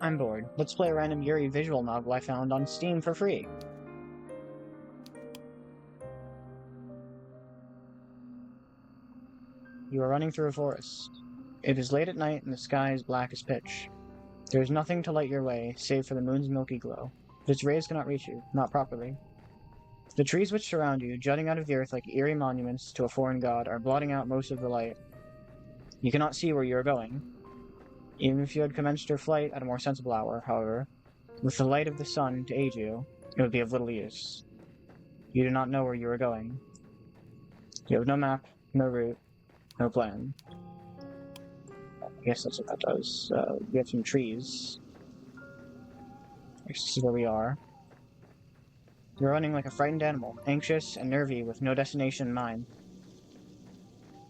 I'm bored. Let's play a random Yuri visual novel I found on Steam for free. You are running through a forest. It is late at night and the sky is black as pitch. There is nothing to light your way, save for the moon's milky glow. But its rays cannot reach you, not properly. The trees which surround you, jutting out of the earth like eerie monuments to a foreign god, are blotting out most of the light. You cannot see where you are going. Even if you had commenced your flight at a more sensible hour, however, with the light of the sun to aid you, it would be of little use. You do not know where you are going. You have no map, no route, no plan. I guess that's what that does. We have some trees. This is where we are. You're running like a frightened animal, anxious and nervy with no destination in mind.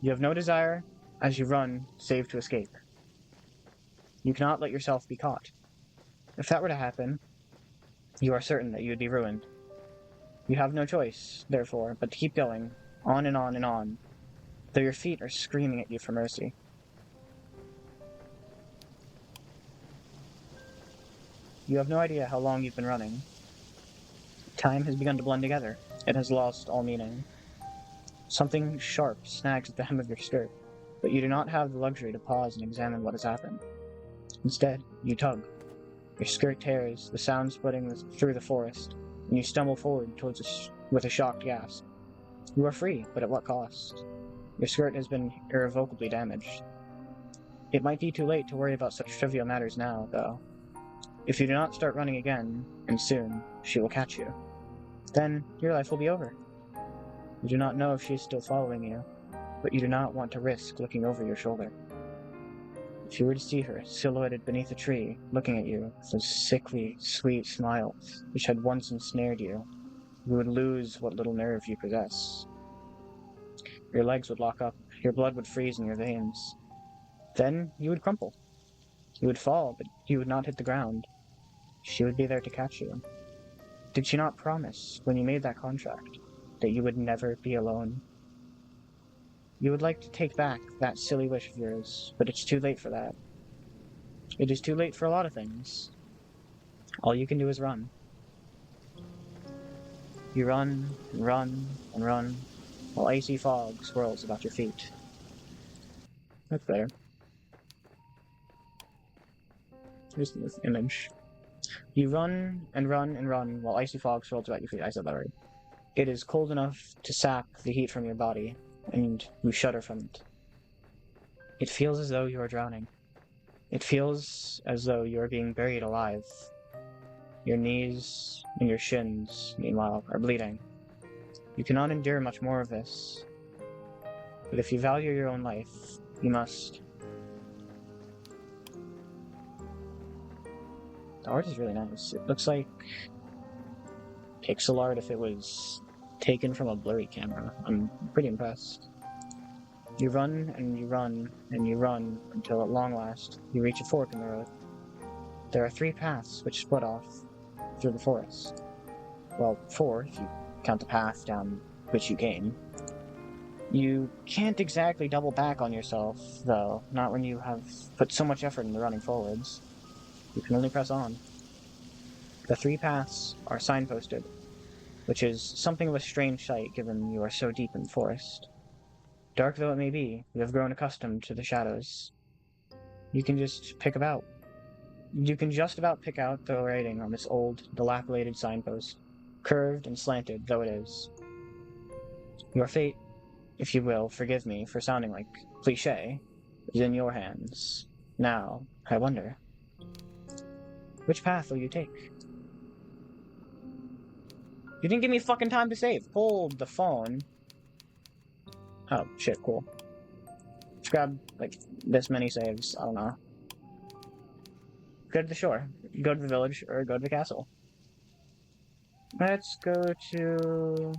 You have no desire, as you run, save to escape. You cannot let yourself be caught. If that were to happen, you are certain that you would be ruined. You have no choice, therefore, but to keep going, on and on and on, though your feet are screaming at you for mercy. You have no idea how long you've been running. Time has begun to blend together. It has lost all meaning. Something sharp snags at the hem of your skirt, but you do not have the luxury to pause and examine what has happened. Instead, you tug. Your skirt tears, the sound splitting through the forest, and you stumble forward towards with a shocked gasp. You are free, but at what cost? Your skirt has been irrevocably damaged. It might be too late to worry about such trivial matters now, though. If you do not start running again, and soon, she will catch you. Then, your life will be over. You do not know if she is still following you, but you do not want to risk looking over your shoulder. If you were to see her, silhouetted beneath a tree, looking at you with those sickly, sweet smiles which had once ensnared you, you would lose what little nerve you possess. Your legs would lock up, your blood would freeze in your veins. Then you would crumple. You would fall, but you would not hit the ground. She would be there to catch you. Did she not promise, when you made that contract, that you would never be alone? You would like to take back that silly wish of yours, but it's too late for that. It is too late for a lot of things. All you can do is run. You run, and run, and run, while icy fog swirls about your feet. That's better. Here's this image. You run, and run, and run, while icy fog swirls about your feet. I said that right. It is cold enough to sap the heat from your body, and you shudder from it. It feels as though you are drowning. It feels as though you are being buried alive. Your knees and your shins, meanwhile, are bleeding. You cannot endure much more of this. But if you value your own life, you must. The art is really nice. It looks like pixel art if it was taken from a blurry camera. I'm pretty impressed. You run, and you run, and you run, until at long last, you reach a fork in the road. There are 3 paths which split off through the forest. Well, 4, if you count the path down which you came. You can't exactly double back on yourself, though, not when you have put so much effort into running forwards. You can only press on. The 3 paths are signposted, which is something of a strange sight given you are so deep in the forest. Dark though it may be, you have grown accustomed to the shadows. You can just about pick out the writing on this old, dilapidated signpost, curved and slanted though it is. Your fate, if you will forgive me for sounding like cliché, is in your hands. Now, I wonder, which path will you take? You didn't give me fucking time to save. Hold the phone. Oh, shit, cool. Let's grab, like, this many saves. I don't know. Go to the shore. Go to the village, or go to the castle. Let's go to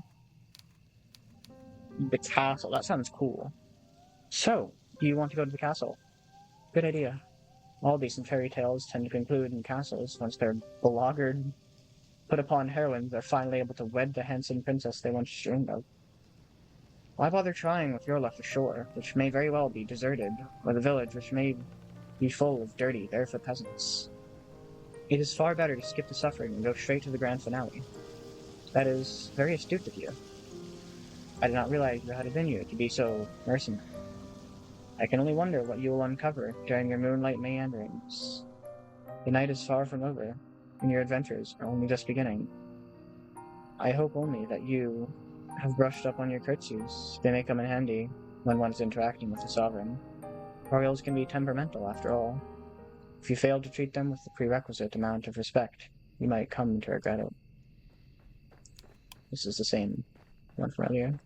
the castle. That sounds cool. So, you want to go to the castle? Good idea. All decent fairy tales tend to conclude in castles once their beleaguered, put-upon heroines are finally able to wed the handsome princess they once dreamed of. Why bother trying with your luck ashore, which may very well be deserted, or the village, which may be full of dirty, barefoot peasants? It is far better to skip the suffering and go straight to the grand finale. That is very astute of you. I did not realize you had it in you to be so mercenary. I can only wonder what you will uncover during your moonlight meanderings. The night is far from over, and your adventures are only just beginning. I hope only that you have brushed up on your curtsies. They may come in handy when one is interacting with the sovereign. Royals can be temperamental, after all. If you fail to treat them with the prerequisite amount of respect, you might come to regret it. This is the same one from earlier.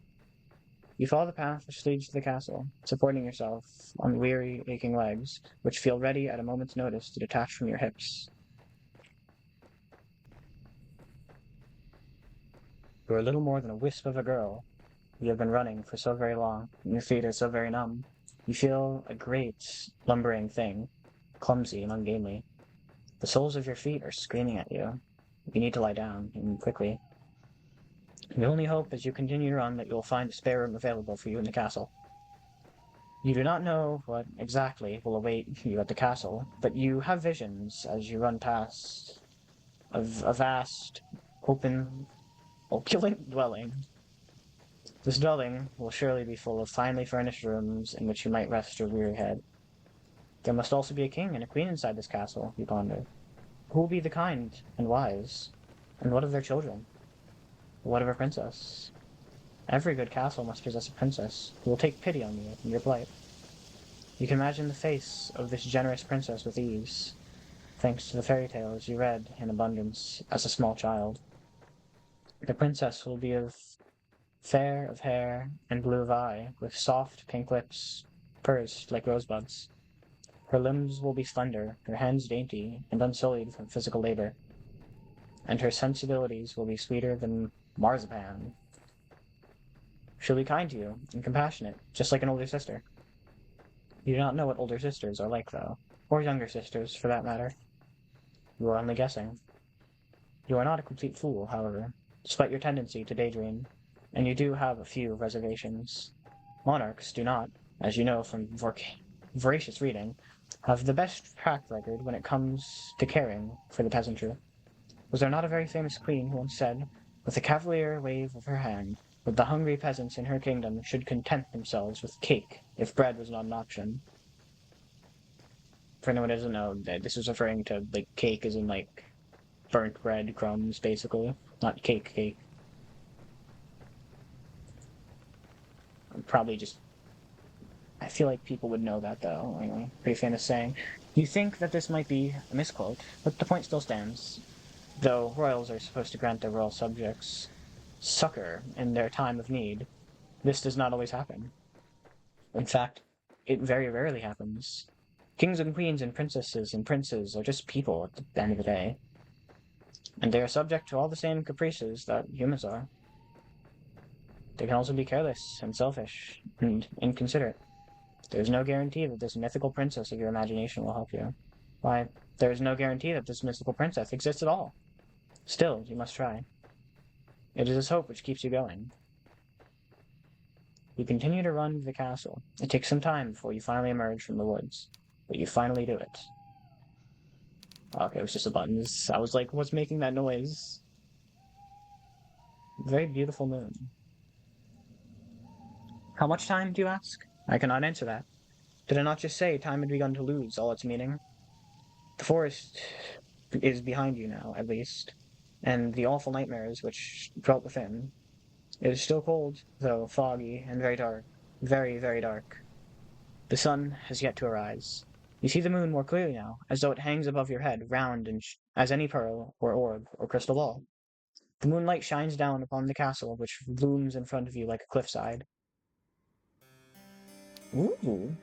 You follow the path which leads to the castle, supporting yourself on weary, aching legs, which feel ready at a moment's notice to detach from your hips. You are little more than a wisp of a girl. You have been running for so very long, and your feet are so very numb. You feel a great, lumbering thing, clumsy and ungainly. The soles of your feet are screaming at you. You need to lie down, and quickly. The only hope as you continue to run that you will find a spare room available for you in the castle. You do not know what exactly will await you at the castle, but you have visions as you run past of a vast, open, opulent dwelling. This dwelling will surely be full of finely furnished rooms in which you might rest your weary head. There must also be a king and a queen inside this castle, you ponder. Who will be the kind and wise? And what of their children? What of a princess? Every good castle must possess a princess who will take pity on you and your plight. You can imagine the face of this generous princess with ease, thanks to the fairy tales you read in abundance as a small child. The princess will be fair of hair and blue of eye, with soft pink lips, pursed like rosebuds. Her limbs will be slender, her hands dainty and unsullied from physical labor, and her sensibilities will be sweeter than marzipan. She'll be kind to you and compassionate, just like an older sister. You do not know what older sisters are like, though, or younger sisters, for that matter. You are only guessing. You are not a complete fool, however, despite your tendency to daydream, and you do have a few reservations. Monarchs do not, as you know from voracious reading, have the best track record when it comes to caring for the peasantry. Was there not a very famous queen who once said, with a cavalier wave of her hand, that the hungry peasants in her kingdom should content themselves with cake if bread was not an option? For anyone who doesn't know, this is referring to, like, cake as in, like, burnt bread crumbs, basically. Not cake. Probably just... I feel like people would know that, though. Anyway, pretty famous saying. You think that this might be a misquote, but the point still stands. Though royals are supposed to grant their royal subjects succor in their time of need, this does not always happen. In fact, it very rarely happens. Kings and queens and princesses and princes are just people at the end of the day, and they are subject to all the same caprices that humans are. They can also be careless and selfish and inconsiderate. There is no guarantee that this mythical princess of your imagination will help you. Why, there is no guarantee that this mythical princess exists at all. Still, you must try. It is this hope which keeps you going. You continue to run to the castle. It takes some time before you finally emerge from the woods, but you finally do it. Okay, it was just the buttons. I was like, what's making that noise? Very beautiful moon. How much time, do you ask? I cannot answer that. Did I not just say time had begun to lose all its meaning? The forest is behind you now, at least, and the awful nightmares which dwelt within. It is still cold, though foggy and very dark. Very, very dark. The sun has yet to arise. You see the moon more clearly now, as though it hangs above your head, round and as any pearl, or orb, or crystal ball. The moonlight shines down upon the castle, which looms in front of you like a cliffside. Ooh.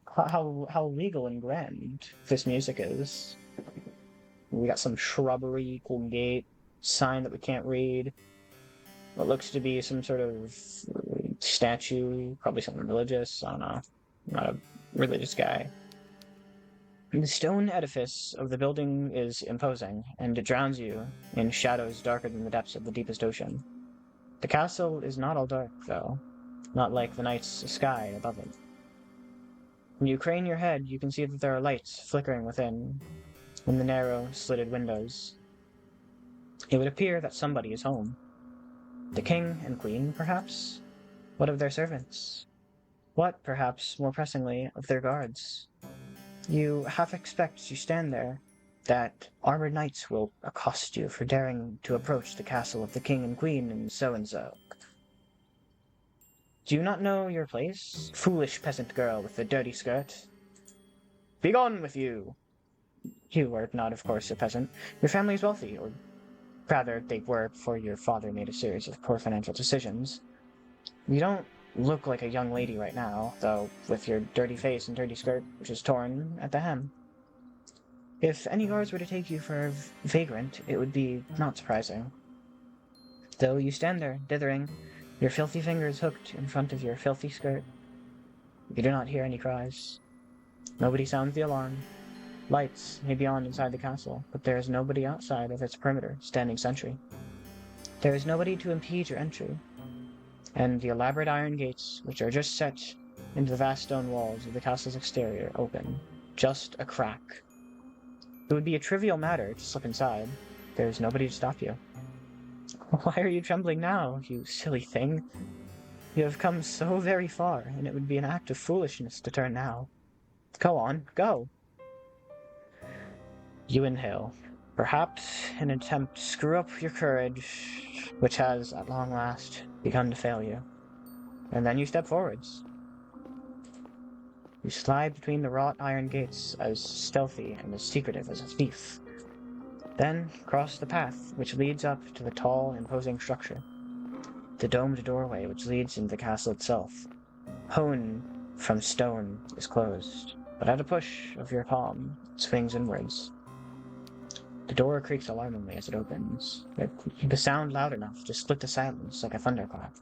How legal and grand this music is. We got some shrubbery, cool gate, sign that we can't read. What looks to be some sort of statue, probably something religious. I don't know. I'm not a religious guy. The stone edifice of the building is imposing, and it drowns you in shadows darker than the depths of the deepest ocean. The castle is not all dark, though, not like the night's sky above it. When you crane your head, you can see that there are lights flickering within, in the narrow, slitted windows. It would appear that somebody is home. The king and queen, perhaps? What of their servants? What, perhaps, more pressingly, of their guards? You half expect to stand there, that armored knights will accost you for daring to approach the castle of the king and queen and so-and-so. Do you not know your place, foolish peasant girl with the dirty skirt? Begone with you! You are not, of course, a peasant. Your family is wealthy, or rather, they were before your father made a series of poor financial decisions. You don't look like a young lady right now, though, with your dirty face and dirty skirt, which is torn at the hem. If any guards were to take you for a vagrant, it would be not surprising. Though you stand there, dithering, your filthy fingers hooked in front of your filthy skirt. You do not hear any cries. Nobody sounds the alarm. Lights may be on inside the castle, but there is nobody outside of its perimeter standing sentry. There is nobody to impede your entry, and the elaborate iron gates, which are just set into the vast stone walls of the castle's exterior, open. Just a crack. It would be a trivial matter to slip inside. There is nobody to stop you. Why are you trembling now, you silly thing? You have come so very far, and it would be an act of foolishness to turn now. Go on, go! You inhale. Perhaps in an attempt to screw up your courage, which has, at long last, begun to fail you. And then you step forwards. You slide between the wrought iron gates, as stealthy and as secretive as a thief. Then cross the path which leads up to the tall, imposing structure. The domed doorway which leads into the castle itself, hewn from stone, is closed, but at a push of your palm, it swings inwards. The door creaks alarmingly as it opens, the sound loud enough to split the silence like a thunderclap.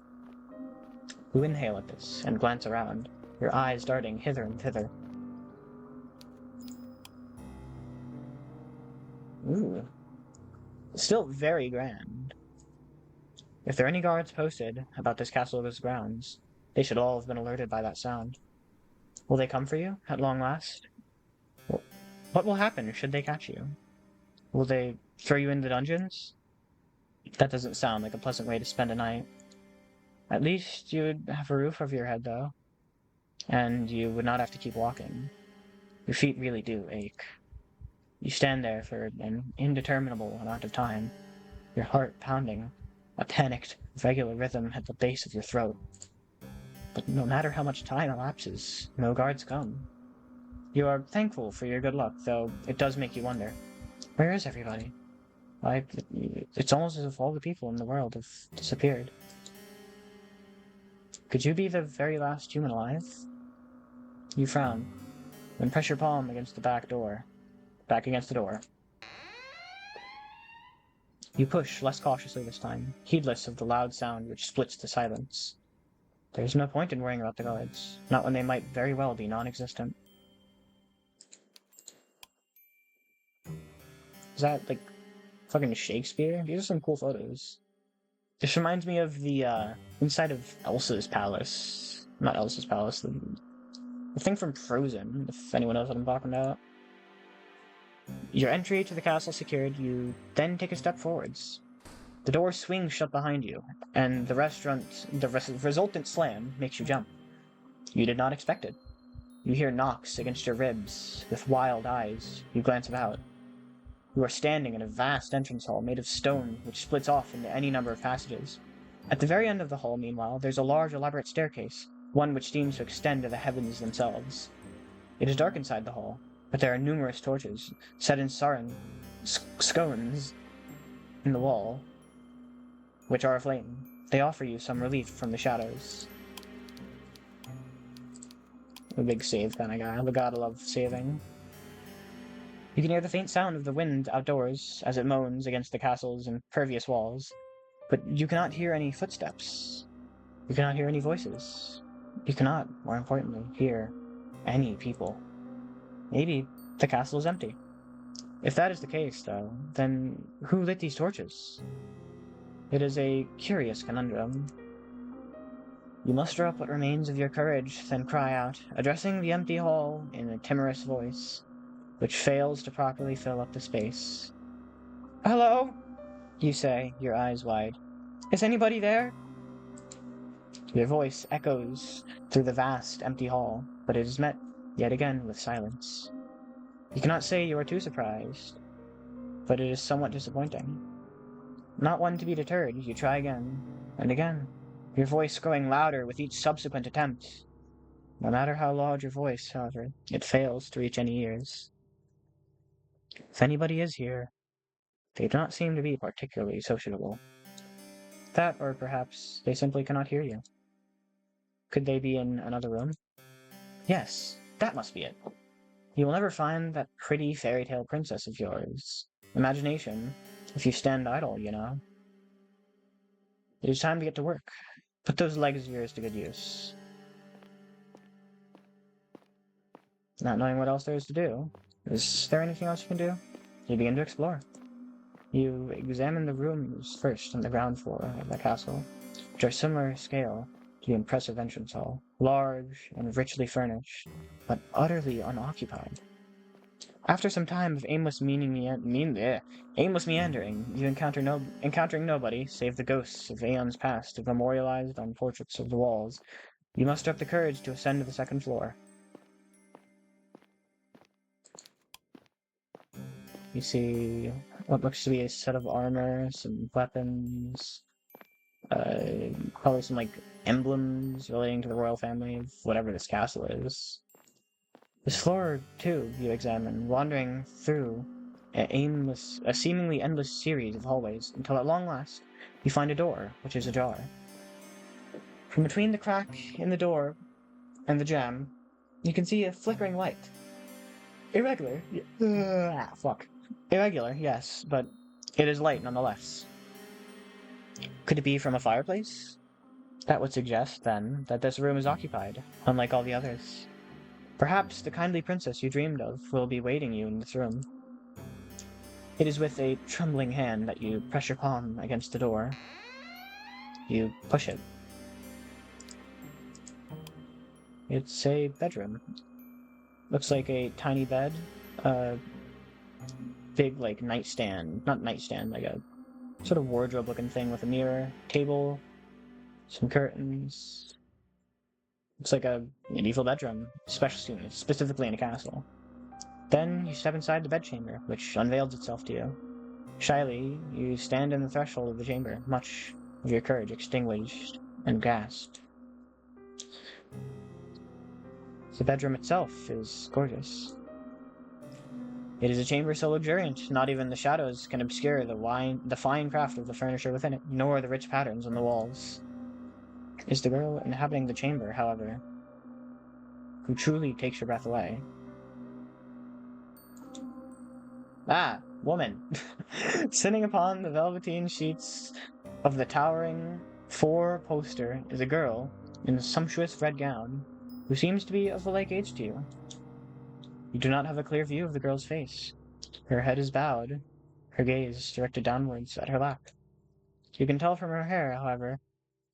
You inhale at this and glance around, your eyes darting hither and thither. Ooh. Still very grand. If there are any guards posted about this castle of its grounds, they should all have been alerted by that sound. Will they come for you, at long last? What will happen should they catch you? Will they throw you into dungeons? That doesn't sound like a pleasant way to spend a night. At least you would have a roof over your head, though. And you would not have to keep walking. Your feet really do ache. You stand there for an indeterminable amount of time, your heart pounding, a panicked, regular rhythm at the base of your throat. But no matter how much time elapses, no guards come. You are thankful for your good luck, though it does make you wonder. Where is everybody? It's almost as if all the people in the world have disappeared. Could you be the very last human alive? You frown, then press your palm against the back against the door. You push less cautiously this time, heedless of the loud sound which splits the silence. There's no point in worrying about the guards, not when they might very well be non-existent. Is that, like, fucking Shakespeare? These are some cool photos. This reminds me of the, inside of Elsa's palace. Not Elsa's palace, the thing from Frozen, if anyone knows what I'm talking about. Your entry to the castle secured, you then take a step forwards. The door swings shut behind you, and the resultant slam makes you jump. You did not expect it. You hear knocks against your ribs. With wild eyes, you glance about. You are standing in a vast entrance hall made of stone, which splits off into any number of passages. At the very end of the hall, meanwhile, there's a large, elaborate staircase, one which seems to extend to the heavens themselves. It is dark inside the hall, but there are numerous torches, set in scones in the wall, which are aflame. They offer you some relief from the shadows. I'm a big save kind of guy. I gotta love saving. You can hear the faint sound of the wind outdoors as it moans against the castle's impervious walls, but you cannot hear any footsteps. You cannot hear any voices. You cannot, more importantly, hear any people. Maybe the castle is empty. If that is the case, though, then who lit these torches? It is a curious conundrum. You muster up what remains of your courage, then cry out, addressing the empty hall in a timorous voice, which fails to properly fill up the space. "Hello?" you say, your eyes wide. "Is anybody there?" Your voice echoes through the vast, empty hall, but it is met, yet again, with silence. You cannot say you are too surprised, but it is somewhat disappointing. Not one to be deterred, you try again, and again, your voice growing louder with each subsequent attempt. No matter how loud your voice, however, it fails to reach any ears. If anybody is here, they do not seem to be particularly sociable. That, or perhaps they simply cannot hear you. Could they be in another room? Yes, that must be it. You will never find that pretty fairy tale princess of yours. Imagination, if you stand idle, you know. It is time to get to work. Put those legs of yours to good use. Not knowing what else there is to do, is there anything else you can do? You begin to explore. You examine the rooms first on the ground floor of the castle, which are similar in scale to the impressive entrance hall, large and richly furnished, but utterly unoccupied. After some time of aimless meandering, you encountering nobody save the ghosts of aeons past memorialized on portraits of the walls, you muster up the courage to ascend to the second floor. You see what looks to be a set of armor, some weapons, probably some like emblems relating to the royal family of whatever this castle is. This floor, too, you examine, wandering through a seemingly endless series of hallways, until at long last you find a door, which is ajar. From between the crack in the door and the jamb, you can see a flickering light. Irregular. Irregular, yes, but it is light nonetheless. Could it be from a fireplace? That would suggest, then, that this room is occupied, unlike all the others. Perhaps the kindly princess you dreamed of will be waiting you in this room. It is with a trembling hand that you press your palm against the door. You push it. It's a bedroom. Looks like a tiny bed. A big, like, nightstand. Not nightstand, like a sort of wardrobe-looking thing with a mirror, table, some curtains. Looks like a medieval bedroom, specifically in a castle. Then you step inside the bedchamber, which unveils itself to you. Shyly, you stand in the threshold of the chamber, much of your courage extinguished and gasped. The bedroom itself is gorgeous. It is a chamber so luxuriant, not even the shadows can obscure the fine craft of the furniture within it, nor the rich patterns on the walls. It is the girl inhabiting the chamber, however, who truly takes your breath away. Ah, woman! Sitting upon the velveteen sheets of the towering four-poster is a girl in a sumptuous red gown, who seems to be of a like age to you. You do not have a clear view of the girl's face. Her head is bowed, her gaze directed downwards at her lap. You can tell from her hair, however,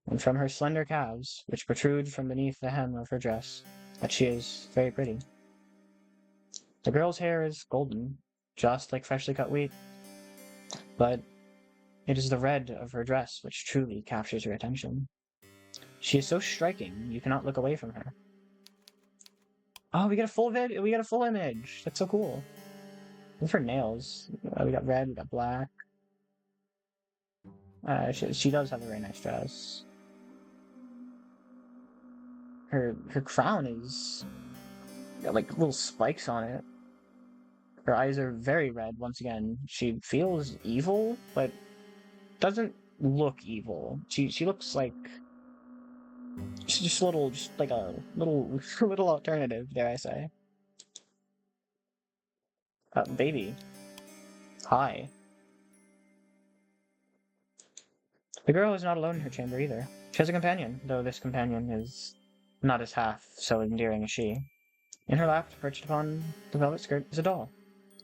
and from her slender calves, which protrude from beneath the hem of her dress, that she is very pretty. The girl's hair is golden, just like freshly cut wheat, but it is the red of her dress which truly captures your attention. She is so striking, you cannot look away from her. Oh, we got a full image. That's so cool. Look for nails. We got red, we got black. She does have a very nice dress. Her crown is got like little spikes on it. Her eyes are very red. Once again, she feels evil, but doesn't look evil. She looks like she's just like a little little alternative, dare I say. Baby. Hi. The girl is not alone in her chamber either. She has a companion, though this companion is not as half so endearing as she. In her lap, perched upon the velvet skirt, is a doll.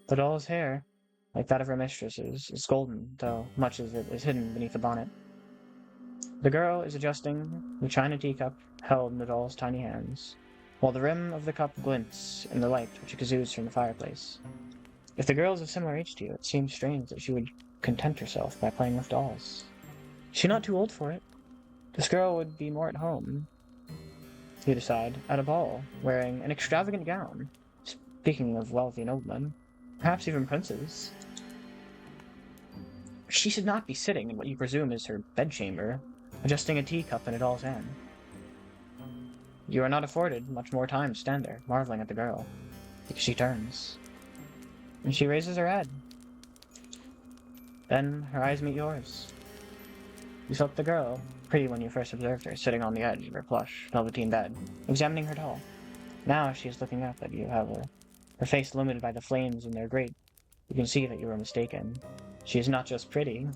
The doll's hair, like that of her mistress's, is golden, though much of it is hidden beneath the bonnet. The girl is adjusting the china teacup held in the doll's tiny hands, while the rim of the cup glints in the light which exudes from the fireplace. If the girl is of similar age to you, it seems strange that she would content herself by playing with dolls. She's not too old for it. This girl would be more at home, you decide, at a ball, wearing an extravagant gown. Speaking of wealthy noblemen, perhaps even princes. She should not be sitting in what you presume is her bedchamber, adjusting a teacup in a doll's hand. You are not afforded much more time to stand there, marveling at the girl, because she turns, and she raises her head. Then her eyes meet yours. You felt the girl, pretty when you first observed her, sitting on the edge of her plush, velveteen bed, examining her doll. Now she is looking up at you, however, her face illuminated by the flames in their grate. You can see that you were mistaken. She is not just pretty,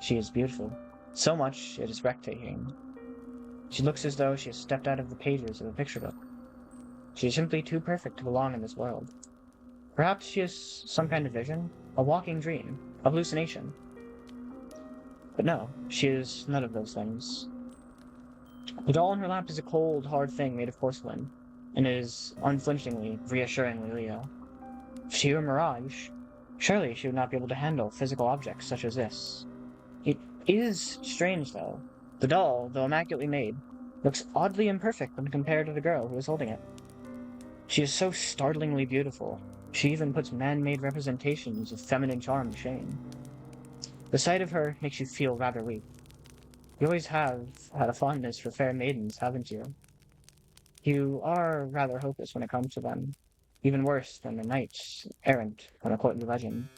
she is beautiful. So much it is breathtaking. She looks as though she has stepped out of the pages of a picture book. She is simply too perfect to belong in this world. Perhaps she is some kind of vision, a walking dream, a hallucination. But no, she is none of those things. The doll in her lap is a cold, hard thing made of porcelain, and it is unflinchingly, reassuringly Leo. If she were a mirage, surely she would not be able to handle physical objects such as this. It is strange, though. The doll, though immaculately made, looks oddly imperfect when compared to the girl who is holding it. She is so startlingly beautiful, she even puts man-made representations of feminine charm to shame. The sight of her makes you feel rather weak. You always have had a fondness for fair maidens, haven't you? You are rather hopeless when it comes to them, even worse than the knights errant on a courtly legend.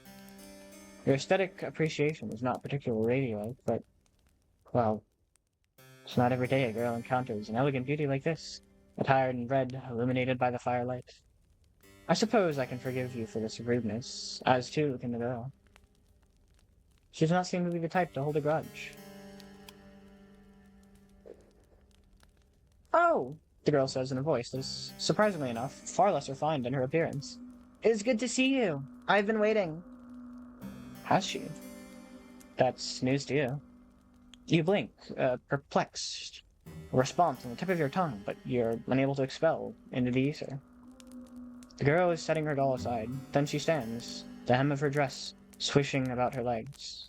Your aesthetic appreciation is not particularly ladylike, but, well, it's not every day a girl encounters an elegant beauty like this, attired in red, illuminated by the firelight. I suppose I can forgive you for this rudeness, as too can the girl. She does not seem to be the type to hold a grudge. Oh, the girl says in a voice that is, surprisingly enough, far less refined than her appearance. It is good to see you. I've been waiting. Has she? That's news to you. You blink, perplexed. A response on the tip of your tongue, but you're unable to expel into the ether. The girl is setting her doll aside. Then she stands, the hem of her dress swishing about her legs.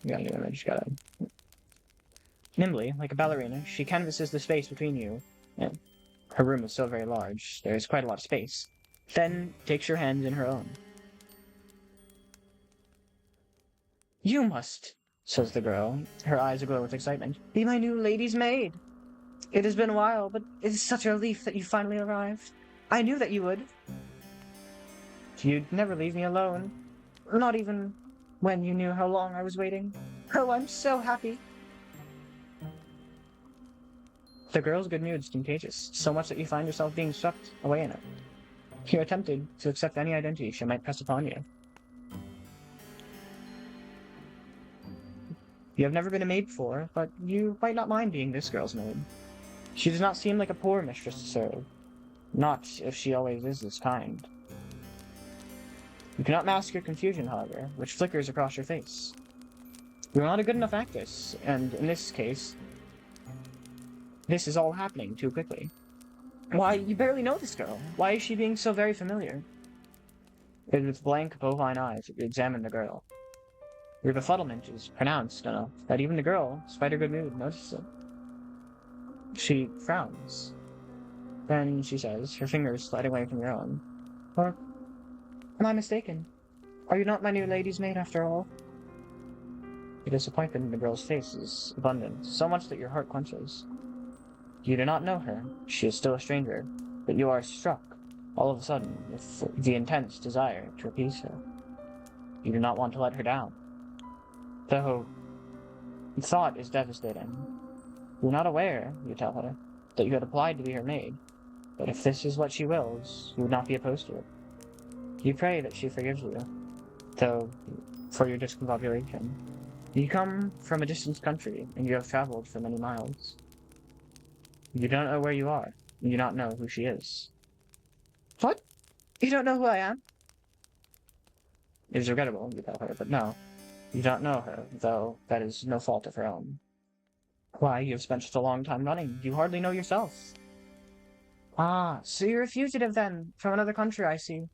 Got a new image, got it. Nimbly, like a ballerina, she canvasses the space between you. Her room is so very large, there is quite a lot of space. Then takes your hand in her own. You must, says the girl, her eyes aglow with excitement, be my new lady's maid. It has been a while, but it is such a relief that you finally arrived. I knew that you would. You'd never leave me alone. Not even when you knew how long I was waiting. Oh, I'm so happy. The girl's good mood is contagious, so much that you find yourself being swept away in it. You're tempted to accept any identity she might press upon you. You have never been a maid before, but you might not mind being this girl's maid. She does not seem like a poor mistress to serve. Not if she always is this kind. You cannot mask your confusion, however, which flickers across your face. You are not a good enough actress, and in this case, this is all happening too quickly. Why, you barely know this girl. Why is she being so very familiar? It is with blank, bovine eyes that you examine the girl. Your befuddlement is pronounced enough that even the girl, despite her good mood, notices it. She frowns. Then she says, her fingers sliding away from your own, or am I mistaken? Are you not my new lady's maid after all? The disappointment in the girl's face is abundant, so much that your heart clenches. You do not know her, she is still a stranger, but you are struck, all of a sudden, with the intense desire to appease her. You do not want to let her down. Though, the thought is devastating. You are not aware, you tell her, that you had applied to be her maid, but if this is what she wills, you would not be opposed to it. You pray that she forgives you, though, for your discombobulation. You come from a distant country, and you have traveled for many miles. You don't know where you are, and you do not know who she is. What? You don't know who I am? It is regrettable, you tell her, but no. You don't know her, though that is no fault of her own. Why, you have spent such a long time running. You hardly know yourself. Ah, so you're a fugitive then, from another country, I see.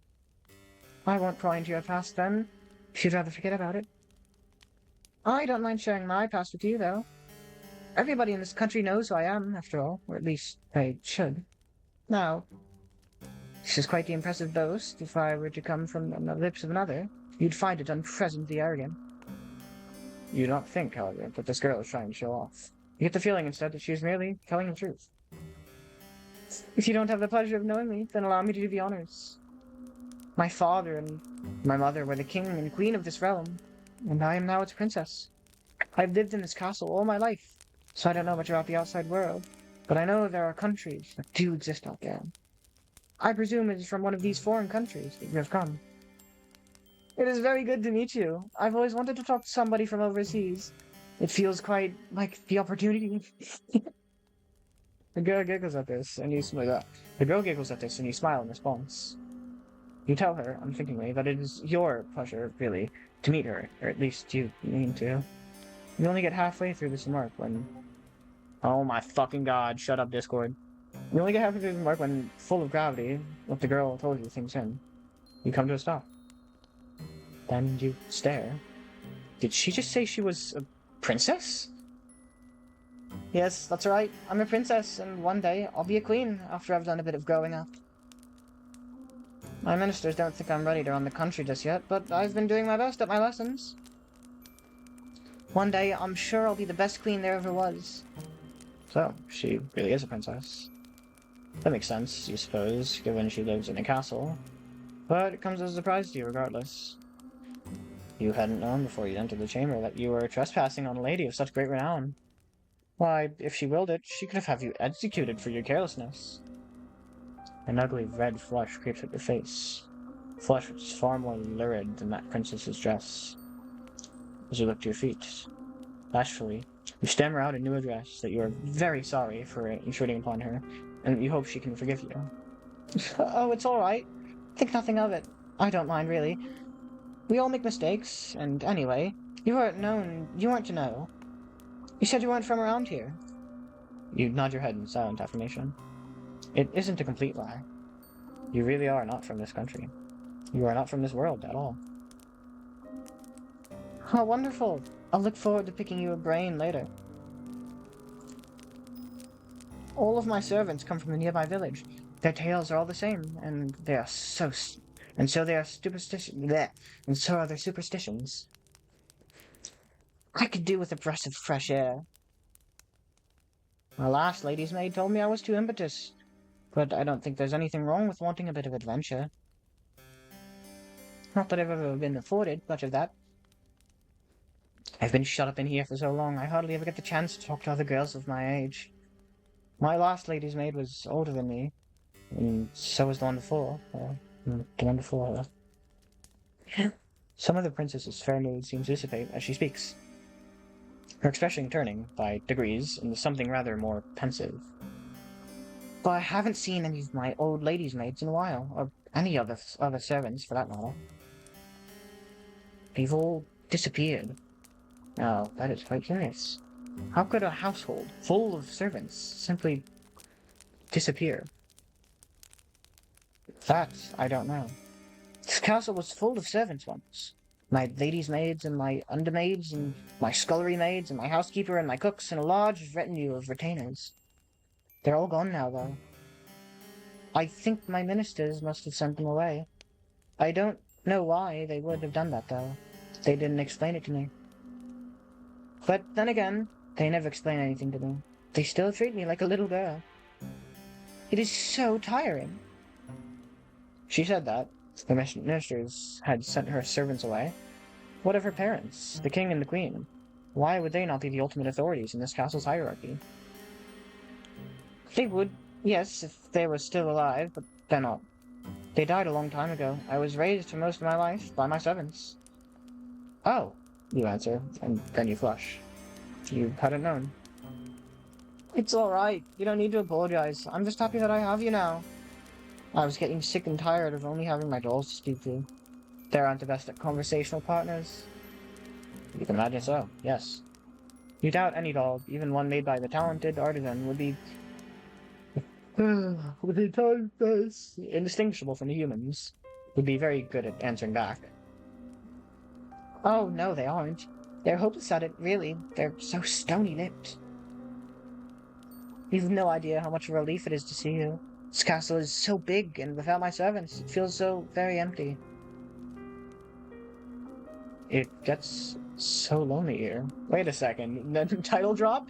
I won't pry into your past then, if you'd rather forget about it. I don't mind sharing my past with you, though. Everybody in this country knows who I am, after all, or at least they should. Now, this is quite the impressive boast. If I were to come from the lips of another, you'd find it unpleasantly arrogant. You do not think, however, that this girl is trying to show off. You get the feeling instead that she is merely telling the truth. If you don't have the pleasure of knowing me, then allow me to do the honors. My father and my mother were the king and queen of this realm, and I am now its princess. I've lived in this castle all my life, so I don't know much about the outside world, but I know there are countries that do exist out there. I presume it is from one of these foreign countries that you have come. It is very good to meet you. I've always wanted to talk to somebody from overseas. It feels quite like the opportunity. The girl giggles at this, and you smile. The girl giggles at this, and you smile in response. You tell her, unthinkingly, that it is your pleasure, really, to meet her, or at least you mean to. You only get halfway through this remark when... Oh my fucking god, shut up, Discord. You only get halfway through the remark when, full of gravity, what the girl told you sinks in. You come to a stop. Then you stare. Did she just say she was a princess? Yes, that's right. I'm a princess, and one day I'll be a queen after I've done a bit of growing up. My ministers don't think I'm ready to run the country just yet, but I've been doing my best at my lessons. One day, I'm sure I'll be the best queen there ever was. So, she really is a princess. That makes sense, you suppose, given she lives in a castle. But it comes as a surprise to you regardless. You hadn't known before you entered the chamber that you were trespassing on a lady of such great renown. Why, if she willed it, she could have you executed for your carelessness. An ugly red flush creeps up your face. Flush which is far more lurid than that princess's dress. As you look to your feet, bashfully, you stammer out a new address that you are very sorry for intruding upon her, and you hope she can forgive you. Oh, it's all right. Think nothing of it. I don't mind, really. We all make mistakes, and anyway, you weren't to know. You said you weren't from around here. You nod your head in silent affirmation. It isn't a complete lie. You really are not from this country. You are not from this world at all. Oh, wonderful. I'll look forward to picking your brain later. All of my servants come from the nearby village. Their tales are all the same, and they are so they are superstitious. And so are their superstitions. I could do with a breath of fresh air. My last lady's maid told me I was too impetuous, but I don't think there's anything wrong with wanting a bit of adventure. Not that I've ever been afforded much of that. I've been shut up in here for so long, I hardly ever get the chance to talk to other girls of my age. My last lady's maid was older than me, and so was the one before. The one before her. Some of the princess's fair mood seems to dissipate as she speaks, her expression turning, by degrees, into something rather more pensive. But I haven't seen any of my old lady's maids in a while, or any other servants, for that matter. They've all disappeared. Oh, that is quite curious. How could a household full of servants simply disappear? That I don't know. This castle was full of servants once. My lady's maids and my undermaids and my scullery maids and my housekeeper and my cooks and a large retinue of retainers. They're all gone now, though. I think my ministers must have sent them away. I don't know why they would have done that, though. They didn't explain it to me. But then again, they never explain anything to me. They still treat me like a little girl. It is so tiring. She said that. The ministers had sent her servants away. What of her parents, the king and the queen? Why would they not be the ultimate authorities in this castle's hierarchy? They would, yes, if they were still alive, but they're not. They died a long time ago. I was raised for most of my life by my servants. Oh, you answer, and then you flush. You hadn't known. It's alright. You don't need to apologize. I'm just happy that I have you now. I was getting sick and tired of only having my dolls to speak to. They aren't the best at conversational partners. You can imagine so, yes. You doubt any doll, even one made by the talented artisan, would be with the intelligence indistinguishable from the humans, would be very good at answering back. Oh, no, they aren't. They're hopeless at it, really. They're so stony-lipped. You've no idea how much of a relief it is to see you. This castle is so big, and without my servants, it feels so very empty. It gets so lonely here. Wait a second, the title drop?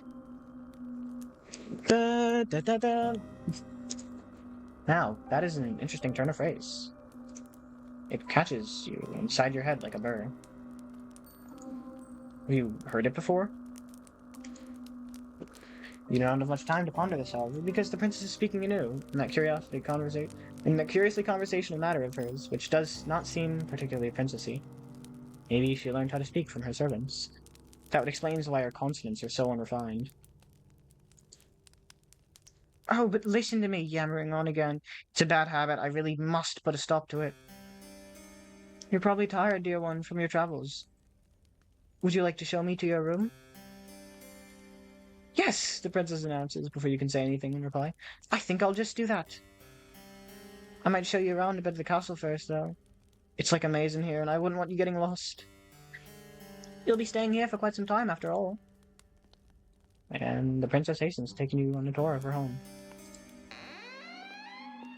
Da, da, da, da. Now, that is an interesting turn of phrase. It catches you inside your head like a burr. Have you heard it before? You don't have much time to ponder this, however, because the princess is speaking anew in that curiously conversational manner of hers, which does not seem particularly princessy. Maybe she learned how to speak from her servants. That would explain why her consonants are so unrefined. Oh, but listen to me, yammering on again. It's a bad habit. I really must put a stop to it. You're probably tired, dear one, from your travels. Would you like to show me to your room? Yes, the princess announces before you can say anything in reply. I think I'll just do that. I might show you around a bit of the castle first, though. It's like a maze in here, and I wouldn't want you getting lost. You'll be staying here for quite some time, after all. And the princess hastens, taking you on a tour of her home.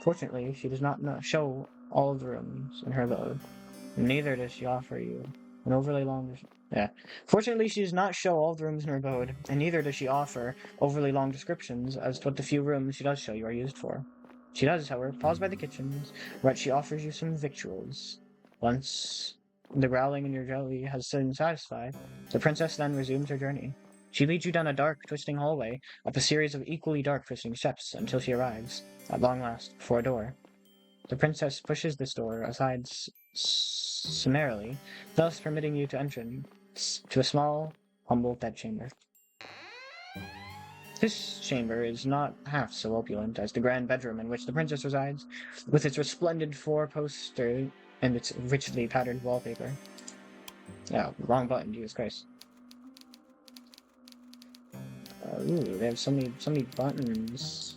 Fortunately, she does not show all of the rooms in her abode. Neither does she offer you an overly long... Fortunately, she does not show all the rooms in her abode, and neither does she offer overly long descriptions as to what the few rooms she does show you are used for. She does, however, pause by the kitchens, where she offers you some victuals. Once the growling in your belly has been satisfied, the princess then resumes her journey. She leads you down a dark, twisting hallway, up a series of equally dark, twisting steps, until she arrives, at long last, before a door. The princess pushes this door aside summarily, thus permitting you to enter to a small, humble bedchamber. This chamber is not half so opulent as the grand bedroom in which the princess resides, with its resplendent four-poster and its richly patterned wallpaper. Oh, wrong button, Jesus Christ. Ooh, they have so many buttons.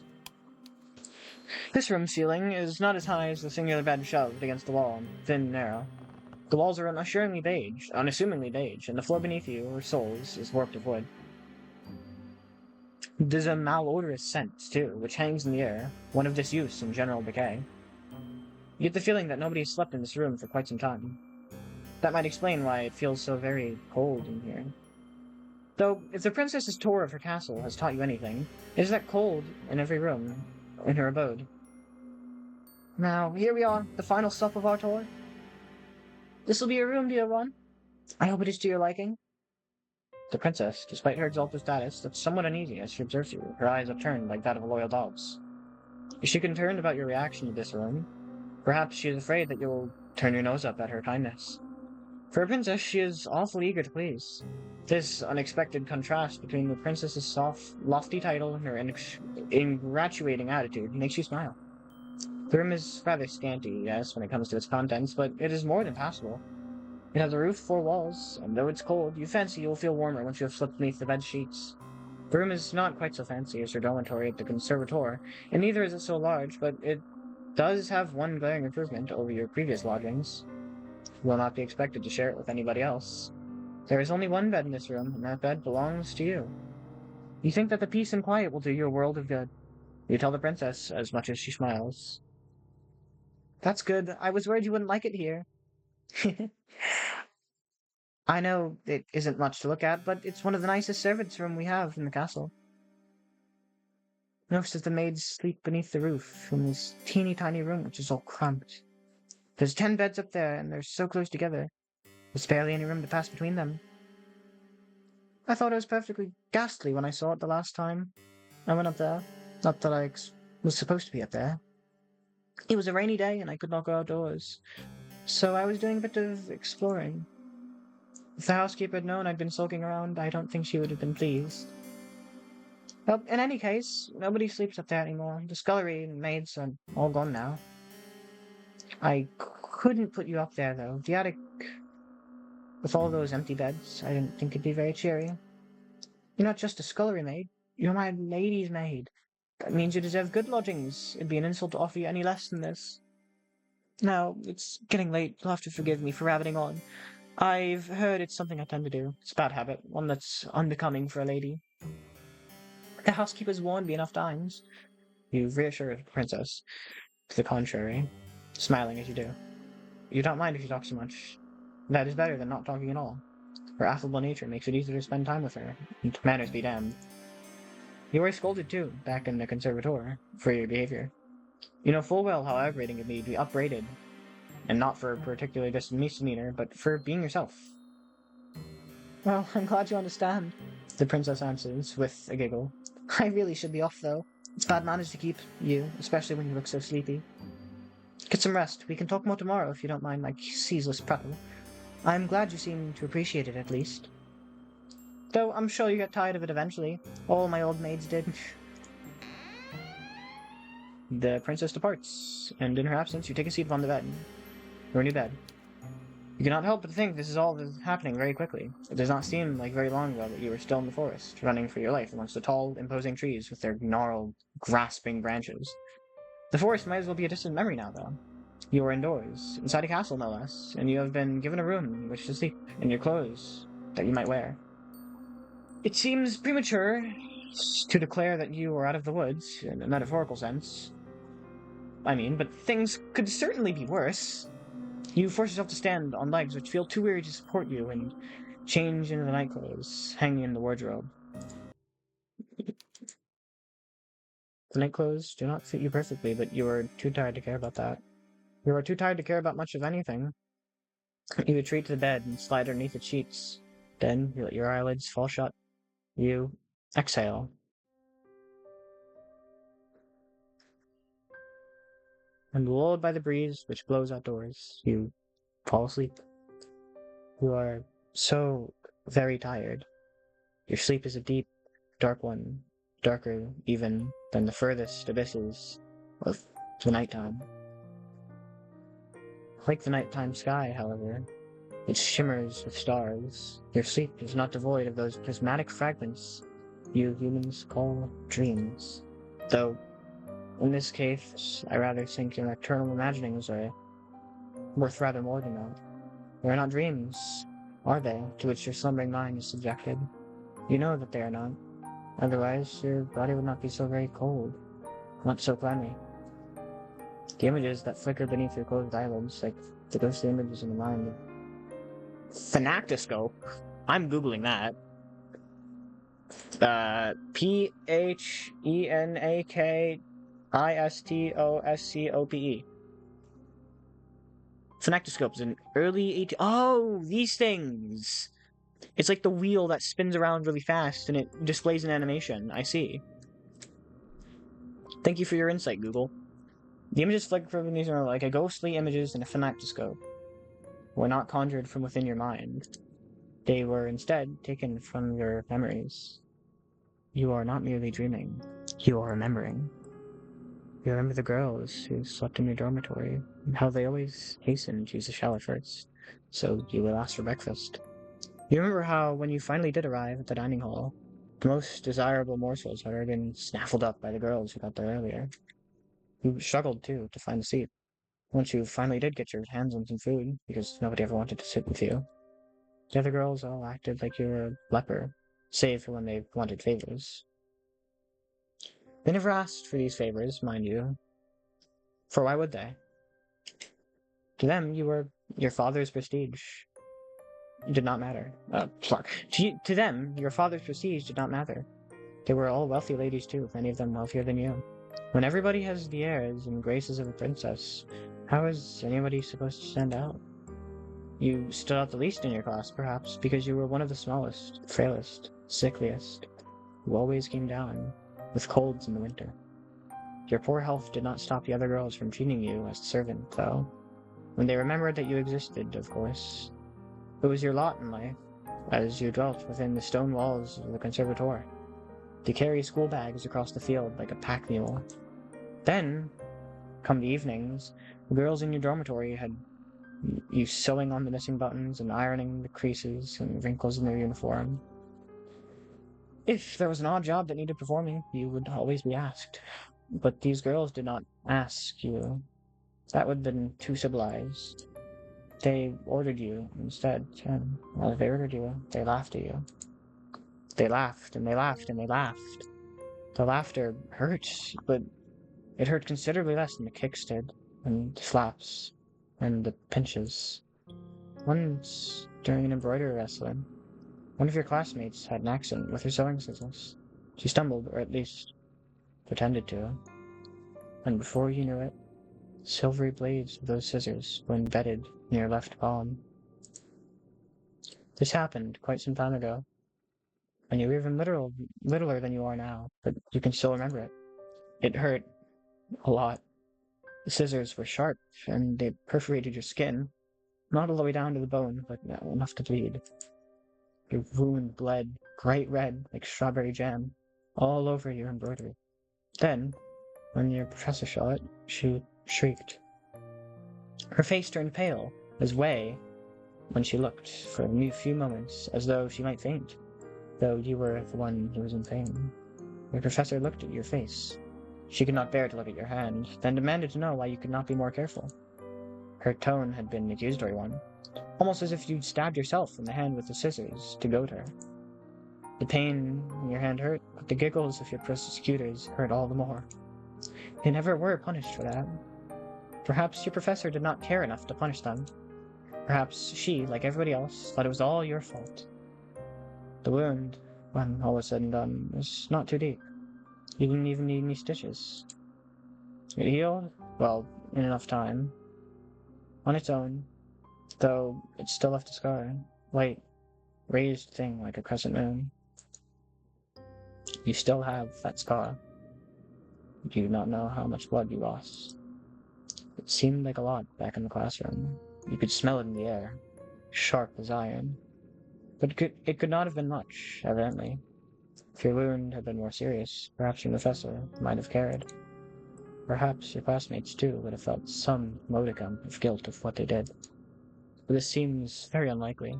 This room's ceiling is not as high as the singular bed shoved against the wall, thin and narrow. The walls are unassumingly beige, and the floor beneath you, or soles, is warped of wood. There's a malodorous scent, too, which hangs in the air, one of disuse and general decay. You get the feeling that nobody has slept in this room for quite some time. That might explain why it feels so very cold in here. Though, if the princess's tour of her castle has taught you anything, it is that cold in every room in her abode. Now, here we are, the final stop of our tour. This'll be your room, dear one. I hope it is to your liking. The princess, despite her exalted status, looks somewhat uneasy as she observes you, her eyes upturned like that of a loyal dog's. Is she concerned about your reaction to this room? Perhaps she is afraid that you'll turn your nose up at her kindness. For a princess, she is awfully eager to please. This unexpected contrast between the princess's soft, lofty title and her ingratiating attitude makes you smile. The room is rather scanty, yes, when it comes to its contents, but it is more than passable. It has a roof, four walls, and though it's cold, you fancy you'll feel warmer once you have slept beneath the bed sheets. The room is not quite so fancy as your dormitory at the conservatoire, and neither is it so large, but it does have one glaring improvement over your previous lodgings. You will not be expected to share it with anybody else. There is only one bed in this room, and that bed belongs to you. You think that the peace and quiet will do you a world of good. You tell the princess, as much as she smiles. That's good. I was worried you wouldn't like it here. I know it isn't much to look at, but it's one of the nicest servants' rooms we have in the castle. Most of the maids sleep beneath the roof in this teeny tiny room, which is all cramped. There's 10 beds up there, and they're so close together. There's barely any room to pass between them. I thought it was perfectly ghastly when I saw it the last time I went up there. Not that I was supposed to be up there. It was a rainy day, and I could not go outdoors. So I was doing a bit of exploring. If the housekeeper had known I'd been sulking around, I don't think she would have been pleased. Well, in any case, nobody sleeps up there anymore. The scullery and maids are all gone now. I couldn't put you up there, though. The attic, with all those empty beds, I didn't think it'd be very cheery. You're not just a scullery maid. You're my lady's maid. That means you deserve good lodgings. It'd be an insult to offer you any less than this. Now, it's getting late. You'll have to forgive me for rabbiting on. I've heard it's something I tend to do. It's a bad habit, one that's unbecoming for a lady. The housekeeper's warned me enough times. You reassure the princess. To the contrary, smiling as you do. You don't mind if you talk so much. That is better than not talking at all. Her affable nature makes it easier to spend time with her. And manners be damned. You were scolded too, back in the conservatoire, for your behavior. You know full well how aggravating it'd be to be upbraided, and not for a particularly misdemeanor, but for being yourself. Well, I'm glad you understand, the princess answers, with a giggle. I really should be off, though. It's bad manners to keep you, especially when you look so sleepy. Get some rest. We can talk more tomorrow if you don't mind my ceaseless prattle. I'm glad you seem to appreciate it, at least. Though I'm sure you get tired of it eventually. All my old maids did. The princess departs, and in her absence you take a seat upon the bed. Your new bed. You cannot help but think this is all happening very quickly. It does not seem like very long ago that you were still in the forest, running for your life amongst the tall, imposing trees with their gnarled, grasping branches. The forest might as well be a distant memory now, though. You are indoors, inside a castle no less, and you have been given a room in which to sleep, in your clothes that you might wear. It seems premature to declare that you are out of the woods, in a metaphorical sense. But things could certainly be worse. You force yourself to stand on legs which feel too weary to support you, and change into the nightclothes hanging in the wardrobe. The nightclothes do not fit you perfectly, but you are too tired to care about that. You are too tired to care about much of anything. You retreat to the bed and slide underneath its sheets. Then you let your eyelids fall shut. You exhale. And lulled by the breeze which blows outdoors, you fall asleep. You are so very tired. Your sleep is a deep, dark one, darker even than the furthest abysses of the nighttime. Like the nighttime sky, however, it shimmers with stars. Your sleep is not devoid of those prismatic fragments you humans call dreams. Though, in this case, I rather think your nocturnal imaginings are worth rather more than that. They are not dreams, are they, to which your slumbering mind is subjected? You know that they are not. Otherwise, your body would not be so very cold, not so clammy. The images that flicker beneath your closed eyelids, like the ghostly images in the mind of Phenactoscope. I'm googling that. Phenakistoscope. Phenactoscope is an early 18... Oh, these things! It's like the wheel that spins around really fast and it displays an animation. I see. Thank you for your insight, Google. The images flicker from these are like a ghostly images in a phenactoscope. Were not conjured from within your mind. They were instead taken from your memories. You are not merely dreaming. You are remembering. You remember the girls who slept in your dormitory, and how they always hastened to use the shower first, so you would ask for breakfast. You remember how, when you finally did arrive at the dining hall, the most desirable morsels had already been snaffled up by the girls who got there earlier. You struggled, too, to find a seat. Once you finally did get your hands on some food, because nobody ever wanted to sit with you, the other girls all acted like you were a leper, save for when they wanted favors. They never asked for these favors, mind you. For why would they? To them, you were your father's prestige. It did not matter. To them, your father's prestige did not matter. They were all wealthy ladies too, many of them wealthier than you. When everybody has the airs and graces of a princess, how is anybody supposed to stand out? You stood out the least in your class, perhaps, because you were one of the smallest, frailest, sickliest, who always came down, with colds in the winter. Your poor health did not stop the other girls from treating you as a servant, though. When they remembered that you existed, of course. It was your lot in life, as you dwelt within the stone walls of the conservatoire, to carry school bags across the field like a pack mule. Then, come the evenings, the girls in your dormitory had you sewing on the missing buttons and ironing the creases and wrinkles in their uniform. If there was an odd job that needed performing, you would always be asked. But these girls did not ask you. That would have been too civilized. They ordered you instead, and as they ordered you, they laughed at you. They laughed, and they laughed, and they laughed. The laughter hurt, but it hurt considerably less than the kicks did, and the slaps, and the pinches. Once, during an embroidery wrestling, one of your classmates had an accident with her sewing scissors. She stumbled, or at least pretended to, and before you knew it, silvery blades of those scissors were embedded in your left palm. This happened quite some time ago, and you were even littler than you are now, but you can still remember it. It hurt a lot. The scissors were sharp, and they perforated your skin, not all the way down to the bone, but enough to bleed. Your wound bled bright red like strawberry jam all over your embroidery. Then, when your professor saw it, she shrieked. Her face turned pale, as way, when she looked for a few moments, as though she might faint, though you were the one who was in pain. Your professor looked at your face. She could not bear to look at your hand, then demanded to know why you could not be more careful. Her tone had been an accusatory one, almost as if you'd stabbed yourself in the hand with the scissors to goad her. The pain in your hand hurt, but the giggles of your persecutors hurt all the more. They never were punished for that. Perhaps your professor did not care enough to punish them. Perhaps she, like everybody else, thought it was all your fault. The wound, when all was said and done, was not too deep. You didn't even need any stitches. It healed, well, in enough time. On its own, though it still left a scar. White, raised thing like a crescent moon. You still have that scar. You do not know how much blood you lost. It seemed like a lot back in the classroom. You could smell it in the air, sharp as iron. But it could not have been much, evidently. If your wound had been more serious, perhaps your professor might have cared. Perhaps your classmates, too, would have felt some modicum of guilt of what they did. But this seems very unlikely.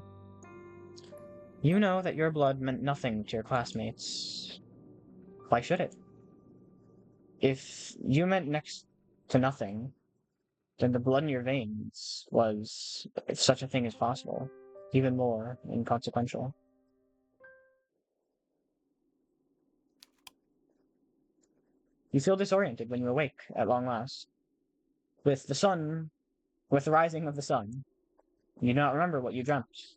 You know that your blood meant nothing to your classmates. Why should it? If you meant next to nothing, then the blood in your veins was, if such a thing is possible, even more inconsequential. You feel disoriented when you awake at long last. With the rising of the sun, you do not remember what you dreamt,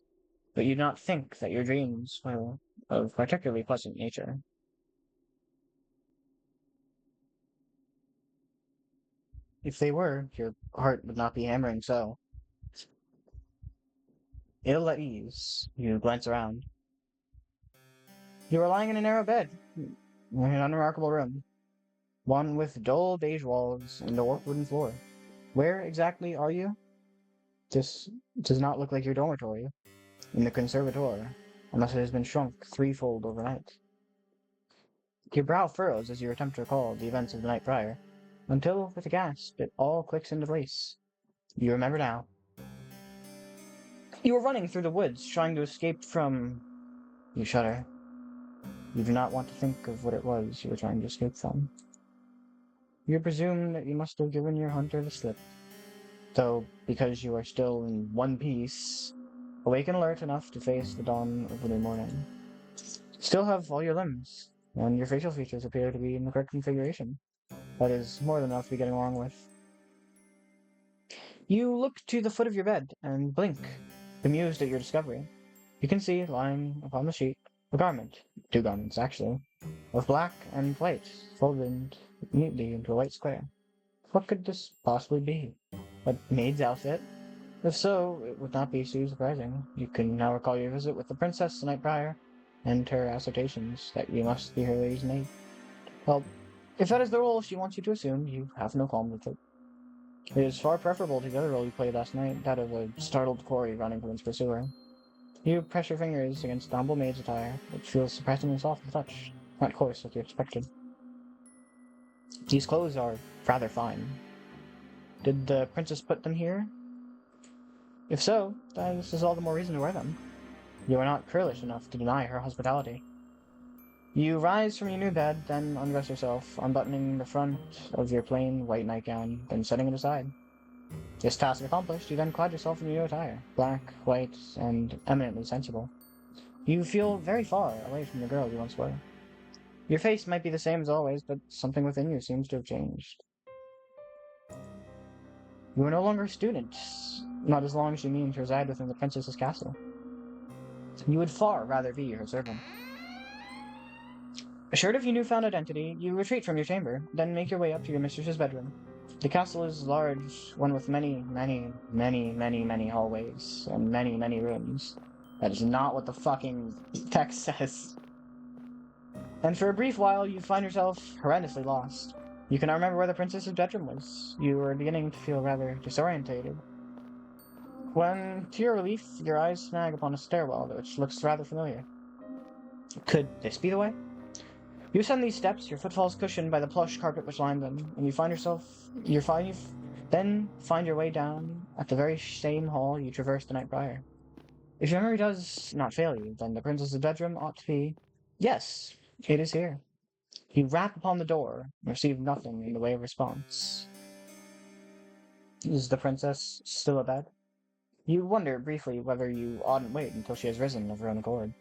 but you do not think that your dreams were of particularly pleasant nature. If they were, your heart would not be hammering so. Ill at ease, you glance around. You are lying in a narrow bed, in an unremarkable room, one with dull beige walls and a warped wooden floor. Where exactly are you? This does not look like your dormitory. In the conservatoire, unless it has been shrunk threefold overnight. Your brow furrows as you attempt to recall the events of the night prior, until, with a gasp, it all clicks into place. You remember now. You were running through the woods, trying to escape from... You shudder. You do not want to think of what it was you were trying to escape from. You presume that you must have given your hunter the slip, though, because you are still in one piece, awake and alert enough to face the dawn of the new morning. Still have all your limbs, and your facial features appear to be in the correct configuration. That is more than enough to be getting along with. You look to the foot of your bed and blink, bemused at your discovery. You can see, lying upon the sheet, a garment, two garments actually, of black and white, folded neatly into a white square. What could this possibly be? A maid's outfit? If so, it would not be too surprising. You can now recall your visit with the princess the night prior, and her assertions that you must be her lady's maid. Well, if that is the role she wants you to assume, you have no qualm with it. It is far preferable to the other role you played last night, that of a startled quarry running from its pursuer. You press your fingers against the humble maid's attire, which feels surprisingly soft to touch, not coarse like you expected. These clothes are rather fine. Did the princess put them here? If so, then this is all the more reason to wear them. You are not churlish enough to deny her hospitality. You rise from your new bed, then undress yourself, unbuttoning the front of your plain white nightgown, then setting it aside. This task accomplished, you then clad yourself in your new attire, black, white, and eminently sensible. You feel very far away from the girl you once were. Your face might be the same as always, but something within you seems to have changed. You are no longer a student, not as long as you mean to reside within the princess's castle. You would far rather be her servant. Assured of your newfound identity, you retreat from your chamber, then make your way up to your mistress's bedroom. The castle is large, one with many hallways, and many rooms. That is not what the fucking text says. And for a brief while, you find yourself horrendously lost. You cannot remember where the princess's bedroom was. You are beginning to feel rather disorientated. When, to your relief, your eyes snag upon a stairwell which looks rather familiar. Could this be the way? You ascend these steps, your footfalls cushioned by the plush carpet which lined them, and you then find your way down at the very same hall you traversed the night prior. If your memory does not fail you, then the princess's bedroom ought to be... Yes, it is here. You rap upon the door, and receive nothing in the way of response. Is the princess still abed? You wonder briefly whether you oughtn't wait until she has risen of her own accord.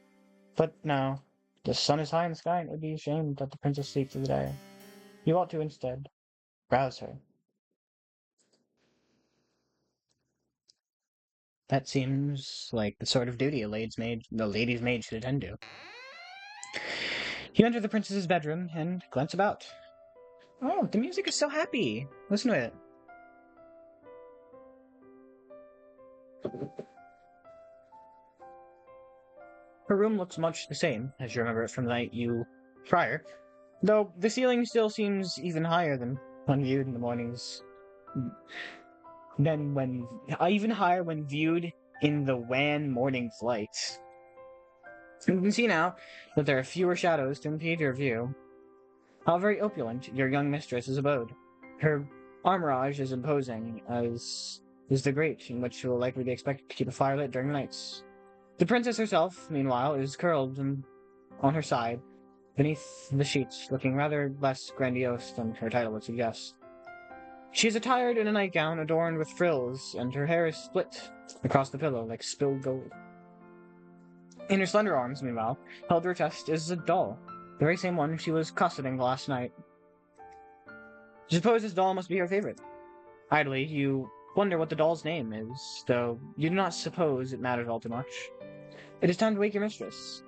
But no. The sun is high in the sky, and it would be a shame that the princess sleep through the day. You ought to instead rouse her. That seems like the sort of duty a lady's maid should attend to. You enter the princess's bedroom and glance about. Oh, the music is so happy. Listen to it. Her room looks much the same, as you remember it from the night prior, though the ceiling still seems even higher than when viewed in the mornings. Even higher when viewed in the wan morning flight. You can see now that there are fewer shadows to impede your view. How very opulent your young mistress's abode. Her armorage is imposing, as is the grate in which she will likely be expected to keep a fire lit during the nights. The princess herself, meanwhile, is curled on her side, beneath the sheets, looking rather less grandiose than her title would suggest. She is attired in a nightgown adorned with frills, and her hair is split across the pillow like spilled gold. In her slender arms, meanwhile, held to her chest, is a doll, the very same one she was cosseting last night. You suppose this doll must be her favorite. Idly, you wonder what the doll's name is, though you do not suppose it matters all too much. It is time to wake your mistress.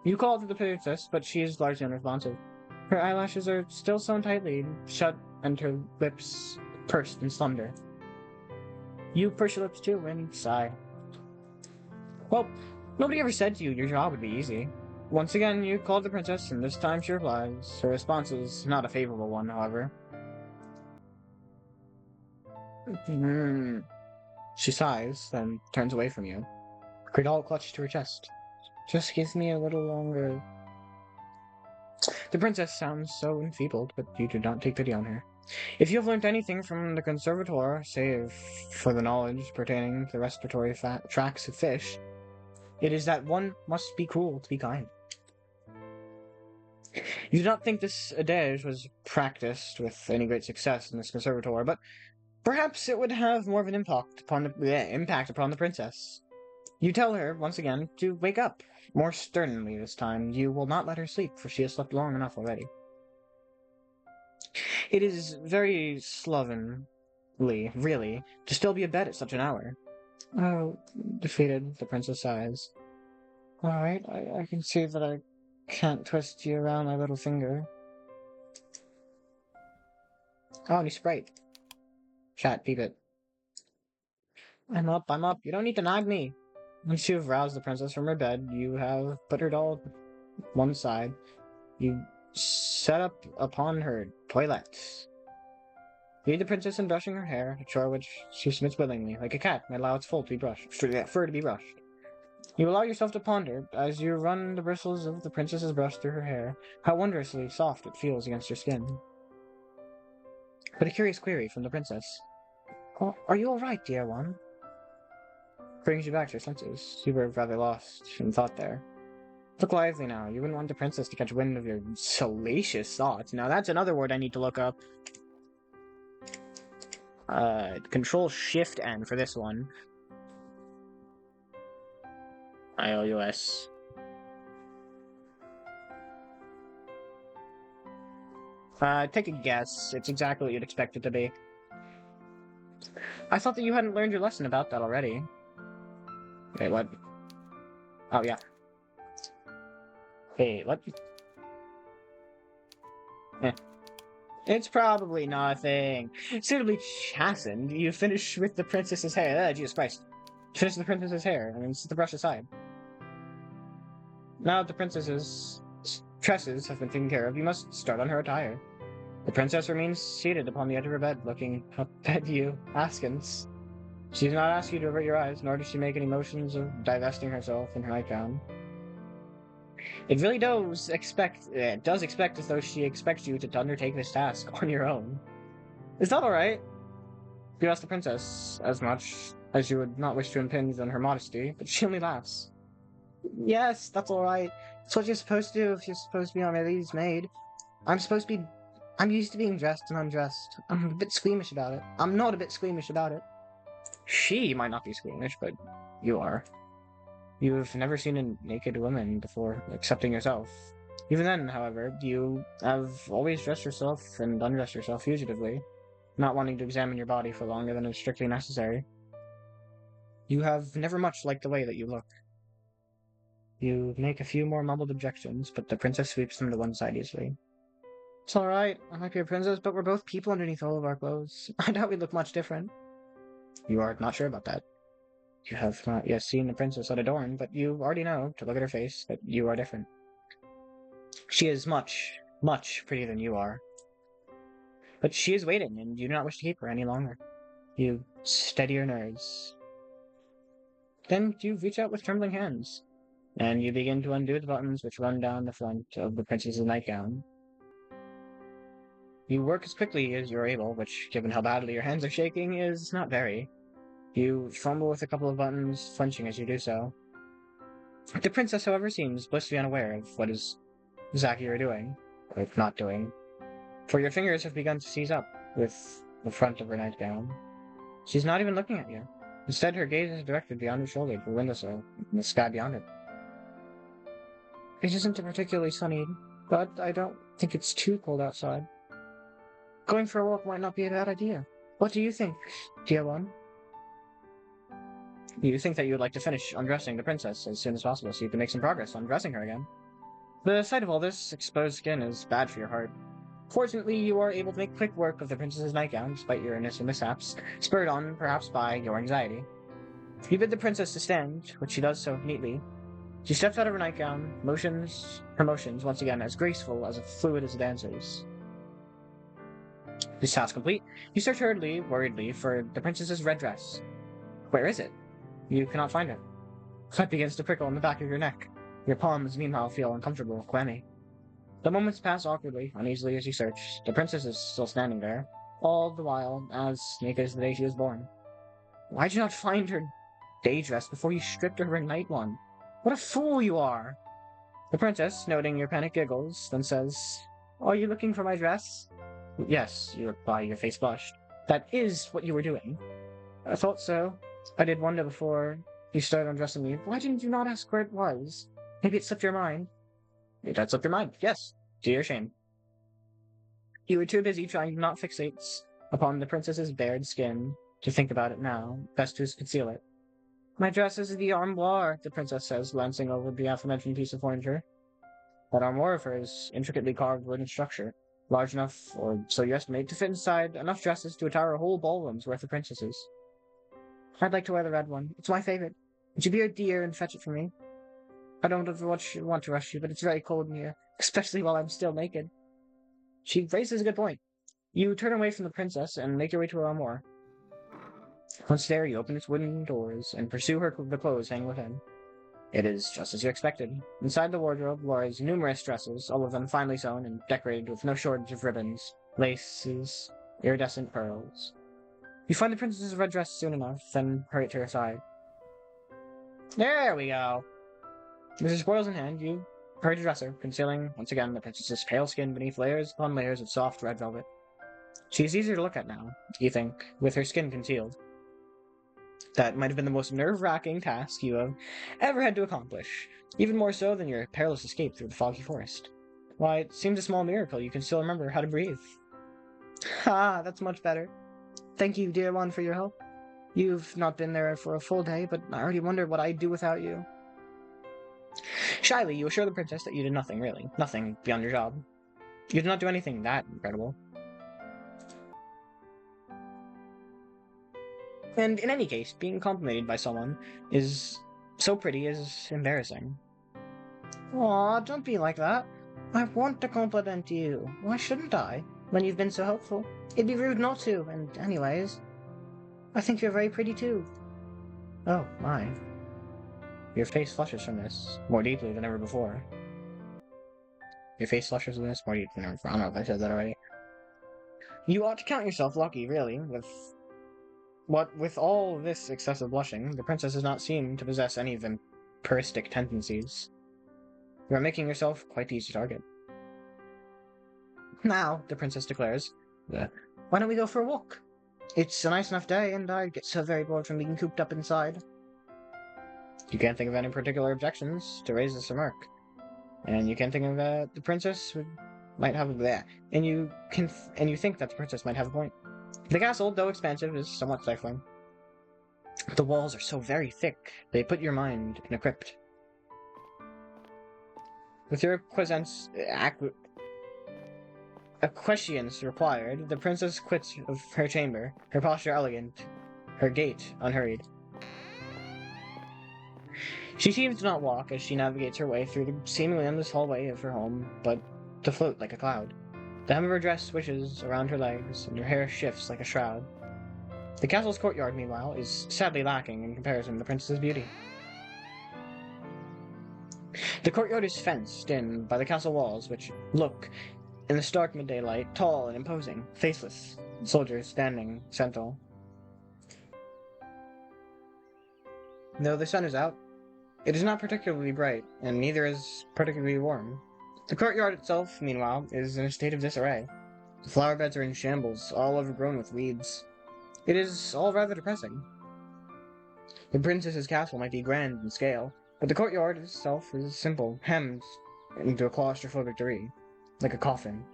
You call to the princess, but she is largely unresponsive. Her eyelashes are still sewn tightly shut, and her lips pursed and slender. You purse your lips too and sigh. Well, nobody ever said to you your job would be easy. Once again, you call the princess, and this time she replies. Her response is not a favorable one, however. She sighs, then turns away from you. Her doll clutched to her chest. Just give me a little longer. The princess sounds so enfeebled, but you do not take pity on her. If you have learnt anything from the conservator, save for the knowledge pertaining to the respiratory tracts of fish, it is that one must be cruel to be kind. You do not think this adage was practiced with any great success in this conservator, but perhaps it would have more of an impact upon the princess. You tell her, once again, to wake up. More sternly this time. You will not let her sleep, for she has slept long enough already. It is very slovenly, really, to still be abed at such an hour. Oh, defeated, the princess sighs. Alright, I can see that I can't twist you around my little finger. Oh, new sprite. Chat, peep it. I'm up. You don't need to nag me. Once you have roused the princess from her bed, you have put her doll one side. You set up upon her toilet. You aid the princess in brushing her hair, a chore which she submits willingly, like a cat might allow its fur to be brushed. You allow yourself to ponder, as you run the bristles of the princess's brush through her hair, how wondrously soft it feels against her skin. But a curious query from the princess. Oh, are you all right, dear one? brings you back to your senses. You were rather lost in thought there. Look lively now. You wouldn't want the princess to catch wind of your salacious thoughts. Now that's another word I need to look up. Control Shift N for this one. IOUS. Take a guess. It's exactly what you'd expect it to be. I thought that you hadn't learned your lesson about that already. Wait, what? Oh, yeah. Wait, what? Eh. It's probably nothing. Suitably chastened, you finish with the princess's hair. Jesus Christ. You finish the princess's hair and set the brush aside. Now that the princess's tresses have been taken care of, you must start on her attire. The princess remains seated upon the edge of her bed, looking up at you, askance. She does not ask you to avert your eyes, nor does she make any motions of divesting herself in her nightgown. It really does expect as though she expects you to undertake this task on your own. Is that alright? You ask the princess as much as you would not wish to impinge on her modesty, but she only laughs. Yes, that's alright. It's what you're supposed to do if you're supposed to be my lady's maid. I'm used to being dressed and undressed. I'm a bit squeamish about it. I'm not a bit squeamish about it. She might not be squeamish, but you are. You've never seen a naked woman before, excepting yourself. Even then, however, you have always dressed yourself and undressed yourself fugitively, not wanting to examine your body for longer than is strictly necessary. You have never much liked the way that you look. You make a few more mumbled objections, but the princess sweeps them to one side easily. It's alright, I might be a princess, but we're both people underneath all of our clothes. I doubt we look much different. You are not sure about that. You have not yet seen the princess unadorned, but you already know, to look at her face, that you are different. She is much, much prettier than you are. But she is waiting, and you do not wish to keep her any longer. You steady your nerves. Then you reach out with trembling hands, and you begin to undo the buttons which run down the front of the princess's nightgown. You work as quickly as you are able, which, given how badly your hands are shaking, is not very. You fumble with a couple of buttons, flinching as you do so. The princess, however, seems blissfully unaware of what exactly you're doing, or not doing, for your fingers have begun to seize up with the front of her nightgown. She's not even looking at you. Instead, her gaze is directed beyond her shoulder to the windowsill, and the sky beyond it. It isn't particularly sunny, but I don't think it's too cold outside. Going for a walk might not be a bad idea. What do you think, dear one? You think that you would like to finish undressing the princess as soon as possible so you can make some progress on dressing her again. The sight of all this exposed skin is bad for your heart. Fortunately, you are able to make quick work of the princess's nightgown, despite your initial mishaps, spurred on, perhaps, by your anxiety. You bid the princess to stand, which she does so neatly. She steps out of her nightgown, her motions once again as graceful, as fluid as a dancer's. This task complete, you search worriedly for the princess's red dress. Where is it? You cannot find it. Sweat begins to prickle in the back of your neck. Your palms, meanwhile, feel uncomfortable, clammy. The moments pass awkwardly, uneasily as you search. The princess is still standing there, all the while as naked as the day she was born. Why did you not find her day dress before you stripped her night one? What a fool you are! The princess, noting your panic, giggles, then says, Are you looking for my dress? Yes, you reply, your face flushed. That is what you were doing. I thought so. I did wonder before you started undressing me. Why didn't you not ask where it was? Maybe it slipped your mind. It had slipped your mind, yes. To your shame. You were too busy trying to not fixate upon the princess's bared skin to think about it now, best to conceal it. My dress is the armoire, the princess says, glancing over the aforementioned piece of furniture. That armoire of hers, intricately carved wooden structure, large enough, or so you estimate, to fit inside enough dresses to attire a whole ballroom's worth of princesses. I'd like to wear the red one. It's my favorite. Would you be a dear and fetch it for me? I don't want to rush you, but it's very cold in here, especially while I'm still naked. She raises a good point. You turn away from the princess and make your way to her armoire. Once there, you open its wooden doors and pursue the clothes hanging within. It is just as you expected. Inside the wardrobe lies numerous dresses, all of them finely sewn and decorated with no shortage of ribbons, laces, iridescent pearls. You find the princess's red dress soon enough, then hurry to her side. There we go. With your spoils in hand, you hurry to dresser, concealing, once again, the princess's pale skin beneath layers upon layers of soft red velvet. She is easier to look at now, you think, with her skin concealed. That might have been the most nerve-wracking task you have ever had to accomplish, even more so than your perilous escape through the foggy forest. Why, it seems a small miracle you can still remember how to breathe. Ha, that's much better. Thank you, dear one, for your help. You've not been there for a full day, but I already wonder what I'd do without you. Shyly, you assure the princess that you did nothing, really. Nothing beyond your job. You did not do anything that incredible. And in any case, being complimented by someone is so pretty is embarrassing. Aw, don't be like that. I want to compliment you. Why shouldn't I? When you've been so helpful. It'd be rude not to, and anyways, I think you're very pretty too. Oh, my. Your face flushes from this, more deeply than ever before. Your face flushes from this more deeply than ever before. I don't know if I said that already. You ought to count yourself lucky, really, with all this excessive blushing, the princess does not seem to possess any vampiristic tendencies. You are making yourself quite the easy target. Now, the princess declares, why don't we go for a walk? It's a nice enough day, and I get so very bored from being cooped up inside. You can't think of any particular objections to raise this remark. And you can't think of the princess might have and you think that the princess might have a point. The castle, though expansive, is somewhat stifling. The walls are so very thick, they put your mind in a crypt. With your acquiescence required, the princess quits of her chamber, her posture elegant, her gait unhurried. She seems to not walk as she navigates her way through the seemingly endless hallway of her home, but to float like a cloud. The hem of her dress swishes around her legs, and her hair shifts like a shroud. The castle's courtyard, meanwhile, is sadly lacking in comparison to the princess's beauty. The courtyard is fenced in by the castle walls, which look, in the stark midday light, tall and imposing, faceless, soldiers standing sentinel. Though the sun is out, it is not particularly bright, and neither is particularly warm. The courtyard itself, meanwhile, is in a state of disarray. The flower beds are in shambles, all overgrown with weeds. It is all rather depressing. The princess's castle might be grand in scale, but the courtyard itself is simple, hemmed into a claustrophobic degree, like a coffin.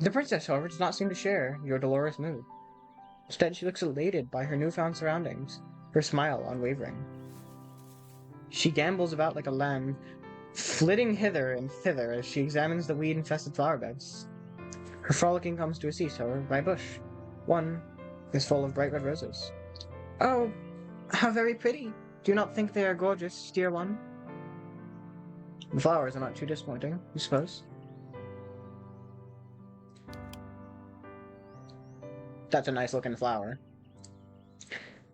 The princess, however, does not seem to share your dolorous mood. Instead, she looks elated by her newfound surroundings, her smile unwavering. She gambols about like a lamb, flitting hither and thither as she examines the weed-infested flower beds. Her frolicking comes to a cease, however, by a bush. One is full of bright red roses. Oh, how very pretty! Do you not think they are gorgeous, dear one? The flowers are not too disappointing, you suppose? That's a nice-looking flower.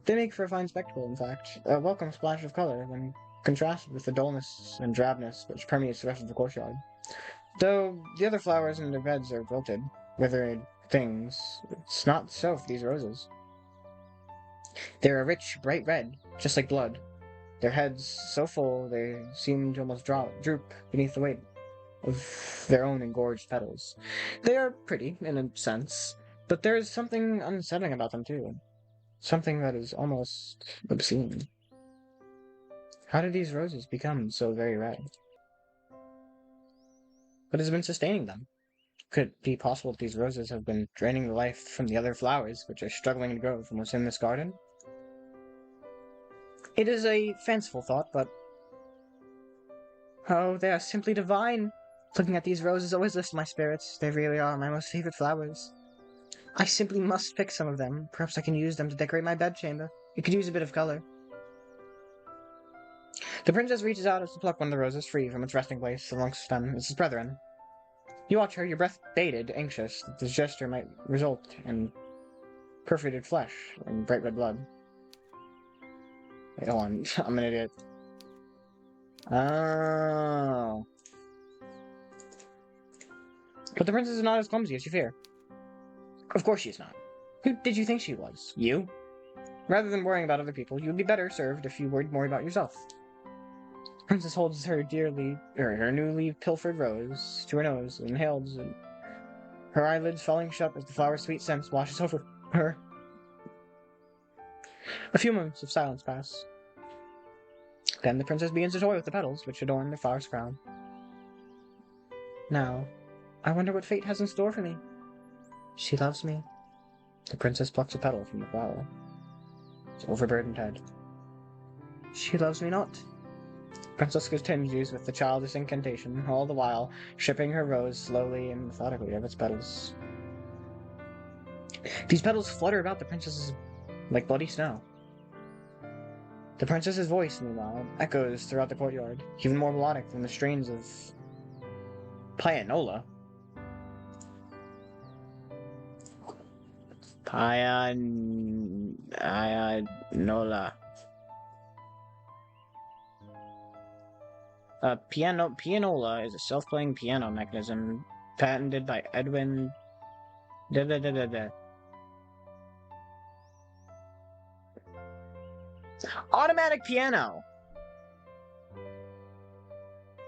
They make for a fine spectacle, in fact. A welcome splash of color when contrasted with the dullness and drabness which permeates the rest of the courtyard. Though the other flowers in their beds are wilted, withered things, it's not so for these roses. They're a rich, bright red, just like blood. Their heads so full they seem to almost droop beneath the weight of their own engorged petals. They are pretty, in a sense, but there is something unsettling about them, too. Something that is almost obscene. How did these roses become so very red? What has been sustaining them? Could it be possible that these roses have been draining the life from the other flowers which are struggling to grow from within this garden? It is a fanciful thought, but... oh, they are simply divine! Looking at these roses always lifts my spirits. They really are my most favorite flowers. I simply must pick some of them. Perhaps I can use them to decorate my bedchamber. It could use a bit of color. The princess reaches out as to pluck one of the roses free from its resting place amongst them its brethren. You watch her, your breath bated, anxious that this gesture might result in perforated flesh and bright red blood. Wait, hold on. I'm an idiot. Oh. But the princess is not as clumsy as you fear. Of course she is not. Who did you think she was? You? Rather than worrying about other people, you would be better served if you worried more about yourself. Princess holds her her newly pilfered rose to her nose and inhales, and her eyelids falling shut as the flower's sweet scent washes over her. A few moments of silence pass. Then the princess begins to toy with the petals which adorn the flower's crown. Now, I wonder what fate has in store for me. She loves me. The princess plucks a petal from the flower. Its overburdened head. She loves me not. Princess continues with the childish incantation, all the while stripping her rose slowly and methodically of its petals. These petals flutter about the princess's like bloody snow. The princess's voice, meanwhile, echoes throughout the courtyard, even more melodic than the strains of Pianola. Pianola. Pianola is a self-playing piano mechanism patented by Edwin. Automatic piano.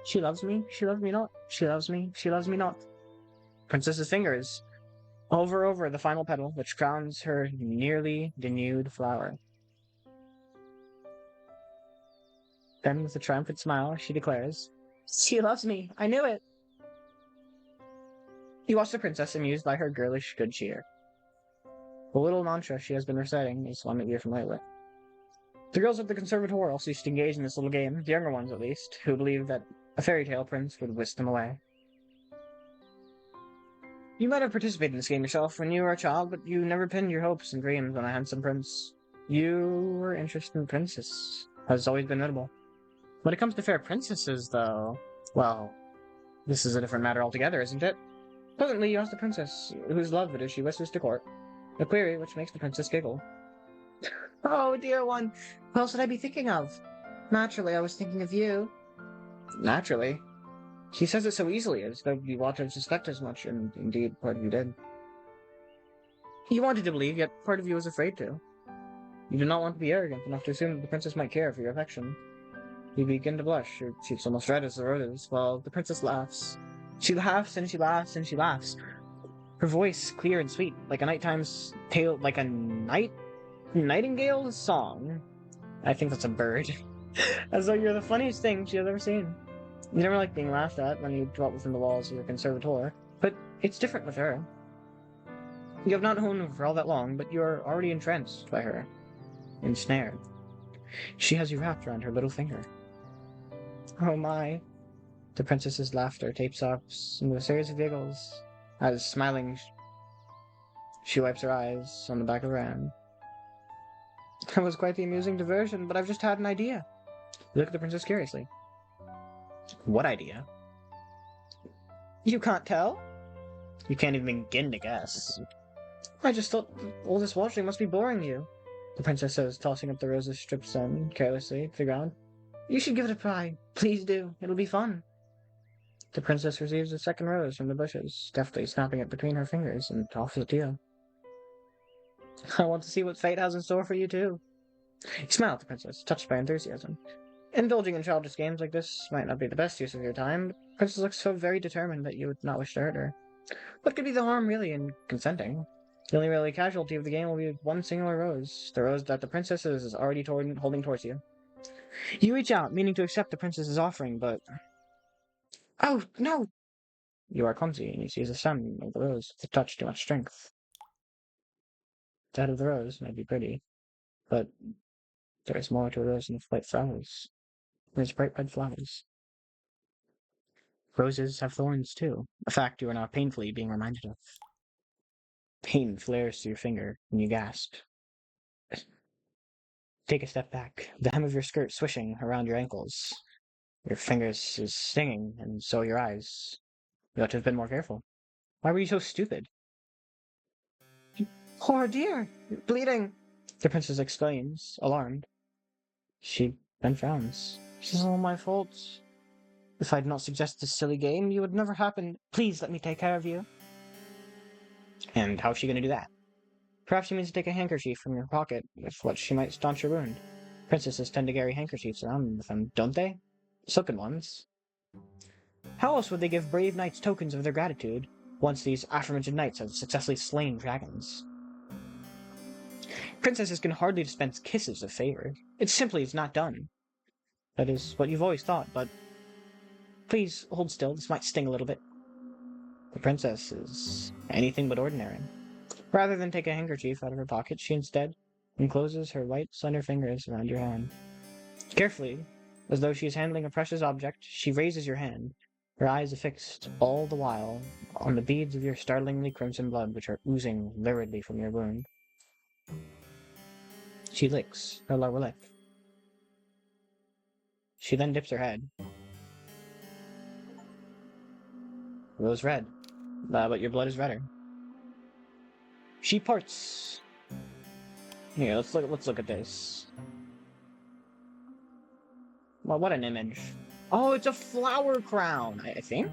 She loves me. She loves me not. She loves me. She loves me not. Princess's fingers hover over the final petal, which crowns her nearly denuded flower. Then, with a triumphant smile, she declares, "She loves me. I knew it." You watch the princess amused by her girlish good cheer. The little mantra she has been reciting is one that you're familiar with. The girls of the conservatoire also used to engage in this little game, the younger ones at least, who believed that a fairy tale prince would whisk them away. You might have participated in this game yourself when you were a child, but you never pinned your hopes and dreams on a handsome prince. Your interest in princess has always been notable. When it comes to fair princesses, though, well, this is a different matter altogether, isn't it? Presently, you ask the princess whose love it is she wishes to court, a query which makes the princess giggle. Oh, dear one, who else should I be thinking of? Naturally, I was thinking of you. Naturally? She says it so easily, as though you ought to have suspected as much, and indeed, part of you did. You wanted to believe, yet part of you was afraid to. You did not want to be arrogant enough to assume that the princess might care for your affection. You begin to blush, your cheeks almost red as the roses, while the princess laughs. She laughs and she laughs and she laughs. Her voice clear and sweet, like a nighttime's tale, like a nightingale's song. I think that's a bird. As though you're the funniest thing she has ever seen. You never like being laughed at when you dwelt within the walls of your conservatoire, but it's different with her. You have not known her for all that long, but you are already entranced by her, ensnared. She has you wrapped around her little finger. Oh my. The princess's laughter tapes off into a series of giggles, as, smiling, she wipes her eyes on the back of her hand. That was quite the amusing diversion, but I've just had an idea. You look at the princess curiously. What idea? You can't tell? You can't even begin to guess. I just thought all this washing must be boring you, the princess says, tossing up the roses stripped sun carelessly to the ground. You should give it a try. Please do. It'll be fun. The princess receives a second rose from the bushes, deftly snapping it between her fingers, and offers it to you. I want to see what fate has in store for you, too. You smile at the princess, touched by enthusiasm. Indulging in childish games like this might not be the best use of your time, but the princess looks so very determined that you would not wish to hurt her. What could be the harm, really, in consenting? The only really casualty of the game will be one singular rose, the rose that the princess is already holding towards you. You reach out, meaning to accept the princess's offering, but... Oh, no! You are clumsy, and you seize the stem of the rose with a touch too much strength. The head of the rose may be pretty, but there is more to a rose than white flowers. There's bright red flowers. Roses have thorns, too, a fact you are now painfully being reminded of. Pain flares through your finger, and you gasp. Take a step back, the hem of your skirt swishing around your ankles. Your fingers is stinging, and so are your eyes. You ought to have been more careful. Why were you so stupid? Oh dear, you're bleeding, the princess exclaims, alarmed. She then frowns. This is all my fault. If I'd not suggested this silly game, you would never happen. Please let me take care of you. And how's she going to do that? Perhaps she means to take a handkerchief from your pocket, with what she might staunch your wound. Princesses tend to carry handkerchiefs around with them, don't they? Silken ones. How else would they give brave knights tokens of their gratitude, once these aforementioned knights have successfully slain dragons? Princesses can hardly dispense kisses of favor. It simply is not done. That is what you've always thought, but... Please, hold still, this might sting a little bit. The princess is anything but ordinary. Rather than take a handkerchief out of her pocket, she instead encloses her white, slender fingers around your hand. Carefully, as though she is handling a precious object, she raises your hand, her eyes affixed all the while on the beads of your startlingly crimson blood which are oozing luridly from your wound. She licks her lower lip. She then dips her head. Rose red, but your blood is redder. She parts. Here, let's look at this. Well, what an image. Oh, it's a flower crown, I think?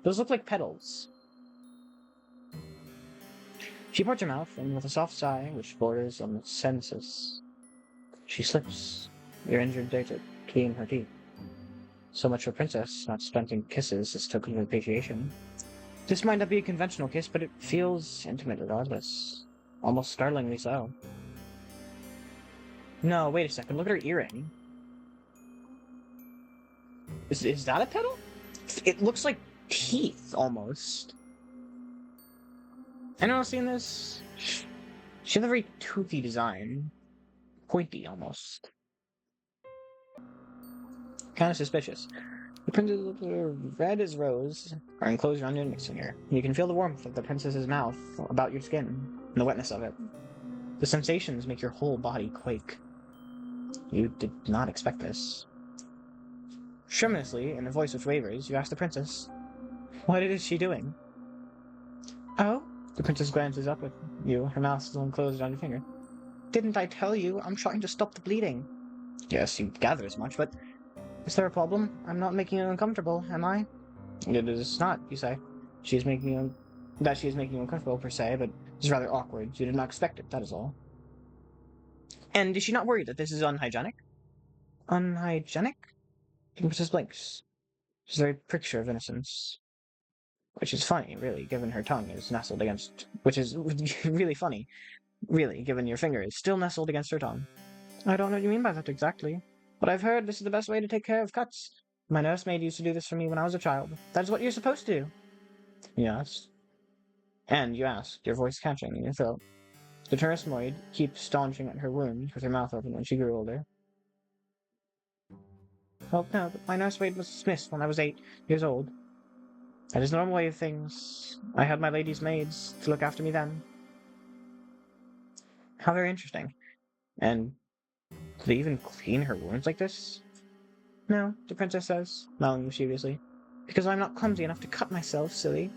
Those look like petals. She parts her mouth, and with a soft sigh, which borders on the senses, she slips your injured digit between her teeth. So much for Princess, not spending kisses as token of appreciation. This might not be a conventional kiss, but it feels intimate regardless. Almost startlingly so. No, wait a second, look at her earring. Is that a petal? It looks like teeth, almost. Anyone else seen this? She has a very toothy design. Pointy, almost. Kind of suspicious. The princess red as rose are enclosed around your index finger. You can feel the warmth of the princess's mouth about your skin, and the wetness of it. The sensations make your whole body quake. You did not expect this. Tremulously, in a voice which wavers, you ask the princess, "What is she doing?" "Oh?" The princess glances up at you, her mouth still enclosed on your finger. "Didn't I tell you? I'm trying to stop the bleeding." "Yes, you gather as much, but... Is there a problem? I'm not making you uncomfortable, am I?" "It is not, you say. She is making you... That she is making you uncomfortable, per se, but it's rather awkward. You did not expect it, that is all." "And is she not worried that this is unhygienic?" "Unhygienic?" The princess blinks. She's a very picture of innocence. Which is funny, really, given her tongue is nestled against... Which is really funny, really, given your finger is still nestled against her tongue. "I don't know what you mean by that exactly. But I've heard this is the best way to take care of cuts. My nursemaid used to do this for me when I was a child. That is what you're supposed to do." "Yes." And you asked, your voice catching in your throat. The nursemaid keeps staunching at her wound with her mouth open when she grew older. "Well, no, but my nursemaid was dismissed when I was 8 years old. That is the normal way of things. I had my lady's maids to look after me then." How very interesting. And do they even clean her wounds like this? "No," the princess says, smiling mischievously. "Because I'm not clumsy enough to cut myself, silly."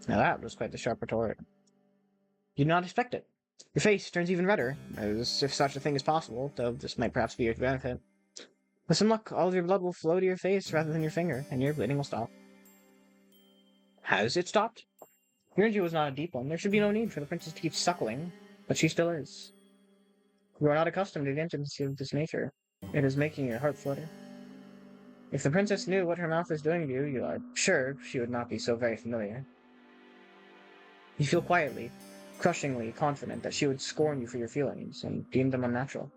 Now that was quite the sharp retort. You did not expect it. Your face turns even redder, as if such a thing is possible, though this might perhaps be your benefit. With some luck, all of your blood will flow to your face rather than your finger, and your bleeding will stop. Has it stopped? Your injury was not a deep one. There should be no need for the princess to keep suckling, but she still is. You are not accustomed to the intimacy of this nature. It is making your heart flutter. If the princess knew what her mouth is doing to you, you are sure she would not be so very familiar. You feel quietly, crushingly confident that she would scorn you for your feelings and deem them unnatural.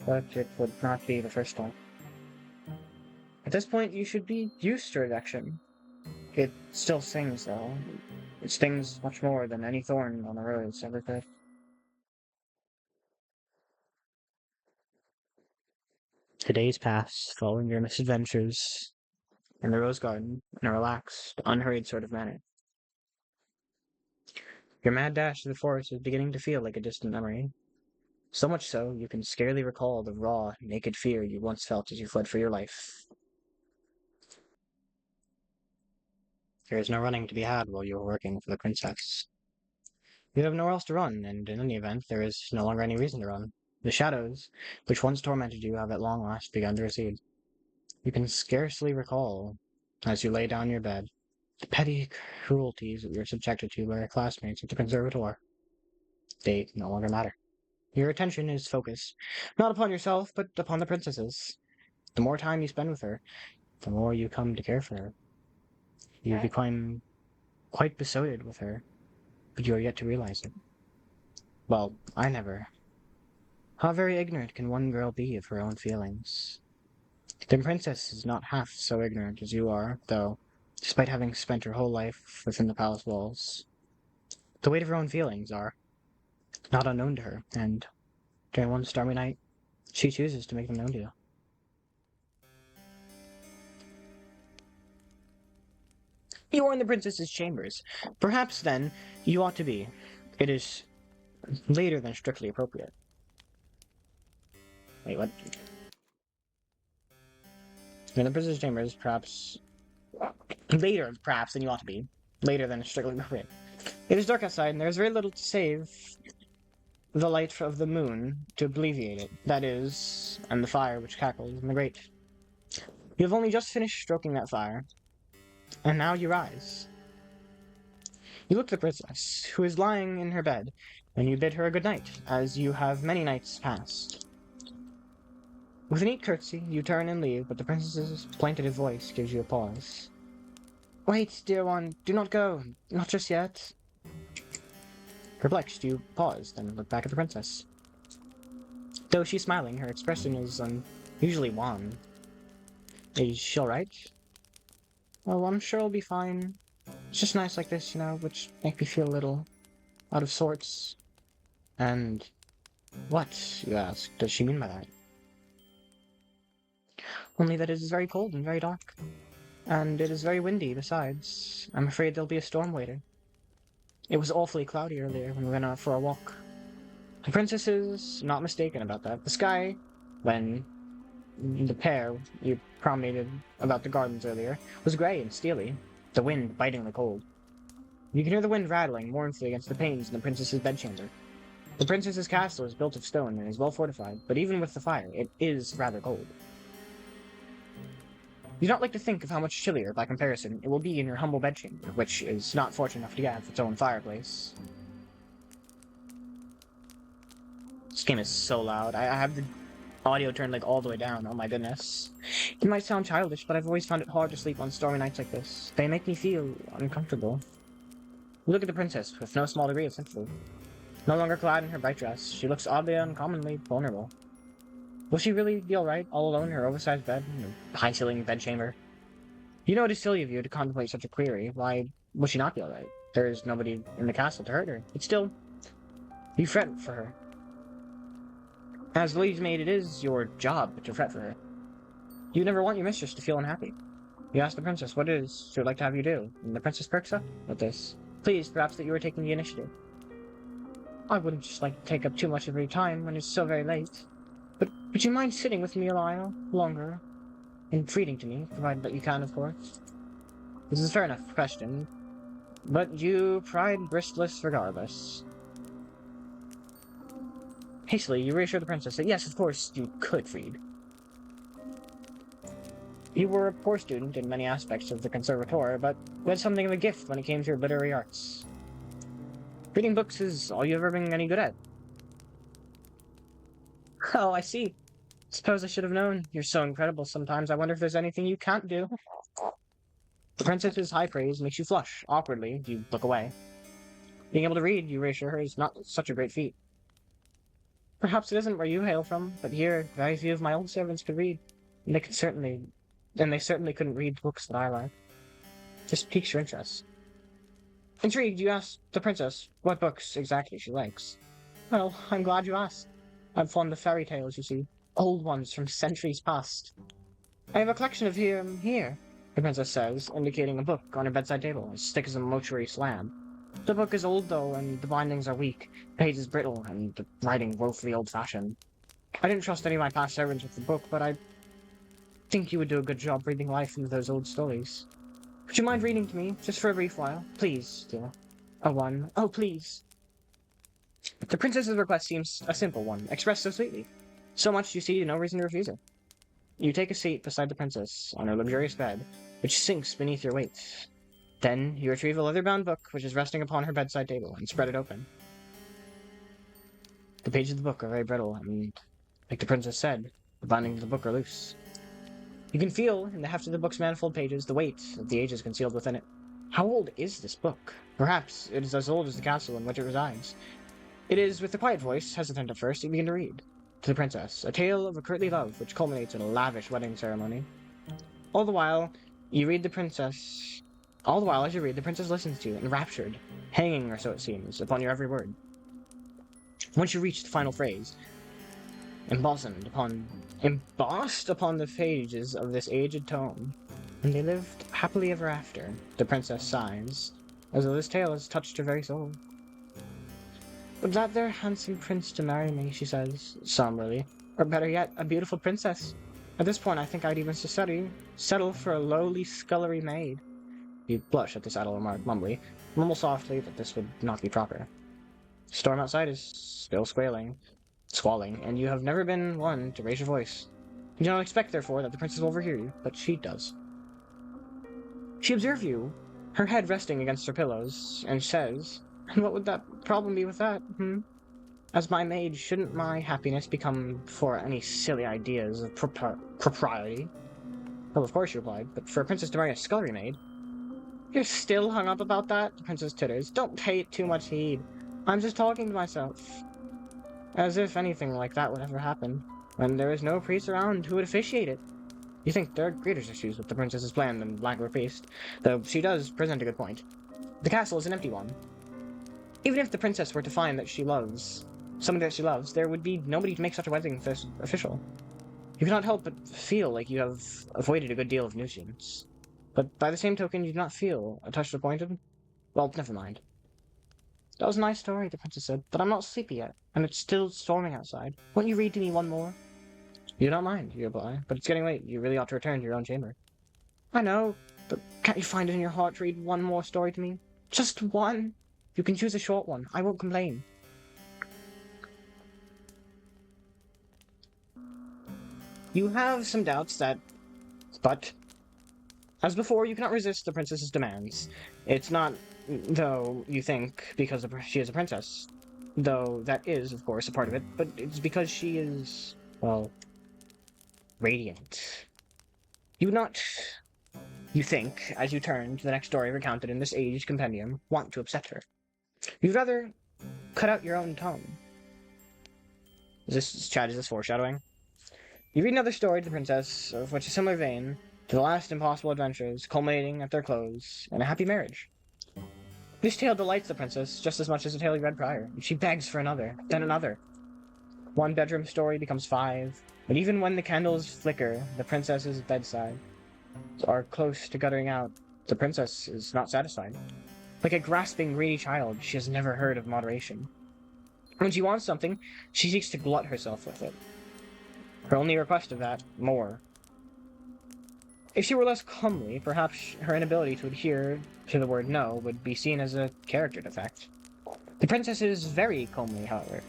But it would not be the first time. At this point, you should be used to rejection. It still stings, though. It stings much more than any thorn on a rose ever could. The days pass, following your misadventures in the rose garden in a relaxed, unhurried sort of manner. Your mad dash through the forest is beginning to feel like a distant memory. So much so, you can scarcely recall the raw, naked fear you once felt as you fled for your life. There is no running to be had while you are working for the princess. You have nowhere else to run, and in any event, there is no longer any reason to run. The shadows, which once tormented you, have at long last begun to recede. You can scarcely recall, as you lay down your bed, the petty cruelties that you were subjected to by your classmates at the conservatoire. They no longer matter. Your attention is focused, not upon yourself, but upon the princesses. The more time you spend with her, the more you come to care for her. You become quite besotted with her, but you are yet to realize it. Well, I never. How very ignorant can one girl be of her own feelings? The princess is not half so ignorant as you are, though, despite having spent her whole life within the palace walls. The weight of her own feelings are not unknown to her, and during one stormy night, she chooses to make them known to you. You are in the princess's chambers. Perhaps, then, you ought to be. It is later than strictly appropriate. Wait, what? In the princess's chambers, perhaps... Later, perhaps, than you ought to be. Later than strictly appropriate. It is dark outside, and there is very little to save the light of the moon to alleviate it. That is, and the fire which cackles in the grate. You have only just finished stroking that fire, and now you rise. You look at the princess, who is lying in her bed, and you bid her a good night, as you have many nights past. With a neat curtsy, you turn and leave, but the princess's plaintive voice gives you a pause. Wait, dear one, do not go, not just yet. Perplexed, you pause, then look back at the princess. Though she's smiling, her expression is unusually wan. Is she alright? Oh, I'm sure I'll be fine. It's just nights like this, which make me feel a little out of sorts. And what, you ask, does she mean by that? Only that it is very cold and very dark. And it is very windy, besides. I'm afraid there'll be a storm waiting. It was awfully cloudy earlier when we went out for a walk. The princess is not mistaken about that. The sky, when the pair you promenaded about the gardens earlier, was grey and steely, the wind biting the cold. You can hear the wind rattling mournfully against the panes in the princess's bedchamber. The princess's castle is built of stone and is well fortified, but even with the fire, it is rather cold. You do not like to think of how much chillier, by comparison, it will be in your humble bedchamber, which is not fortunate enough to have its own fireplace. This game is so loud. I have the audio turned all the way down. Oh my goodness. It might sound childish, but I've always found it hard to sleep on stormy nights like this. They make me feel uncomfortable. You look at the princess with no small degree of sympathy. No longer clad in her bright dress, she looks oddly uncommonly vulnerable. Will she really be alright, all alone in her oversized bed, in her high-ceilinged bedchamber? You know it is silly of you to contemplate such a query. Why would she not be alright? There is nobody in the castle to hurt her. But still, you fret for her. As the lady's maid, it is your job to fret for her. You never want your mistress to feel unhappy. You ask the princess what it is she would like to have you do, and the princess perks up with this. Pleased, perhaps, that you are taking the initiative. I wouldn't just like to take up too much of your time when it's so very late. But would you mind sitting with me a while longer? And reading to me, provided that you can, of course. This is a fair enough question, but you pride bristless regardless. Hastily, you reassure the princess that yes, of course, you could read. You were a poor student in many aspects of the conservatoire, but you had something of a gift when it came to your literary arts. Reading books is all you've ever been any good at. Oh, I see. Suppose I should have known. You're so incredible sometimes, I wonder if there's anything you can't do. The princess's high praise makes you flush. Awkwardly, you look away. Being able to read, you reassure her, is not such a great feat. Perhaps it isn't where you hail from, but here, very few of my old servants could read. And they certainly couldn't read books that I like. Just piques your interest. Intrigued, you ask the princess what books exactly she likes. Well, I'm glad you asked. I'm fond of fairy tales, you see. Old ones from centuries past. I have a collection of here, the princess says, indicating a book on her bedside table, as thick as a mortuary slab. The book is old, though, and the bindings are weak, the pages brittle, and the writing woefully old-fashioned. I didn't trust any of my past servants with the book, but I think you would do a good job breathing life into those old stories. Would you mind reading to me, just for a brief while? Please, dear. Oh, please. The princess's request seems a simple one, expressed so sweetly. So much, you see, no reason to refuse it. You take a seat beside the princess on her luxurious bed, which sinks beneath your weight. Then you retrieve a leather-bound book which is resting upon her bedside table and spread it open. The pages of the book are very brittle, and, like the princess said, the bindings of the book are loose. You can feel, in the heft of the book's manifold pages, the weight of the ages concealed within it. How old is this book? Perhaps it is as old as the castle in which it resides. It is, with a quiet voice, hesitant at first, you begin to read. To the princess, a tale of a courtly love which culminates in a lavish wedding ceremony. All the while, as you read, the princess listens to you, enraptured, hanging, or so it seems, upon your every word. Once you reach the final phrase, embossed upon the pages of this aged tome, and they lived happily ever after, the princess sighs, as though this tale has touched her very soul. Would that there handsome prince to marry me, she says, somberly, or better yet, a beautiful princess. At this point I think I'd even settle for a lowly scullery maid. You blush at this idle remark, mumble softly that this would not be proper. The storm outside is still squalling, and you have never been one to raise your voice. You do not expect, therefore, that the princess will overhear you, but she does. She observes you, her head resting against her pillows, and says, "And what would that problem be with that, As my maid, shouldn't my happiness become for any silly ideas of propriety?" "Well, of course," you replied, "but for a princess to marry a scullery maid—" "You're still hung up about that?" the princess titters. "Don't pay it too much heed. I'm just talking to myself. As if anything like that would ever happen, when there is no priest around who would officiate it." You think there are greater issues with the princess's plan than lack of a priest, though she does present a good point. The castle is an empty one. Even if the princess were to find that she loves somebody that she loves, there would be nobody to make such a wedding official. You cannot help but feel like you have avoided a good deal of nuisance. But by the same token, you do not feel a touch disappointed? Well, never mind. "That was a nice story," the princess said, "but I'm not sleepy yet, and it's still storming outside. Won't you read to me one more?" "You don't mind," you reply, "but it's getting late. You really ought to return to your own chamber." "I know, but can't you find it in your heart to read one more story to me? Just one? You can choose a short one. I won't complain." You have some doubts but, as before, you cannot resist the princess's demands. It's not, though, you think, because she is a princess, though that is, of course, a part of it, but it's because she is, well, radiant. You would not, you think, as you turn to the next story recounted in this aged compendium, want to upset her. You'd rather cut out your own tongue. Is this foreshadowing? You read another story to the princess, of which a similar vein, to the last impossible adventures, culminating at their close in a happy marriage. This tale delights the princess just as much as the tale you read prior, and she begs for another, then another. One bedroom story becomes 5, but even when the candles flicker, the princess's bedside are close to guttering out. The princess is not satisfied. Like a grasping, greedy child, she has never heard of moderation. When she wants something, she seeks to glut herself with it. Her only request of that, more. If she were less comely, perhaps her inability to adhere to the word no would be seen as a character defect. The princess is very comely, however,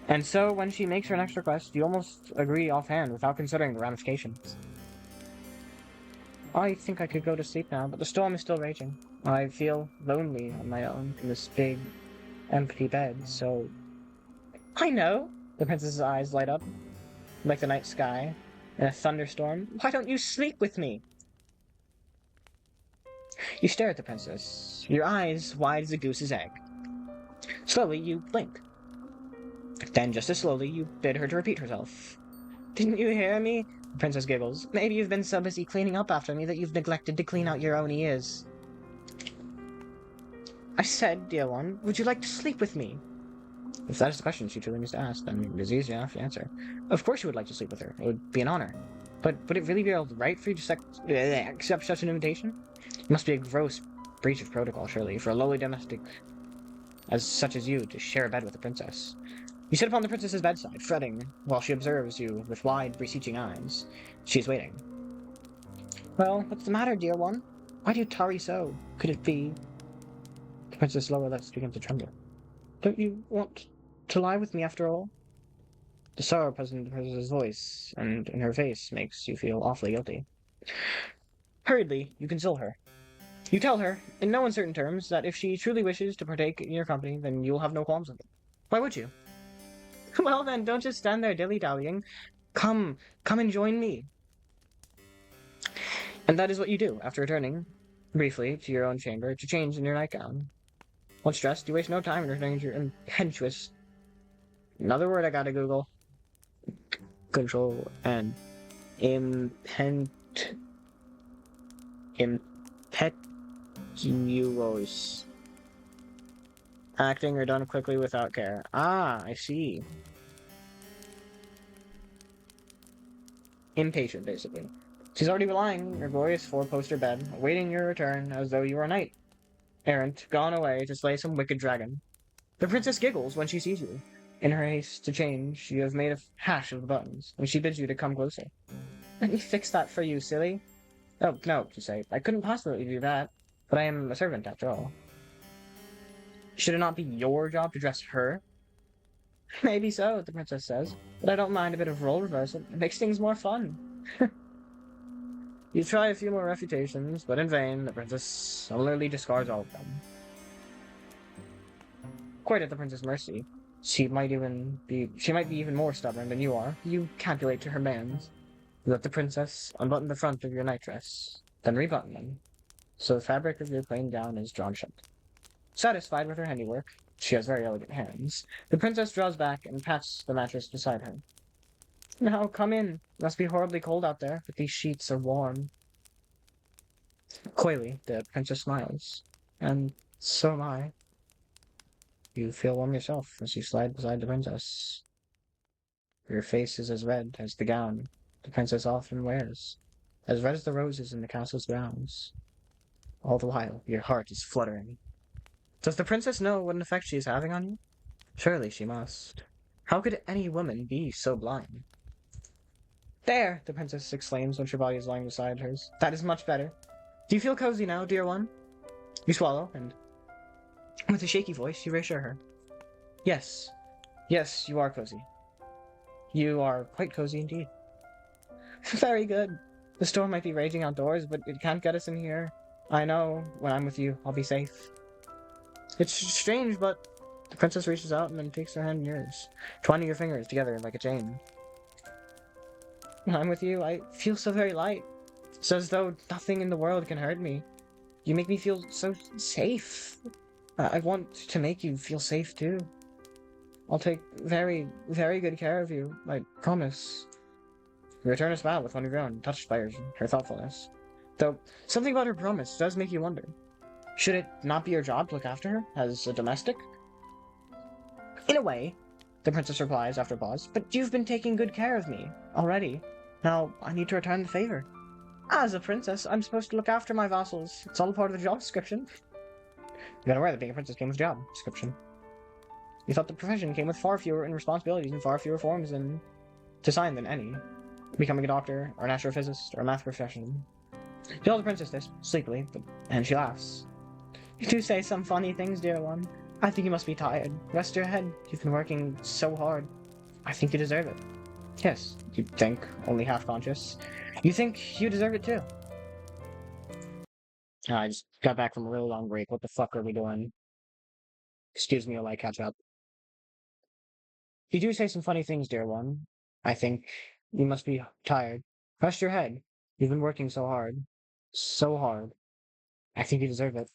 and so when she makes her next request, you almost agree offhand without considering the ramifications. "I think I could go to sleep now, but the storm is still raging. I feel lonely on my own in this big, empty bed, so—" "I know!" The princess's eyes light up, like the night sky in a thunderstorm. "Why don't you sleep with me?" You stare at the princess, your eyes wide as a goose's egg. Slowly, you blink. Then, just as slowly, you bid her to repeat herself. "Didn't you hear me?" The princess giggles. "Maybe you've been so busy cleaning up after me that you've neglected to clean out your own ears." "I said, dear one, would you like to sleep with me?" If that is the question she truly needs to ask, then it is easy enough to answer. Of course you would like to sleep with her. It would be an honor. But would it really be all right for you to accept such an invitation? It must be a gross breach of protocol, surely, for a lowly domestic such as you to share a bed with a princess. You sit upon the princess's bedside, fretting, while she observes you with wide, beseeching eyes. She is waiting. "Well, what's the matter, dear one? Why do you tarry so? Could it be—" The princess's lower lips begin to tremble. "Don't you want to lie with me after all?" The sorrow present in the princess's voice and in her face makes you feel awfully guilty. Hurriedly, you console her. You tell her, in no uncertain terms, that if she truly wishes to partake in your company, then you will have no qualms with it. Why would you? Well then, don't just stand there dilly-dallying. Come, come and join me. And that is what you do after returning, briefly, to your own chamber to change in your nightgown. Once dressed, you waste no time in returning to your impetuous. Another word I gotta Google. Control and impent impetuous. Acting or done quickly without care. Ah, I see. Impatient, basically. She's already lying in your glorious four-poster bed, awaiting your return as though you were a knight errant, gone away to slay some wicked dragon. The princess giggles when she sees you. In her haste to change, you have made a hash of the buttons, and she bids you to come closer. Let me fix that for you, silly. Oh, no, you say. I couldn't possibly do that, but I am a servant after all. Should it not be your job to dress her? Maybe so, the princess says, but I don't mind a bit of role reversal. It makes things more fun. You try a few more refutations, but in vain, the princess similarly discards all of them. Quite at the prince's mercy, she might be even more stubborn than you are. You calculate to her demands. You let the princess unbutton the front of your nightdress, then rebutton them, so the fabric of your plain gown is drawn shut. Satisfied with her handiwork, she has very elegant hands. The princess draws back and pats the mattress beside her. Now, come in. It must be horribly cold out there, but these sheets are warm. Coyly, the princess smiles. And so am I. You feel warm yourself as you slide beside the princess. Your face is as red as the gown the princess often wears, as red as the roses in the castle's grounds. All the while, your heart is fluttering. Does the princess know what an effect she is having on you? Surely she must. How could any woman be so blind? There, the princess exclaims when her body is lying beside hers. That is much better. Do you feel cozy now, dear one? You swallow, and with a shaky voice, you reassure her. Yes. Yes, you are cozy. You are quite cozy indeed. Very good. The storm might be raging outdoors, but it can't get us in here. I know, when I'm with you, I'll be safe. It's strange, but the princess reaches out and then takes her hand in yours, twining your fingers together like a chain. When I'm with you, I feel so very light. It's as though nothing in the world can hurt me. You make me feel so safe. I want to make you feel safe too. I'll take very, very good care of you, I promise. You return a smile with one of your own, touched by her thoughtfulness. Though, something about her promise does make you wonder. Should it not be your job to look after her, as a domestic? In a way, the princess replies after a pause, but you've been taking good care of me, already. Now, I need to return the favor. As a princess, I'm supposed to look after my vassals. It's all part of the job description. You got aware that being a princess came with a job description. You thought the profession came with far fewer responsibilities and far fewer forms to sign than any. Becoming a doctor, or an astrophysicist, or a math professional. You tell the princess this, sleepily, and she laughs. You do say some funny things, dear one. I think you must be tired. Rest your head. You've been working so hard. I think you deserve it. Yes, you think, only half-conscious. You think you deserve it too. I just got back from a really long break. What the fuck are we doing? Excuse me while I catch up. You do say some funny things, dear one. I think you must be tired. Rest your head. You've been working so hard. So hard. I think you deserve it.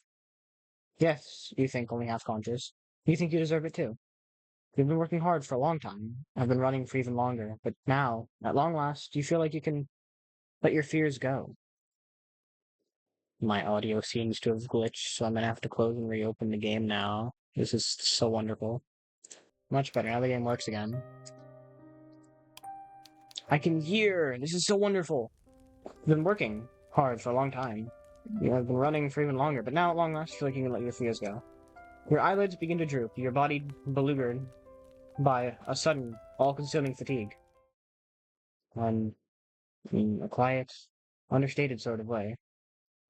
Yes, you think, only half-conscious. You think you deserve it too. You've been working hard for a long time. I've been running for even longer. But now, at long last, you feel like you can let your fears go. My audio seems to have glitched, so I'm gonna have to close and reopen the game now. This is so wonderful. Much better. Now the game works again. I can hear! This is so wonderful! You've been working hard for a long time. You have been running for even longer, but now at long last, you feel like you can let your fears go. Your eyelids begin to droop, your body beleaguered by a sudden, all-consuming fatigue. In a quiet, understated sort of way,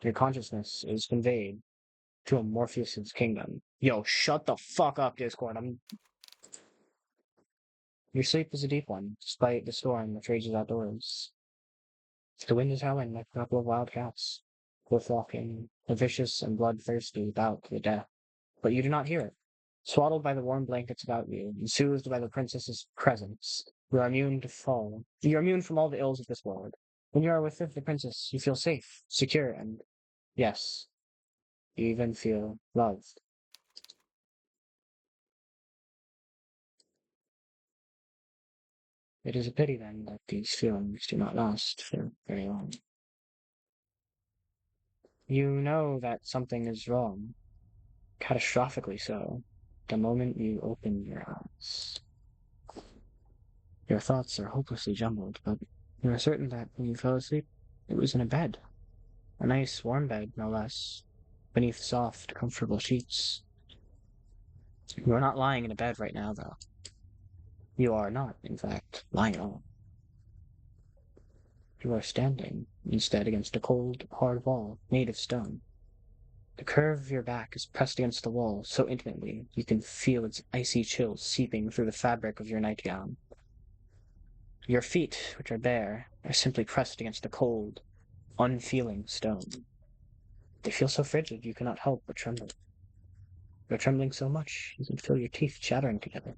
your consciousness is conveyed to a Morpheus's kingdom. Yo, shut the fuck up, Discord. Your sleep is a deep one, despite the storm that rages outdoors. The wind is howling like a couple of wild cats, both walking a vicious and bloodthirsty bout to the death. But you do not hear it. Swaddled by the warm blankets about you, and soothed by the princess's presence, you are immune to fall. You are immune from all the ills of this world. When you are with the princess, you feel safe, secure, and, yes, you even feel loved. It is a pity, then, that these feelings do not last for very long. You know that something is wrong, catastrophically so, the moment you open your eyes. Your thoughts are hopelessly jumbled, but you are certain that when you fell asleep, it was in a bed. A nice, warm bed, no less, beneath soft, comfortable sheets. You are not lying in a bed right now, though. You are not, in fact, lying at all. You are standing, instead, against a cold, hard wall, made of stone. The curve of your back is pressed against the wall so intimately you can feel its icy chill seeping through the fabric of your nightgown. Your feet, which are bare, are simply pressed against the cold, unfeeling stone. They feel so frigid you cannot help but tremble. You are trembling so much you can feel your teeth chattering together.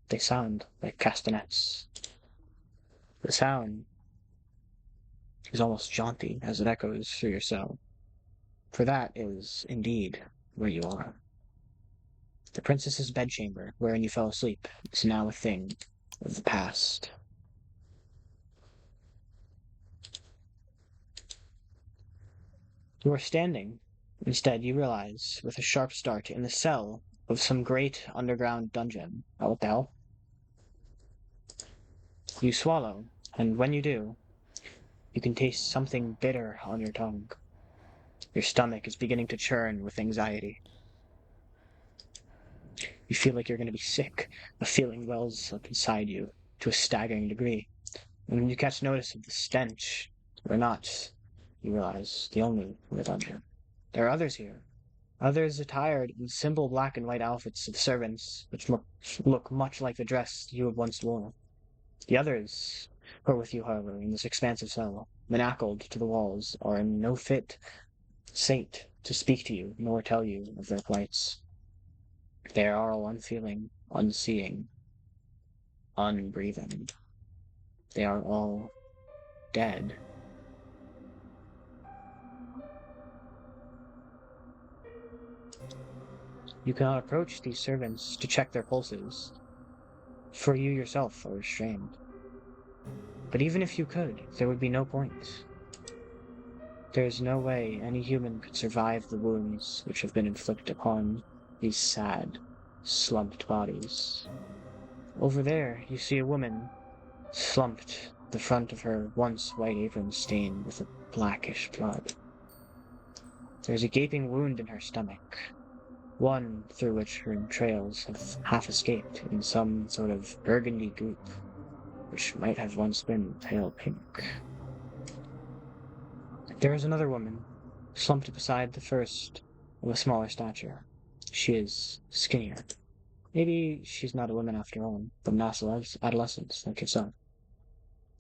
They sound like castanets. The sound is almost jaunty as it echoes through your cell. For that is, indeed, where you are. The princess's bedchamber, wherein you fell asleep, is now a thing of the past. You are standing. Instead, you realize, with a sharp start, in the cell of some great underground dungeon. Oh, what the hell? You swallow, and when you do, you can taste something bitter on your tongue. Your stomach is beginning to churn with anxiety. You feel like you're going to be sick. A feeling wells up inside you to a staggering degree. And when you catch notice of the stench, you're not, you realize, the only in the dungeon. There are others here. Others attired in simple black and white outfits of servants, which look much like the dress you have once worn. The others who are with you, however, in this expansive cell, manacled to the walls, are in no fit state to speak to you, nor tell you of their plights. They are all unfeeling, unseeing, unbreathing. They are all dead. You cannot approach these servants to check their pulses, for you yourself are restrained. But even if you could, there would be no point. There is no way any human could survive the wounds which have been inflicted upon these sad, slumped bodies. Over there, you see a woman, slumped, the front of her once white apron stained with a blackish blood. There is a gaping wound in her stomach, one through which her entrails have half escaped in some sort of burgundy goop, which might have once been pale pink. There is another woman, slumped beside the first, of a smaller stature. She is skinnier. Maybe she's not a woman after all, but an adolescent like yourself.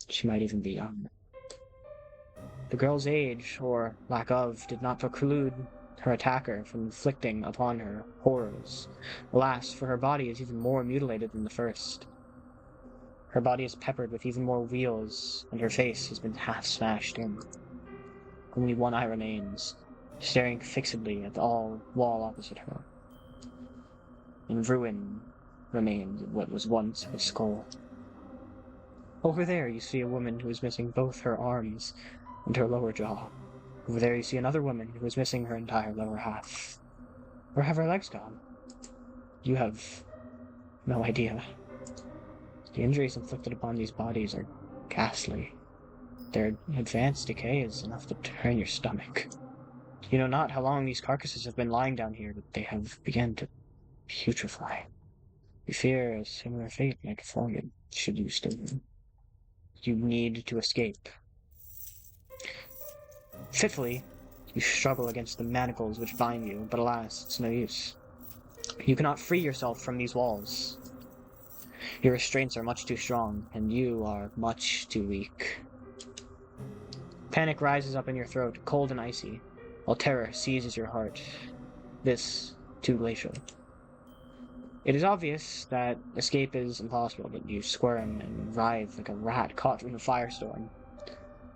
She might even be young. The girl's age, or lack of, did not preclude her attacker from inflicting upon her horrors. Alas, for her body is even more mutilated than the first. Her body is peppered with even more wheals, and her face has been half smashed in. Only one eye remains, staring fixedly at the wall opposite her. In ruin remains what was once her skull. Over there you see a woman who is missing both her arms and her lower jaw. Over there you see another woman who is missing her entire lower half. Where have her legs gone? You have no idea. The injuries inflicted upon these bodies are ghastly. Their advanced decay is enough to turn your stomach. You know not how long these carcasses have been lying down here, but they have begun to putrefy. You fear a similar fate might befall you, should you stay here. You need to escape. Fitfully, you struggle against the manacles which bind you, but alas, it's no use. You cannot free yourself from these walls. Your restraints are much too strong, and you are much too weak. Panic rises up in your throat, cold and icy, while terror seizes your heart. This, too glacial. It is obvious that escape is impossible, but you squirm and writhe like a rat caught in a firestorm.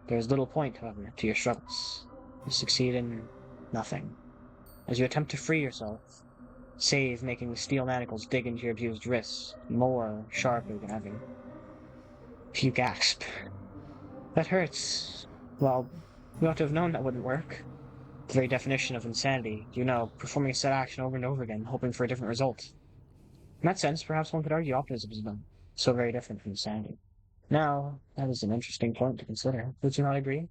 There is little point, however, to your struggles. You succeed in nothing. As you attempt to free yourself, save making the steel manacles dig into your abused wrists, more sharply than ever. You gasp. That hurts. Well, you ought to have known that wouldn't work. The very definition of insanity, performing a set action over and over again, hoping for a different result. In that sense, perhaps one could argue optimism is not so very different from insanity. Now, that is an interesting point to consider. Would you not agree?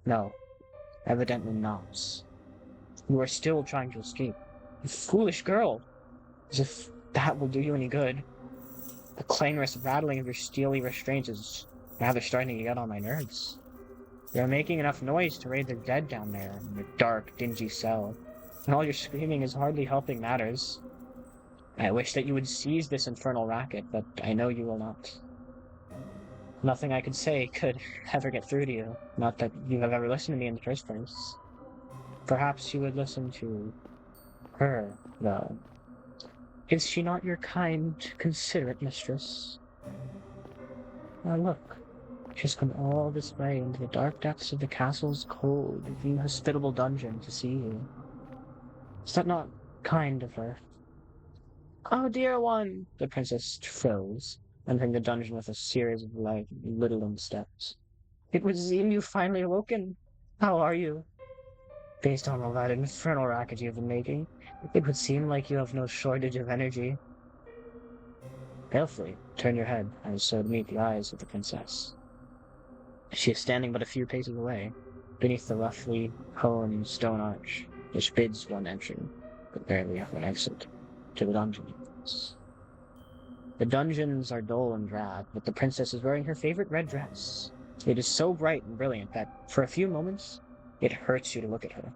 No, evidently not. You are still trying to escape. You foolish girl! As if that will do you any good. The clangorous rattling of your steely restraints is rather starting to get on my nerves. You're making enough noise to raise the dead down there in your dark, dingy cell, and all your screaming is hardly helping matters. I wish that you would seize this infernal racket, but I know you will not. Nothing I could say could ever get through to you. Not that you have ever listened to me in the first place. Perhaps you would listen to her, though. Is she not your kind, considerate mistress? Now look, she's come all this way into the dark depths of the castle's cold, inhospitable dungeon to see you. Is that not kind of her? Oh, dear one! The princess froze, entering the dungeon with a series of light, littling steps. It would seem you've finally awoken. How are you? Based on all that infernal racket you've been making, it would seem like you have no shortage of energy. Carefully, turn your head, and so to meet the eyes of the princess. She is standing but a few paces away, beneath the roughly hewn stone arch, which bids one entry, but barely one exit, to the dungeons. The dungeons are dull and drab, but the princess is wearing her favorite red dress. It is so bright and brilliant that, for a few moments, it hurts you to look at her.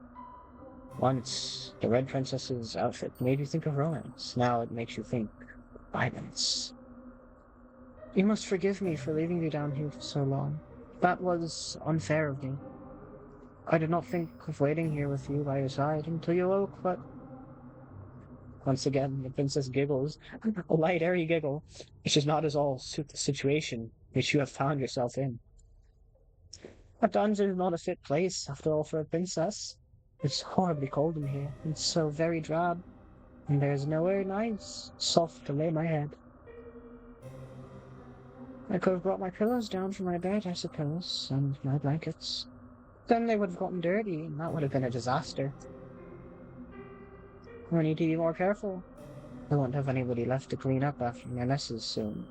Once, the red princess's outfit made you think of romance. Now it makes you think of violence. You must forgive me for leaving you down here for so long. That was unfair of me. I did not think of waiting here with you by your side until you awoke, but... Once again, the princess giggles, a light, airy giggle, which does not at all suit the situation which you have found yourself in. A dungeon is not a fit place, after all, for a princess. It's horribly cold in here, and so very drab, and there's nowhere nice, soft to lay my head. I could have brought my pillows down from my bed, I suppose, and my blankets. Then they would have gotten dirty, and that would have been a disaster. I need to be more careful. I won't have anybody left to clean up after my messes soon.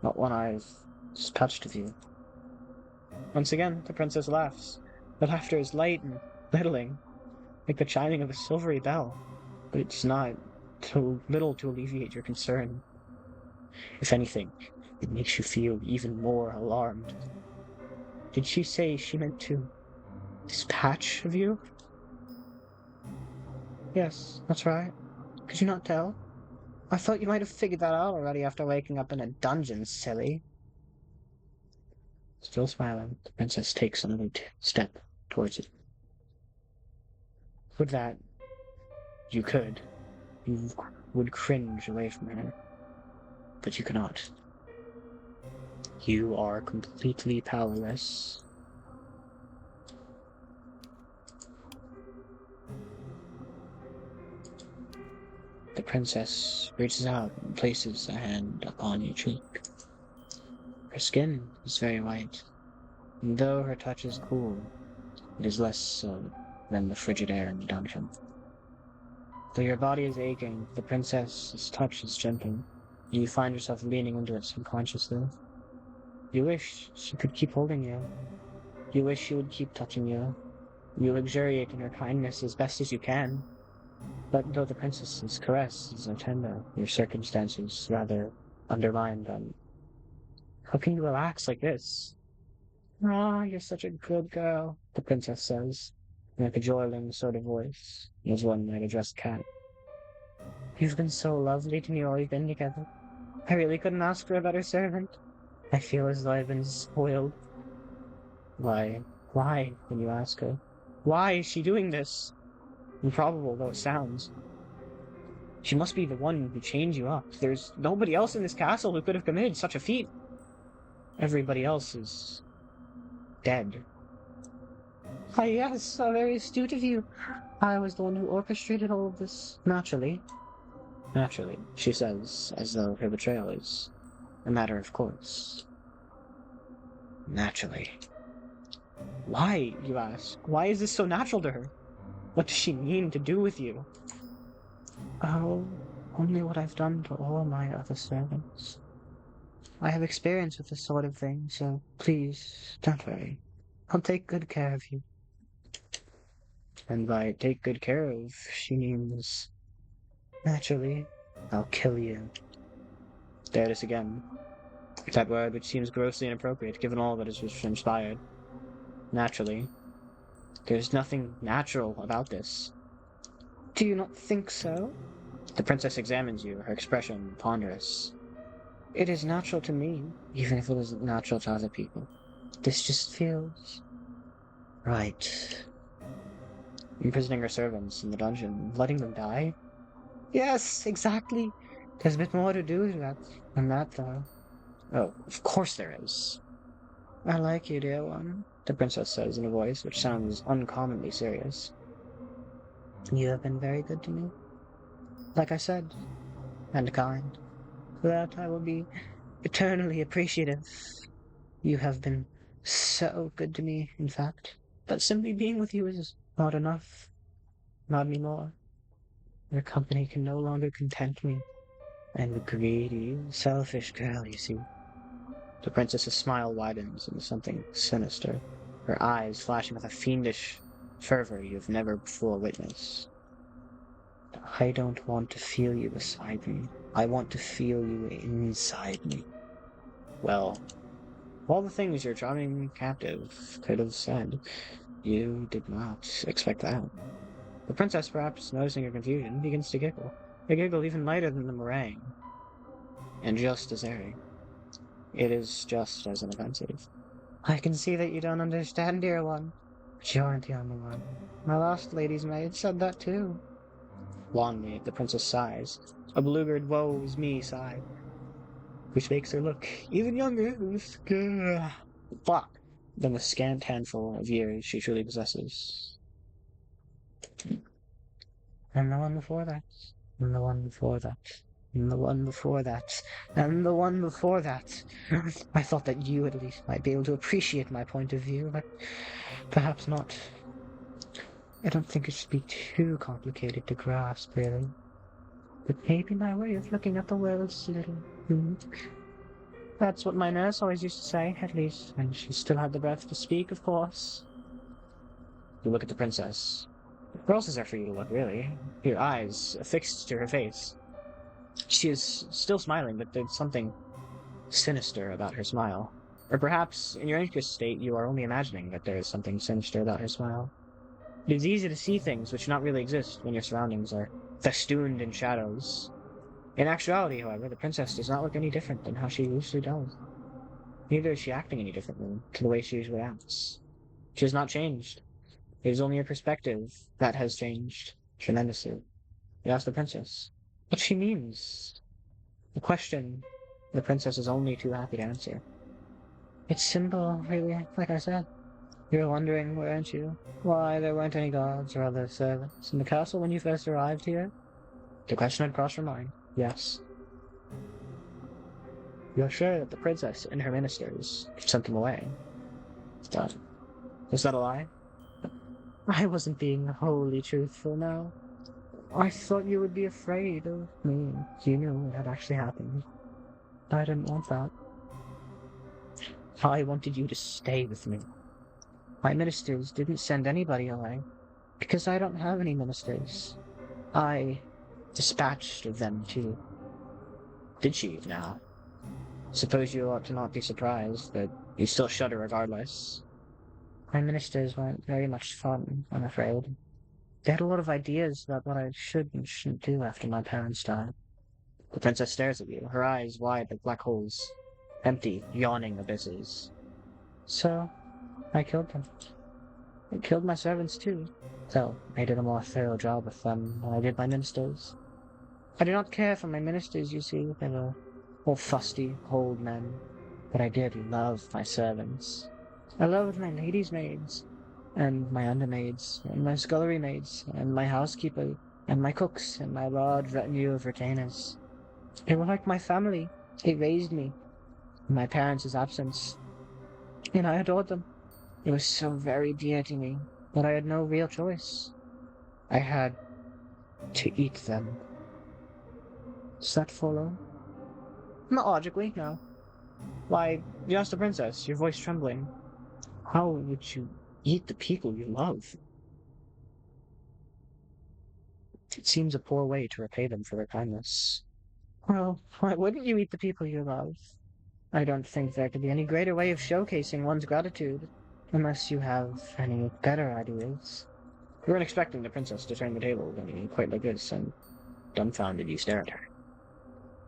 Not one I've just touched of you. Once again, the princess laughs. The laughter is light and littling, like the chiming of a silvery bell, but it's not too little to alleviate your concern. If anything, it makes you feel even more alarmed. Did she say she meant to dispatch of you? Yes, that's right. Could you not tell? I thought you might have figured that out already after waking up in a dungeon, silly. Still smiling, the princess takes another step towards it. With that, you would cringe away from her, but you cannot. You are completely powerless. The princess reaches out and places a hand upon your cheek. Her skin is very white, and though her touch is cool, it is less so than the frigid air in the dungeon. Though your body is aching, the princess's touch is gentle, and you find yourself leaning into it subconsciously. You wish she could keep holding you. You wish she would keep touching you. You luxuriate in her kindness as best as you can. But though the princess's caress is so tender, your circumstances rather undermine them. How can you relax like this? Ah, you're such a good girl, the princess says, in a cajoling sort of voice, as one might address a cat. You've been so lovely to me while we've been together. I really couldn't ask for a better servant. I feel as though I've been spoiled. Why, when you ask her, why is she doing this? Improbable though it sounds. She must be the one who chained you up. There's nobody else in this castle who could have committed such a feat. Everybody else is dead. Ah, yes, very astute of you. I was the one who orchestrated all of this. Naturally. Naturally, she says, as though her betrayal is a matter of course. Naturally. Why, you ask? Why is this so natural to her? What does she mean to do with you? Oh, only what I've done to all my other servants. I have experience with this sort of thing, so please, don't worry. I'll take good care of you. And by take good care of, she means... Naturally, I'll kill you. There it is again. That word which seems grossly inappropriate, given all that has just transpired. Naturally. There's nothing natural about this. Do you not think so? The princess examines you, her expression ponderous. It is natural to me, even if it isn't natural to other people. This just feels... right. Imprisoning her servants in the dungeon, letting them die? Yes, exactly. There's a bit more to do than that, though. Oh, of course there is. I like you, dear one, the princess says in a voice which sounds uncommonly serious. You have been very good to me. Like I said, and kind. For that I will be eternally appreciative. You have been so good to me, in fact. But simply being with you is not enough. Not anymore. Your company can no longer content me. I'm a greedy, selfish girl, you see. The princess's smile widens into something sinister, her eyes flashing with a fiendish fervor you've never before witnessed. I don't want to feel you beside me. I want to feel you inside me. Well, all the things your charming captive could have said, you did not expect that. The princess, perhaps noticing her confusion, begins to giggle. A giggle even lighter than the meringue, and just as airy. It is just as inoffensive. I can see that you don't understand, dear one. But you aren't the only one. My last lady's maid said that too. Wanly, the princess sighs. A beleaguered woe-is me sigh, which makes her look even younger fuck, than the scant handful of years she truly possesses. And the one before that, and the one before that, and the one before that, and the one before that. I thought that you at least might be able to appreciate my point of view, but perhaps not. I don't think it should be too complicated to grasp, really. But maybe my way of looking at the world is a little... That's what my nurse always used to say, at least, when she still had the breath to speak, of course. You look at the princess. Where else is there for you to look, really? Your eyes affixed to her face. She is still smiling, but there's something sinister about her smile. Or perhaps, in your anxious state, you are only imagining that there is something sinister about her smile. It is easy to see things which do not really exist when your surroundings are festooned in shadows. In actuality, however, the princess does not look any different than how she usually does. Neither is she acting any differently to the way she usually acts. She has not changed. It is only her perspective that has changed tremendously. You ask the princess what she means. A question the princess is only too happy to answer. It's simple, really, like I said. You're wondering, weren't you, why there weren't any guards or other servants in the castle when you first arrived here? The question had crossed her mind, yes. You're sure that the princess and her ministers sent them away? But is that a lie? I wasn't being wholly truthful now. I thought you would be afraid of me. You knew it had actually happened. I didn't want that. I wanted you to stay with me. My ministers didn't send anybody away, because I don't have any ministers. I dispatched them to... Did she, now? Suppose you ought to not be surprised, but you still shudder regardless. My ministers weren't very much fun, I'm afraid. They had a lot of ideas about what I should and shouldn't do after my parents died. The princess stares at you, her eyes wide like black holes. Empty, yawning abysses. So, I killed them. I killed my servants too, though I did a more thorough job with them than I did my ministers. I do not care for my ministers, you see. They were all fusty, old men. But I did love my servants. I loved my ladies' maids, and my undermaids, and my scullery maids, and my housekeeper, and my cooks, and my large retinue of retainers. They were like my family. They raised me in my parents' absence, and I adored them. It was so very dear to me that I had no real choice. I had to eat them. Does that follow? Not logically, no. Why, you asked the princess, your voice trembling. How would you eat the people you love? It seems a poor way to repay them for their kindness. Well, why wouldn't you eat the people you love? I don't think there could be any greater way of showcasing one's gratitude, unless you have any better ideas. You weren't expecting the princess to turn the table quite like this, and dumbfounded you stare at her.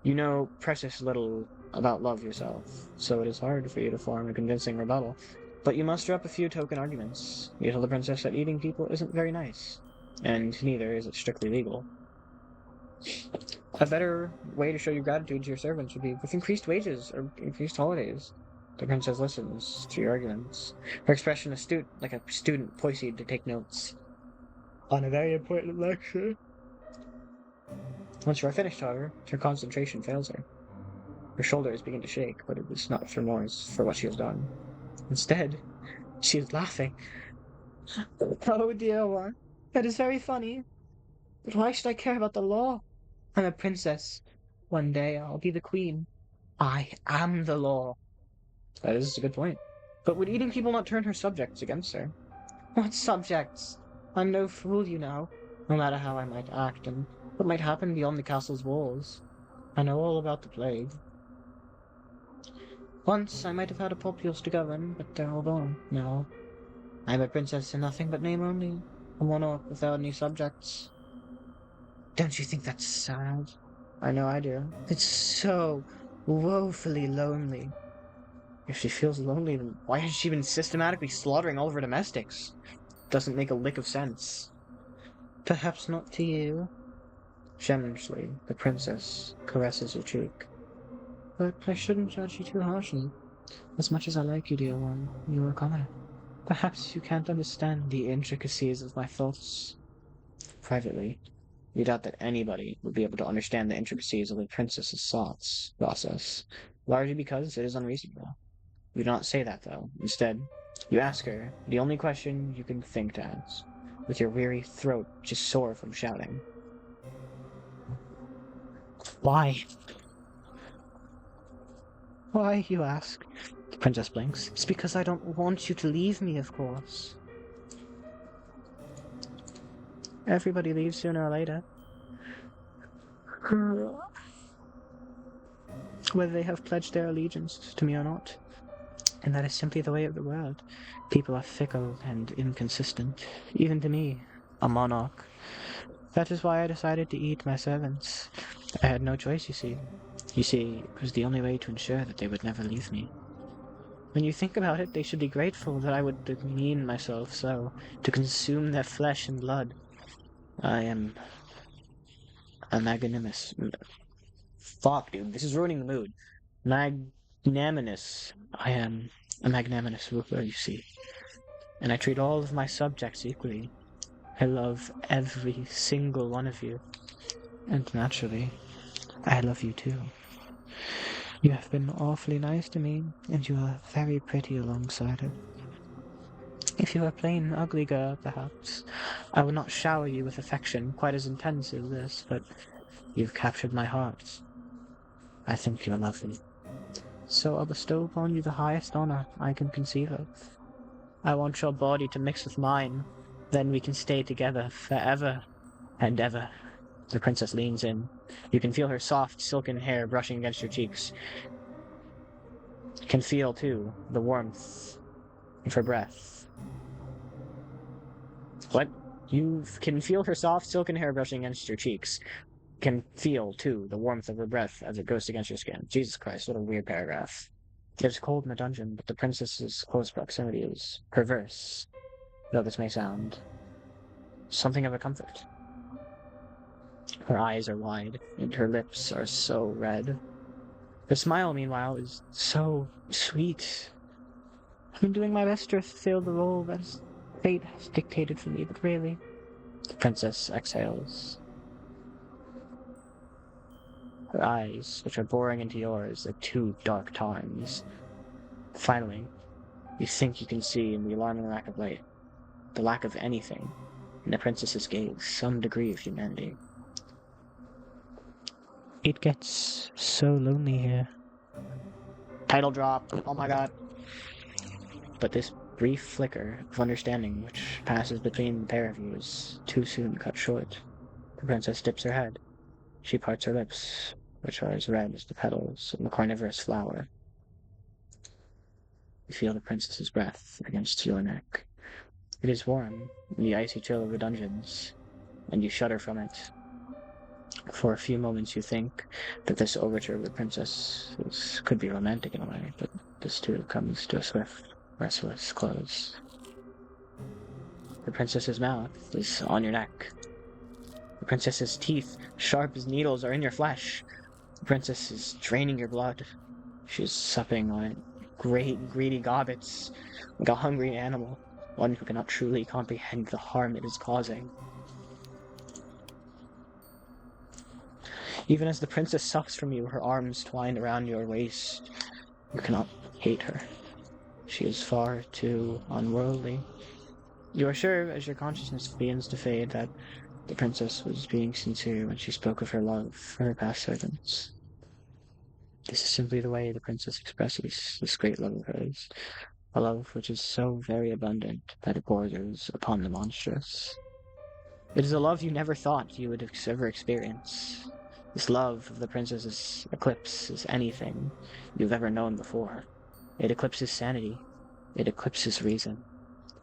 You know precious little about love yourself, so it is hard for you to form a convincing rebuttal. But you muster up a few token arguments. You tell the princess that eating people isn't very nice, and neither is it strictly legal. A better way to show your gratitude to your servants would be with increased wages or increased holidays. The princess listens to your arguments, her expression astute, like a student poised to take notes on a very important lecture. Once you are finished, however, her concentration fails her. Her shoulders begin to shake, but it is not for remorse for what she has done. Instead, she is laughing. Oh, dear one. That is very funny. But why should I care about the law? I'm a princess. One day I'll be the queen. I am the law. That is a good point. But would eating people not turn her subjects against her? What subjects? I'm no fool, you know. No matter how I might act and what might happen beyond the castle's walls. I know all about the plague. Once I might have had a populace to govern, but they're all gone now. I'm a princess in nothing but name only, a monarch without any subjects. Don't you think that's sad? I know I do. It's so woefully lonely. If she feels lonely, then why has she been systematically slaughtering all of her domestics? Doesn't make a lick of sense. Perhaps not to you. Generously, the princess caresses her cheek. But I shouldn't judge you too harshly. As much as I like you, dear one, you are a commoner. Perhaps you can't understand the intricacies of my thoughts. Privately, you doubt that anybody would be able to understand the intricacies of the princess's thoughts process, largely because it is unreasonable. You do not say that, though. Instead, you ask her the only question you can think to ask, with your weary throat just sore from shouting. Why? Why, you ask? The princess blinks. It's because I don't want you to leave me, of course. Everybody leaves sooner or later. Whether they have pledged their allegiance to me or not. And that is simply the way of the world. People are fickle and inconsistent, even to me, a monarch. That is why I decided to eat my servants. I had no choice, you see. You see, it was the only way to ensure that they would never leave me. When you think about it, they should be grateful that I would demean myself so, to consume their flesh and blood. I am a magnanimous... Fuck, dude, this is ruining the mood. Magnanimous. I am a magnanimous ruler, you see. And I treat all of my subjects equally. I love every single one of you. And naturally, I love you too. You have been awfully nice to me, and you are very pretty alongside it. If you were a plain, ugly girl, perhaps, I would not shower you with affection quite as intense as this, but you've captured my heart. I think you're lovely. So I'll bestow upon you the highest honor I can conceive of. I want your body to mix with mine. Then we can stay together forever and ever. The princess leans in. You can feel her soft, silken hair brushing against your cheeks. You can feel, too, the warmth of her breath. What? You can feel her soft, silken hair brushing against your cheeks. You can feel, too, the warmth of her breath as it goes against your skin. Jesus Christ, what a weird paragraph. It's cold in the dungeon, but the princess's close proximity is perverse, though this may sound something of a comfort. Her eyes are wide, and her lips are so red. Her smile, meanwhile, is so sweet. I've been doing my best to fulfill the role that fate has dictated for me, but really, the princess exhales. Her eyes, which are boring into yours like two dark tarns. Finally, you think you can see in the alarming lack of light, the lack of anything, in the princess's gaze, some degree of humanity. It gets so lonely here. Title drop. Oh my god. But this brief flicker of understanding which passes between the pair of you is too soon cut short. The princess dips her head. She parts her lips, which are as red as the petals of the carnivorous flower. You feel the princess's breath against your neck. It is warm, in the icy chill of the dungeons, and you shudder from it. For a few moments you think that this overture of the princess could be romantic in a way, but this too comes to a swift, restless close. The princess's mouth is on your neck. The princess's teeth, sharp as needles, are in your flesh. The princess is draining your blood. She is supping on it, great, greedy gobbets, like a hungry animal, one who cannot truly comprehend the harm it is causing. Even as the princess sucks from you, her arms twined around your waist, you cannot hate her. She is far too unworldly. You are sure, as your consciousness begins to fade, that the princess was being sincere when she spoke of her love for her past servants. This is simply the way the princess expresses this great love of hers, a love which is so very abundant that it borders upon the monstrous. It is a love you never thought you would ever experience. This love of the princess's eclipses anything you've ever known before. It eclipses sanity. It eclipses reason.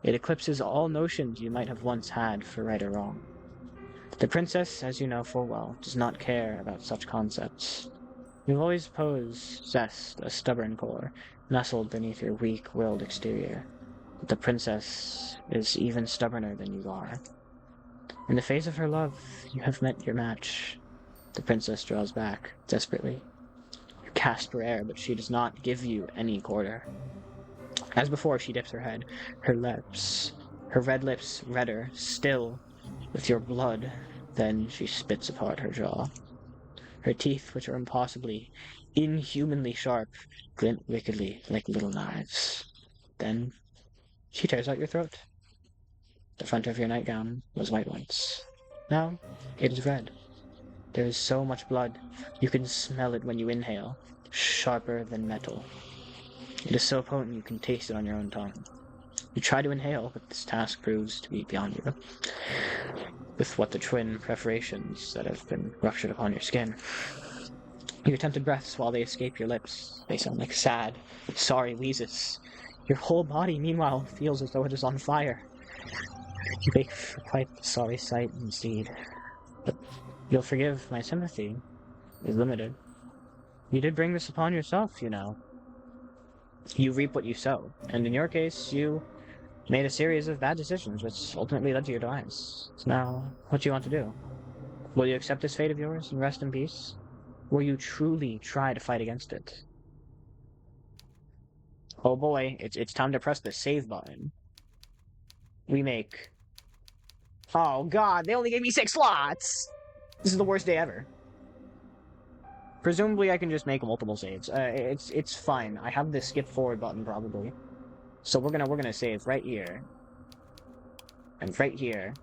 It eclipses all notions you might have once had for right or wrong. The princess, as you know full well, does not care about such concepts. You've always possessed a stubborn core, nestled beneath your weak-willed exterior. But the princess is even stubborner than you are. In the face of her love, you have met your match. The princess draws back, desperately. You cast for air, but she does not give you any quarter. As before, she dips her head, her red lips redder, still, with your blood. Then she spits apart her jaw. Her teeth, which are impossibly, inhumanly sharp, glint wickedly like little knives. Then she tears out your throat. The front of your nightgown was white once. Now it is red. There is so much blood, you can smell it when you inhale, sharper than metal. It is so potent you can taste it on your own tongue. You try to inhale, but this task proves to be beyond you. With what the twin perforations that have been ruptured upon your skin. Your attempted breaths, while they escape your lips, they sound like sad, sorry wheezes. Your whole body, meanwhile, feels as though it is on fire. You wake for quite a sorry sight indeed. But you'll forgive my sympathy is limited. You did bring this upon yourself, you know. You reap what you sow, and in your case, you made a series of bad decisions which ultimately led to your demise. So now, what do you want to do? Will you accept this fate of yours and rest in peace? Or will you truly try to fight against it? Oh boy, it's time to press the save button. We make... Oh god, they only gave me 6 slots! This is the worst day ever. Presumably I can just make multiple saves. It's fine. I have the skip forward button probably. So we're gonna save right here. And right here.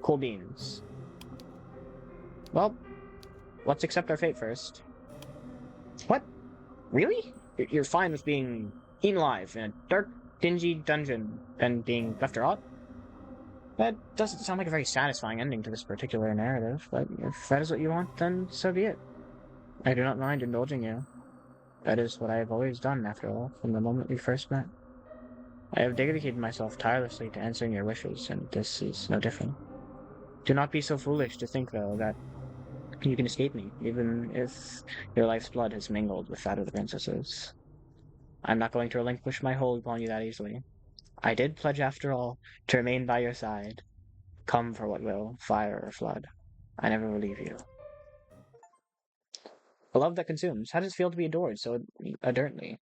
Cool beans. Well, let's accept our fate first. What? Really? You're fine with being eaten alive in a dark, dingy dungeon and being left to rot? That doesn't sound like a very satisfying ending to this particular narrative, but if that is what you want, then so be it. I do not mind indulging you. That is what I have always done, after all, from the moment we first met. I have dedicated myself tirelessly to answering your wishes, and this is no different. Do not be so foolish to think, though, that you can escape me, even if your life's blood has mingled with that of the princess's. I'm not going to relinquish my hold upon you that easily. I did pledge, after all, to remain by your side, come for what will, fire or flood. I never will leave you. A love that consumes. How does it feel to be adored so adornedly?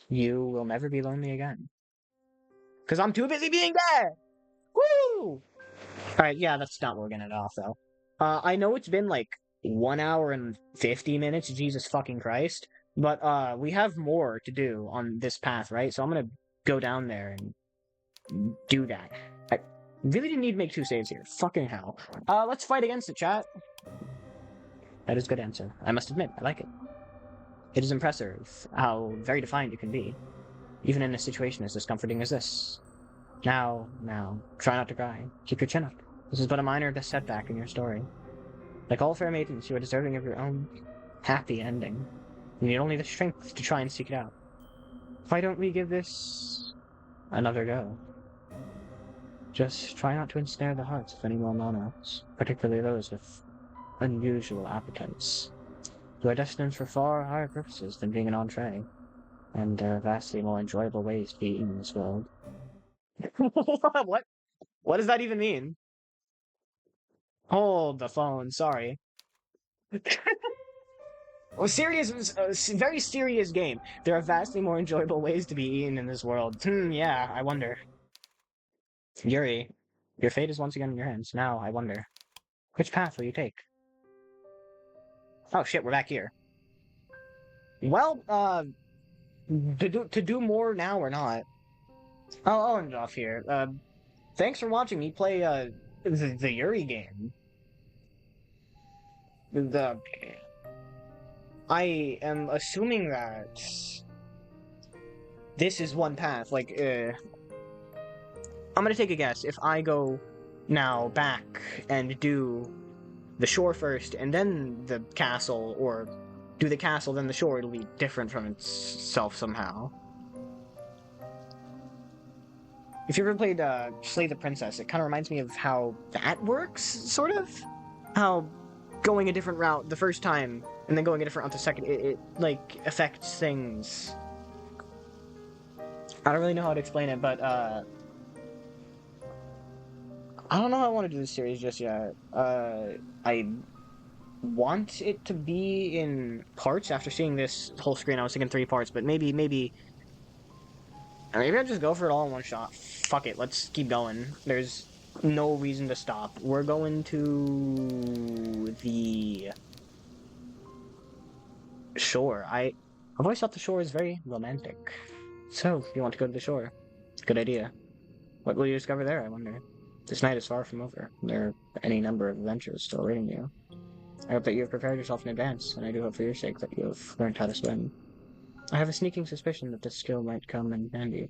You will never be lonely again. Because I'm too busy being dead! Woo! Alright, yeah, that's not what we're getting off, though. I know it's been like 1 hour and 50 minutes, Jesus fucking Christ, but we have more to do on this path, right? So I'm gonna go down there and do that. I really didn't need to make 2 saves here. Fucking hell. Let's fight against it, chat. That is a good answer. I must admit, I like it. It is impressive how very defiant you can be, even in a situation as discomforting as this. Now, try not to cry. Keep your chin up. This is but a minor setback in your story. Like all fair maidens, you are deserving of your own happy ending. You need only the strength to try and seek it out. Why don't we give this another go? Just try not to ensnare the hearts of any more monarchs, particularly those with unusual appetites. You are destined for far higher purposes than being an entree, and there are vastly more enjoyable ways to be eaten in this world. What? What does that even mean? Hold the phone, sorry. Well, serious, very serious game. There are vastly more enjoyable ways to be eaten in this world. Yeah, I wonder. Yuri, your fate is once again in your hands. Now, I wonder. Which path will you take? Oh shit, we're back here. Well, to do more now or not? I'll end it off here. Thanks for watching me play, the Yuri game. I am assuming that this is one path, like, I'm gonna take a guess. If I go now back and do the shore first, and then the castle, or do the castle, then the shore, it'll be different from itself somehow. If you ever played Slay the Princess, it kind of reminds me of how that works, sort of? How going a different route the first time, and then going a different route the second, it like, affects things. I don't really know how to explain it, but, I don't know how I want to do this series just yet. I want it to be in parts. After seeing this whole screen, I was thinking 3 parts, but maybe I'll just go for it all in one shot. Fuck it, let's keep going. There's no reason to stop. We're going to the shore. I've always thought the shore is very romantic. So, you want to go to the shore? Good idea. What will you discover there, I wonder? This night is far from over. There are any number of adventures still awaiting you. I hope that you have prepared yourself in advance, and I do hope for your sake that you have learned how to swim. I have a sneaking suspicion that this skill might come in handy.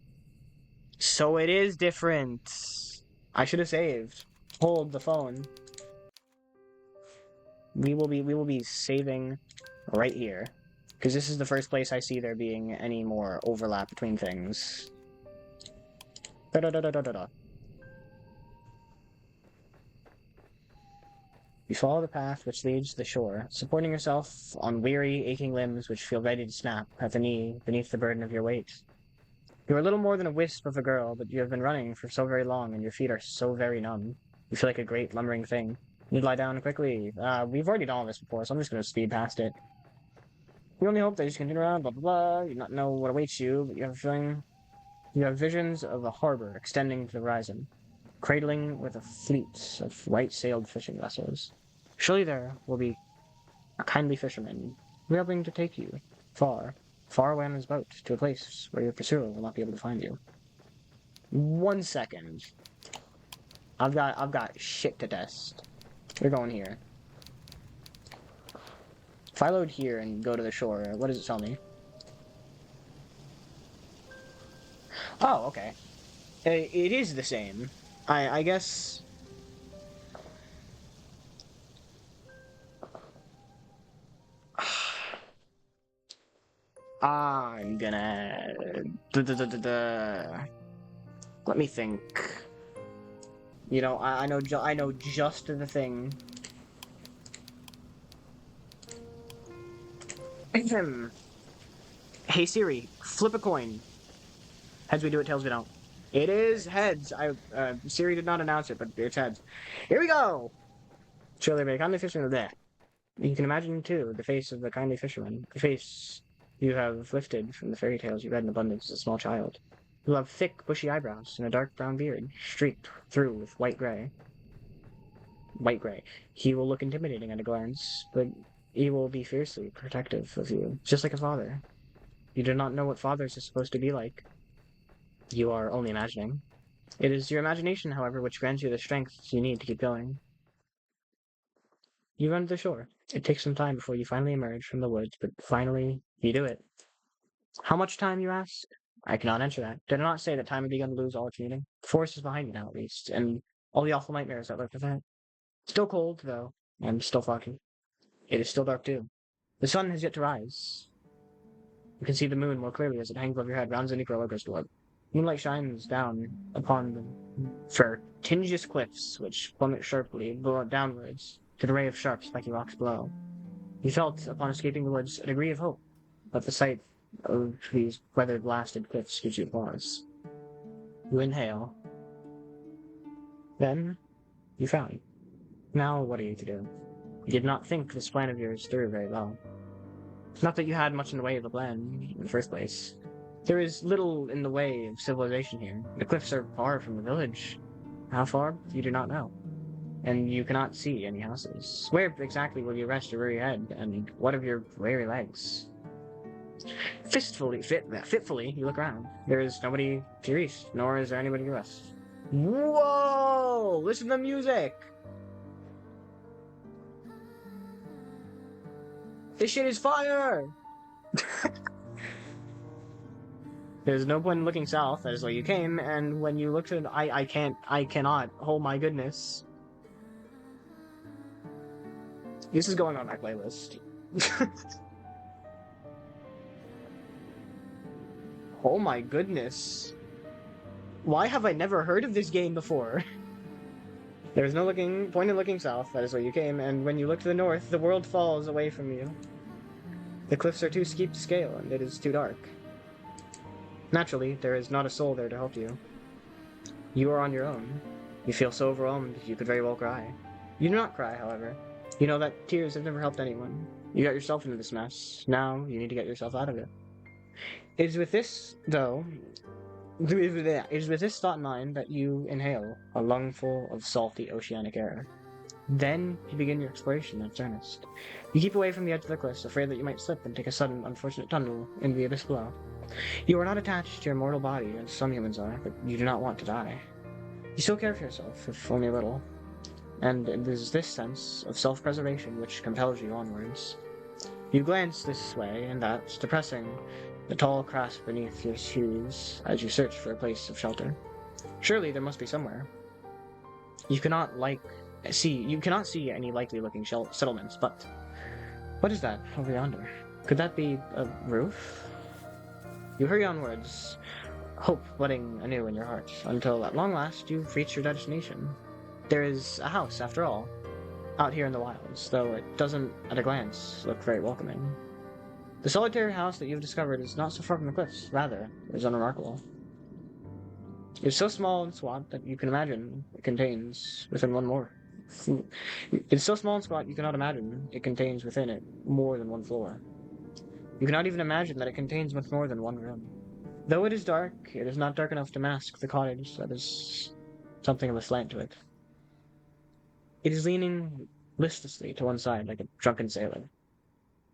So it is different. I should have saved. Hold the phone. We will be saving right here, because this is the first place I see there being any more overlap between things. Da-da-da-da-da-da. You follow the path which leads to the shore, supporting yourself on weary, aching limbs which feel ready to snap at the knee beneath the burden of your weight. You are little more than a wisp of a girl, but you have been running for so very long, and your feet are so very numb. You feel like a great lumbering thing. You lie down quickly. We've already done all this before, so I'm just going to speed past it. You only hope that you continue around, blah blah blah. You do not know what awaits you, but you have a feeling. You have visions of a harbor extending to the horizon, cradling with a fleet of white-sailed fishing vessels. Surely there will be a kindly fisherman willing to take you far, far away on his boat to a place where your pursuer will not be able to find you. 1 second. I've got shit to test. We're going here. If I load here and go to the shore, what does it tell me? Oh, okay. It is the same. I guess... I'm gonna... Let me think. You know, I know just the thing. Hey Siri, flip a coin. Heads we do it, tails we don't. It is heads. Siri did not announce it, but it's heads. Here we go! Surely by kindly fisherman there. You can imagine, too, the face of the kindly fisherman, the face you have lifted from the fairy tales you read in abundance as a small child. He'll have thick, bushy eyebrows and a dark brown beard, streaked through with white-gray. White-gray. He will look intimidating at a glance, but he will be fiercely protective of you, just like a father. You do not know what fathers are supposed to be like. You are only imagining. It is your imagination, however, which grants you the strength you need to keep going. You run to the shore. It takes some time before you finally emerge from the woods, but finally, you do it. How much time, you ask? I cannot answer that. Did I not say that time had begun to lose all its meaning? The forest is behind you now, at least, and all the awful nightmares that lurk within it. Still cold, though, and still foggy. It is still dark, too. The sun has yet to rise. You can see the moon more clearly as it hangs above your head, round the Necrologo's door. Moonlight shines down upon the vertiginous cliffs, which plummet sharply downwards to the ray of sharp, spiky rocks below. You felt, upon escaping the woods, a degree of hope, but the sight of these weather-blasted cliffs gives you pause. You inhale. Then, you frown. Now, what are you to do? You did not think this plan of yours through very well. Not that you had much in the way of a plan in the first place. There is little in the way of civilization here. The cliffs are far from the village. How far? You do not know. And you cannot see any houses. Where exactly will you rest your weary head, and what of your weary legs? Fitfully, you look around. There is nobody to your east, nor is there anybody to your west. Whoa! Listen to the music! This shit is fire! There's no point in looking south, that is where you came, and when you look to I cannot. Oh my goodness. This is going on my playlist. Oh my goodness. Why have I never heard of this game before? There is no point in looking south, that is where you came, and when you look to the north, the world falls away from you. The cliffs are too steep to scale, and it is too dark. Naturally, there is not a soul there to help you. You are on your own. You feel so overwhelmed, you could very well cry. You do not cry, however. You know that tears have never helped anyone. You got yourself into this mess. Now, you need to get yourself out of it. It is with this, though, it is with this thought in mind that you inhale a lungful of salty oceanic air. Then you begin your exploration in earnest. You keep away from the edge of the cliffs, afraid that you might slip and take a sudden, unfortunate tunnel into the abyss below. You are not attached to your mortal body, as some humans are, but you do not want to die. You still care for yourself, if only a little. And it is this sense of self-preservation which compels you onwards. You glance this way and that, depressing the tall crest beneath your shoes as you search for a place of shelter. Surely there must be somewhere. You cannot see any likely-looking settlements, but what is that over yonder? Could that be a roof? You hurry onwards, hope budding anew in your heart, until at long last you've reached your destination. There is a house, after all, out here in the wilds, though it doesn't, at a glance, look very welcoming. The solitary house that you've discovered is not so far from the cliffs, rather, it is unremarkable. It is so small and squat that you can imagine it contains within one more. It is so small and squat you cannot imagine it contains within it more than one floor. You cannot even imagine that it contains much more than one room. Though it is dark, it is not dark enough to mask the cottage that is something of a slant to it. It is leaning listlessly to one side like a drunken sailor.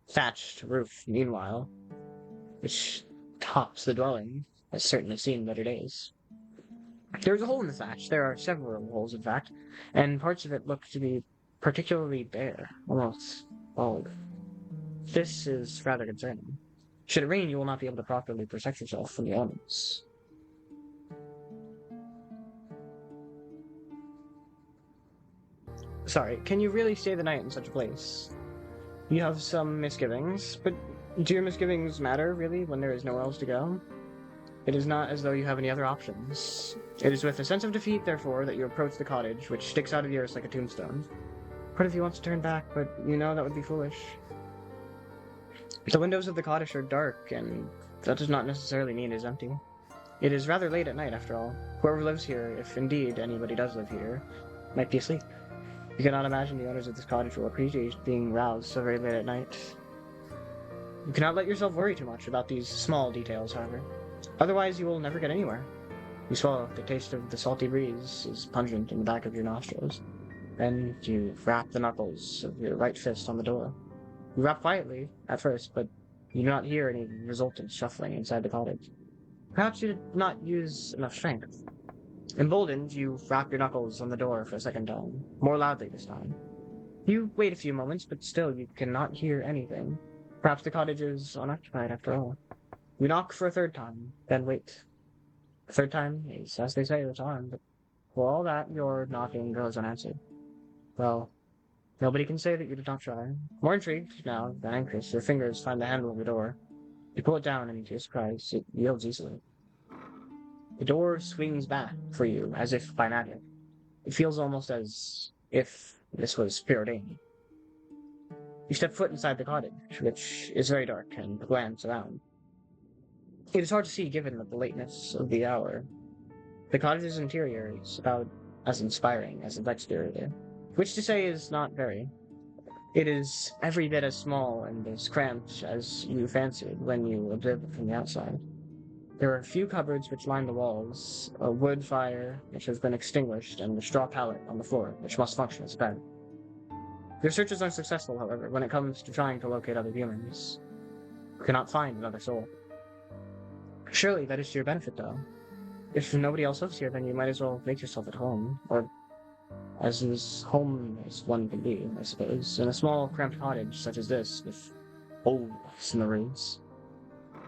Thatched roof, meanwhile, which tops the dwelling, has certainly seen better days. There is a hole in the thatch. There are several holes, in fact, and parts of it look to be particularly bare, almost bald. This is rather concerning. Should it rain, you will not be able to properly protect yourself from the elements. Sorry, can you really stay the night in such a place? You have some misgivings, but do your misgivings matter, really, when there is nowhere else to go? It is not as though you have any other options. It is with a sense of defeat, therefore, that you approach the cottage, which sticks out of the earth like a tombstone. Part of you wants to turn back, but you know that would be foolish. The windows of the cottage are dark, and that does not necessarily mean it is empty. It is rather late at night, after all. Whoever lives here, if indeed anybody does live here, might be asleep. You cannot imagine the owners of this cottage will appreciate being roused so very late at night. You cannot let yourself worry too much about these small details, however. Otherwise, you will never get anywhere. You swallow. The taste of the salty breeze is pungent in the back of your nostrils. Then you rap the knuckles of your right fist on the door. You rap quietly at first, but you do not hear any resultant shuffling inside the cottage. Perhaps you did not use enough strength. Emboldened, you rap your knuckles on the door for a second time, more loudly this time. You wait a few moments, but still you cannot hear anything. Perhaps the cottage is unoccupied after all. You knock for a third time, then wait. The third time is, as they say, the charm, but for all that, your knocking goes unanswered. Well, nobody can say that you did not try. More intrigued now than anxious, your fingers find the handle of the door. You pull it down, and to your surprise, it yields easily. The door swings back for you, as if by magic. It feels almost as if this was preordained. You step foot inside the cottage, which is very dark, and glance around. It is hard to see given the lateness of the hour. The cottage's interior is about as inspiring as its exterior, which to say is not very. It is every bit as small and as cramped as you fancied when you observed it from the outside. There are a few cupboards which line the walls, a wood fire which has been extinguished, and a straw pallet on the floor which must function as a bed. Your searches are successful, however, when it comes to trying to locate other humans. You cannot find another soul. Surely that is to your benefit, though. If nobody else lives here, then you might as well make yourself at home, or as home as one can be, I suppose, in a small, cramped cottage such as this, with holes in the roofs.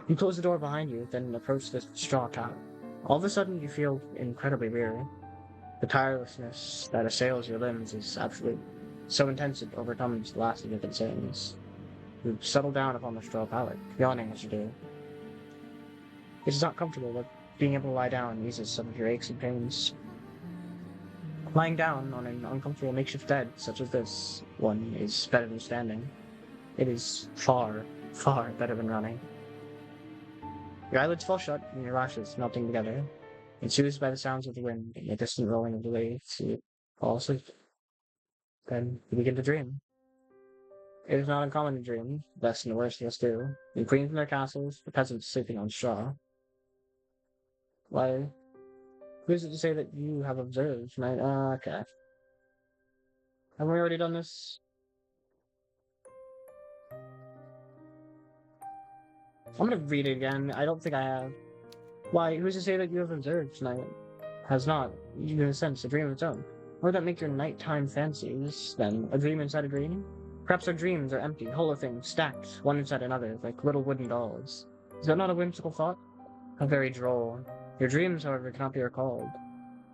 You close the door behind you, then approach the straw pallet. All of a sudden, you feel incredibly weary. The tirelessness that assails your limbs is absolute, so intense it overcomes the last of your concerns. You settle down upon the straw pallet, yawning as you do. It is not comfortable, but being able to lie down eases some of your aches and pains. Lying down on an uncomfortable makeshift bed such as this one is better than standing. It is far, far better than running. Your eyelids fall shut and your lashes melting together. And soothed by the sounds of the wind and the distant rolling of the waves, you fall asleep. Then you begin to dream. It is not uncommon to dream, the best and the worst of us do. In queens in their castles, the peasants sleeping on straw. Why, who is it to say that you have observed? Okay. Haven't we already done this? I'm gonna read it again. I don't think I have. Why, who's to say that you have observed tonight? Has not, in a sense, a dream of its own. Or would that make your nighttime fancies, then, a dream inside a dream? Perhaps our dreams are empty, hollow things, stacked, one inside another, like little wooden dolls. Is that not a whimsical thought? How very droll. Your dreams, however, cannot be recalled.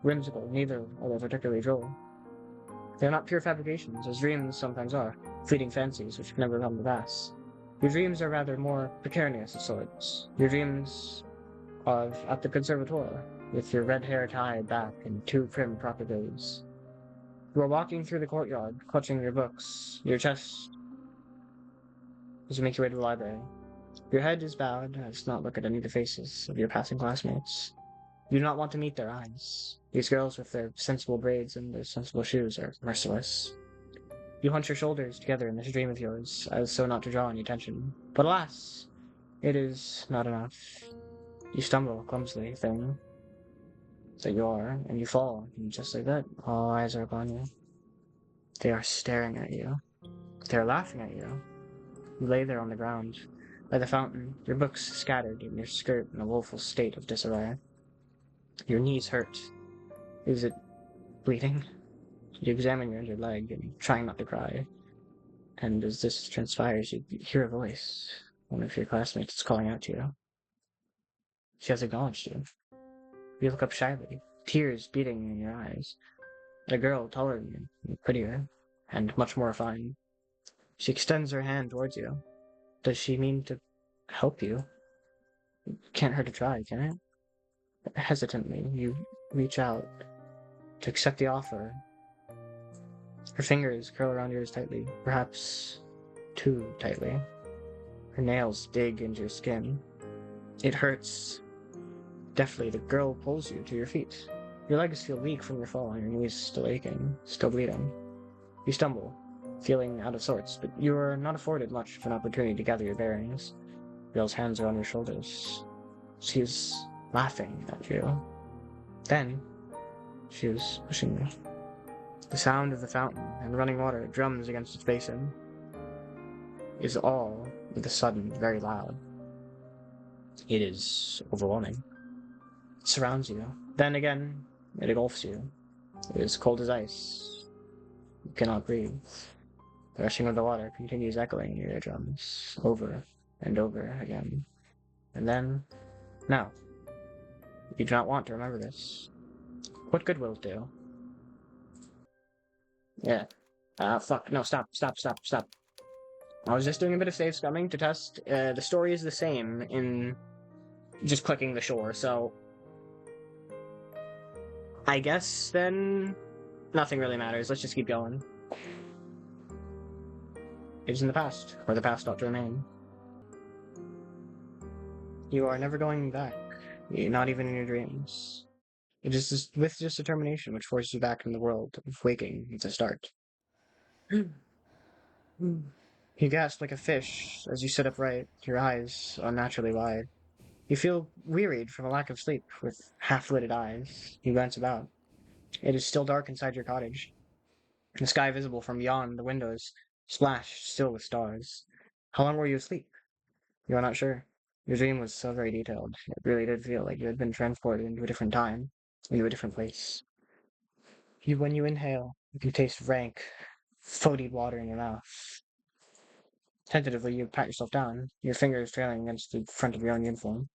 Whimsical, neither are they particularly droll. They are not pure fabrications, as dreams sometimes are, fleeting fancies which can never come to pass. Your dreams are rather more precarious of sorts. Your dreams of at the conservatoire, with your red hair tied back in two prim proper bows. You are walking through the courtyard, clutching your books, your chest, as you make your way to the library. Your head is bowed as not look at any of the faces of your passing classmates. You do not want to meet their eyes. These girls with their sensible braids and their sensible shoes are merciless. You hunch your shoulders together in this dream of yours, as so not to draw any attention. But alas, it is not enough. You stumble clumsily, thing that you are, and you fall, and just like that, all eyes are upon you. They are staring at you. They are laughing at you. You lay there on the ground, by the fountain, your books scattered, and your skirt in a woeful state of disarray. Your knees hurt. Is it bleeding? You examine your injured leg, and trying not to cry. And as this transpires, you hear a voice. One of your classmates is calling out to you. She has acknowledged you. You look up shyly, tears beating in your eyes. At a girl taller than you, prettier, and much more refined. She extends her hand towards you. Does she mean to help you? Can't hurt to try, can it? Hesitantly, you reach out to accept the offer. Her fingers curl around yours tightly, perhaps too tightly. Her nails dig into your skin. It hurts. Deftly, the girl pulls you to your feet. Your legs feel weak from your fall, and your knees still aching, still bleeding. You stumble, feeling out of sorts, but you are not afforded much of an opportunity to gather your bearings. Bill's hands are on your shoulders. She is laughing at you. Then, she is pushing you. The sound of the fountain and running water drums against its basin is all of a sudden very loud. It is overwhelming. It surrounds you. Then again, it engulfs you. It is cold as ice. You cannot breathe. The rushing of the water continues echoing in your eardrums, over and over again. And then, now, you do not want to remember this. What good will it do? Yeah. Fuck. No, stop. I was just doing a bit of save scumming to test. The story is the same in just clicking the shore, so I guess then nothing really matters. Let's just keep going. It is in the past, where the past ought to remain. You are never going back, not even in your dreams. It is with just determination which forces you back in the world of waking at the start. You gasp like a fish as you sit upright, your eyes unnaturally wide. You feel wearied from a lack of sleep, with half-lidded eyes. You glance about. It is still dark inside your cottage. The sky visible from beyond the windows, splashed still with stars. How long were you asleep? You are not sure. Your dream was so very detailed. It really did feel like you had been transported into a different time, into a different place. When you inhale, you can taste rank, foated water in your mouth. Tentatively, you pat yourself down, your fingers trailing against the front of your own uniform.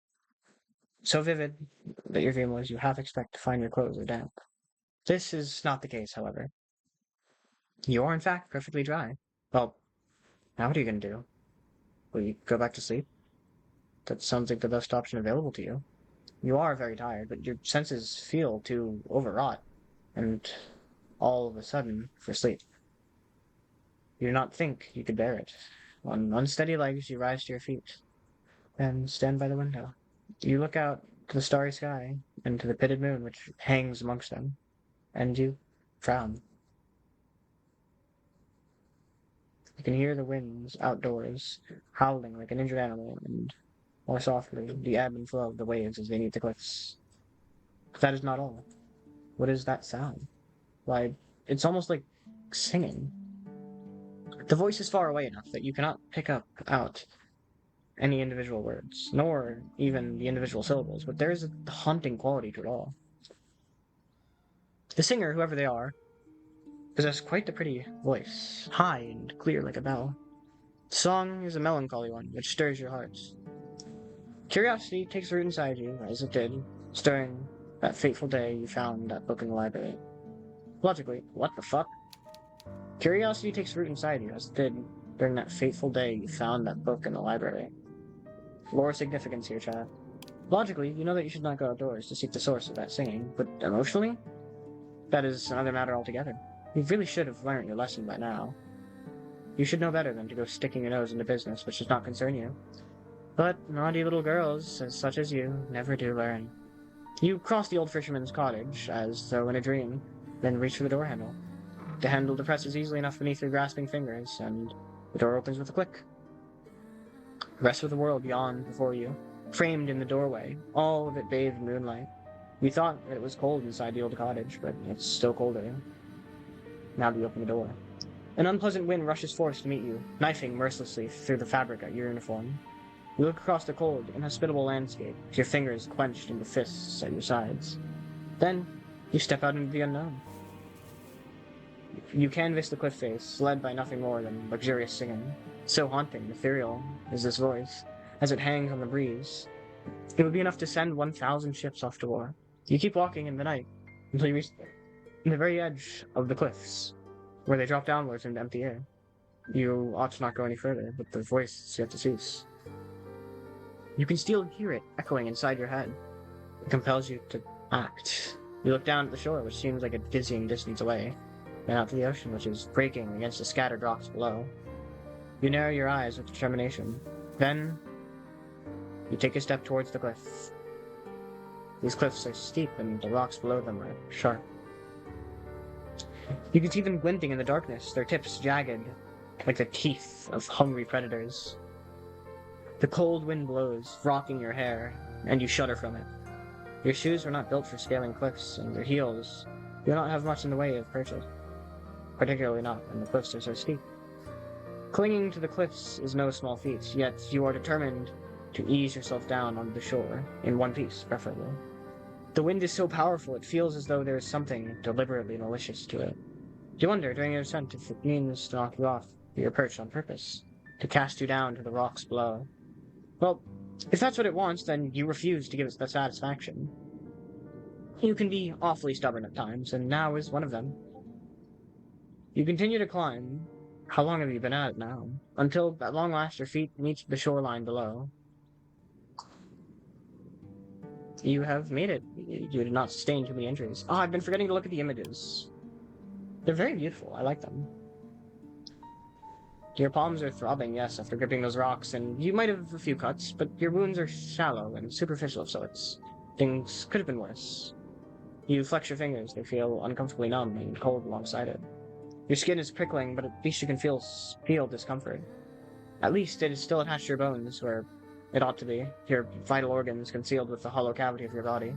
So vivid that your dream was you half expect to find your clothes are damp. This is not the case, however. You are, in fact, perfectly dry. Well, now what are you going to do? Will you go back to sleep? That sounds like the best option available to you. You are very tired, but your senses feel too overwrought, and all of a sudden, for sleep. You do not think you could bear it. On unsteady legs, you rise to your feet, and stand by the window. You look out to the starry sky, and to the pitted moon which hangs amongst them, and you frown. You can hear the winds outdoors, howling like an injured animal, and more softly, the ebb and flow of the waves as they meet the cliffs. But that is not all. What is that sound? Why, it's almost like singing. The voice is far away enough that you cannot pick up out any individual words, nor even the individual syllables, but there is a haunting quality to it all. The singer, whoever they are, possess quite a pretty voice, high and clear like a bell. The song is a melancholy one, which stirs your heart. Curiosity takes root inside you, as it did, stirring that fateful day you found that book in the library. Logically, what the fuck? Curiosity takes root inside you, as it did during that fateful day you found that book in the library. Lore significance here, chat. Logically, you know that you should not go outdoors to seek the source of that singing, but emotionally? That is another matter altogether. You really should have learned your lesson by now. You should know better than to go sticking your nose into business which does not concern you. But naughty little girls, such as you, never do learn. You cross the old fisherman's cottage, as though in a dream, then reach for the door handle. The handle depresses easily enough beneath your grasping fingers, and the door opens with a click. The rest of the world yawned before you, framed in the doorway, all of it bathed in moonlight. You thought that it was cold inside the old cottage, but it's still colder. Now that you open the door. An unpleasant wind rushes forth to meet you, knifing mercilessly through the fabric of your uniform. You look across the cold, inhospitable landscape, with your fingers clenched into fists at your sides. Then, you step out into the unknown. You canvass the cliff face, led by nothing more than luxurious singing. So haunting, ethereal is this voice, as it hangs on the breeze. It would be enough to send 1,000 ships off to war. You keep walking in the night, until you reach the very edge of the cliffs, where they drop downwards into empty air. You ought to not go any further, but the voice is yet to cease. You can still hear it echoing inside your head. It compels you to act. You look down at the shore, which seems like a dizzying distance away, and out to the ocean, which is breaking against the scattered rocks below. You narrow your eyes with determination. Then, you take a step towards the cliff. These cliffs are steep, and the rocks below them are sharp. You can see them glinting in the darkness, their tips jagged, like the teeth of hungry predators. The cold wind blows, rocking your hair, and you shudder from it. Your shoes were not built for scaling cliffs, and your heels do not have much in the way of purchase, particularly not when the cliffs are so steep. Clinging to the cliffs is no small feat, yet you are determined to ease yourself down onto the shore, in one piece, preferably. The wind is so powerful it feels as though there is something deliberately malicious to it. You wonder during your descent if it means to knock you off your perch on purpose, to cast you down to the rocks below. Well, if that's what it wants, then you refuse to give it the satisfaction. You can be awfully stubborn at times, and now is one of them. You continue to climb. How long have you been at it now? Until, at long last, your feet meet the shoreline below. You have made it. You did not sustain too many injuries. Oh, I've been forgetting to look at the images. They're very beautiful. I like them. Your palms are throbbing, yes, after gripping those rocks, and you might have a few cuts, but your wounds are shallow and superficial of sorts. Things could have been worse. You flex your fingers. They feel uncomfortably numb and cold alongside it. Your skin is prickling, but at least you can feel discomfort. At least it is still attached to your bones, where it ought to be, your vital organs concealed with the hollow cavity of your body.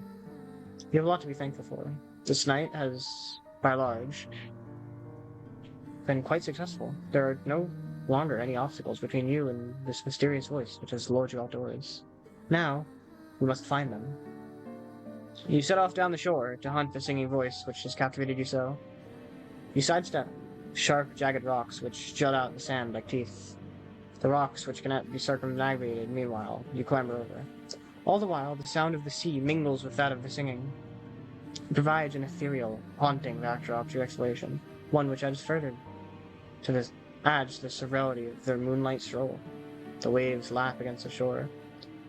You have a lot to be thankful for. This night has, by large, been quite successful. There are no longer any obstacles between you and this mysterious voice which has lured you outdoors. Now, we must find them. You set off down the shore to hunt the singing voice which has captivated you so. You sidestep sharp, jagged rocks which jut out in the sand like teeth. The rocks which cannot be circumnavigated, meanwhile, you clamber over. All the while, the sound of the sea mingles with that of the singing. It provides an ethereal, haunting backdrop to your exploration, one which adds further to the serenity of their moonlight stroll. The waves lap against the shore,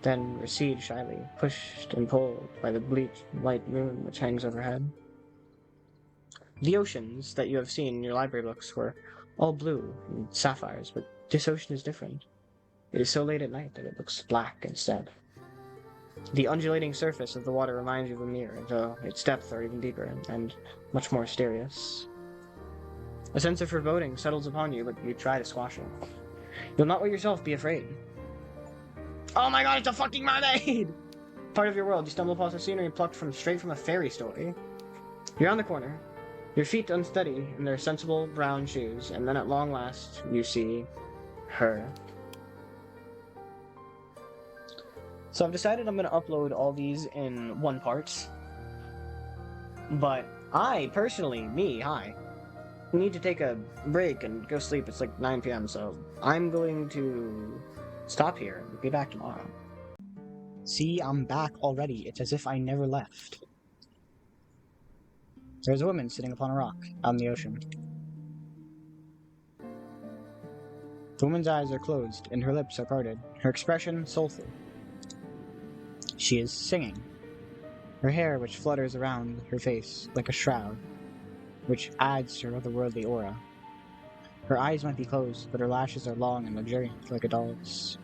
then recede shyly, pushed and pulled by the bleak white moon which hangs overhead. The oceans that you have seen in your library books were all blue and sapphires, but this ocean is different. It is so late at night that it looks black instead. The undulating surface of the water reminds you of a mirror, though its depths are even deeper and much more mysterious. A sense of foreboding settles upon you, but you try to squash it. You'll not let yourself be afraid. Oh my god, it's a fucking mermaid! Part of your world, you stumble upon a scenery plucked straight from a fairy story. You're on the corner, your feet unsteady in their sensible brown shoes, and then at long last, you see her. So I've decided I'm going to upload all these in one part. But I, personally, need to take a break and go sleep. It's like 9 p.m, so I'm going to stop here and be back tomorrow. See, I'm back already. It's as if I never left. There's a woman sitting upon a rock out in the ocean. The woman's eyes are closed and her lips are parted, her expression soulful. She is singing. Her hair, which flutters around her face like a shroud, which adds to her otherworldly aura. Her eyes might be closed, but her lashes are long and luxuriant like a doll's.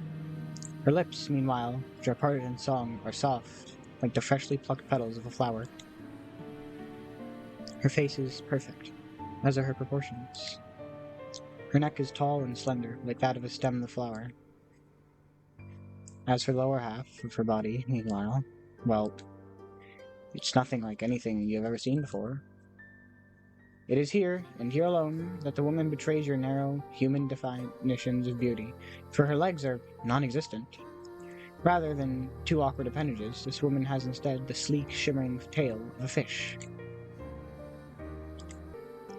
Her lips, meanwhile, which are parted in song, are soft, like the freshly plucked petals of a flower. Her face is perfect, as are her proportions. Her neck is tall and slender, like that of a stem of the flower. As for the lower half of her body, meanwhile, well, it's nothing like anything you have ever seen before. It is here, and here alone, that the woman betrays your narrow, human definitions of beauty, for her legs are non-existent. Rather than two awkward appendages, this woman has instead the sleek, shimmering tail of a fish.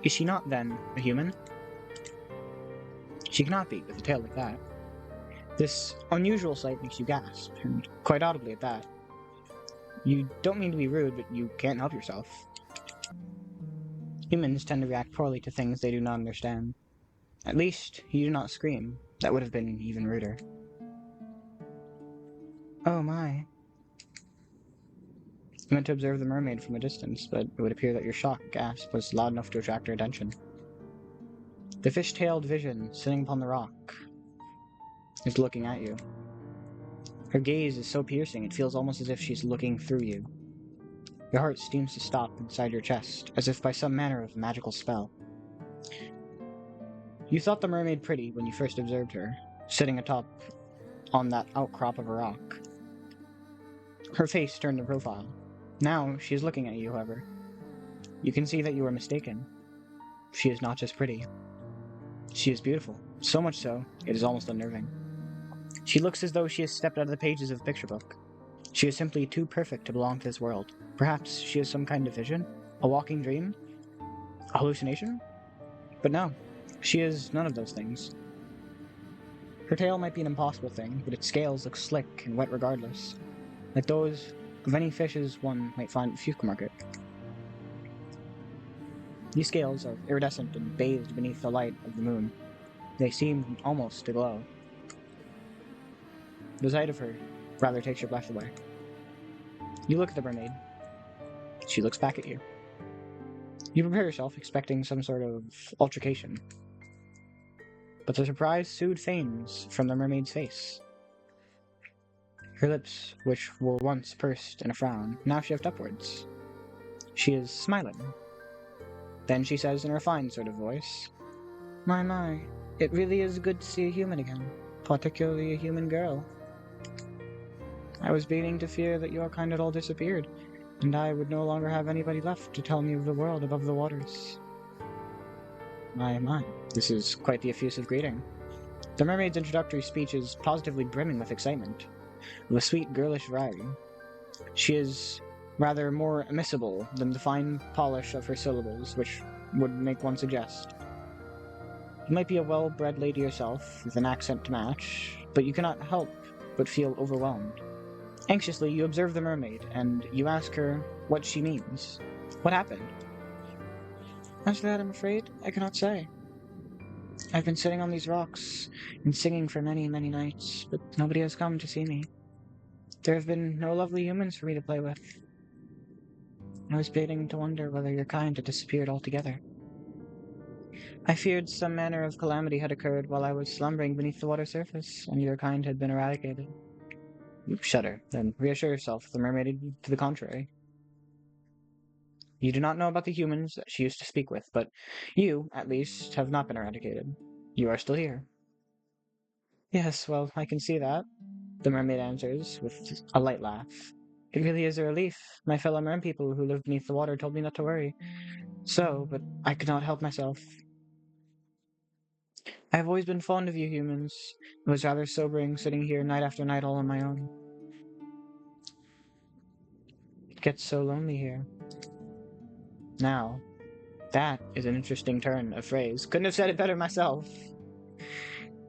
Is she not, then, a human? She cannot be, with a tail like that. This unusual sight makes you gasp, and quite audibly at that. You don't mean to be rude, but you can't help yourself. Humans tend to react poorly to things they do not understand. At least, you do not scream. That would have been even ruder. Oh my. You meant to observe the mermaid from a distance, but it would appear that your shock gasp was loud enough to attract her attention. The fish-tailed vision, sitting upon the rock, is looking at you. Her gaze is so piercing, it feels almost as if she's looking through you. Your heart seems to stop inside your chest, as if by some manner of magical spell. You thought the mermaid pretty when you first observed her, sitting atop on that outcrop of a rock. Her face turned in profile. Now she is looking at you, however. You can see that you are mistaken. She is not just pretty. She is beautiful. So much so, it is almost unnerving. She looks as though she has stepped out of the pages of a picture book. She is simply too perfect to belong to this world. Perhaps she has some kind of vision? A walking dream? A hallucination? But no, she is none of those things. Her tail might be an impossible thing, but its scales look slick and wet regardless, like those of any fishes one might find at the supermarket. These scales are iridescent and bathed beneath the light of the moon. They seem almost to glow. The sight of her rather takes your breath away. You look at the mermaid. She looks back at you. You prepare yourself, expecting some sort of altercation. But the surprise soon feigns from the mermaid's face. Her lips, which were once pursed in a frown, now shift upwards. She is smiling. Then she says in a refined sort of voice, My, it really is good to see a human again, particularly a human girl. I was beginning to fear that your kind had all disappeared, and I would no longer have anybody left to tell me of the world above the waters. My, this is quite the effusive greeting. The mermaid's introductory speech is positively brimming with excitement, of a sweet girlish variety. She is rather more admissible than the fine polish of her syllables, which would make one suggest. You might be a well-bred lady yourself, with an accent to match, but you cannot help but feel overwhelmed. Anxiously, you observe the mermaid, and you ask her what she means. What happened? As for that, I'm afraid I cannot say. I've been sitting on these rocks and singing for many, many nights, but nobody has come to see me. There have been no lovely humans for me to play with. I was beginning to wonder whether your kind had disappeared altogether. I feared some manner of calamity had occurred while I was slumbering beneath the water surface, and your kind had been eradicated. You shudder, then reassure yourself, the mermaid to the contrary. You do not know about the humans that she used to speak with, but you, at least, have not been eradicated. You are still here. Yes, well, I can see that, the mermaid answers, with a light laugh. It really is a relief. My fellow merpeople who live beneath the water told me not to worry. So, but I could not help myself. I have always been fond of you humans. It was rather sobering sitting here night after night all on my own. It gets so lonely here. Now, that is an interesting turn of phrase. Couldn't have said it better myself.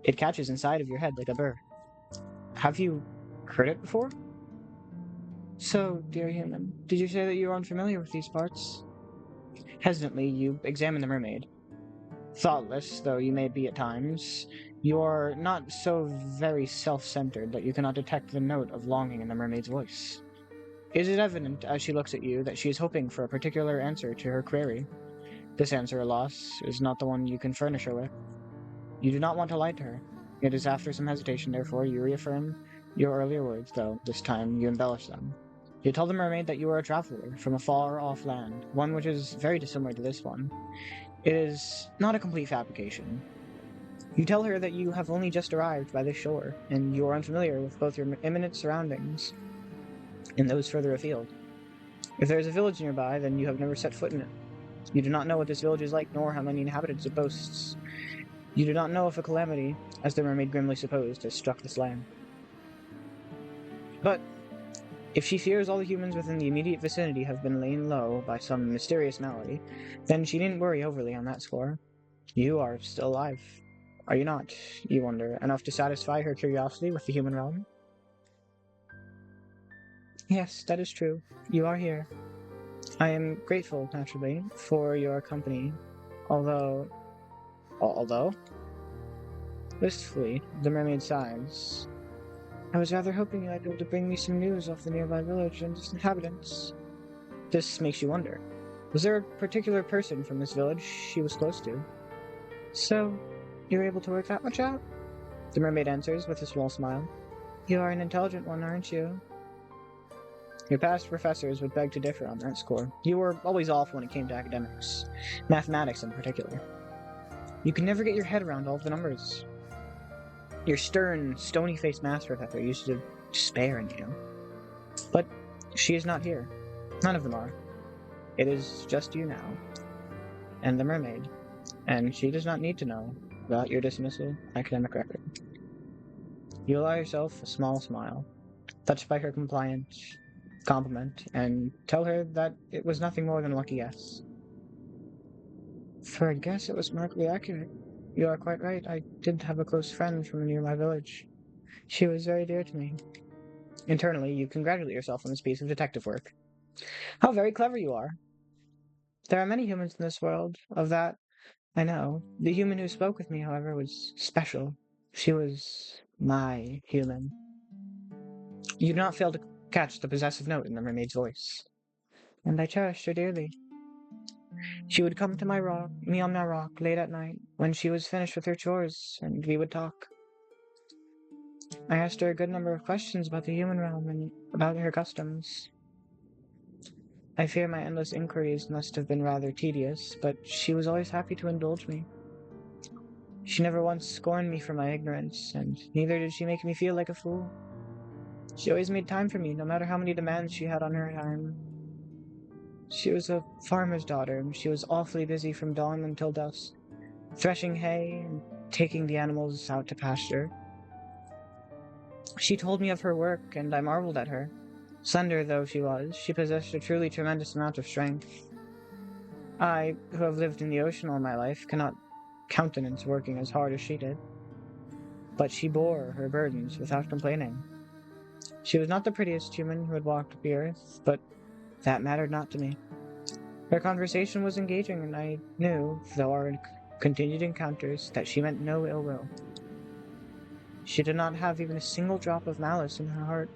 It catches inside of your head like a burr. Have you heard it before? So, dear human, did you say that you are unfamiliar with these parts? Hesitantly, you examine the mermaid. Thoughtless though you may be at times, you are not so very self-centered that you cannot detect the note of longing in the mermaid's voice. Is it evident, as she looks at you, that she is hoping for a particular answer to her query? This answer, alas, is not the one you can furnish her with. You do not want to lie to her. It is after some hesitation, therefore, you reaffirm your earlier words, though this time you embellish them. You tell the mermaid that you are a traveler from a far-off land, one which is very dissimilar to this one. It is not a complete fabrication. You tell her that you have only just arrived by this shore, and you are unfamiliar with both your imminent surroundings and those further afield. If there is a village nearby, then you have never set foot in it. You do not know what this village is like, nor how many inhabitants it boasts. You do not know if a calamity, as the mermaid grimly supposed, has struck this land. But if she fears all the humans within the immediate vicinity have been laid low by some mysterious malady, then she needn't worry overly on that score. You are still alive. Are you not, you wonder, enough to satisfy her curiosity with the human realm? Yes, that is true. You are here. I am grateful, naturally, for your company, although... Although? Wistfully, the mermaid sighs. I was rather hoping you might be able to bring me some news of the nearby village and its inhabitants. This makes you wonder. Was there a particular person from this village she was close to? So, you were able to work that much out? The mermaid answers with a small smile. You are an intelligent one, aren't you? Your past professors would beg to differ on that score. You were always off when it came to academics, mathematics in particular. You could never get your head around all of the numbers. Your stern, stony-faced math professor used to despair in you. But she is not here. None of them are. It is just you now, and the mermaid, and she does not need to know about your dismissal academic record. You allow yourself a small smile, touched by her compliant compliment, and tell her that it was nothing more than a lucky guess. For a guess, it was remarkably accurate. You are quite right. I did have a close friend from a nearby village. She was very dear to me. Internally, you congratulate yourself on this piece of detective work. How very clever you are. There are many humans in this world, of that I know. The human who spoke with me, however, was special. She was my human. You do not fail to catch the possessive note in the mermaid's voice. And I cherished her dearly. She would come to me on my rock late at night when she was finished with her chores, and we would talk. I asked her a good number of questions about the human realm and about her customs. I fear my endless inquiries must have been rather tedious, but she was always happy to indulge me. She never once scorned me for my ignorance, and neither did she make me feel like a fool. She always made time for me, no matter how many demands she had on her time. She was a farmer's daughter, and she was awfully busy from dawn until dusk, threshing hay and taking the animals out to pasture. She told me of her work, and I marveled at her. Slender though she was, she possessed a truly tremendous amount of strength. I, who have lived in the ocean all my life, cannot countenance working as hard as she did. But she bore her burdens without complaining. She was not the prettiest human who had walked the earth, but that mattered not to me. Her conversation was engaging, and I knew, through our continued encounters, that she meant no ill will. She did not have even a single drop of malice in her heart.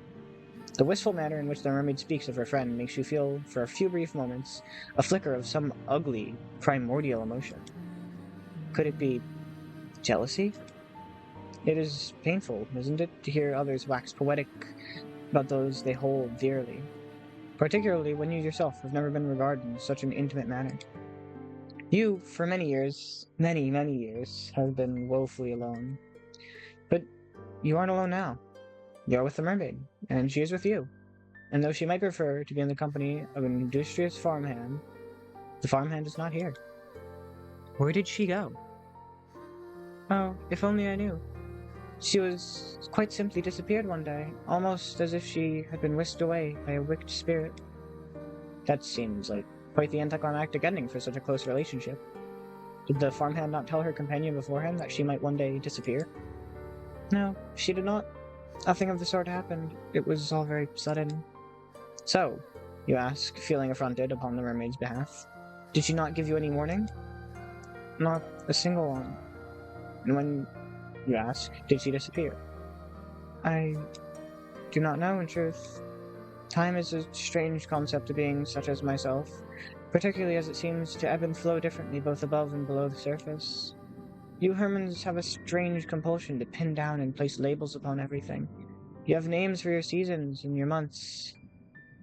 The wistful manner in which the mermaid speaks of her friend makes you feel, for a few brief moments, a flicker of some ugly, primordial emotion. Could it be jealousy? It is painful, isn't it, to hear others wax poetic about those they hold dearly, particularly when you yourself have never been regarded in such an intimate manner. You, for many years, many years, have been woefully alone. But you aren't alone now. You are with the mermaid, and she is with you. And though she might prefer to be in the company of an industrious farmhand, the farmhand is not here. Where did she go? Oh, if only I knew. She was quite simply disappeared one day, almost as if she had been whisked away by a wicked spirit. That seems like quite the anticlimactic ending for such a close relationship. Did the farmhand not tell her companion beforehand that she might one day disappear? No, she did not. Nothing of the sort happened. It was all very sudden. So, you ask, feeling affronted upon the mermaid's behalf, did she not give you any warning? Not a single one. And when you ask, did she disappear? I do not know, in truth. Time is a strange concept to beings such as myself, particularly as it seems to ebb and flow differently both above and below the surface. You Hermans have a strange compulsion to pin down and place labels upon everything. You have names for your seasons and your months,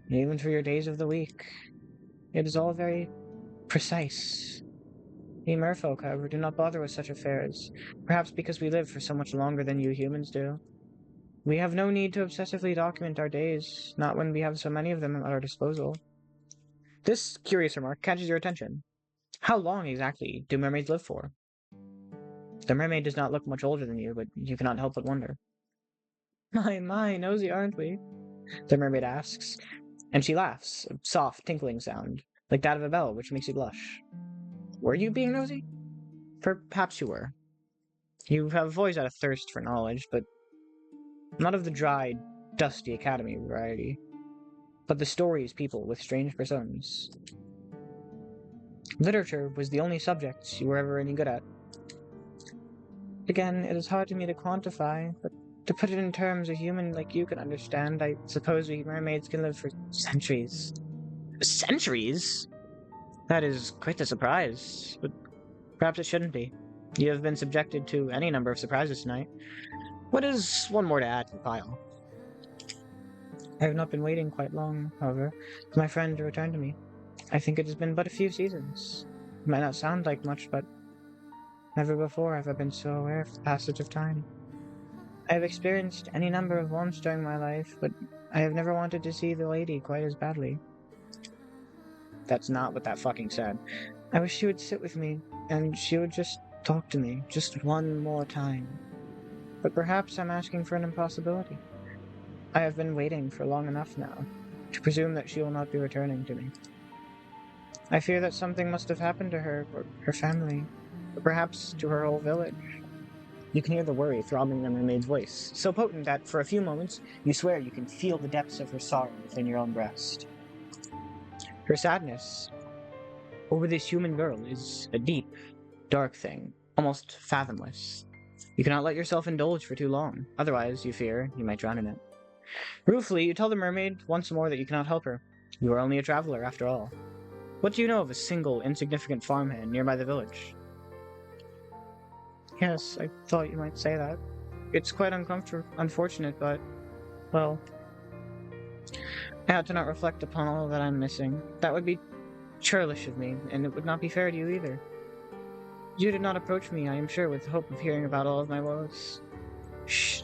and even for your days of the week. It is all very precise. We merfolk, however, do not bother with such affairs, perhaps because we live for so much longer than you humans do. We have no need to obsessively document our days, not when we have so many of them at our disposal. This curious remark catches your attention. How long exactly do mermaids live for? The mermaid does not look much older than you, but you cannot help but wonder. My, nosy aren't we? The mermaid asks, and she laughs, a soft, tinkling sound, like that of a bell, which makes you blush. Were you being nosy? Perhaps you were. You have always had a thirst for knowledge, but not of the dry, dusty academy variety, but the stories people with strange personas. Literature was the only subject you were ever any good at. Again, it is hard to me to quantify, but to put it in terms a human like you can understand, I suppose we mermaids can live for centuries. Centuries? That is quite a surprise, but perhaps it shouldn't be. You have been subjected to any number of surprises tonight. What is one more to add to the pile? I have not been waiting quite long, however, for my friend to return to me. I think it has been but a few seasons. It might not sound like much, but never before have I been so aware of the passage of time. I have experienced any number of wants during my life, but I have never wanted to see the lady quite as badly. That's not what that fucking said. I wish she would sit with me, and she would just talk to me, just one more time. But perhaps I'm asking for an impossibility. I have been waiting for long enough now, to presume that she will not be returning to me. I fear that something must have happened to her, or her family, or perhaps to her whole village. You can hear the worry throbbing in the maid's voice, so potent that for a few moments you swear you can feel the depths of her sorrow within your own breast. Her sadness over this human girl is a deep, dark thing, almost fathomless. You cannot let yourself indulge for too long, otherwise, you fear, you might drown in it. Ruefully, you tell the mermaid once more that you cannot help her. You are only a traveler, after all. What do you know of a single, insignificant farmhand nearby the village? Yes, I thought you might say that. It's quite unfortunate, but, well, I ought to not reflect upon all that I'm missing. That would be churlish of me, and it would not be fair to you either. You did not approach me, I am sure, with the hope of hearing about all of my woes.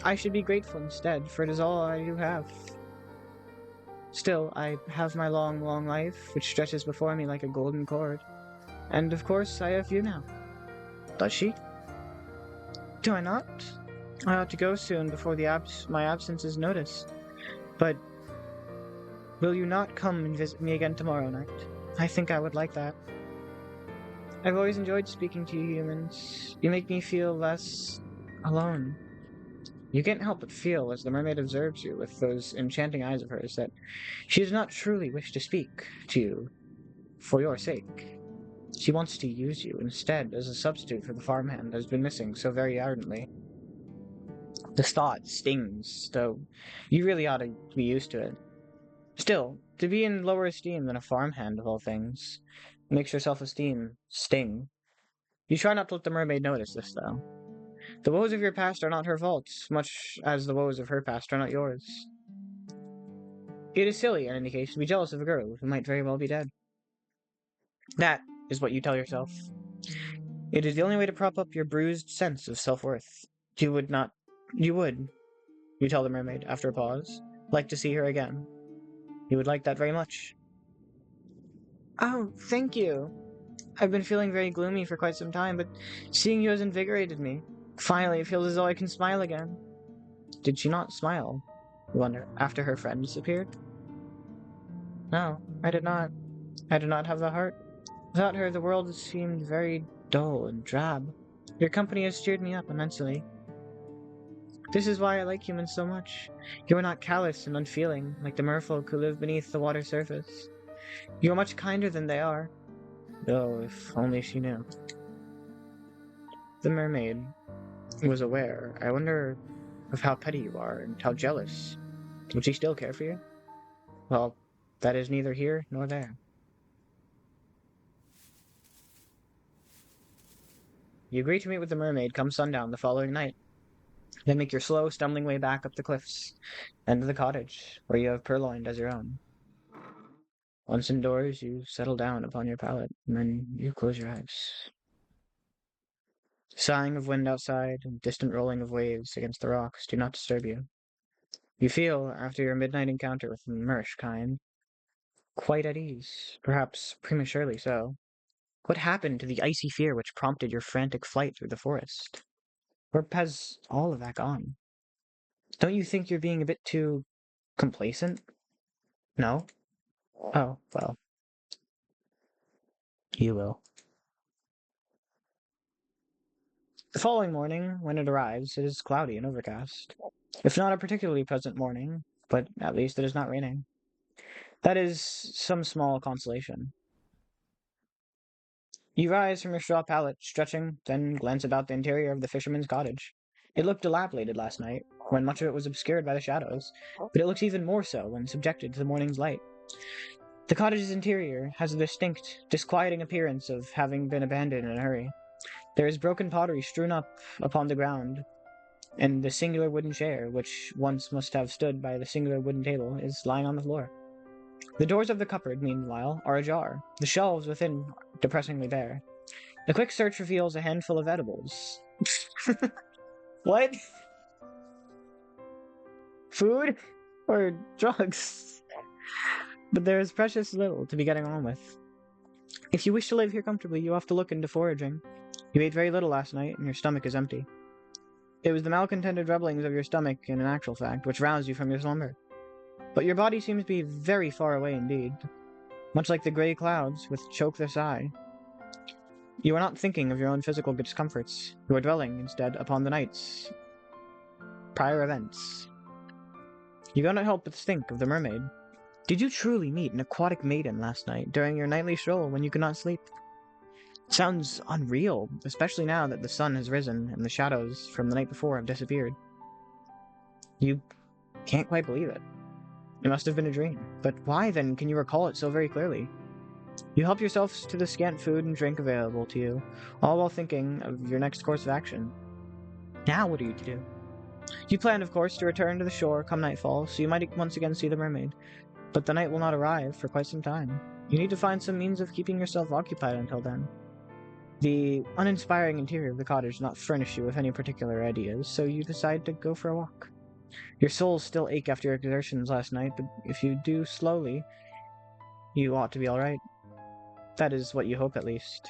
I should be grateful instead, for it is all I do have. Still, I have my long, long life, which stretches before me like a golden cord. And of course, I have you now. Does she? Do I not? I ought to go soon before my absence is noticed. But will you not come and visit me again tomorrow night? I think I would like that. I've always enjoyed speaking to you humans. You make me feel less alone. You can't help but feel, as the mermaid observes you with those enchanting eyes of hers, that she does not truly wish to speak to you for your sake. She wants to use you instead as a substitute for the farmhand that has been missing so very ardently. This thought stings, though you really ought to be used to it. Still, to be in lower esteem than a farmhand of all things makes your self-esteem sting. You try not to let the mermaid notice this, though. The woes of your past are not her fault, much as the woes of her past are not yours. It is silly, in any case, to be jealous of a girl who might very well be dead. That is what you tell yourself. It is the only way to prop up your bruised sense of self-worth. You would, you tell the mermaid, after a pause, like to see her again. You would like that very much. Oh, thank you. I've been feeling very gloomy for quite some time, but seeing you has invigorated me. Finally, it feels as though I can smile again. Did she not smile, you wonder, after her friend disappeared? No, I did not. I did not have the heart. Without her, the world seemed very dull and drab. Your company has cheered me up immensely. This is why I like humans so much. You are not callous and unfeeling, like the merfolk who live beneath the water's surface. You are much kinder than they are. Oh, if only she knew. The mermaid was aware. I wonder of how petty you are and how jealous. Would she still care for you? Well, that is neither here nor there. You agree to meet with the mermaid come sundown the following night. Then make your slow, stumbling way back up the cliffs, and to the cottage, where you have purloined as your own. Once indoors, you settle down upon your pallet, and then you close your eyes. Sighing of wind outside and distant rolling of waves against the rocks do not disturb you. You feel, after your midnight encounter with the Mersh kind, quite at ease, perhaps prematurely so. What happened to the icy fear which prompted your frantic flight through the forest? Where has all of that gone? Don't you think you're being a bit too complacent? No? Oh, well. You will. The following morning, when it arrives, it is cloudy and overcast. If not a particularly pleasant morning, but at least it is not raining. That is some small consolation. You rise from your straw pallet, stretching, then glance about the interior of the fisherman's cottage. It looked dilapidated last night, when much of it was obscured by the shadows, but it looks even more so when subjected to the morning's light. The cottage's interior has a distinct, disquieting appearance of having been abandoned in a hurry. There is broken pottery strewn up upon the ground, and the singular wooden chair, which once must have stood by the singular wooden table, is lying on the floor. The doors of the cupboard, meanwhile, are ajar, the shelves within depressingly bare. A quick search reveals a handful of edibles. What? Food? Or drugs? But there is precious little to be getting on with. If you wish to live here comfortably, you have to look into foraging. You ate very little last night, and your stomach is empty. It was the malcontented rumblings of your stomach, in actual fact, which roused you from your slumber. But your body seems to be very far away indeed, much like the grey clouds which choke the sky. You are not thinking of your own physical discomforts. You are dwelling, instead, upon the night's prior events. You cannot help but think of the mermaid. Did you truly meet an aquatic maiden last night during your nightly stroll when you could not sleep? It sounds unreal, especially now that the sun has risen and the shadows from the night before have disappeared. You can't quite believe it. It must have been a dream. But why, then, can you recall it so very clearly? You help yourselves to the scant food and drink available to you, all while thinking of your next course of action. Now what are you to do? You plan, of course, to return to the shore come nightfall, so you might once again see the mermaid. But the night will not arrive for quite some time. You need to find some means of keeping yourself occupied until then. The uninspiring interior of the cottage does not furnish you with any particular ideas, so you decide to go for a walk. Your soles still ache after your exertions last night, but if you do slowly, you ought to be all right. That is what you hope, at least.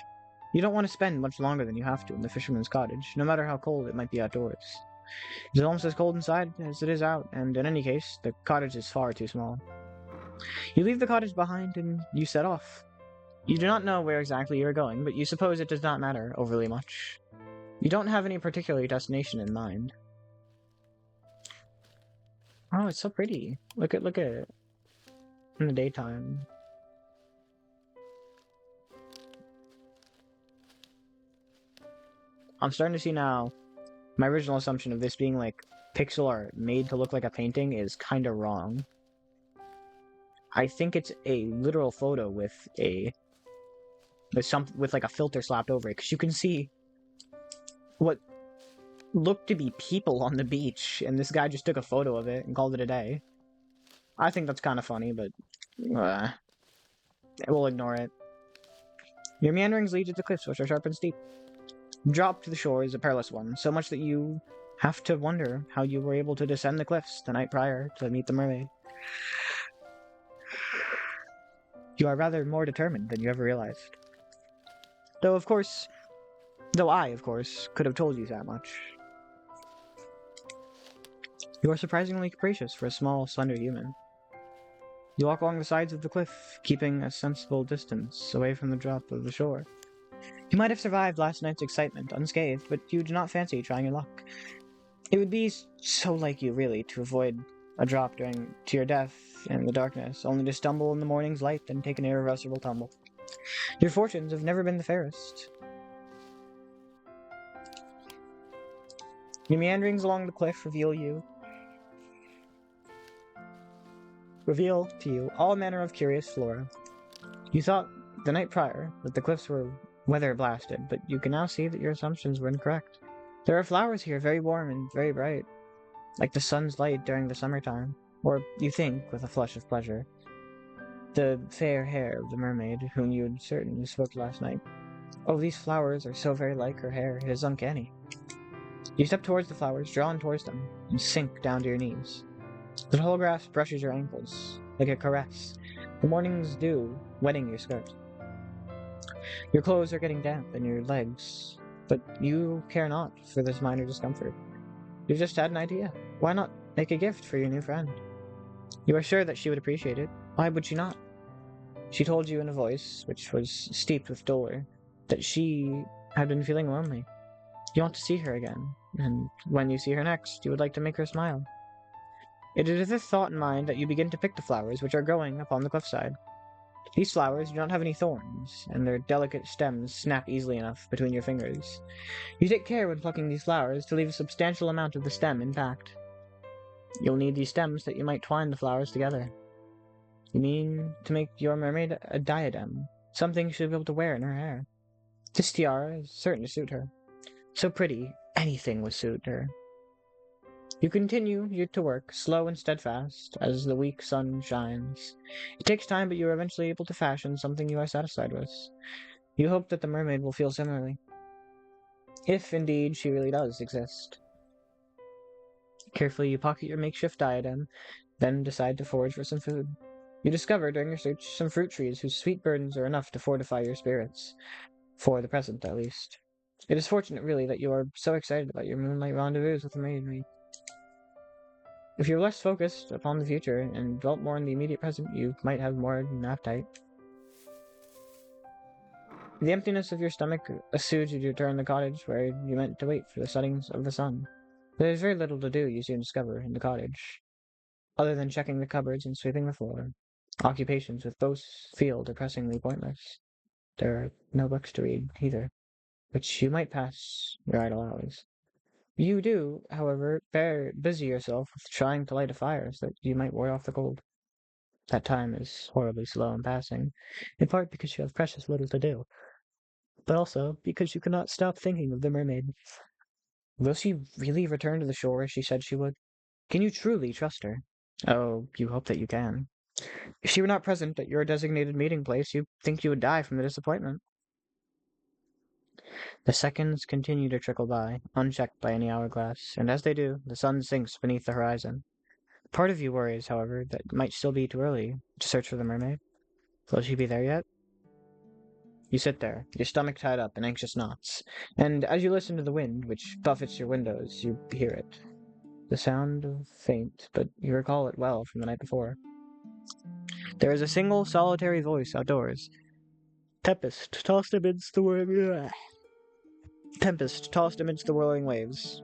You don't want to spend much longer than you have to in the fisherman's cottage, no matter how cold it might be outdoors. It's almost as cold inside as it is out, and in any case, the cottage is far too small. You leave the cottage behind, and you set off. You do not know where exactly you are going, but you suppose it does not matter overly much. You don't have any particular destination in mind. Oh, it's so pretty. Look at it in the daytime. I'm starting to see now my original assumption of this being like pixel art made to look like a painting is kind of wrong. I think it's a literal photo with like a filter slapped over it, because you can see what looked to be people on the beach, and this guy just took a photo of it and called it a day. I think that's kind of funny, but we'll ignore it. Your meanderings lead to the cliffs, which are sharp and steep. The drop to the shore is a perilous one, so much that you have to wonder how you were able to descend the cliffs the night prior to meet the mermaid. You are rather more determined than you ever realized. Though I, of course, could have told you that much. You are surprisingly capricious for a small, slender human. You walk along the sides of the cliff, keeping a sensible distance away from the drop of the shore. You might have survived last night's excitement unscathed, but you do not fancy trying your luck. It would be so like you, really, to avoid a drop to your death in the darkness, only to stumble in the morning's light and take an irreversible tumble. Your fortunes have never been the fairest. Your meanderings along the cliff reveal to you all manner of curious flora. You thought the night prior that the cliffs were weather blasted, but you can now see that your assumptions were incorrect. There are flowers here very warm and very bright, like the sun's light during the summertime, or you think, with a flush of pleasure, the fair hair of the mermaid whom you had certainly spoke last night. Oh, these flowers are so very like her hair, it is uncanny. You step towards the flowers, drawn towards them, and sink down to your knees. The tall grass brushes your ankles, like a caress, the morning's dew wetting your skirt. Your clothes are getting damp, and your legs, but you care not for this minor discomfort. You've just had an idea. Why not make a gift for your new friend? You are sure that she would appreciate it. Why would she not? She told you in a voice, which was steeped with dolor, that she had been feeling lonely. You want to see her again, and when you see her next, you would like to make her smile. It is with this thought in mind that you begin to pick the flowers which are growing upon the cliffside. These flowers do not have any thorns, and their delicate stems snap easily enough between your fingers. You take care when plucking these flowers to leave a substantial amount of the stem intact. You'll need these stems that you might twine the flowers together. You mean to make your mermaid a diadem, something she'll be able to wear in her hair. This tiara is certain to suit her. So pretty, anything would suit her. You continue to work, slow and steadfast, as the weak sun shines. It takes time, but you are eventually able to fashion something you are satisfied with. You hope that the mermaid will feel similarly, if indeed she really does exist. Carefully, you pocket your makeshift diadem, then decide to forage for some food. You discover during your search some fruit trees whose sweet burdens are enough to fortify your spirits, for the present at least. It is fortunate, really, that you are so excited about your moonlight rendezvous with the maid. If you're less focused upon the future and dwelt more in the immediate present, you might have more of an appetite. The emptiness of your stomach soothes you to return to the cottage where you meant to wait for the settings of the sun. There is very little to do, you soon discover, in the cottage, other than checking the cupboards and sweeping the floor. Occupations which both feel depressingly pointless. There are no books to read, either, which you might pass your idle hours. You do, however, busy yourself with trying to light a fire so that you might ward off the cold. That time is horribly slow in passing, in part because you have precious little to do, but also because you cannot stop thinking of the mermaid. Will she really return to the shore as she said she would? Can you truly trust her? Oh, you hope that you can. If she were not present at your designated meeting place, you think you would die from the disappointment. The seconds continue to trickle by, unchecked by any hourglass, and as they do, the sun sinks beneath the horizon. Part of you worries, however, that it might still be too early to search for the mermaid. Will she be there yet? You sit there, your stomach tied up in anxious knots, and as you listen to the wind, which buffets your windows, you hear it. The sound of faint, but you recall it well from the night before. There is a single solitary voice outdoors. Tempest tossed amidst the Tempest tossed amidst the whirling waves.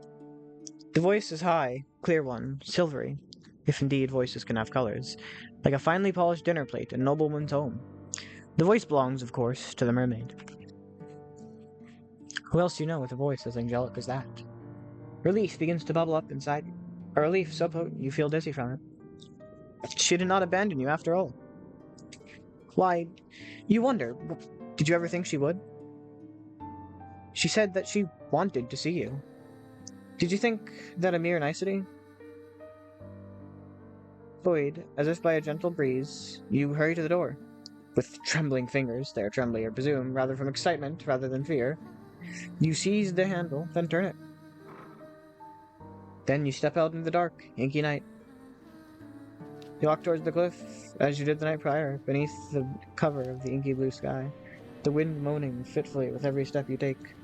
The voice is high, clear one, silvery, if indeed voices can have colors, like a finely polished dinner plate in a nobleman's home. The voice belongs, of course, to the mermaid. Who else do you know with a voice as angelic as that? Relief begins to bubble up inside you. A relief so potent you feel dizzy from it. She did not abandon you after all. Why, you wonder, did you ever think she would? She said that she wanted to see you. Did you think that a mere nicety? Buoyed, as if by a gentle breeze, you hurry to the door. With trembling fingers, they are trembling, I presume, rather from excitement rather than fear. You seize the handle, then turn it. Then you step out into the dark, inky night. You walk towards the cliff, as you did the night prior, beneath the cover of the inky blue sky, the wind moaning fitfully with every step you take.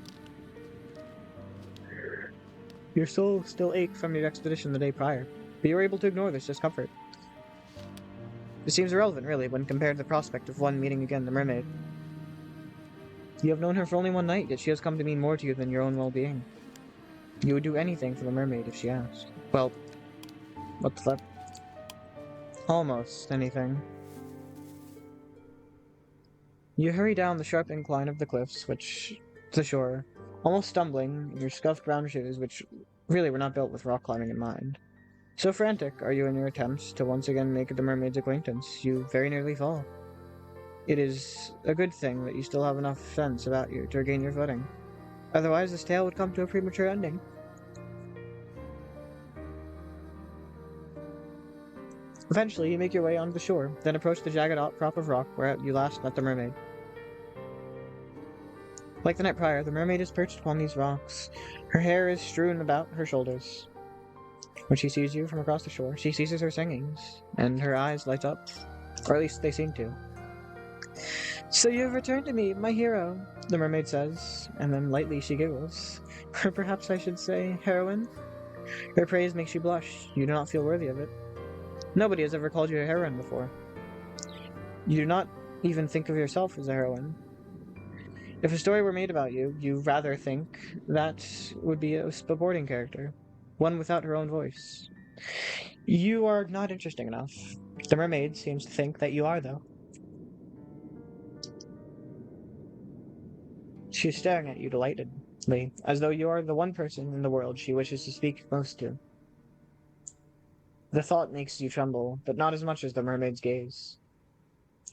Your soul still ached from your expedition the day prior, but you were able to ignore this discomfort. It seems irrelevant, really, when compared to the prospect of one meeting again the mermaid. You have known her for only one night, yet she has come to mean more to you than your own well-being. You would do anything for the mermaid if she asked. Well, what's that? Almost anything. You hurry down the sharp incline of the cliffs, which to the shore, almost stumbling in your scuffed brown shoes, which really were not built with rock climbing in mind. So frantic are you in your attempts to once again make the mermaid's acquaintance, you very nearly fall. It is a good thing that you still have enough sense about you to regain your footing. Otherwise, this tale would come to a premature ending. Eventually, you make your way onto the shore, then approach the jagged outcrop of rock where you last met the mermaid. Like the night prior, the mermaid is perched upon these rocks. Her hair is strewn about her shoulders. When she sees you from across the shore, she ceases her singing, and her eyes light up, or at least they seem to. So you have returned to me, my hero, the mermaid says, and then lightly she giggles. Or perhaps I should say, heroine? Her praise makes you blush. You do not feel worthy of it. Nobody has ever called you a heroine before. You do not even think of yourself as a heroine. If a story were made about you, you rather think that would be a supporting character, one without her own voice. You are not interesting enough. The mermaid seems to think that you are, though. She is staring at you delightedly, as though you are the one person in the world she wishes to speak most to. The thought makes you tremble, but not as much as the mermaid's gaze.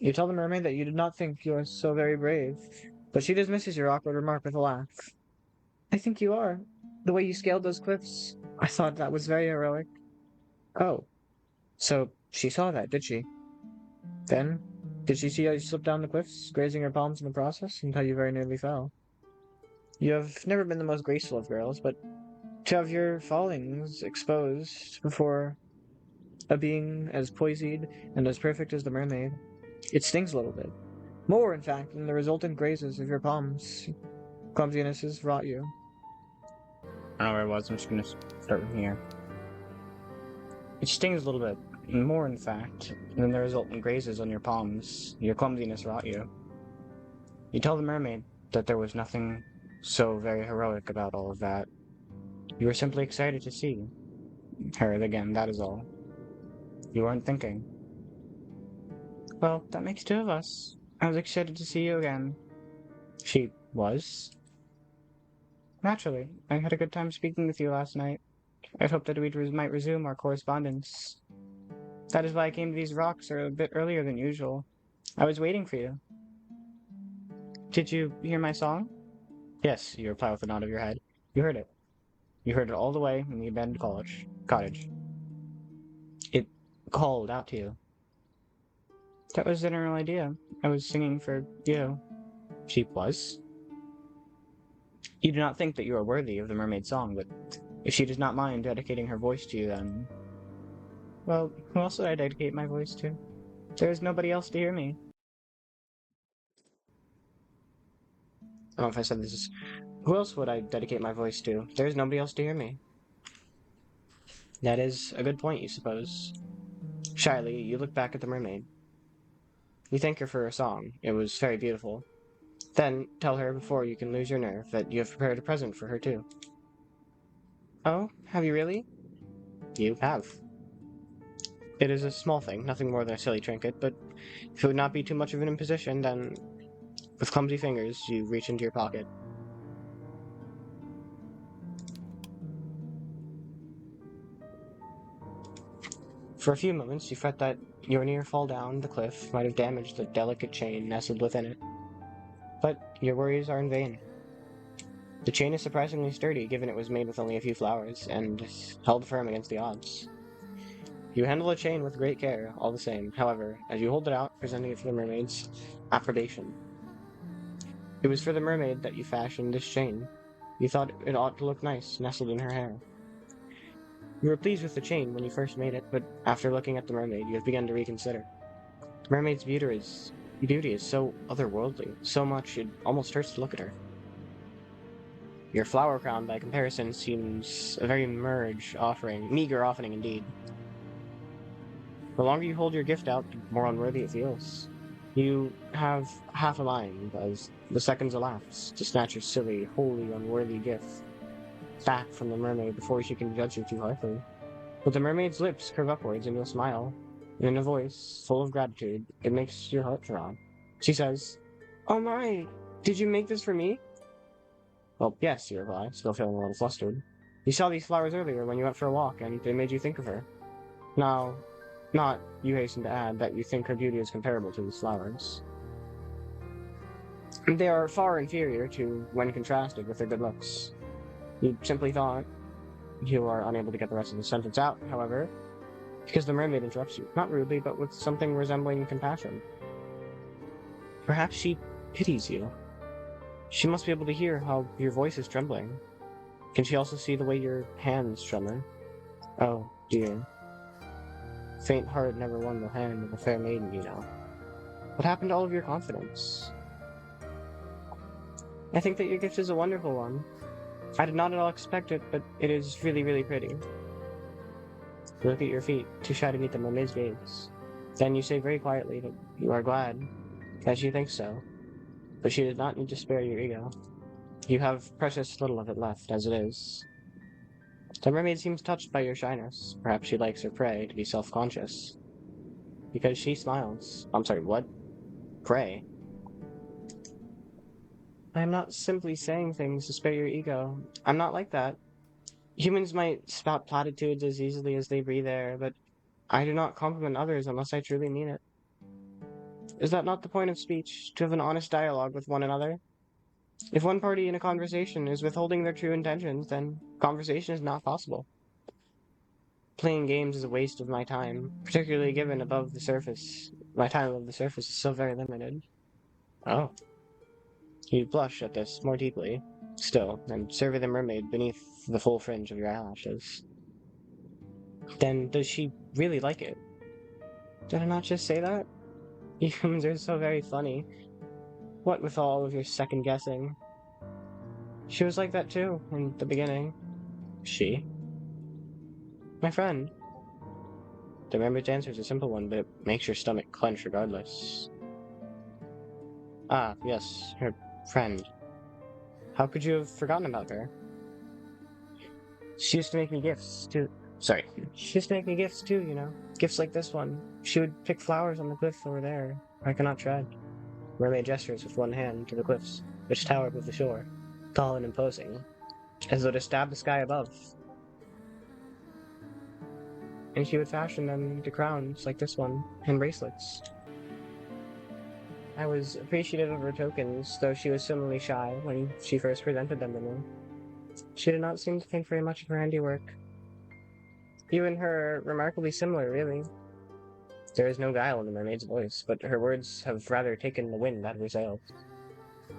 You tell the mermaid that you did not think you are so very brave, but she dismisses your awkward remark with a laugh. I think you are. The way you scaled those cliffs, I thought that was very heroic. Oh, so she saw that, did she? Then, did she see how you slipped down the cliffs, grazing her palms in the process, and how you very nearly fell? You have never been the most graceful of girls, but to have your fallings exposed before a being as poised and as perfect as the mermaid, it stings a little bit. More, in fact, than the resultant grazes of your palms. Clumsiness has wrought you. I don't know where I was. I'm just going to start from here. It stings a little bit. More, in fact, than the resultant grazes on your palms. Your clumsiness wrought you. You tell the mermaid that there was nothing so very heroic about all of that. You were simply excited to see her again, that is all. You weren't thinking. Well, that makes two of us. I was excited to see you again. She was? Naturally. I had a good time speaking with you last night. I'd hoped that we might resume our correspondence. That is why I came to these rocks a bit earlier than usual. I was waiting for you. Did you hear my song? Yes, you reply with a nod of your head. You heard it. You heard it all the way in the abandoned cottage. It called out to you. That was the general idea. I was singing for you. She was? You do not think that you are worthy of the mermaid song, but if she does not mind dedicating her voice to you, then... Well, who else would I dedicate my voice to? There is nobody else to hear me. I don't know if I said this is... Who else would I dedicate my voice to? There is nobody else to hear me. That is a good point, you suppose. Shyly, you look back at the mermaid. You thank her for her song. It was very beautiful. Then, tell her before you can lose your nerve that you have prepared a present for her too. Oh, have you really? You have. It is a small thing, nothing more than a silly trinket, but if it would not be too much of an imposition, then, with clumsy fingers, you reach into your pocket. For a few moments, you fret that your near fall down the cliff might have damaged the delicate chain nestled within it. But your worries are in vain. The chain is surprisingly sturdy, given it was made with only a few flowers, and held firm against the odds. You handle the chain with great care, all the same, however, as you hold it out, presenting it for the mermaid's approbation. It was for the mermaid that you fashioned this chain. You thought it ought to look nice, nestled in her hair. You were pleased with the chain when you first made it, but after looking at the mermaid, you have begun to reconsider. The mermaid's beauty is so otherworldly, so much it almost hurts to look at her. Your flower crown, by comparison, seems a very meager offering indeed. The longer you hold your gift out, the more unworthy it feels. You have half a mind, as the seconds elapse, to snatch your silly, wholly unworthy gift back from the mermaid before she can judge you too harshly. But the mermaid's lips curve upwards into a smile, and in a voice full of gratitude, it makes your heart throb. She says, "Oh my, did you make this for me?" Well, yes, you reply, still feeling a little flustered. You saw these flowers earlier when you went for a walk, and they made you think of her. Now, not, you hasten to add, that you think her beauty is comparable to these flowers. They are far inferior to when contrasted with their good looks. You simply thought. You are unable to get the rest of the sentence out, however, because the mermaid interrupts you, not rudely, but with something resembling compassion. Perhaps she pities you. She must be able to hear how your voice is trembling. Can she also see the way your hands tremor? Oh, dear. Faint heart never won the hand of a fair maiden, you know. What happened to all of your confidence? I think that your gift is a wonderful one. I did not at all expect it, but it is really, really pretty. You look at your feet, too shy to meet the mermaid's gaze. Then you say very quietly that you are glad, that she thinks so, but she does not need to spare your ego. You have precious little of it left, as it is. The mermaid seems touched by your shyness. Perhaps she likes her prey to be self-conscious. Because she smiles. I'm sorry, what? Prey? I am not simply saying things to spare your ego. I'm not like that. Humans might spout platitudes as easily as they breathe air, but I do not compliment others unless I truly mean it. Is that not the point of speech, to have an honest dialogue with one another? If one party in a conversation is withholding their true intentions, then conversation is not possible. Playing games is a waste of my time, particularly given above the surface. My time above the surface is so very limited. Oh. You blush at this more deeply, still, and survey the mermaid beneath the full fringe of your eyelashes. Then does she really like it? Did I not just say that? You humans are so very funny. What with all of your second guessing? She was like that too, in the beginning. She? My friend. The mermaid's answer is a simple one, but it makes your stomach clench regardless. Ah, yes, her friend. How could you have forgotten about her? She used to make me gifts, too. Sorry. She used to make me gifts too, you know. Gifts like this one. She would pick flowers on the cliff over there. I cannot tread. Mermaid gestures with one hand to the cliffs, which tower above the shore, tall and imposing, as though to stab the sky above. And she would fashion them into crowns like this one, and bracelets. I was appreciative of her tokens, though she was similarly shy when she first presented them to me. She did not seem to think very much of her handiwork. You and her are remarkably similar, really. There is no guile in the mermaid's voice, but her words have rather taken the wind out of her sails.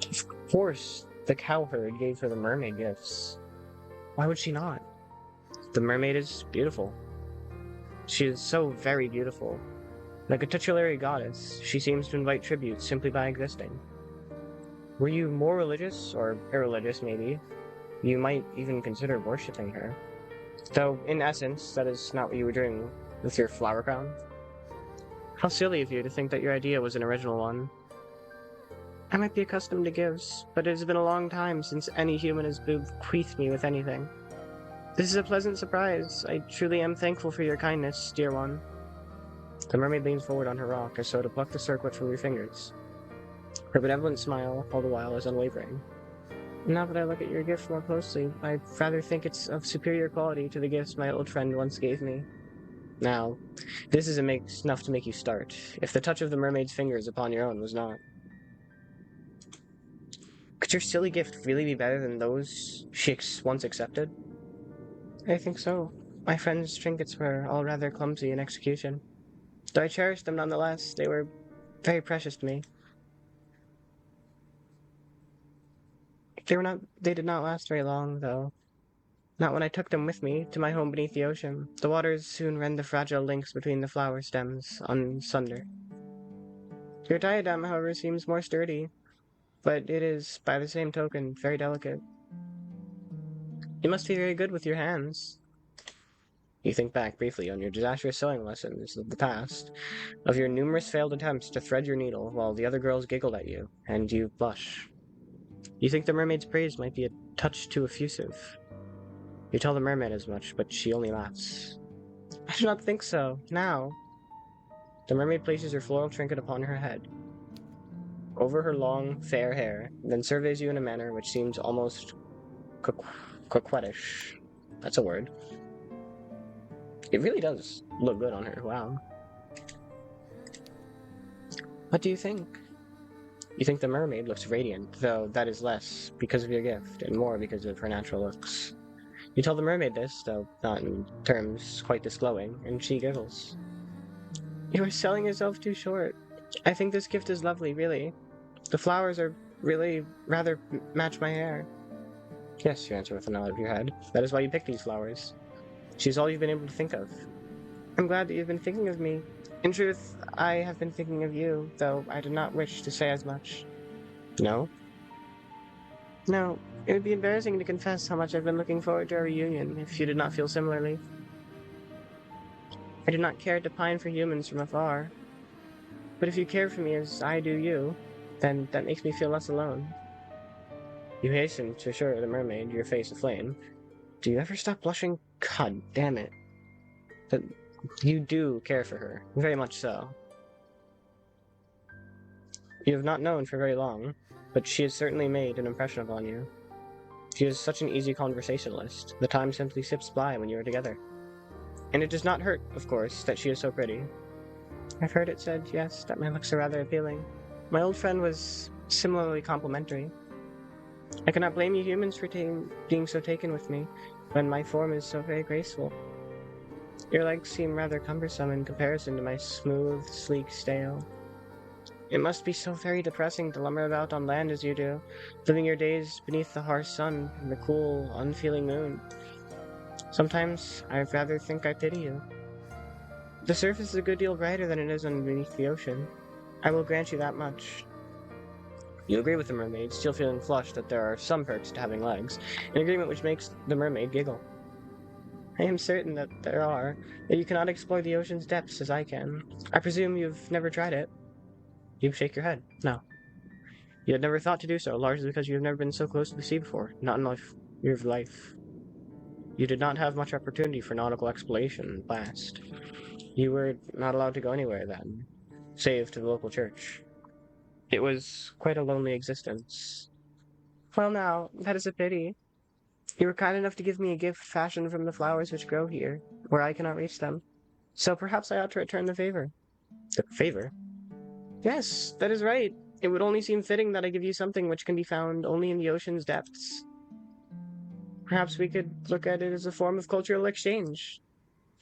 Of course, the cowherd gave her the mermaid gifts. Why would she not? The mermaid is beautiful. She is so very beautiful. Like a tutelary goddess, she seems to invite tribute simply by existing. Were you more religious, or irreligious maybe, you might even consider worshipping her. Though, in essence, that is not what you were doing with your flower crown. How silly of you to think that your idea was an original one. I might be accustomed to gifts, but it has been a long time since any human has bequeathed me with anything. This is a pleasant surprise. I truly am thankful for your kindness, dear one. The mermaid leans forward on her rock as though to pluck the circlet from your fingers. Her benevolent smile, all the while, is unwavering. Now that I look at your gift more closely, I rather think it's of superior quality to the gifts my old friend once gave me. Now, this is enough to make you start, if the touch of the mermaid's fingers upon your own was not. Could your silly gift really be better than those she once accepted? I think so. My friend's trinkets were all rather clumsy in execution. Though I cherished them nonetheless, they were very precious to me. They did not last very long, though. Not when I took them with me to my home beneath the ocean. The waters soon rend the fragile links between the flower stems asunder. Your diadem, however, seems more sturdy, but it is, by the same token, very delicate. You must be very good with your hands. You think back briefly on your disastrous sewing lessons of the past, of your numerous failed attempts to thread your needle while the other girls giggled at you, and you blush. You think the mermaid's praise might be a touch too effusive. You tell the mermaid as much, but she only laughs. I do not think so, now. The mermaid places her floral trinket upon her head, over her long, fair hair, then surveys you in a manner which seems almost coquettish. That's a word. It really does look good on her, wow. What do you think? You think the mermaid looks radiant, though that is less because of your gift, and more because of her natural looks. You tell the mermaid this, though not in terms quite this glowing, and she giggles. You are selling yourself too short. I think this gift is lovely, really. The flowers are really rather match my hair. Yes, you answer with a nod of your head. That is why you picked these flowers. She's all you've been able to think of. I'm glad that you've been thinking of me. In truth, I have been thinking of you, though I did not wish to say as much. No? No, it would be embarrassing to confess how much I've been looking forward to our reunion if you did not feel similarly. I do not care to pine for humans from afar. But if you care for me as I do you, then that makes me feel less alone. You hasten to assure the mermaid, your face aflame. Do you ever stop blushing? God damn it. That you do care for her, very much so. You have not known for very long, but she has certainly made an impression upon you. She is such an easy conversationalist. The time simply slips by when you are together. And it does not hurt, of course, that she is so pretty. I've heard it said, yes, that my looks are rather appealing. My old friend was similarly complimentary. I cannot blame you humans for being so taken with me, when my form is so very graceful. Your legs seem rather cumbersome in comparison to my smooth, sleek tail. It must be so very depressing to lumber about on land as you do, living your days beneath the harsh sun and the cool, unfeeling moon. Sometimes I rather think I pity you. The surface is a good deal brighter than it is underneath the ocean. I will grant you that much. You agree with the mermaid, still feeling flushed that there are some perks to having legs, an agreement which makes the mermaid giggle. I am certain that there are, that you cannot explore the ocean's depths as I can. I presume you've never tried it. You shake your head. No. You had never thought to do so, largely because you have never been so close to the sea before, not in your life. You did not have much opportunity for nautical exploration last. You were not allowed to go anywhere then, save to the local church. It was quite a lonely existence. Well now, that is a pity. You were kind enough to give me a gift fashioned from the flowers which grow here, where I cannot reach them. So perhaps I ought to return the favor. The favor? Yes, that is right. It would only seem fitting that I give you something which can be found only in the ocean's depths. Perhaps we could look at it as a form of cultural exchange.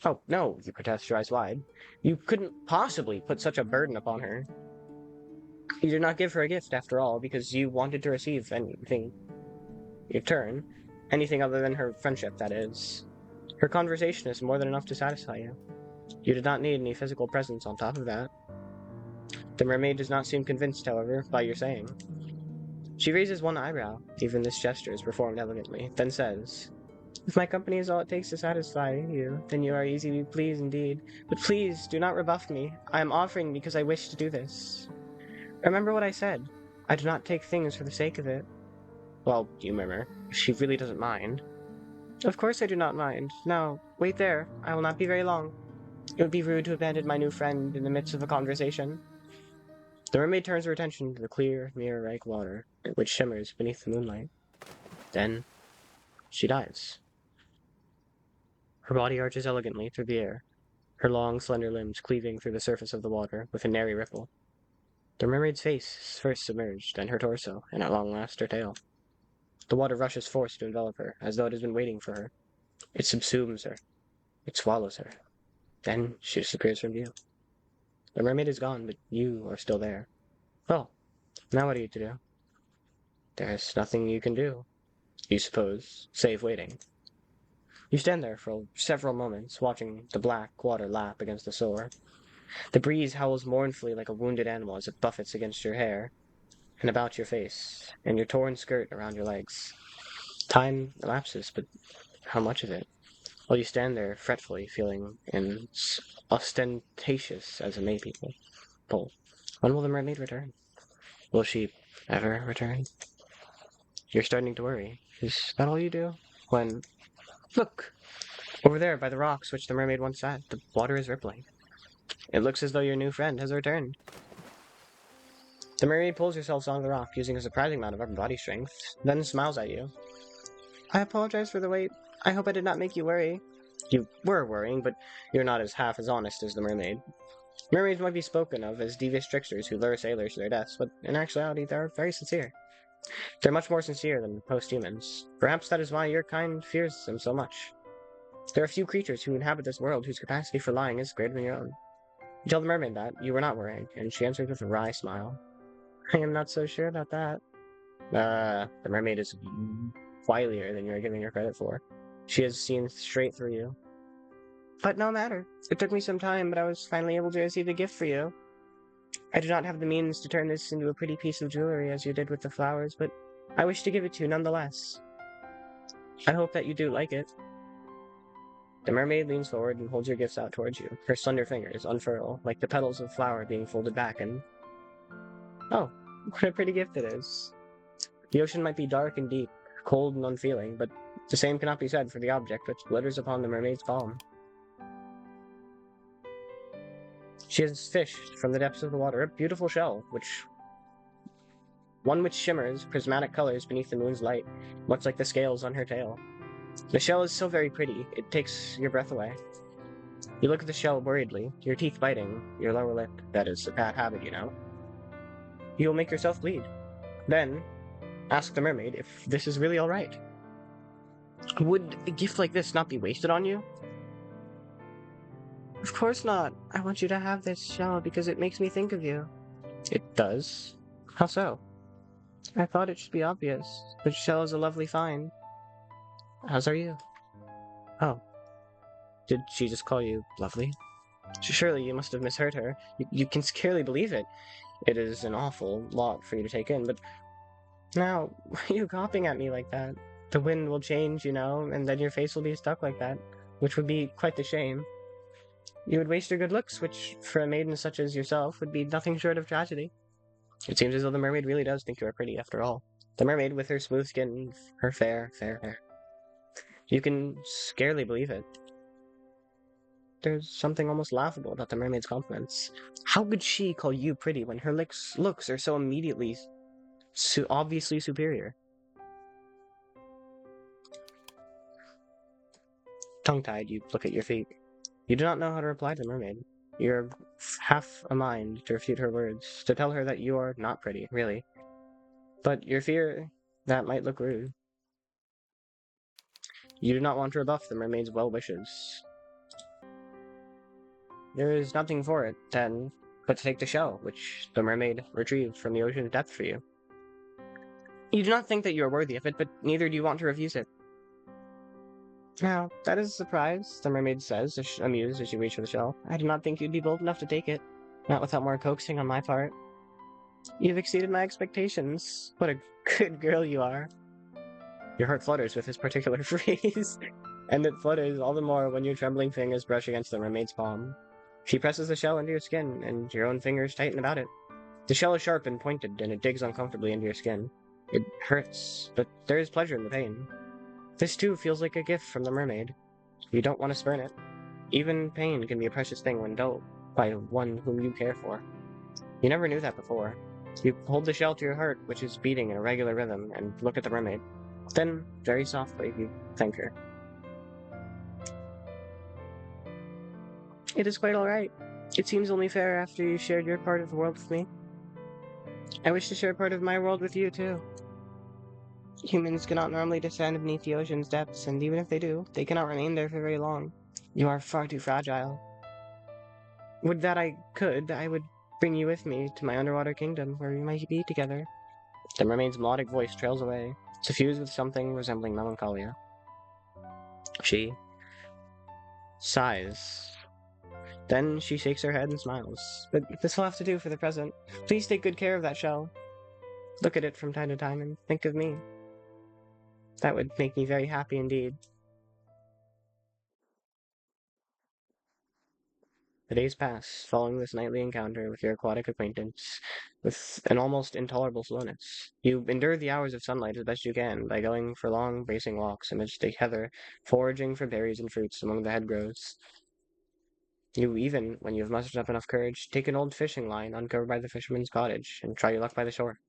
Oh, no, you protest, your eyes wide. You couldn't possibly put such a burden upon her. You did not give her a gift, after all, because you wanted to receive anything in return. Anything other than her friendship, that is. Her conversation is more than enough to satisfy you. You did not need any physical presence on top of that. The mermaid does not seem convinced, however, by your saying. She raises one eyebrow, even this gesture is performed elegantly, then says, If my company is all it takes to satisfy you, then you are easy to please indeed. But please, do not rebuff me. I am offering because I wish to do this. Remember what I said. I do not take things for the sake of it. Well, you murmur, she really doesn't mind. Of course I do not mind. Now, wait there. I will not be very long. It would be rude to abandon my new friend in the midst of a conversation. The mermaid turns her attention to the clear, mirror-like water, which shimmers beneath the moonlight. Then, she dives. Her body arches elegantly through the air, her long, slender limbs cleaving through the surface of the water with a nary ripple. The mermaid's face is first submerged, then her torso, and at long last her tail. The water rushes forth to envelop her, as though it has been waiting for her. It subsumes her. It swallows her. Then she disappears from view. The mermaid is gone, but you are still there. Well, now what are you to do? There's nothing you can do, you suppose, save waiting. You stand there for several moments, watching the black water lap against the shore. The breeze howls mournfully like a wounded animal as it buffets against your hair, and about your face, and your torn skirt around your legs. Time elapses, but how much of it? While you stand there fretfully, feeling ostentatious as a May people. When will the mermaid return? Will she ever return? You're starting to worry. Is that all you do? When... Look! Over there, by the rocks which the mermaid once sat, the water is rippling. It looks as though your new friend has returned. The mermaid pulls herself onto the rock, using a surprising amount of upper body strength, then smiles at you. I apologize for the wait. I hope I did not make you worry. You were worrying, but you're not half as honest as the mermaid. Mermaids might be spoken of as devious tricksters who lure sailors to their deaths, but in actuality they're very sincere. They're much more sincere than post-humans. Perhaps that is why your kind fears them so much. There are few creatures who inhabit this world whose capacity for lying is greater than your own. You tell the mermaid that you were not worrying, and she answers with a wry smile. I am not so sure about that. The mermaid is wilier than you are giving her credit for. She has seen straight through you. But no matter. It took me some time, but I was finally able to receive a gift for you. I do not have the means to turn this into a pretty piece of jewelry as you did with the flowers, but I wish to give it to you nonetheless. I hope that you do like it. The mermaid leans forward and holds your gifts out towards you. Her slender fingers unfurl, like the petals of a flower being folded back and... Oh, what a pretty gift it is. The ocean might be dark and deep, cold and unfeeling, but the same cannot be said for the object which glitters upon the mermaid's palm. She has fished from the depths of the water a beautiful shell, one which shimmers prismatic colors beneath the moon's light, much like the scales on her tail. The shell is so very pretty, it takes your breath away. You look at the shell worriedly, your teeth biting, your lower lip. That is a bad habit, you know. You will make yourself bleed. Then, Ask the mermaid if this is really alright. Would a gift like this not be wasted on you? Of course not. I want you to have this shell because it makes me think of you. It does? How so? I thought it should be obvious. The shell is a lovely find. As are you. Oh, did she just call you lovely? Surely you must have misheard her. You can scarcely believe it. It is an awful lot for you to take in, but now, why are you gawping at me like that? The wind will change, and then your face will be stuck like that, which would be quite the shame. You would waste your good looks, which, for a maiden such as yourself, would be nothing short of tragedy. It seems as though the mermaid really does think you are pretty, after all. The mermaid, with her smooth skin, her fair hair. You can scarcely believe it. There's something almost laughable about the mermaid's compliments. How could she call you pretty when her looks are so immediately, obviously superior? Tongue-tied, you look at your feet. You do not know how to reply to the mermaid. You're half a mind to refute her words, to tell her that you are not pretty, really. But your fear that might look rude. You do not want to rebuff the mermaid's well wishes. There is nothing for it, then, but to take the shell, which the mermaid retrieved from the ocean's depth for you. You do not think that you are worthy of it, but neither do you want to refuse it. Now, that is a surprise, the mermaid says, amused as you reach for the shell. I do not think you'd be bold enough to take it. Not without more coaxing on my part. You've exceeded my expectations. What a good girl you are. Your heart flutters with this particular phrase, and it flutters all the more when your trembling fingers brush against the mermaid's palm. She presses the shell into your skin, and your own fingers tighten about it. The shell is sharp and pointed, and it digs uncomfortably into your skin. It hurts, but there is pleasure in the pain. This too feels like a gift from the mermaid. You don't want to spurn it. Even pain can be a precious thing when dealt by one whom you care for. You never knew that before. You hold the shell to your heart, which is beating in a regular rhythm, and look at the mermaid. Then, very softly, you thank her. It is quite all right. It seems only fair after you shared your part of the world with me. I wish to share part of my world with you, too. Humans cannot normally descend beneath the ocean's depths, and even if they do, they cannot remain there for very long. You are far too fragile. Would that I could, I would bring you with me to my underwater kingdom, where we might be together. The mermaid's melodic voice trails away, suffused with something resembling melancholia. She sighs. Then she shakes her head and smiles. But this will have to do for the present. Please take good care of that shell. Look at it from time to time and think of me. That would make me very happy indeed. The days pass, following this nightly encounter with your aquatic acquaintance, with an almost intolerable slowness. You endure the hours of sunlight as best you can by going for long, bracing walks amidst the heather, foraging for berries and fruits among the hedgerows. You even, when you have mustered up enough courage, take an old fishing line uncovered by the fisherman's cottage and try your luck by the shore.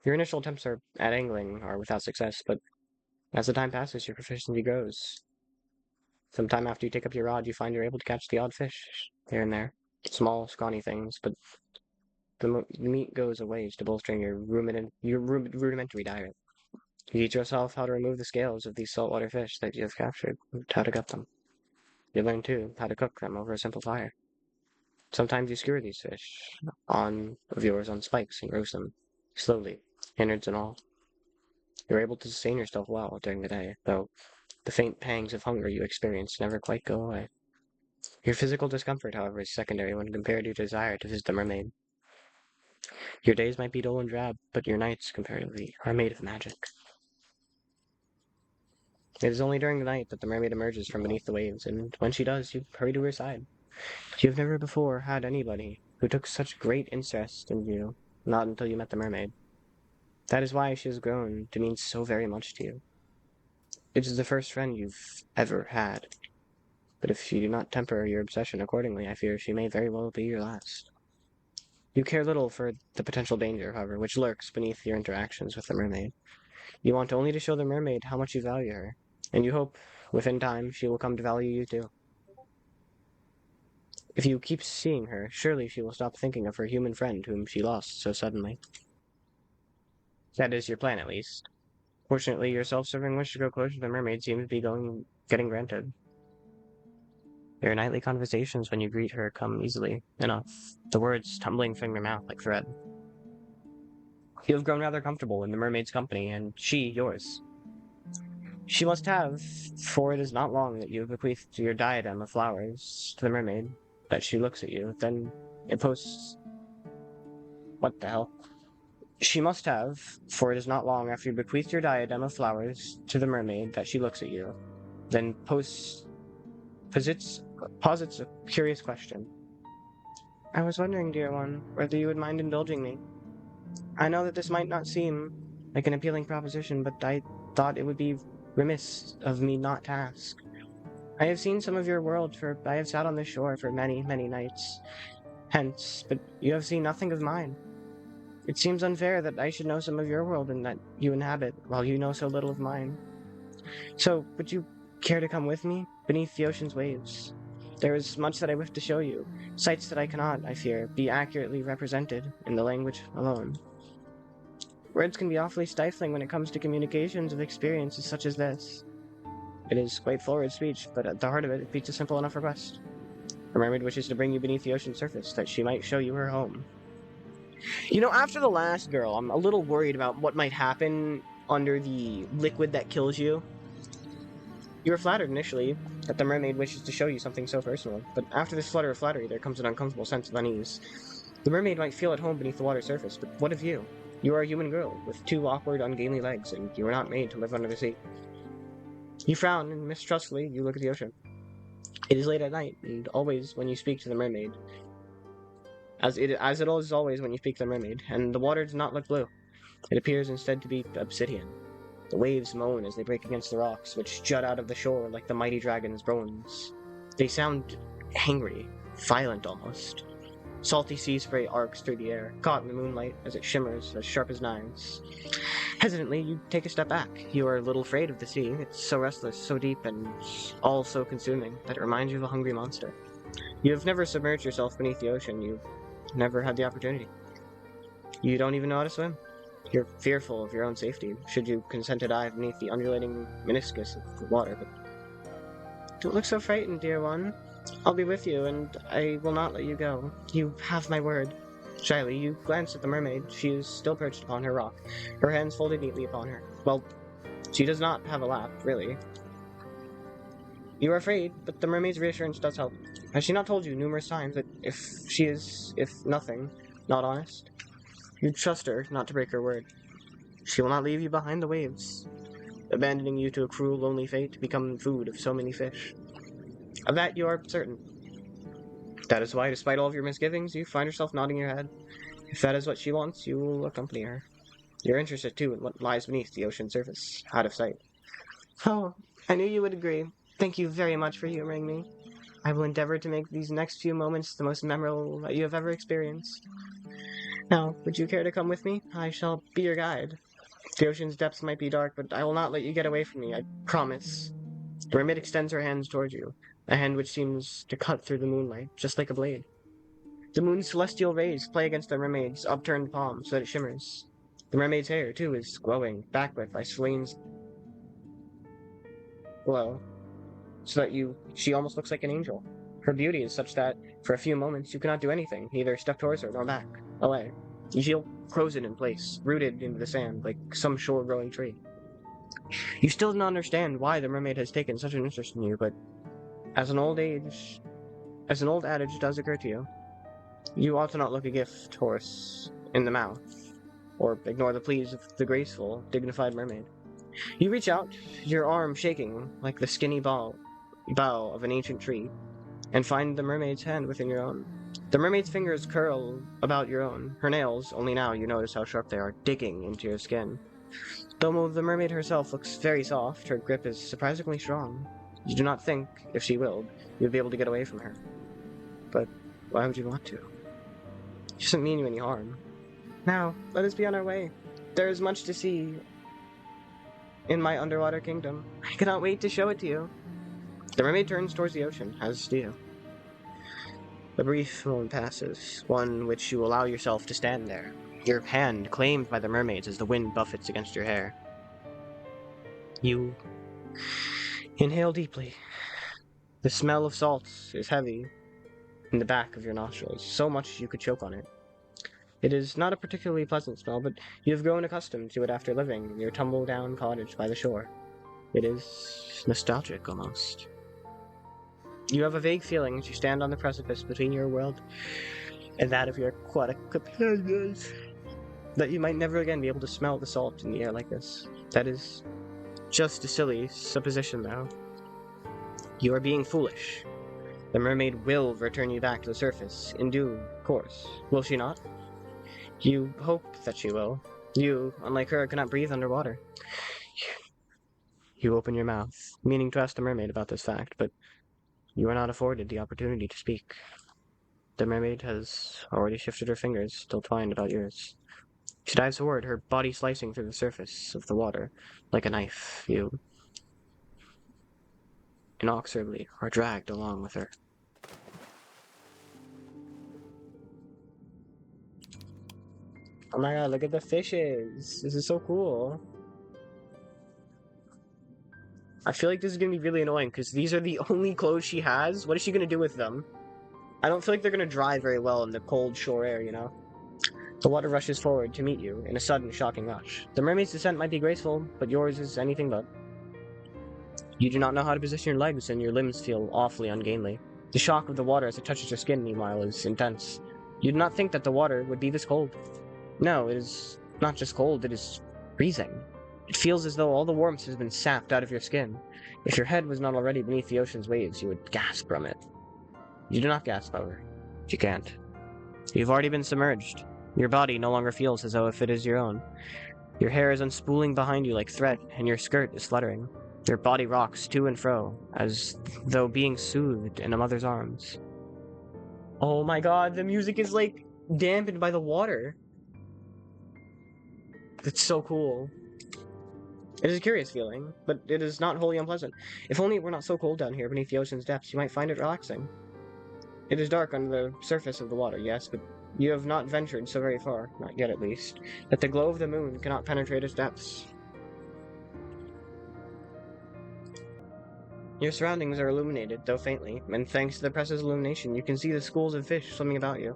Your initial attempts at angling are without success, but as the time passes, your proficiency grows. Some time after you take up your rod, you find you're able to catch the odd fish here and there. Small, scrawny things, but the meat goes a ways to bolstering your rudimentary diet. You teach yourself how to remove the scales of these saltwater fish that you have captured, and how to gut them. You learn, too, how to cook them over a simple fire. Sometimes you skewer these fish of yours on spikes and roast them, slowly, innards and all. You're able to sustain yourself well during the day, though the faint pangs of hunger you experience never quite go away. Your physical discomfort, however, is secondary when compared to your desire to visit the mermaid. Your days might be dull and drab, but your nights, comparatively, are made of magic. It is only during the night that the mermaid emerges from beneath the waves, and when she does, you hurry to her side. You have never before had anybody who took such great interest in you, not until you met the mermaid. That is why she has grown to mean so very much to you. It is the first friend you've ever had, but if you do not temper your obsession accordingly, I fear she may very well be your last. You care little for the potential danger, however, which lurks beneath your interactions with the mermaid. You want only to show the mermaid how much you value her, and you hope, within time, she will come to value you too. If you keep seeing her, surely she will stop thinking of her human friend whom she lost so suddenly. That is your plan, at least. Fortunately, your self-serving wish to go closer to the mermaid seems to be getting granted. Your nightly conversations when you greet her come easily enough, the words tumbling from your mouth like thread. You have grown rather comfortable in the mermaid's company, and she yours. She must have, for it is not long that you have bequeathed your diadem of flowers to the mermaid, that she looks at you, then it posts... What the hell? She must have, for it is not long after you bequeathed your diadem of flowers to the mermaid that she looks at you, then posits a curious question. I was wondering, dear one, whether you would mind indulging me. I know that this might not seem like an appealing proposition, but I thought it would be remiss of me not to ask. I have seen some of your world, for I have sat on this shore for many, many nights hence, but you have seen nothing of mine. It seems unfair that I should know some of your world and that you inhabit, while you know so little of mine. So, would you care to come with me beneath the ocean's waves? There is much that I wish to show you, sights that I cannot, I fear, be accurately represented in the language alone. Words can be awfully stifling when it comes to communications of experiences such as this. It is quite forward speech, but at the heart of it, it beats a simple enough request. A mermaid wishes to bring you beneath the ocean's surface, that she might show you her home. You know, after the last girl, I'm a little worried about what might happen under the liquid that kills you. You were flattered initially that the mermaid wishes to show you something so personal, but after this flutter of flattery, there comes an uncomfortable sense of unease. The mermaid might feel at home beneath the water's surface, but what of you? You are a human girl, with two awkward, ungainly legs, and you are not made to live under the sea. You frown, and mistrustfully, you look at the ocean. It is late at night, and always when you speak to the mermaid, as it is always when you speak to the mermaid, and the water does not look blue. It appears instead to be obsidian. The waves moan as they break against the rocks, which jut out of the shore like the mighty dragon's bones. They sound angry, violent almost. Salty sea spray arcs through the air, caught in the moonlight as it shimmers as sharp as knives. Hesitantly, you take a step back. You are a little afraid of the sea. It's so restless, so deep, and all so consuming that it reminds you of a hungry monster. You have never submerged yourself beneath the ocean. You've never had the opportunity. You don't even know how to swim. You're fearful of your own safety, should you consent to dive beneath the undulating meniscus of the water, but don't look so frightened, dear one. I'll be with you, and I will not let you go. You have my word. Shyly, you glance at the mermaid. She is still perched upon her rock, her hands folded neatly upon her. Well, she does not have a lap, really. You are afraid, but the mermaid's reassurance does help. Has she not told you numerous times that if she is, if nothing, not honest? You trust her not to break her word. She will not leave you behind the waves, abandoning you to a cruel, lonely fate to become food of so many fish. Of that you are certain. That is why, despite all of your misgivings, you find yourself nodding your head. If that is what she wants, you will accompany her. You're interested, too, in what lies beneath the ocean's surface, out of sight. Oh, I knew you would agree. Thank you very much for humoring me. I will endeavor to make these next few moments the most memorable that you have ever experienced. Now, would you care to come with me? I shall be your guide. The ocean's depths might be dark, but I will not let you get away from me, I promise. The mermaid extends her hands toward you, a hand which seems to cut through the moonlight, just like a blade. The moon's celestial rays play against the mermaid's upturned palm so that it shimmers. The mermaid's hair, too, is glowing, backlit by Selene's glow, so that she almost looks like an angel. Her beauty is such that, for a few moments, you cannot do anything, neither step towards her nor back, away. You feel frozen in place, rooted into the sand, like some shore-growing tree. You still don't understand why the mermaid has taken such an interest in you, but as an old adage does occur to you, you ought to not look a gift horse in the mouth, or ignore the pleas of the graceful, dignified mermaid. You reach out, your arm shaking like the skinny bough of an ancient tree, and find the mermaid's hand within your own. The mermaid's fingers curl about your own, her nails, only now you notice how sharp they are, digging into your skin. Though the mermaid herself looks very soft, her grip is surprisingly strong. You do not think, if she willed, you would be able to get away from her. But why would you want to? She doesn't mean you any harm. Now, let us be on our way. There is much to see in my underwater kingdom. I cannot wait to show it to you. The mermaid turns towards the ocean, as do you. A brief moment passes, one which you allow yourself to stand there, your hand claimed by the mermaids as the wind buffets against your hair. You inhale deeply. The smell of salts is heavy in the back of your nostrils, so much you could choke on it. It is not a particularly pleasant smell, but you have grown accustomed to it after living in your tumble-down cottage by the shore. It is nostalgic, almost. You have a vague feeling as you stand on the precipice between your world and that of your aquatic companions, that you might never again be able to smell the salt in the air like this. That is just a silly supposition, though. You are being foolish. The mermaid will return you back to the surface, in due course, will she not? You hope that she will. You, unlike her, cannot breathe underwater. You open your mouth, meaning to ask the mermaid about this fact, but you are not afforded the opportunity to speak. The mermaid has already shifted her fingers, still twined about yours. She dives forward, her body slicing through the surface of the water like a knife. You inexorably are dragged along with her. Oh my god, look at the fishes! This is so cool. I feel like this is gonna be really annoying because these are the only clothes she has. What is she gonna do with them? I don't feel like they're gonna dry very well in the cold shore air, you know? The water rushes forward to meet you in a sudden, shocking rush. The mermaid's descent might be graceful, but yours is anything but. You do not know how to position your legs, and your limbs feel awfully ungainly. The shock of the water as it touches your skin, meanwhile, is intense. You do not think that the water would be this cold. No, it is not just cold, it is freezing. It feels as though all the warmth has been sapped out of your skin. If your head was not already beneath the ocean's waves, you would gasp from it. You do not gasp, however. You can't. You've already been submerged. Your body no longer feels as though if it is your own. Your hair is unspooling behind you like thread, and your skirt is fluttering. Your body rocks to and fro, as though being soothed in a mother's arms. Oh my god, the music is like dampened by the water. It's so cool. It is a curious feeling, but it is not wholly unpleasant. If only it were not so cold down here beneath the ocean's depths, you might find it relaxing. It is dark under the surface of the water, yes, but you have not ventured so very far, not yet at least, that the glow of the moon cannot penetrate its depths. Your surroundings are illuminated, though faintly, and thanks to the press's illumination, you can see the schools of fish swimming about you.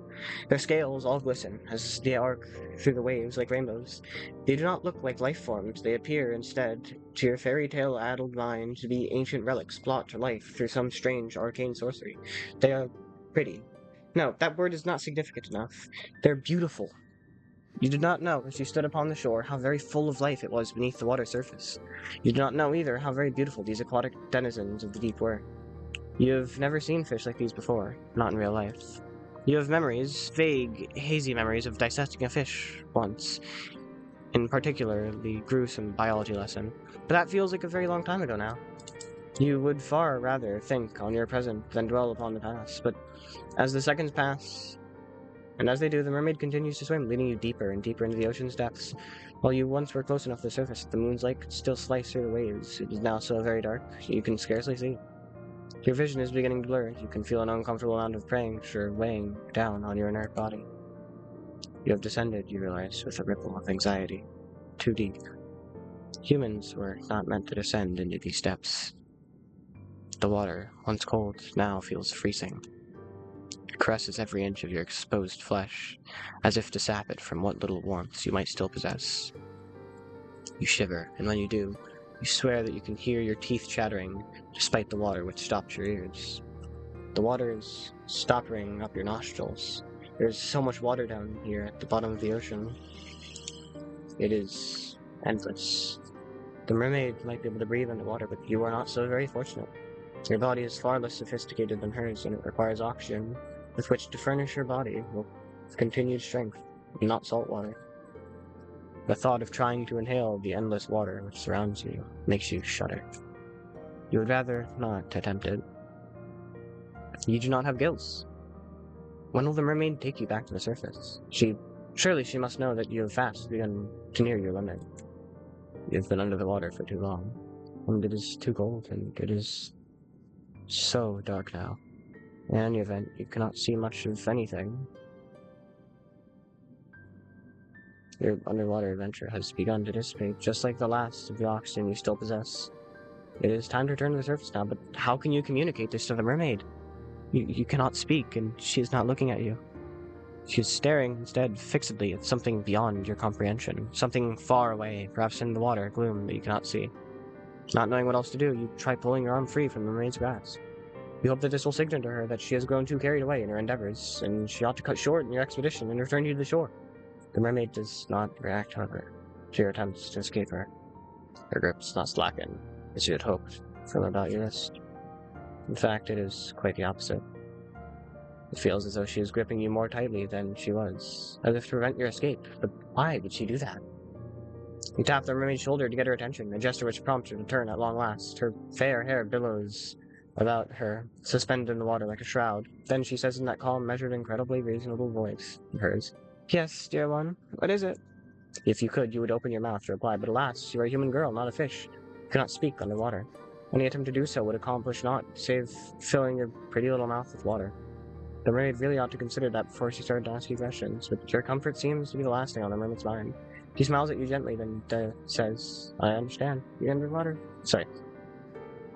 Their scales all glisten, as they arc through the waves like rainbows. They do not look like life forms, they appear, instead, to your fairy tale-addled mind, to be ancient relics brought to life through some strange arcane sorcery. They are pretty. No, that word is not significant enough. They're beautiful. You did not know, as you stood upon the shore, how very full of life it was beneath the water surface. You did not know, either, how very beautiful these aquatic denizens of the deep were. You have never seen fish like these before, not in real life. You have memories, vague, hazy memories of dissecting a fish once, in particular the gruesome biology lesson, but that feels like a very long time ago now. You would far rather think on your present than dwell upon the past, but as the seconds pass, and as they do, the mermaid continues to swim, leading you deeper and deeper into the ocean's depths. While you once were close enough to the surface, the moon's light could still slice through the waves. It is now so very dark, you can scarcely see. Your vision is beginning to blur. You can feel an uncomfortable amount of pressure weighing down on your inert body. You have descended, you realize, with a ripple of anxiety. Too deep. Humans were not meant to descend into these depths. The water, once cold, now feels freezing. It caresses every inch of your exposed flesh, as if to sap it from what little warmth you might still possess. You shiver, and when you do, you swear that you can hear your teeth chattering, despite the water which stopped your ears. The water is stopping up your nostrils. There's so much water down here at the bottom of the ocean. It is endless. The mermaid might be able to breathe underwater, but you are not so very fortunate. Your body is far less sophisticated than hers, and it requires oxygen with which to furnish your body with continued strength, not salt water. The thought of trying to inhale the endless water which surrounds you makes you shudder. You would rather not attempt it. You do not have gills. When will the mermaid take you back to the surface? Surely she must know that you have fast begun to near your limit. You have been under the water for too long, and it is too cold, and it is so dark now. In any event, you cannot see much of anything. Your underwater adventure has begun to dissipate, just like the last of the oxygen you still possess. It is time to return to the surface now, but how can you communicate this to the mermaid? You cannot speak, and she is not looking at you. She is staring instead fixedly at something beyond your comprehension, something far away, perhaps in the water, gloom that you cannot see. Not knowing what else to do, you try pulling your arm free from the mermaid's grasp. You hope that this will signal to her that she has grown too carried away in her endeavors, and she ought to cut short in your expedition and return you to the shore. The mermaid does not react, however, to your attempts to escape her. Her grip does not slacken, as you had hoped, from about your wrist. In fact, it is quite the opposite. It feels as though she is gripping you more tightly than she was, as if to prevent your escape. But why would she do that? You tap the mermaid's shoulder to get her attention, a gesture which prompts her to turn at long last. Her fair hair billows about her, suspended in the water like a shroud. Then she says in that calm, measured, incredibly reasonable voice of hers, "Yes, dear one, what is it?" If you could, you would open your mouth to reply, but alas, you are a human girl, not a fish. You cannot speak underwater. Any attempt to do so would accomplish naught, save filling your pretty little mouth with water. The mermaid really ought to consider that before she started to ask you questions, but your comfort seems to be the last thing on the mermaid's mind. She smiles at you gently, then says, I understand. Being underwater? Sorry.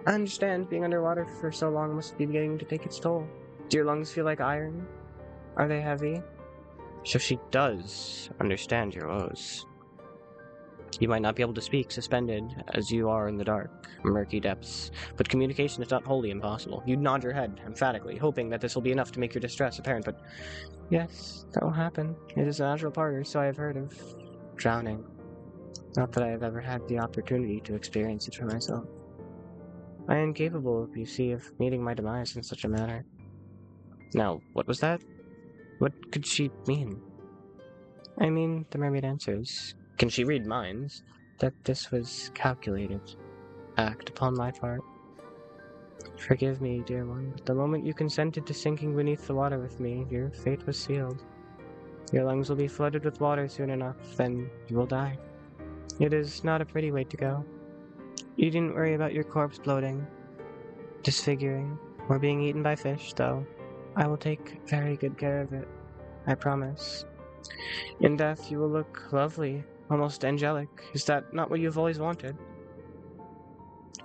I understand being underwater for so long must be beginning to take its toll. Do your lungs feel like iron? Are they heavy? So she does understand your woes. You might not be able to speak, suspended as you are in the dark, murky depths, but communication is not wholly impossible. You nod your head emphatically, hoping that this will be enough to make your distress apparent, but yes, that will happen. It is a natural part, or so I have heard of drowning. Not that I have ever had the opportunity to experience it for myself. I am capable, you see, of meeting my demise in such a manner. Now, what was that? What could she mean? I mean, the mermaid answers. Can she read minds? That this was calculated act upon my part. Forgive me, dear one, but the moment you consented to sinking beneath the water with me, your fate was sealed. Your lungs will be flooded with water soon enough, then you will die. It is not a pretty way to go. You didn't worry about your corpse bloating, disfiguring, or being eaten by fish, though. I will take very good care of it. I promise. In death, you will look lovely, almost angelic. Is that not what you've always wanted?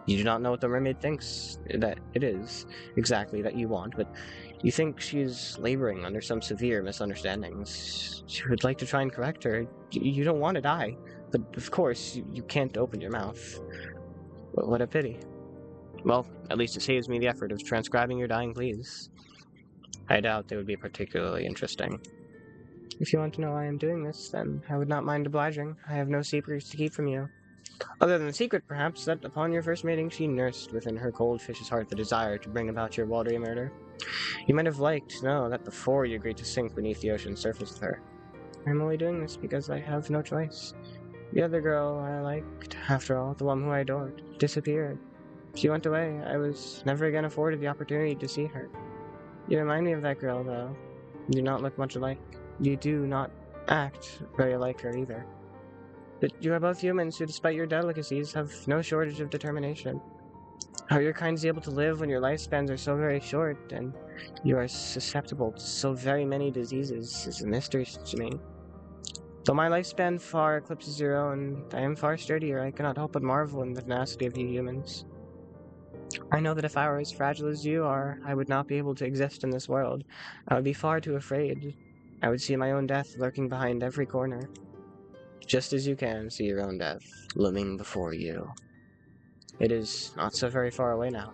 You do not know what the mermaid thinks that it is exactly that you want, but you think she is laboring under some severe misunderstandings. She would like to try and correct her. You don't want to die, but of course, you can't open your mouth. What a pity. Well, at least it saves me the effort of transcribing your dying pleas. I doubt they would be particularly interesting. If you want to know why I am doing this, then I would not mind obliging. I have no secrets to keep from you. Other than the secret, perhaps, that upon your first meeting she nursed within her cold fish's heart the desire to bring about your watery murder. You might have liked to know that before you agreed to sink beneath the ocean's surface with her. I'm only doing this because I have no choice. The other girl I liked, after all, the one who I adored, disappeared. She went away. I was never again afforded the opportunity to see her. You remind me of that girl, though. You do not look much alike. You do not act very like her either. But you are both humans who, despite your delicacies, have no shortage of determination. How your kind is able to live when your lifespans are so very short, and you are susceptible to so very many diseases is a mystery to me. Though my lifespan far eclipses your own, I am far sturdier. I cannot help but marvel in the tenacity of you humans. I know that if I were as fragile as you are, I would not be able to exist in this world. I would be far too afraid. I would see my own death lurking behind every corner. Just as you can see your own death looming before you. It is not so very far away now.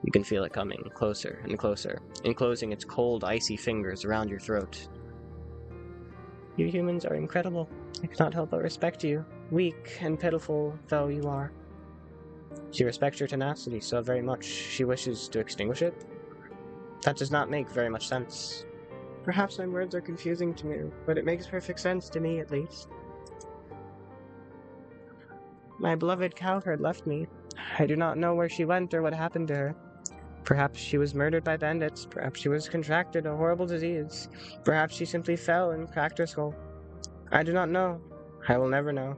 You can feel it coming closer and closer, enclosing its cold, icy fingers around your throat. You humans are incredible. I cannot help but respect you, weak and pitiful though you are. She respects your tenacity so very much she wishes to extinguish it? That does not make very much sense. Perhaps my words are confusing to you, but it makes perfect sense to me at least. My beloved cowherd left me. I do not know where she went or what happened to her. Perhaps she was murdered by bandits. Perhaps she was contracted a horrible disease. Perhaps she simply fell and cracked her skull. I do not know. I will never know.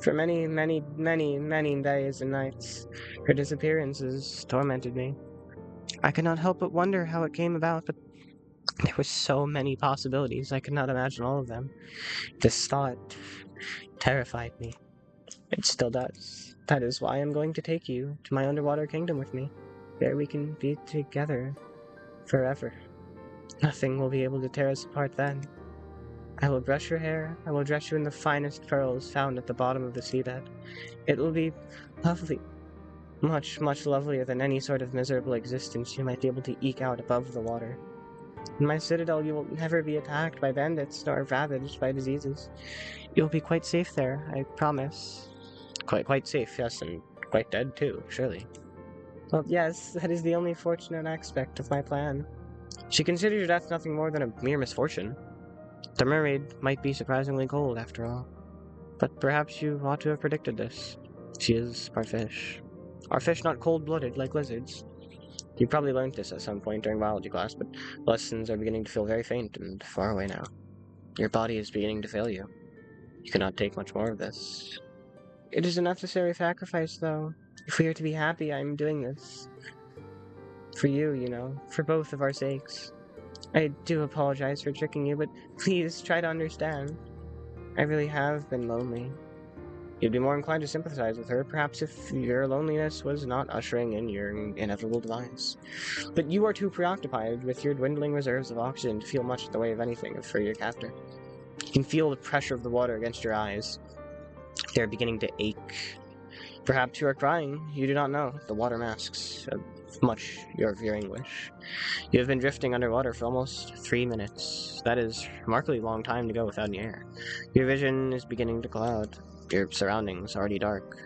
For many, many, many, many days and nights, her disappearance has tormented me. I could not help but wonder how it came about, but there were so many possibilities, I could not imagine all of them. This thought terrified me. It still does. That is why I'm going to take you to my underwater kingdom with me. There we can be together forever. Nothing will be able to tear us apart then. I will brush your hair. I will dress you in the finest pearls found at the bottom of the seabed. It will be lovely. Much, much lovelier than any sort of miserable existence you might be able to eke out above the water. In my citadel, you will never be attacked by bandits nor ravaged by diseases. You will be quite safe there, I promise. Quite safe, yes, and quite dead too, surely. Well, yes, that is the only fortunate aspect of my plan. She considers your death nothing more than a mere misfortune. The mermaid might be surprisingly cold, after all. But perhaps you ought to have predicted this. She is our fish. Our fish not cold-blooded like lizards. You probably learned this at some point during biology class, but lessons are beginning to feel very faint and far away now. Your body is beginning to fail you. You cannot take much more of this. It is a necessary sacrifice, though. If we are to be happy, I am doing this. For you, you know, for both of our sakes. I do apologize for tricking you, but please try to understand. I really have been lonely. You'd be more inclined to sympathize with her, perhaps if your loneliness was not ushering in your inevitable demise. But you are too preoccupied with your dwindling reserves of oxygen to feel much in the way of anything for your captor. You can feel the pressure of the water against your eyes. They're beginning to ache. Perhaps you are crying. You do not know. The water masks much of your anguish. You have been drifting underwater for almost 3 minutes. That is a remarkably long time to go without any air. Your vision is beginning to cloud. Your surroundings already dark.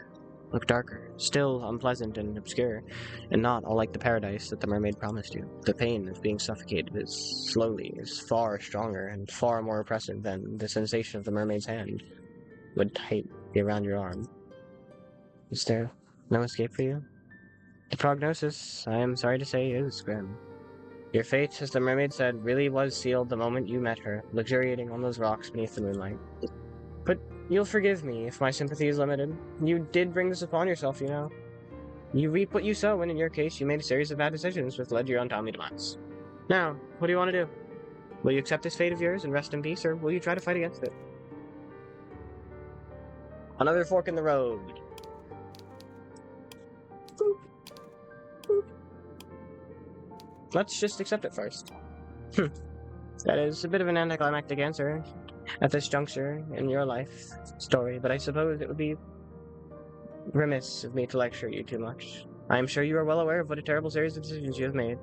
Look darker, still unpleasant and obscure, and not all like the paradise that the mermaid promised you. The pain of being suffocated is far stronger and far more oppressive than the sensation of the mermaid's hand would tight be around your arm. Is there no escape for you? The prognosis, I am sorry to say, is grim. Your fate, as the mermaid said, really was sealed the moment you met her, luxuriating on those rocks beneath the moonlight. But you'll forgive me if my sympathy is limited. You did bring this upon yourself, you know. You reap what you sow, and in your case, you made a series of bad decisions which led to your untimely demise. Now, what do you want to do? Will you accept this fate of yours and rest in peace, or will you try to fight against it? Another fork in the road. Let's just accept it first. That is a bit of an anticlimactic answer at this juncture in your life story, but I suppose it would be remiss of me to lecture you too much. I am sure you are well aware of what a terrible series of decisions you have made.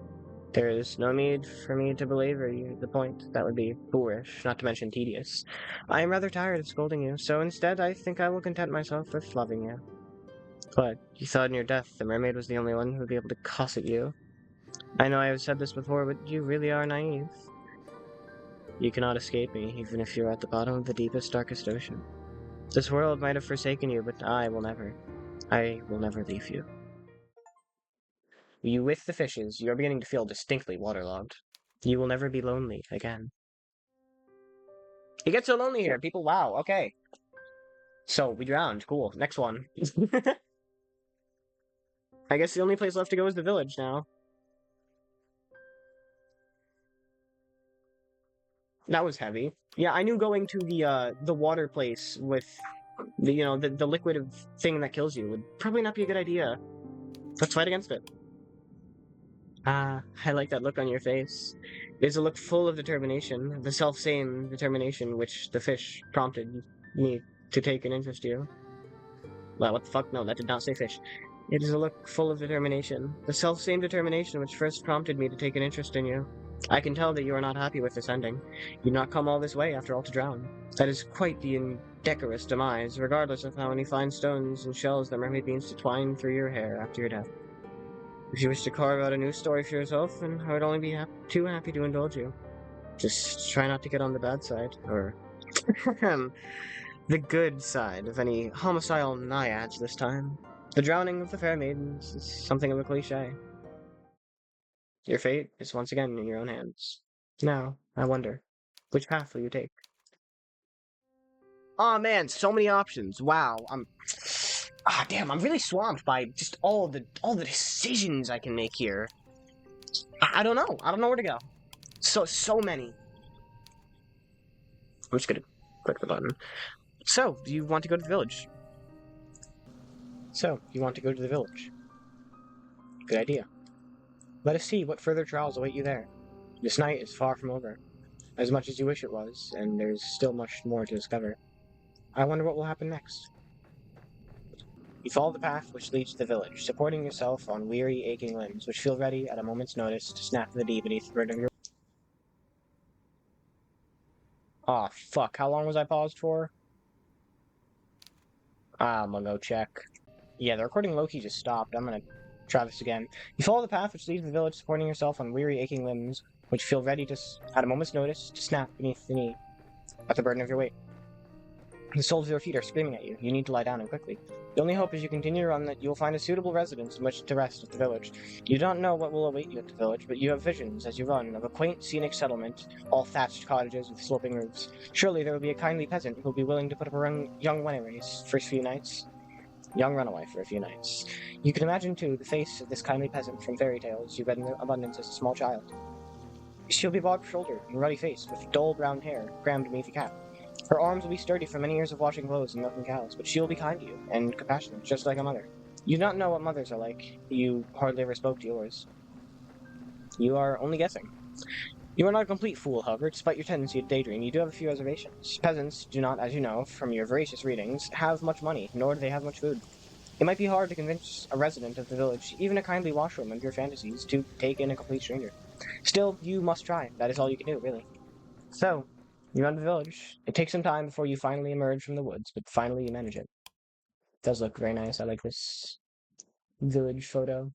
There is no need for me to belabor you the point. That would be boorish, not to mention tedious. I am rather tired of scolding you, so instead I think I will content myself with loving you. But you thought in your death the mermaid was the only one who would be able to cuss at you. I know I have said this before, but you really are naive. You cannot escape me, even if you are at the bottom of the deepest, darkest ocean. This world might have forsaken you, but I will never. I will never leave you. You with the fishes, you are beginning to feel distinctly waterlogged. You will never be lonely again. It gets so lonely here, people. Wow, okay. So, we drowned. Cool. Next one. I guess the only place left to go is the village now. That was heavy. Yeah, I knew going to the water place with the liquid thing that kills you would probably not be a good idea. Let's fight against it. Ah, I like that look on your face. It is a look full of determination, the self-same determination which the fish prompted me to take an interest in you. Well, what the fuck? No, that did not say fish. It is a look full of determination, the self-same determination which first prompted me to take an interest in you. I can tell that you are not happy with this ending. You did not come all this way, after all, to drown. That is quite the indecorous demise, regardless of how many fine stones and shells the mermaid means to twine through your hair after your death. If you wish to carve out a new story for yourself, then I would only be too happy to indulge you. Just try not to get on the bad side, or the good side of any homicidal naiads this time. The drowning of the fair maidens is something of a cliche. Your fate is once again in your own hands. Now, I wonder, which path will you take? Oh man, so many options. Wow, damn, I'm really swamped by just all the decisions I can make here. I don't know. I don't know where to go. So many. I'm just gonna click the button. So, do you want to go to the village? Good idea. Let us see what further trials await you there. This night is far from over, as much as you wish it was, and there's still much more to discover. I wonder what will happen next. You follow the path which leads to the village, supporting yourself on weary, aching limbs, which feel ready at a moment's notice to snap the knee beneath the burden of your... Aw, fuck. How long was I paused for? I'm gonna go check. Yeah, the recording low-key just stopped. I'm gonna try this again. You follow the path which leads to the village, supporting yourself on weary, aching limbs, which feel ready to, at a moment's notice, to snap beneath the knee at the burden of your weight. The soles of your feet are screaming at you. You need to lie down and quickly. The only hope as you continue to run that you will find a suitable residence in which to rest at the village. You don't know what will await you at the village, but you have visions as you run of a quaint, scenic settlement, all thatched cottages with sloping roofs. Surely there will be a kindly peasant who will be willing to put up a young runaway for a few nights. Young runaway for a few nights. You can imagine, too, the face of this kindly peasant from fairy tales you read in abundance as a small child. She'll be broad-shouldered and ruddy-faced, with dull brown hair crammed beneath a cap. Her arms will be sturdy from many years of washing clothes and milking cows, but she will be kind to you and compassionate, just like a mother. You do not know what mothers are like. You hardly ever spoke to yours. You are only guessing. You are not a complete fool, however. Despite your tendency to daydream, you do have a few reservations. Peasants do not, as you know from your voracious readings, have much money, nor do they have much food. It might be hard to convince a resident of the village, even a kindly washwoman of your fantasies, to take in a complete stranger. Still, you must try. That is all you can do, really. So, you run to the village. It takes some time before you finally emerge from the woods, but finally you manage it. It does look very nice. I like this village photo.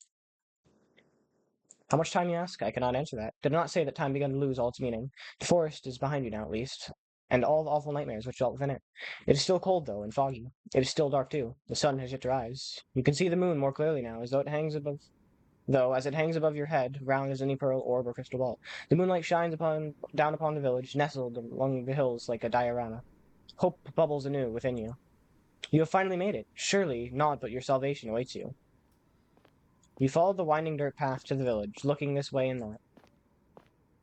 How much time, you ask? I cannot answer that. Did not say that time began to lose all its meaning. The forest is behind you now, at least, and all the awful nightmares which dwelt within it. It is still cold, though, and foggy. It is still dark, too. The sun has yet to rise. You can see the moon more clearly now, as it hangs above your head, round as any pearl orb or crystal ball. The moonlight shines down upon the village, nestled among the hills like a diorama. Hope bubbles anew within you. You have finally made it. Surely naught but your salvation awaits you. You follow the winding dirt path to the village, looking this way and that.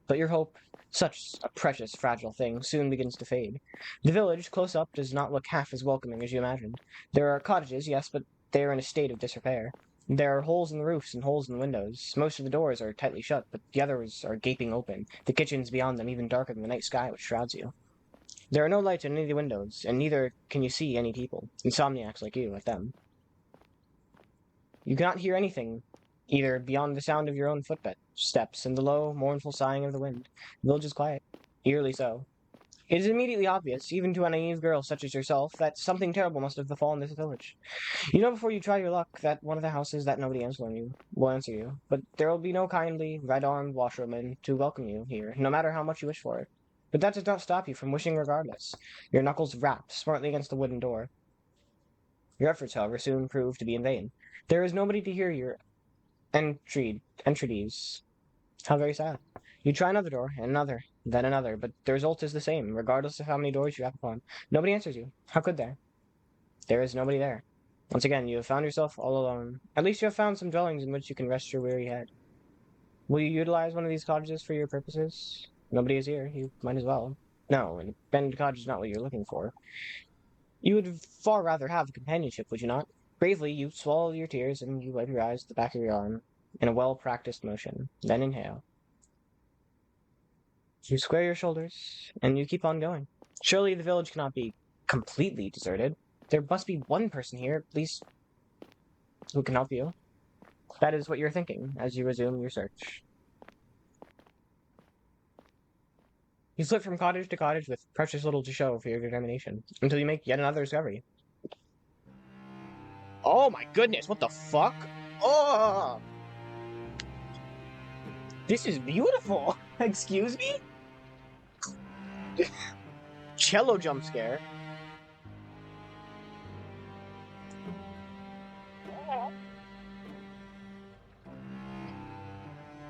But your hope, such a precious, fragile thing, soon begins to fade. The village, close up, does not look half as welcoming as you imagined. There are cottages, yes, but they are in a state of disrepair. There are holes in the roofs and holes in the windows. Most of the doors are tightly shut, but the others are gaping open, the kitchens beyond them even darker than the night sky which shrouds you. There are no lights in any of the windows, and neither can you see any people, insomniacs like you, like them. You cannot hear anything, either beyond the sound of your own footsteps and the low, mournful sighing of the wind. The village is quiet, eerily so. It is immediately obvious, even to a naive girl such as yourself, that something terrible must have befallen this village. You know before you try your luck that one of the houses that nobody will answer you, but there will be no kindly, red-armed washerwoman to welcome you here, no matter how much you wish for it. But that does not stop you from wishing regardless. Your knuckles rap smartly against the wooden door. Your efforts, however, soon prove to be in vain. There is nobody to hear your entreaties. How very sad. You try another door, and another, then another, but the result is the same, regardless of how many doors you rap upon. Nobody answers you. How could they? There is nobody there. Once again, you have found yourself all alone. At least you have found some dwellings in which you can rest your weary head. Will you utilize one of these cottages for your purposes? Nobody is here. You might as well. No, an abandoned cottage is not what you're looking for. You would far rather have companionship, would you not? Bravely, you swallow your tears and you wipe your eyes at the back of your arm in a well-practiced motion. Then inhale. You square your shoulders, and you keep on going. Surely the village cannot be completely deserted. There must be one person here, at least, who can help you. That is what you're thinking as you resume your search. You slip from cottage to cottage with precious little to show for your determination, until you make yet another discovery. Oh my goodness, what the fuck? Oh! This is beautiful! Excuse me? Cello jump scare.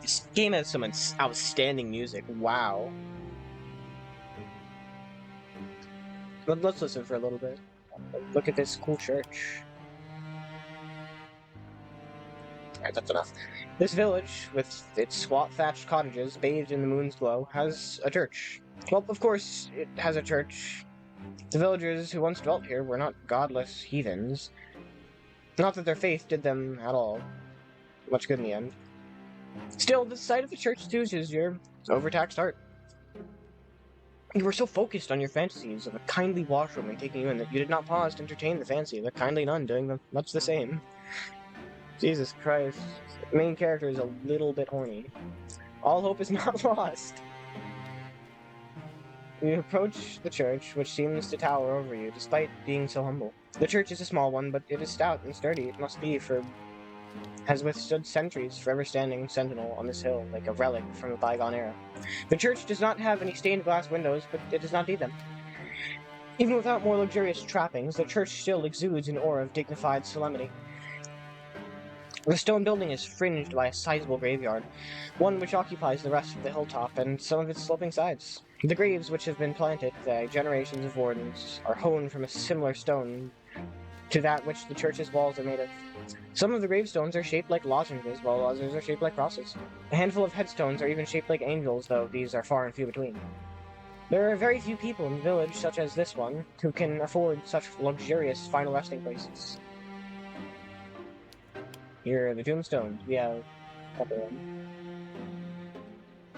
This game has some outstanding music. Wow. Let's listen for a little bit. Look at this cool church. Alright, that's enough. This village, with its squat thatched cottages bathed in the moon's glow, has a church. Well, of course, it has a church. The villagers who once dwelt here were not godless heathens. Not that their faith did them at all much good in the end. Still, the sight of the church soothes your overtaxed heart. You were so focused on your fantasies of a kindly washwoman taking you in that you did not pause to entertain the fancy of a kindly nun doing much the same. Jesus Christ. The main character is a little bit horny. All hope is not lost. You approach the church, which seems to tower over you, despite being so humble. The church is a small one, but it is stout and sturdy. It must be, for has withstood centuries, forever standing sentinel on this hill, like a relic from a bygone era. The church does not have any stained glass windows, but it does not need them. Even without more luxurious trappings, the church still exudes an aura of dignified solemnity. The stone building is fringed by a sizable graveyard, one which occupies the rest of the hilltop and some of its sloping sides. The graves which have been planted by generations of wardens are hewn from a similar stone to that which the church's walls are made of. Some of the gravestones are shaped like lozenges, while others are shaped like crosses. A handful of headstones are even shaped like angels, though these are far and few between. There are very few people in the village, such as this one, who can afford such luxurious final resting places. Here are the tombstones. We have a couple of them.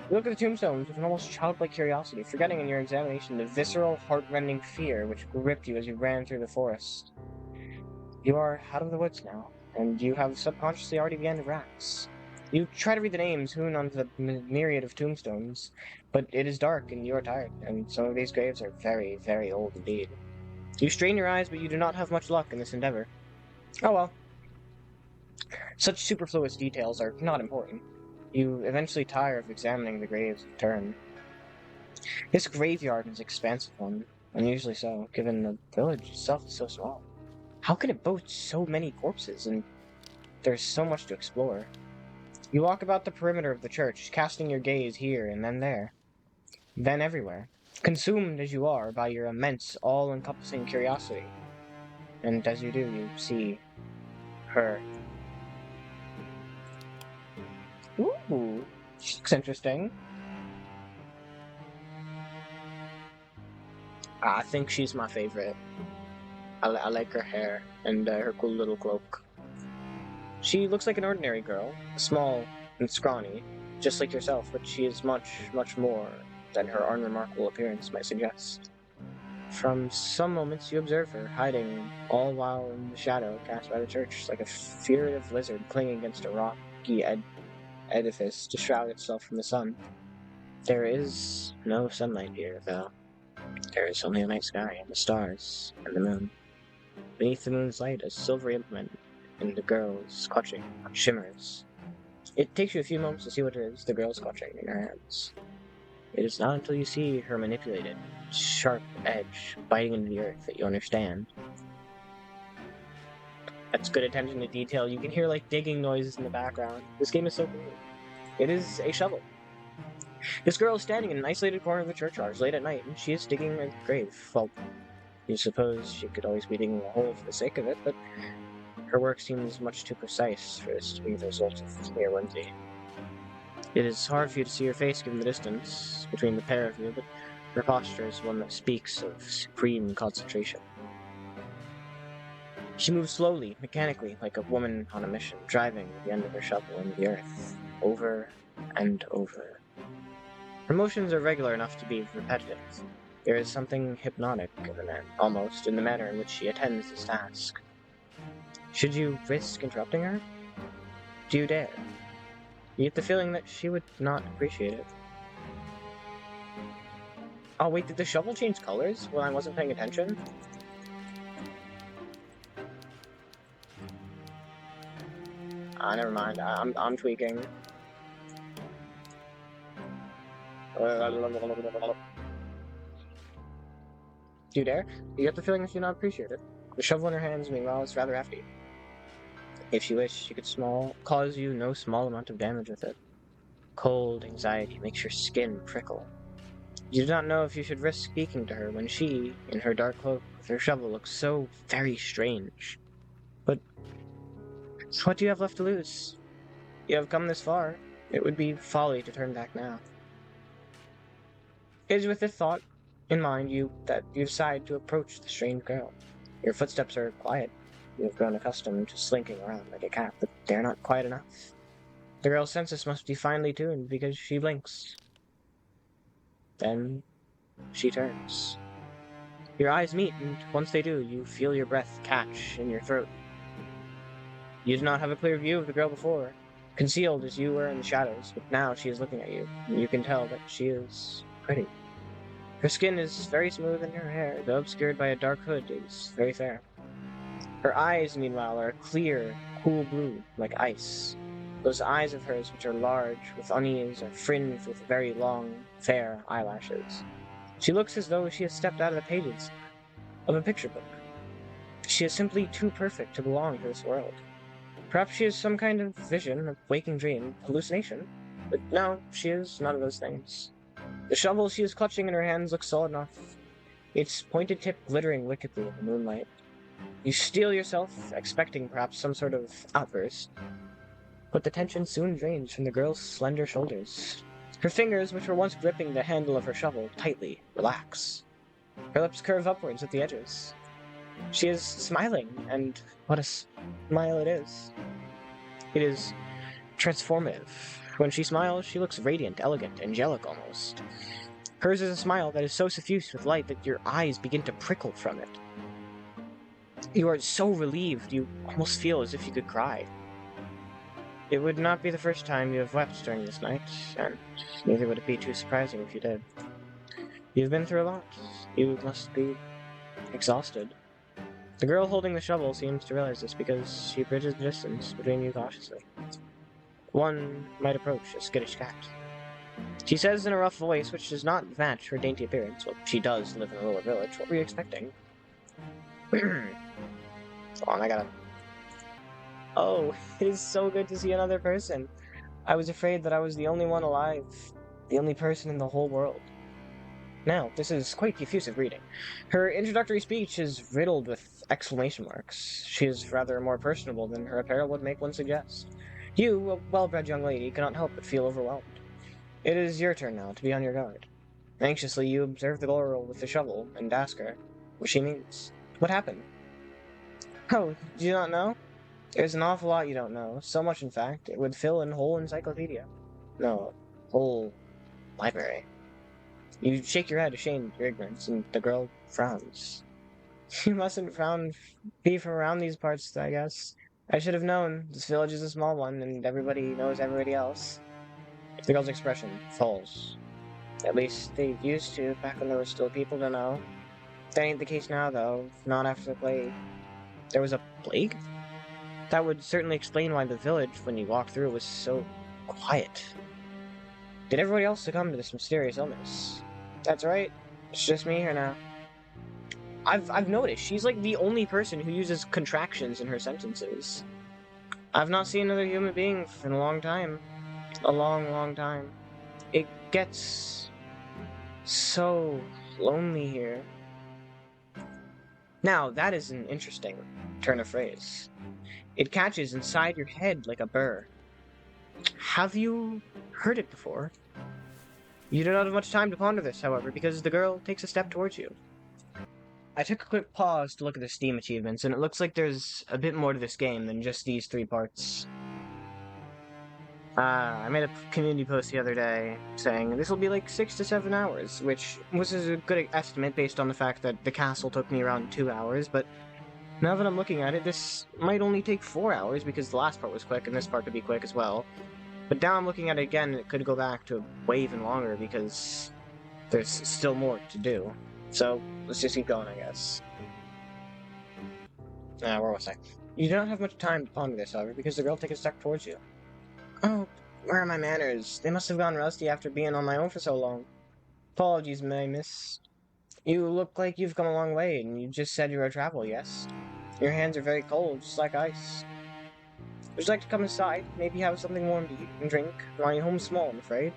You look at the tombstones with an almost childlike curiosity, forgetting in your examination the visceral, heart-rending fear which gripped you as you ran through the forest. You are out of the woods now, and you have subconsciously already begun to relax. You try to read the names hewn onto the myriad of tombstones, but it is dark and you are tired, and some of these graves are very, very old indeed. You strain your eyes, but you do not have much luck in this endeavor. Oh well. Such superfluous details are not important. You eventually tire of examining the graves in turn. This graveyard is an expansive one, unusually so, given the village itself is so small. How can it boast so many corpses, and there's so much to explore? You walk about the perimeter of the church, casting your gaze here and then there, then everywhere, consumed as you are by your immense, all-encompassing curiosity. And as you do, you see her. Ooh, she looks interesting. I think she's my favorite. I like her hair and her cool little cloak. She looks like an ordinary girl, small and scrawny, just like yourself, but she is much, much more than her unremarkable appearance might suggest. From some moments you observe her, hiding all while in the shadow cast by the church, like a furtive lizard clinging against a rocky edifice to shroud itself from the sun. There is no sunlight here, though. There is only a night sky and the stars and the moon. Beneath the moon's light, a silvery implement, and the girl is clutching on shimmers. It takes you a few moments to see what it is the girl is clutching in her hands. It is not until you see her manipulated, sharp edge biting into the earth that you understand. That's good attention to detail. You can hear like digging noises in the background. This game is so cool. It is a shovel. This girl is standing in an isolated corner of the churchyard late at night, and she is digging a grave. Well, you suppose she could always be digging a hole for the sake of it, but her work seems much too precise for this to be the result of mere whimsy. It is hard for you to see her face given the distance between the pair of you, but her posture is one that speaks of supreme concentration. She moves slowly, mechanically, like a woman on a mission, driving the end of her shovel into the earth, over and over. Her motions are regular enough to be repetitive. There is something hypnotic almost in the manner in which she attends this task. Should you risk interrupting her? Do you dare? You get the feeling that she would not appreciate it. Oh wait, did the shovel change colors when I wasn't paying attention? Never mind. I'm tweaking. Do you dare? You get the feeling that she would not appreciate it. The shovel in her hands, meanwhile, is rather hefty. If she wished, she could cause you no small amount of damage with it. Cold anxiety makes your skin prickle. You do not know if you should risk speaking to her when she, in her dark cloak with her shovel, looks so very strange. But what do you have left to lose? You have come this far. It would be folly to turn back now. It is with this thought in mind that you decide to approach the strange girl. Your footsteps are quiet. You have grown accustomed to slinking around like a cat, but they are not quiet enough. The girl's senses must be finely tuned because she blinks. Then she turns. Your eyes meet, and once they do, you feel your breath catch in your throat. You did not have a clear view of the girl before, concealed as you were in the shadows, but now she is looking at you, and you can tell that she is pretty. Her skin is very smooth, and her hair, though obscured by a dark hood, is very fair. Her eyes, meanwhile, are clear, cool blue, like ice. Those eyes of hers, which are large, with unease, are fringed with very long, fair eyelashes. She looks as though she has stepped out of the pages of a picture book. She is simply too perfect to belong to this world. Perhaps she is some kind of vision, a waking dream, hallucination. But no, she is none of those things. The shovel she is clutching in her hands looks solid enough, its pointed tip glittering wickedly in the moonlight. You steel yourself, expecting perhaps some sort of outburst. But the tension soon drains from the girl's slender shoulders. Her fingers, which were once gripping the handle of her shovel, tightly relax. Her lips curve upwards at the edges. She is smiling, and what a smile it is. It is transformative. When she smiles, she looks radiant, elegant, angelic almost. Hers is a smile that is so suffused with light that your eyes begin to prickle from it. You are so relieved, you almost feel as if you could cry. It would not be the first time you have wept during this night, and neither would it be too surprising if you did. You've been through a lot. You must be exhausted. The girl holding the shovel seems to realize this because she bridges the distance between you cautiously. One might approach a skittish cat. She says in a rough voice which does not match her dainty appearance. Well, she does live in a rural village. What were you expecting? Hold on, I gotta... Oh, it is so good to see another person. I was afraid that I was the only one alive. The only person in the whole world. Now, this is quite the effusive reading. Her introductory speech is riddled with exclamation marks. She is rather more personable than her apparel would make one suggest. You, a well-bred young lady, cannot help but feel overwhelmed. It is your turn now to be on your guard. Anxiously, you observe the girl with the shovel and ask her what she means. What happened? Oh, do you not know? There's an awful lot you don't know. So much, in fact, it would fill a whole encyclopedia. No, whole library. You shake your head, ashamed of your ignorance, and the girl frowns. You mustn't be from around these parts, I guess. I should have known. This village is a small one, and everybody knows everybody else. The girl's expression falls. At least they used to, back when there were still people to know. That ain't the case now, though. Not after the plague. There was a plague? That would certainly explain why the village, when you walked through, was so quiet. Did everybody else succumb to this mysterious illness? That's right. It's just me here now. I've noticed she's like the only person who uses contractions in her sentences. I've not seen another human being in a long time. A long, long time. It gets so lonely here. Now, that is an interesting turn of phrase. It catches inside your head like a burr. Have you heard it before? You do not have much time to ponder this, however, because the girl takes a step towards you. I took a quick pause to look at the Steam achievements, and it looks like there's a bit more to this game than just these 3 parts. I made a community post the other day saying this will be like 6 to 7 hours, which was a good estimate based on the fact that the castle took me around 2 hours, but now that I'm looking at it, this might only take 4 hours because the last part was quick and this part could be quick as well. But now I'm looking at it again, and it could go back to way even longer because there's still more to do. So, let's just keep going, I guess. Where was I? You do not have much time to ponder this, however, because the girl takes a step towards you. Oh, where are my manners? They must have gone rusty after being on my own for so long. Apologies, my miss. You look like you've come a long way, and you just said you were a traveler, yes? Your hands are very cold, just like ice. Would you like to come inside? Maybe have something warm to eat and drink? My home's small, I'm afraid.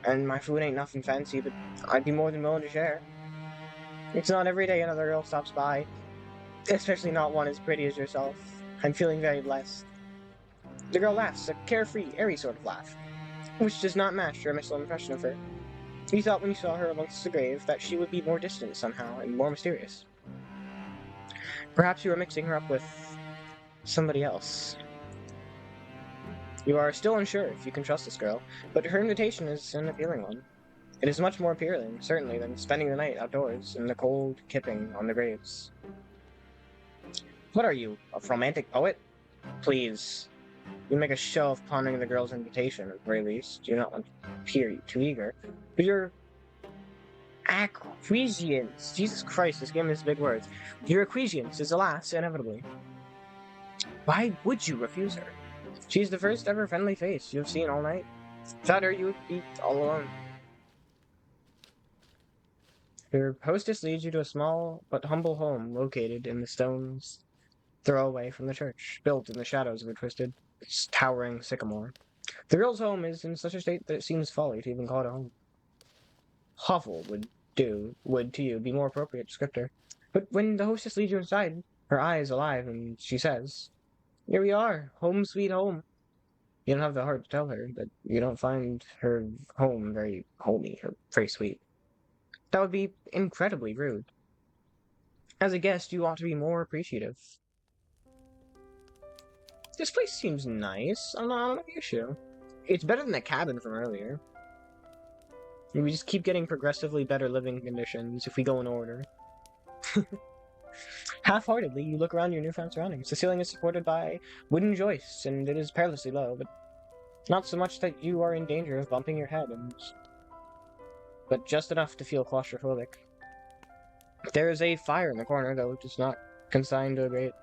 And my food ain't nothing fancy, but I'd be more than willing to share. It's not every day another girl stops by. Especially not one as pretty as yourself. I'm feeling very blessed. The girl laughs, a carefree, airy sort of laugh, which does not match your initial impression of her. You thought when you saw her amongst the grave that she would be more distant somehow and more mysterious. Perhaps you were mixing her up with somebody else. You are still unsure if you can trust this girl, but her invitation is an appealing one. It is much more appealing, certainly, than spending the night outdoors in the cold kipping on the graves. What are you, a romantic poet? Please. You make a show of pondering the girl's invitation, at the very least. You do not want to appear too eager. But your acquiescence, Jesus Christ, this game has big words. Your acquiescence is, alas, inevitably. Why would you refuse her? She's the first ever friendly face you have seen all night. Without her, you would be all alone. Your hostess leads you to a small but humble home located in the stones throw away from the church, built in the shadows of a twisted, towering sycamore. The girl's home is in such a state that it seems folly to even call it a home. Hovel would to you be more appropriate descriptor. But when the hostess leads you inside, her eyes alive, and she says, "Here we are, home sweet home." You don't have the heart to tell her that you don't find her home very homey or very sweet. That would be incredibly rude. As a guest, you ought to be more appreciative. This place seems nice. I don't know the issue. It's better than the cabin from earlier. We just keep getting progressively better living conditions if we go in order. Half-heartedly, you look around your newfound surroundings. The ceiling is supported by wooden joists, and it is perilously low, but not so much that you are in danger of bumping your head, but just enough to feel claustrophobic. There is a fire in the corner, though it is not consigned to a grate.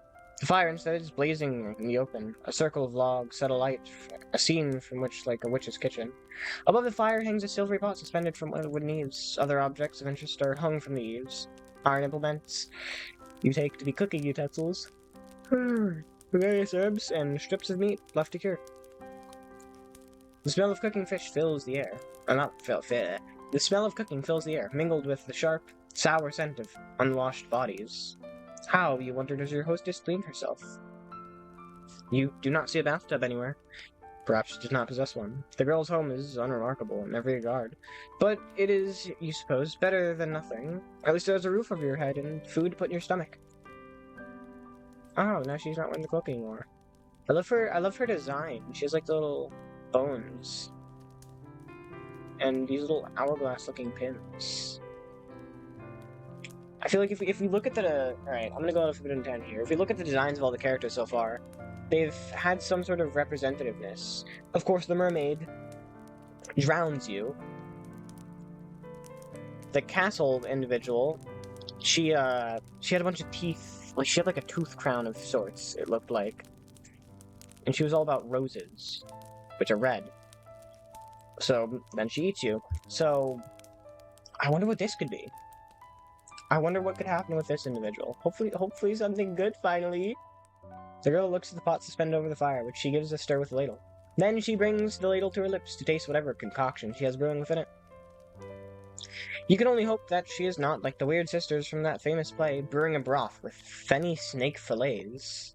The fire instead is blazing in the open, a circle of logs set alight, a scene from which like a witch's kitchen. Above the fire hangs a silvery pot suspended from one of the wooden eaves. Other objects of interest are hung from the eaves. Iron implements you take to be cooking utensils. Various herbs and strips of meat left to cure. The smell of cooking fish fills the air. The smell of cooking fills the air, mingled with the sharp, sour scent of unwashed bodies. How, you wonder, does your hostess clean herself? You do not see a bathtub anywhere. Perhaps she does not possess one. The girl's home is unremarkable in every regard, but it is, you suppose, better than nothing. At least there's a roof over your head and food to put in your stomach. Oh, now she's not wearing the cloak anymore. I love her design. She has like the little bones. And these little hourglass-looking pins. I feel like if we look at the... Alright, I'm gonna go for a 10 here. If we look at the designs of all the characters so far, they've had some sort of representativeness. Of course, the mermaid drowns you. The castle individual, she had a bunch of teeth. Like, she had like a tooth crown of sorts, it looked like. And she was all about roses, which are red. So, then she eats you. So, I wonder what this could be. I wonder what could happen with this individual. Hopefully something good, finally. The girl looks at the pot suspended over the fire, which she gives a stir with the ladle. Then she brings the ladle to her lips to taste whatever concoction she has brewing within it. You can only hope that she is not like the weird sisters from that famous play, brewing a broth with fenny snake fillets.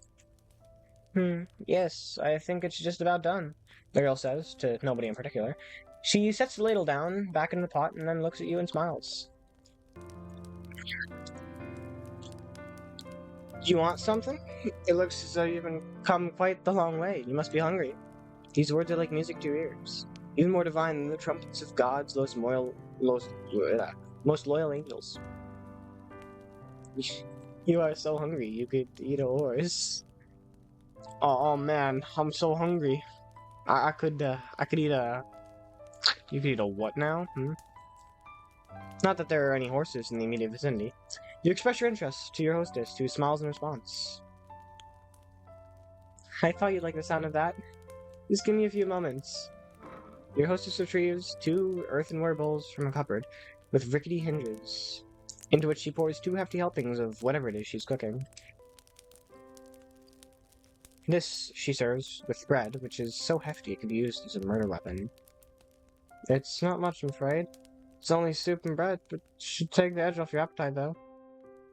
Yes, I think it's just about done, the girl says, to nobody in particular. She sets the ladle down, back in the pot, and then looks at you and smiles. You want something? It looks as though you've come quite the long way. You must be hungry. These words are like music to your ears, even more divine than the trumpets of God's most loyal angels. You are so hungry, you could eat a horse. Oh man, I'm so hungry. I could eat a... You could eat a what now? Not that there are any horses in the immediate vicinity. You express your interest to your hostess, who smiles in response. I thought you'd like the sound of that. Just give me a few moments. Your hostess retrieves 2 earthenware bowls from a cupboard with rickety hinges, into which she pours 2 hefty helpings of whatever it is she's cooking. This she serves with bread, which is so hefty it can be used as a murder weapon. It's not much, I'm afraid. It's only soup and bread, but should take the edge off your appetite, though.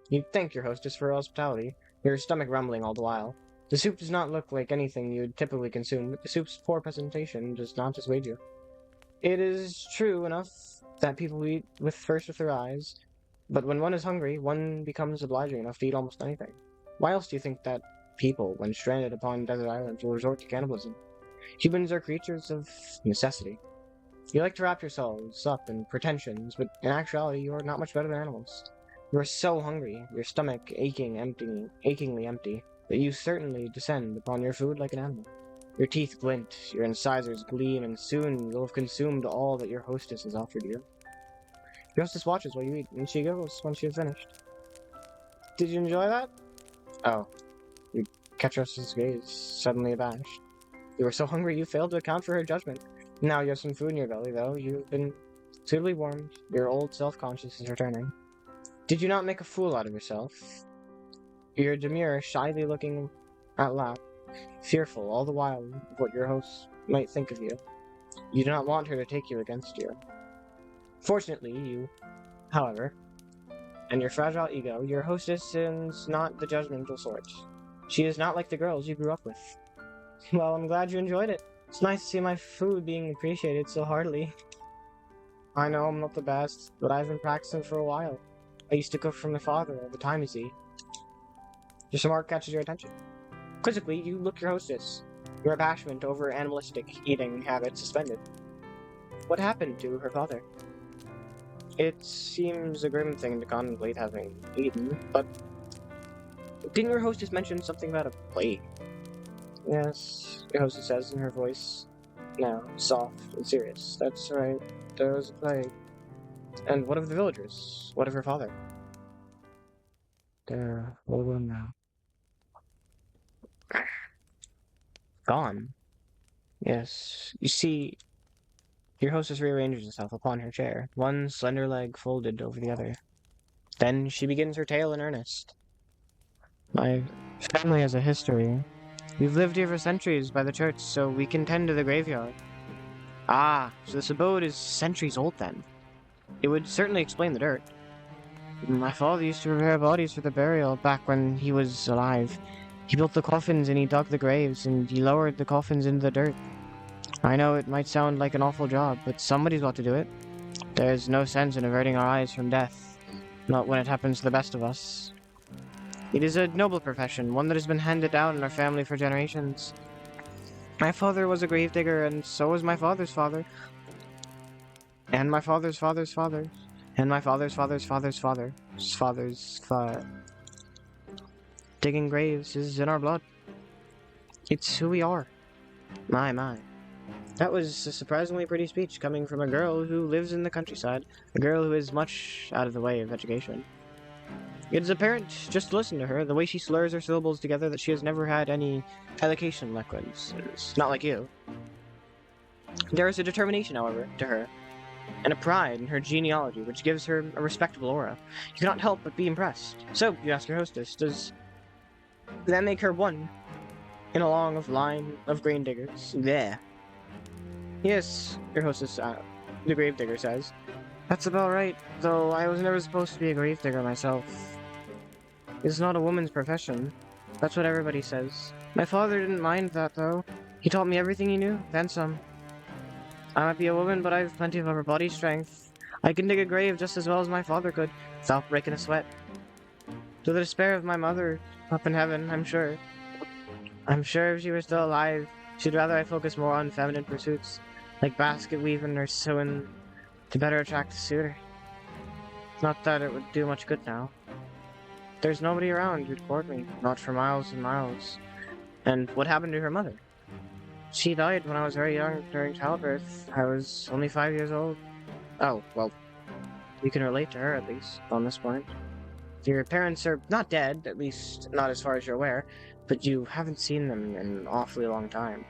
You thank your hostess for her hospitality, your stomach rumbling all the while. The soup does not look like anything you would typically consume, but the soup's poor presentation does not dissuade you. It is true enough that people eat first with their eyes, but when one is hungry, one becomes obliging enough to eat almost anything. Why else do you think that people, when stranded upon desert islands, will resort to cannibalism? Humans are creatures of necessity. You like to wrap yourselves up in pretensions, but in actuality, you are not much better than animals. You are so hungry, your stomach achingly empty, that you certainly descend upon your food like an animal. Your teeth glint, your incisors gleam, and soon you'll have consumed all that your hostess has offered you. Your hostess watches while you eat, and she giggles when she has finished. Did you enjoy that? Oh, you catch your hostess's gaze, suddenly abashed. You were so hungry you failed to account for her judgment. Now you have some food in your belly, though. You've been suitably warmed. Your old self-conscious is returning. Did you not make a fool out of yourself? You're demure, shyly looking at Lap, fearful all the while of what your host might think of you. You do not want her to take you against you. Fortunately, you, however, and your fragile ego, your hostess is not the judgmental sort. She is not like the girls you grew up with. Well, I'm glad you enjoyed it. It's nice to see my food being appreciated so heartily. I know I'm not the best, but I've been practicing for a while. I used to cook for my father all the time, you see. Just remark catches your attention. Quizzically, you look your hostess, your abashment over animalistic eating habits suspended. What happened to her father? It seems a grim thing to contemplate having eaten, but didn't your hostess mention something about a plague? Yes, your hostess says in her voice, now soft and serious. That's right, there was a plague. And what of the villagers? What of her father? They're all gone now. Gone? Yes. You see, your hostess rearranges herself upon her chair, one slender leg folded over the other. Then she begins her tale in earnest. My family has a history. We've lived here for centuries by the church, so we can tend to the graveyard. Ah, so this abode is centuries old then. It would certainly explain the dirt. My father used to prepare bodies for the burial back when he was alive. He built the coffins and he dug the graves and he lowered the coffins into the dirt. I know it might sound like an awful job, but somebody's got to do it. There's no sense in averting our eyes from death, not when it happens to the best of us. It is a noble profession, one that has been handed down in our family for generations. My father was a gravedigger, and so was my father's father. And my father's father's father. And my father's father's father's father's father. Digging graves is in our blood. It's who we are. My. That was a surprisingly pretty speech coming from a girl who lives in the countryside, a girl who is much out of the way of education. It is apparent, just to listen to her, the way she slurs her syllables together, that she has never had any education liquids. It's not like you. There is a determination, however, to her, and a pride in her genealogy which gives her a respectable aura. You cannot help but be impressed. So, you ask your hostess, does that make her one in a long line of grave diggers? There. Yes, your hostess, the gravedigger says. That's about right, though I was never supposed to be a gravedigger myself. It's not a woman's profession. That's what everybody says. My father didn't mind that, though. He taught me everything he knew, then some. I might be a woman, but I have plenty of upper body strength. I can dig a grave just as well as my father could, without breaking a sweat. To the despair of my mother, up in heaven, I'm sure. I'm sure if she were still alive, she'd rather I focus more on feminine pursuits, like basket weaving or sewing, to better attract a suitor. Not that it would do much good now. There's nobody around who'd court me, not for miles and miles. And what happened to her mother? She died when I was very young during childbirth. I was only 5 years old. Oh, well, you can relate to her at least, on this point. Your parents are not dead, at least not as far as you're aware, but you haven't seen them in an awfully long time.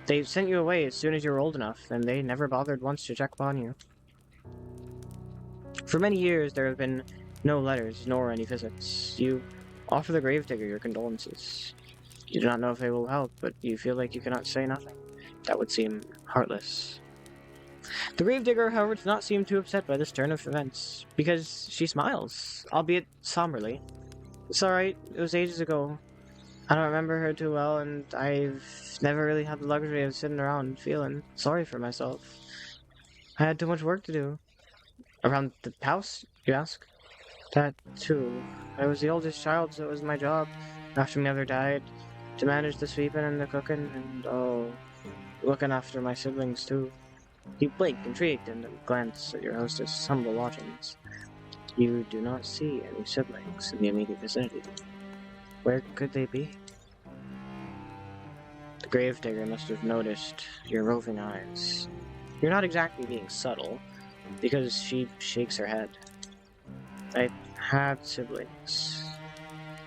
They sent you away as soon as you were old enough, and they never bothered once to check upon you. For many years, there have been no letters, nor any visits. You offer the gravedigger your condolences. You do not know if they will help, but you feel like you cannot say nothing. That would seem heartless. The gravedigger, however, does not seem too upset by this turn of events, because she smiles, albeit somberly. It's alright, it was ages ago. I don't remember her too well, and I've never really had the luxury of sitting around feeling sorry for myself. I had too much work to do. Around the house, you ask? That too. I was the oldest child, so it was my job, after my mother died, to manage the sweeping and the cooking, and looking after my siblings too. You blink, intrigued, and then glance at your hostess' humble lodgings. You do not see any siblings in the immediate vicinity. Where could they be? The gravedigger must have noticed your roving eyes. You're not exactly being subtle, because she shakes her head. I had siblings.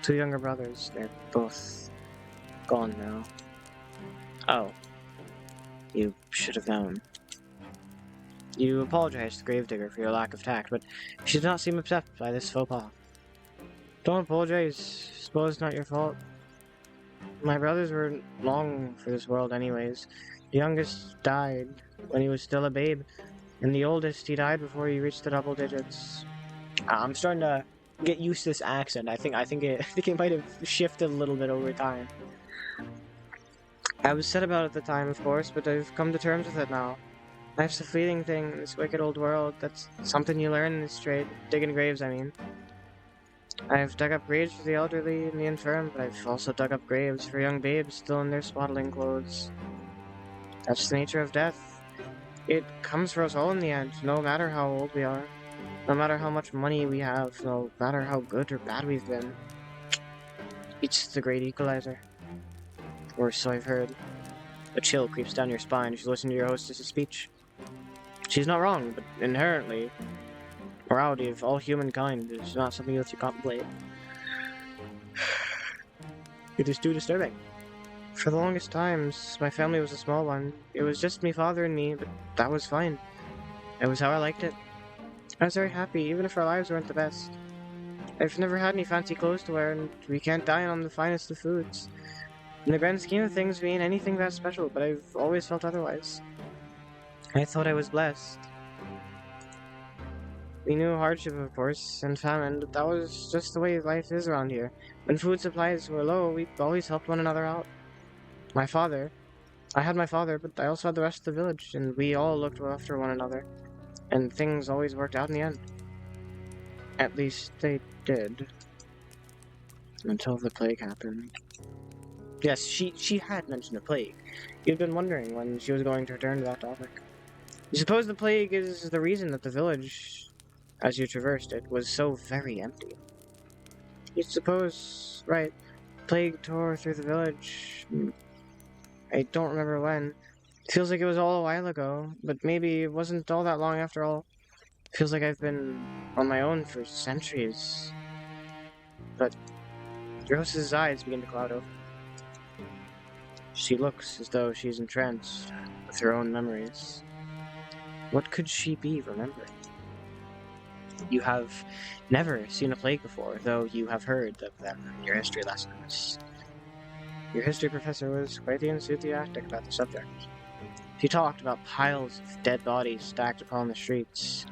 2 younger brothers. They're both gone now. Oh, you should have known. You apologize to the gravedigger for your lack of tact, but she did not seem upset by this faux pas. Don't apologize. Suppose it's not your fault. My brothers were long for this world anyways. The youngest died when he was still a babe, and the oldest, he died before he reached the double digits. I'm starting to get used to this accent. I think it might have shifted a little bit over time. I was sad about it at the time, of course, but I've come to terms with it now. Life's a fleeting thing in this wicked old world. That's something you learn in this trade. Digging graves, I mean. I've dug up graves for the elderly and the infirm, but I've also dug up graves for young babes still in their swaddling clothes. That's the nature of death. It comes for us all in the end, no matter how old we are. No matter how much money we have, no matter how good or bad we've been. It's the great equalizer. Or so I've heard. A chill creeps down your spine as you listen to your hostess' speech. She's not wrong, but inherently, morality of all humankind is not something that you contemplate. It is too disturbing. For the longest times, my family was a small one. It was just me, father, and me, but that was fine. It was how I liked it. I was very happy, even if our lives weren't the best. I've never had any fancy clothes to wear, and we can't dine on the finest of foods. In the grand scheme of things, we ain't anything that special, but I've always felt otherwise. I thought I was blessed. We knew hardship, of course, and famine, but that was just the way life is around here. When food supplies were low, we always helped one another out. I had my father, but I also had the rest of the village, and we all looked after one another. And things always worked out in the end. At least they did. Until the plague happened. Yes, she had mentioned the plague. You'd been wondering when she was going to return to that topic. You suppose the plague is the reason that the village, as you traversed it, was so very empty. You'd suppose, right, plague tore through the village. I don't remember when. It feels like it was all a while ago, but maybe it wasn't all that long after all. It feels like I've been on my own for centuries. But Rose's eyes begin to cloud over. She looks as though she's entranced with her own memories. What could she be remembering? You have never seen a plague before, though you have heard of them in your history lessons. Your history professor was quite enthusiastic about the subject. He talked about piles of dead bodies stacked upon the streets,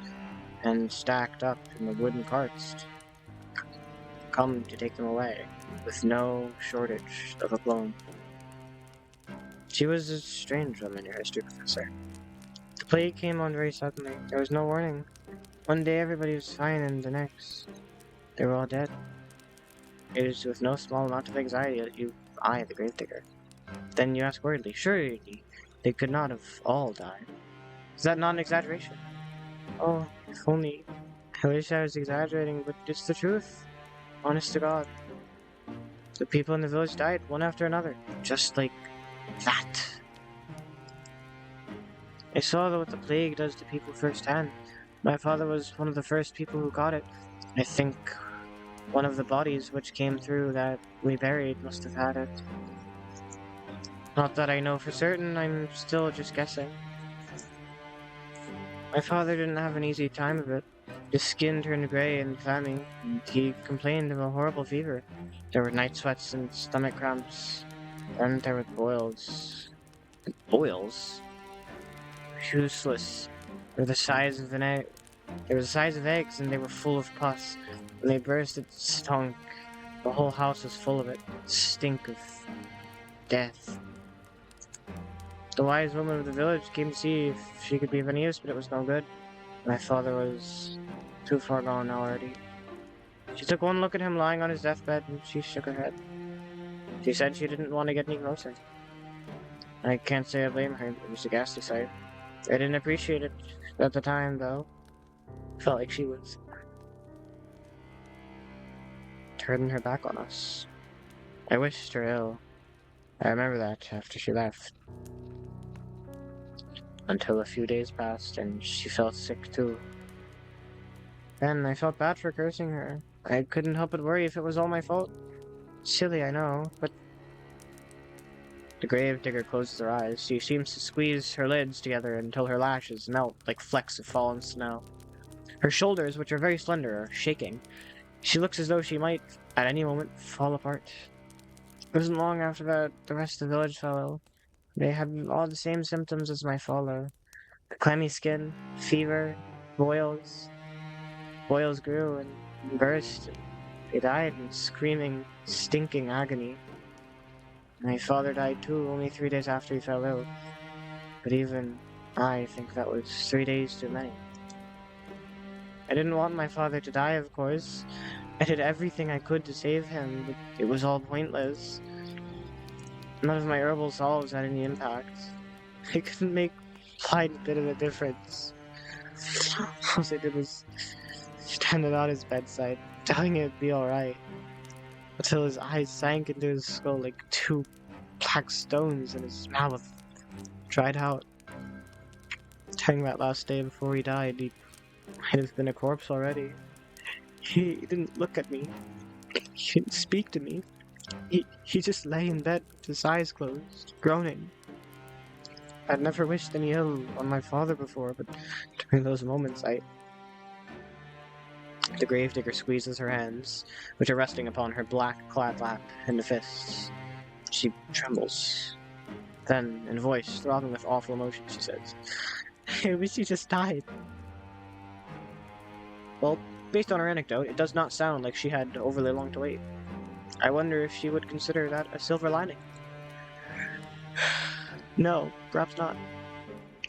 and stacked up in the wooden carts, come to take them away, with no shortage of aplomb. She was a strange woman, your history professor. The plague came on very suddenly. There was no warning. One day everybody was fine, and the next, they were all dead. It is with no small amount of anxiety that you eye the gravedigger. Then you ask worriedly, surely they could not have all died. Is that not an exaggeration? Oh, if only. I wish I was exaggerating, but it's the truth. Honest to God. The people in the village died, one after another. Just like that. I saw what the plague does to people firsthand. My father was one of the first people who got it. I think one of the bodies which came through that we buried must have had it. Not that I know for certain, I'm still just guessing. My father didn't have an easy time of it. His skin turned grey and clammy, and he complained of a horrible fever. There were night sweats and stomach cramps, and there were boils. Boils? Useless. They were the size of an egg. They were the size of eggs, and they were full of pus. When they burst, it stunk. The whole house was full of it. Stink of death. The wise woman of the village came to see if she could be of any use, but it was no good. My father was too far gone already. She took one look at him lying on his deathbed, and she shook her head. She said she didn't want to get any closer. I can't say I blame her. It was a ghastly sight. I didn't appreciate it at the time, though. Felt like she was turning her back on us. I wished her ill. I remember that after she left. Until a few days passed and she felt sick too. Then I felt bad for cursing her. I couldn't help but worry if it was all my fault. Silly, I know, but... The gravedigger closes her eyes. She seems to squeeze her lids together until her lashes melt like flecks of fallen snow. Her shoulders, which are very slender, are shaking. She looks as though she might, at any moment, fall apart. It wasn't long after that the rest of the village fell ill. They had all the same symptoms as my father. Clammy skin, fever, boils. Boils grew and burst. They died in screaming, stinking agony. My father died too, only 3 days after he fell ill. But even I think that was 3 days too many. I didn't want my father to die, of course. I did everything I could to save him, but it was all pointless. None of my herbal salves had any impact. I couldn't make a slight bit of a difference. All I did was stand at his bedside, telling him it'd be alright. Until his eyes sank into his skull like 2 black stones and his mouth dried out. During that last day before he died, he might have been a corpse already. He didn't look at me. He didn't speak to me. He just lay in bed with his eyes closed, groaning. I'd never wished any ill on my father before, but during those moments, The gravedigger squeezes her hands, which are resting upon her black-clad lap, into fists. She trembles. Then, in a voice throbbing with awful emotion, she says, I wish he just died. Well, based on her anecdote, it does not sound like she had overly long to wait. I wonder if she would consider that a silver lining. No, perhaps not.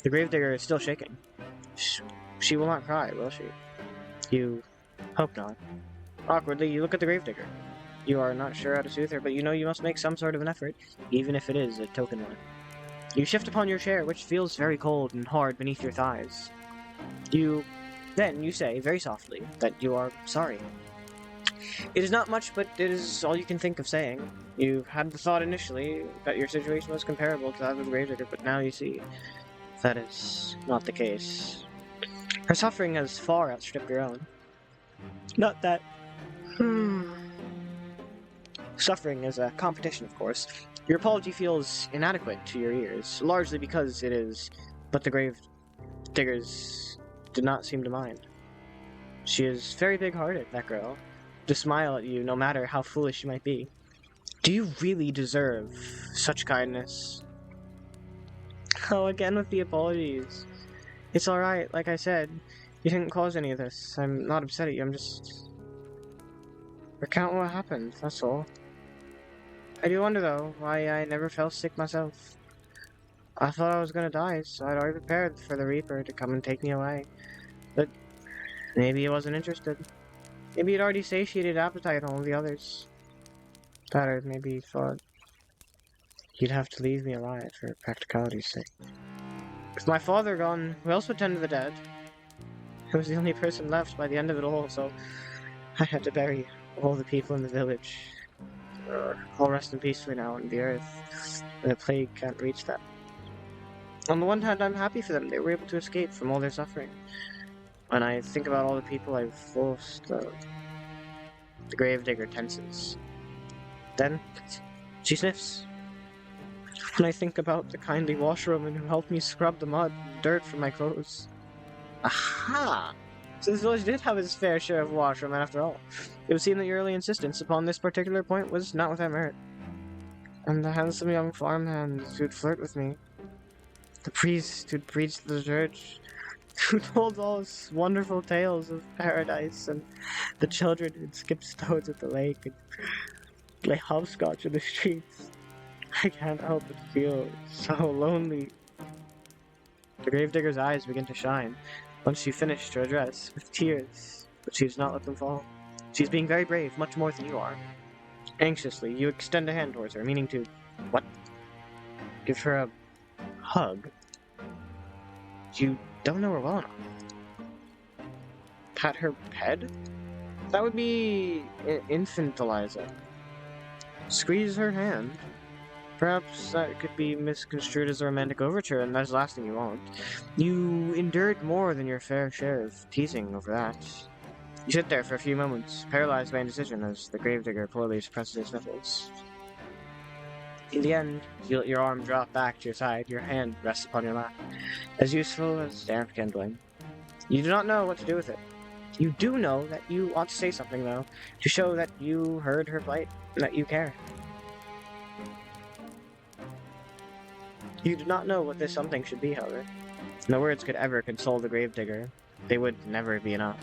The gravedigger is still shaking. She will not cry, will she? You hope not. Awkwardly, you look at the gravedigger. You are not sure how to soothe her, but you know you must make some sort of an effort, even if it is a token one. You shift upon your chair, which feels very cold and hard beneath your thighs. Then you say, very softly, that you are sorry. It is not much, but it is all you can think of saying. You had the thought initially that your situation was comparable to that of the gravedigger, but now you see that is not the case. Her suffering has far outstripped your own. Not that... Suffering is a competition, of course. Your apology feels inadequate to your ears, largely because it is, but the gravediggers did not seem to mind. She is very big-hearted, that girl, to smile at you no matter how foolish you might be. Do you really deserve such kindness? Oh, again with the apologies. It's alright, like I said. You didn't cause any of this. I'm not upset at you, I'm just... Recount what happened, that's all. I do wonder, though, why I never fell sick myself. I thought I was gonna die, so I'd already prepared for the Reaper to come and take me away. But maybe he wasn't interested. Maybe he'd already satiated appetite on all the others. Or maybe he thought he'd have to leave me alive for practicality's sake. With my father gone, who else would tend to the dead? I was the only person left by the end of it all, so I had to bury all the people in the village. All resting peacefully now on the earth, and the plague can't reach them. On the one hand, I'm happy for them. They were able to escape from all their suffering. When I think about all the people I've lost, the gravedigger tenses. Then, she sniffs. When I think about the kindly washerwoman who helped me scrub the mud and dirt from my clothes. Aha! So this village did have its fair share of washerwomen after all. It would seem that your early insistence upon this particular point was not without merit. And the handsome young farmhands who'd flirt with me. The priest who'd preach to the church. who told all those wonderful tales of paradise and the children who'd skip stones at the lake and play hopscotch in the streets. I can't help but feel so lonely. The gravedigger's eyes begin to shine once she finished her address with tears, but she does not let them fall. She's being very brave, much more than you are. Anxiously, you extend a hand towards her, meaning to, what? Give her a hug. You don't know her well enough. Pat her head? That would be infantilizing. Squeeze her hand. Perhaps that could be misconstrued as a romantic overture, and that's the last thing you want. You endured more than your fair share of teasing over that. You sit there for a few moments, paralyzed by indecision as the gravedigger poorly suppresses his nipples. In the end, you let your arm drop back to your side, your hand rests upon your lap, as useful as damp kindling. You do not know what to do with it. You do know that you ought to say something, though, to show that you heard her plight, and that you care. You do not know what this something should be, however. No words could ever console the gravedigger. They would never be enough.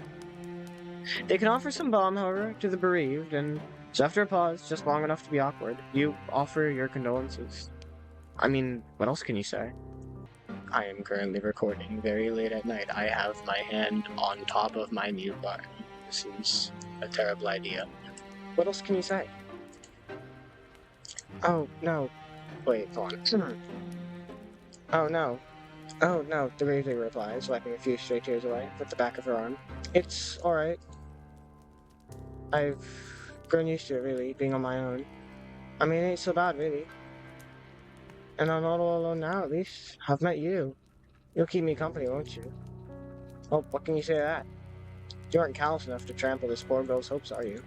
They can offer some balm, however, to the bereaved, and so after a pause, just long enough to be awkward, you offer your condolences. I mean, what else can you say? I am currently recording very late at night. I have my hand on top of my mute button. This is a terrible idea. What else can you say? Oh, no. Wait, hold on. Oh, no. Oh, no, the gravedigger replies, wiping a few stray tears away with the back of her arm. It's alright. I've grown used to it, really, being on my own. I mean, it ain't so bad, really. And I'm not all alone now, at least. I've met you. You'll keep me company, won't you? Oh, what can you say to that? You aren't callous enough to trample this poor girl's hopes, are you?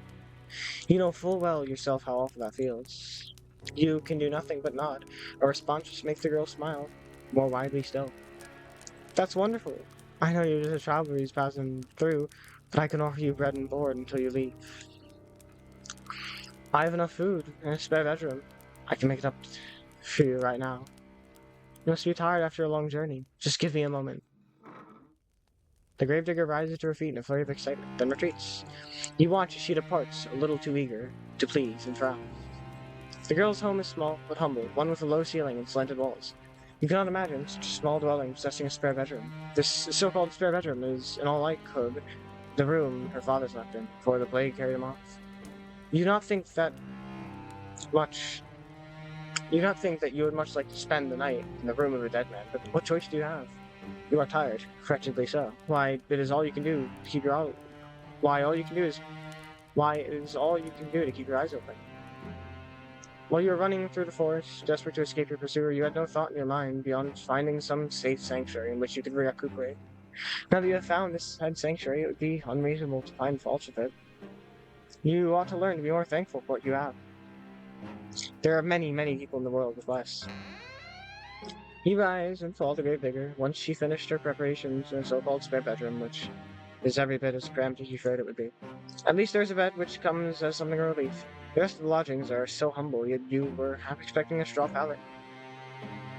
You know full well yourself how awful that feels. You can do nothing but nod. A response just makes the girl smile. More widely still. That's wonderful. I know you're just a traveler who's passing through, but I can offer you bread and board until you leave. I have enough food and a spare bedroom. I can make it up for you right now. You must be tired after a long journey. Just give me a moment. The gravedigger rises to her feet in a flurry of excitement, then retreats. You watch as she departs, a little too eager to please and frown. The girl's home is small but humble, one with a low ceiling and slanted walls. You cannot imagine such a small dwelling possessing a spare bedroom. This so-called spare bedroom is, in all likelihood, the room her father slept in before the plague carried him off. You do not think that you would much like to spend the night in the room of a dead man, but what choice do you have? You are tired, wretchedly so. Why, it is all you can do to keep your eyes. Why, it is all you can do to keep your eyes open. While you were running through the forest, desperate to escape your pursuer, you had no thought in your mind beyond finding some safe sanctuary in which you could recuperate. Now that you have found this said sanctuary, it would be unreasonable to find faults with it. You ought to learn to be more thankful for what you have. There are many, many people in the world with less. You rise and follow the gravedigger once she finished her preparations in a so-called spare bedroom, which is every bit as cramped as you feared it would be. At least there's a bed which comes as something of relief. The rest of the lodgings are so humble, yet you were half expecting a straw pallet.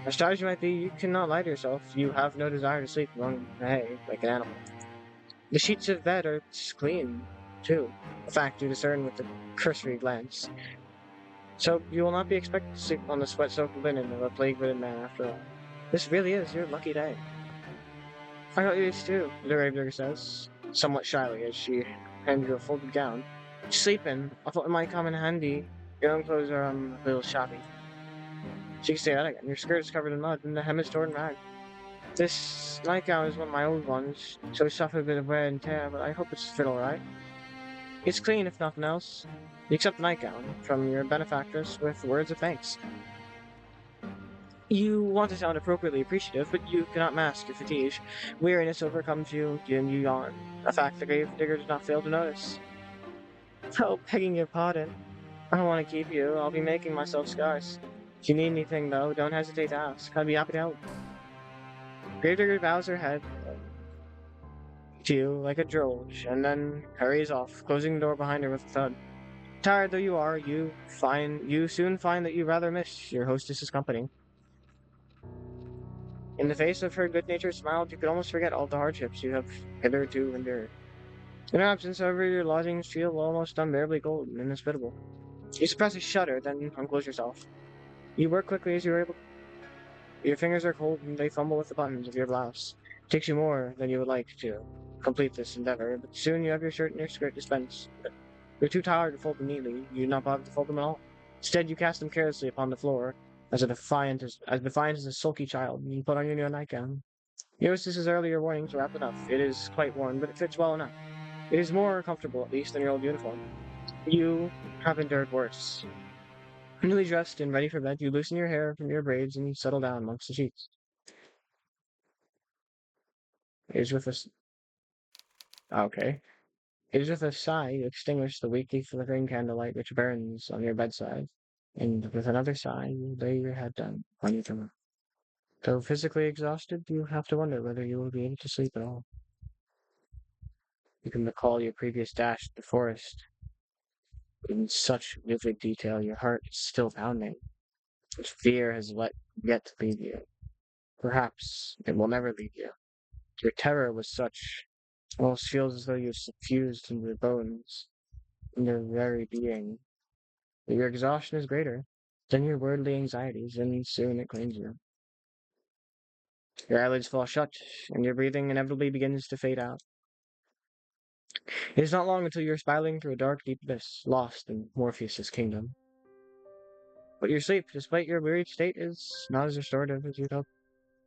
As tired as you might be, you cannot lie to yourself. You have no desire to sleep among the hay like an animal. The sheets of bed are clean, too, a fact you discern with a cursory glance. So you will not be expected to sleep on the sweat-soaked linen of a plague-ridden man after all. This really is your lucky day. I got used to, the gravedigger says, somewhat shyly as she hands you a folded gown. Sleep in. I thought it might come in handy. Your own clothes are a little shabby. She can say that again. Your skirt is covered in mud, and the hem is torn and ragged. This nightgown is one of my old ones, so it suffered a bit of wear and tear, but I hope it's fit alright. It's clean, if nothing else. You accept the nightgown from your benefactress with words of thanks. You want to sound appropriately appreciative, but you cannot mask your fatigue. Weariness overcomes you, and you yawn, a fact the gravedigger does not fail to notice. Oh, begging your pardon. I don't want to keep you. I'll be making myself scarce. If you need anything, though, don't hesitate to ask. I'd be happy to help. Gravedigger bows her head to you like a drolge, and then hurries off, closing the door behind her with a thud. Tired though you are, you soon find that you rather miss your hostess's company. In the face of her good-natured smile, you could almost forget all the hardships you have hitherto endured. In her absence, however, your lodgings feel almost unbearably cold and inhospitable. You suppress a shudder, then unclose yourself. You work quickly as you are able. Your fingers are cold and they fumble with the buttons of your blouse. It takes you more than you would like to complete this endeavor, but soon you have your shirt and your skirt dispensed. You're too tired to fold them neatly. You do not bother to fold them at all. Instead, you cast them carelessly upon the floor, as defiant as a sulky child, and you put on your new nightgown. Your hostess's earlier warning to wrap it up. It is quite worn, but it fits well enough. It is more comfortable, at least, than your old uniform. You have endured worse. Newly dressed and ready for bed, you loosen your hair from your braids and settle down amongst the sheets. It is with a okay. It is with a sigh you extinguish the weakly flickering candlelight which burns on your bedside, and with another sigh you lay your head down on your pillow. Though physically exhausted, you have to wonder whether you will be able to sleep at all. You can recall your previous dash to the forest in such vivid detail. Your heart is still pounding. Fear has yet to leave you. Perhaps it will never leave you. Your terror was such, almost feels as though you're suffused into your bones, in your very being. But your exhaustion is greater than your worldly anxieties, and soon it claims you. Your eyelids fall shut, and your breathing inevitably begins to fade out. It is not long until you are spiraling through a dark, deep abyss, lost in Morpheus's kingdom. But your sleep, despite your wearied state, is not as restorative as you'd hoped.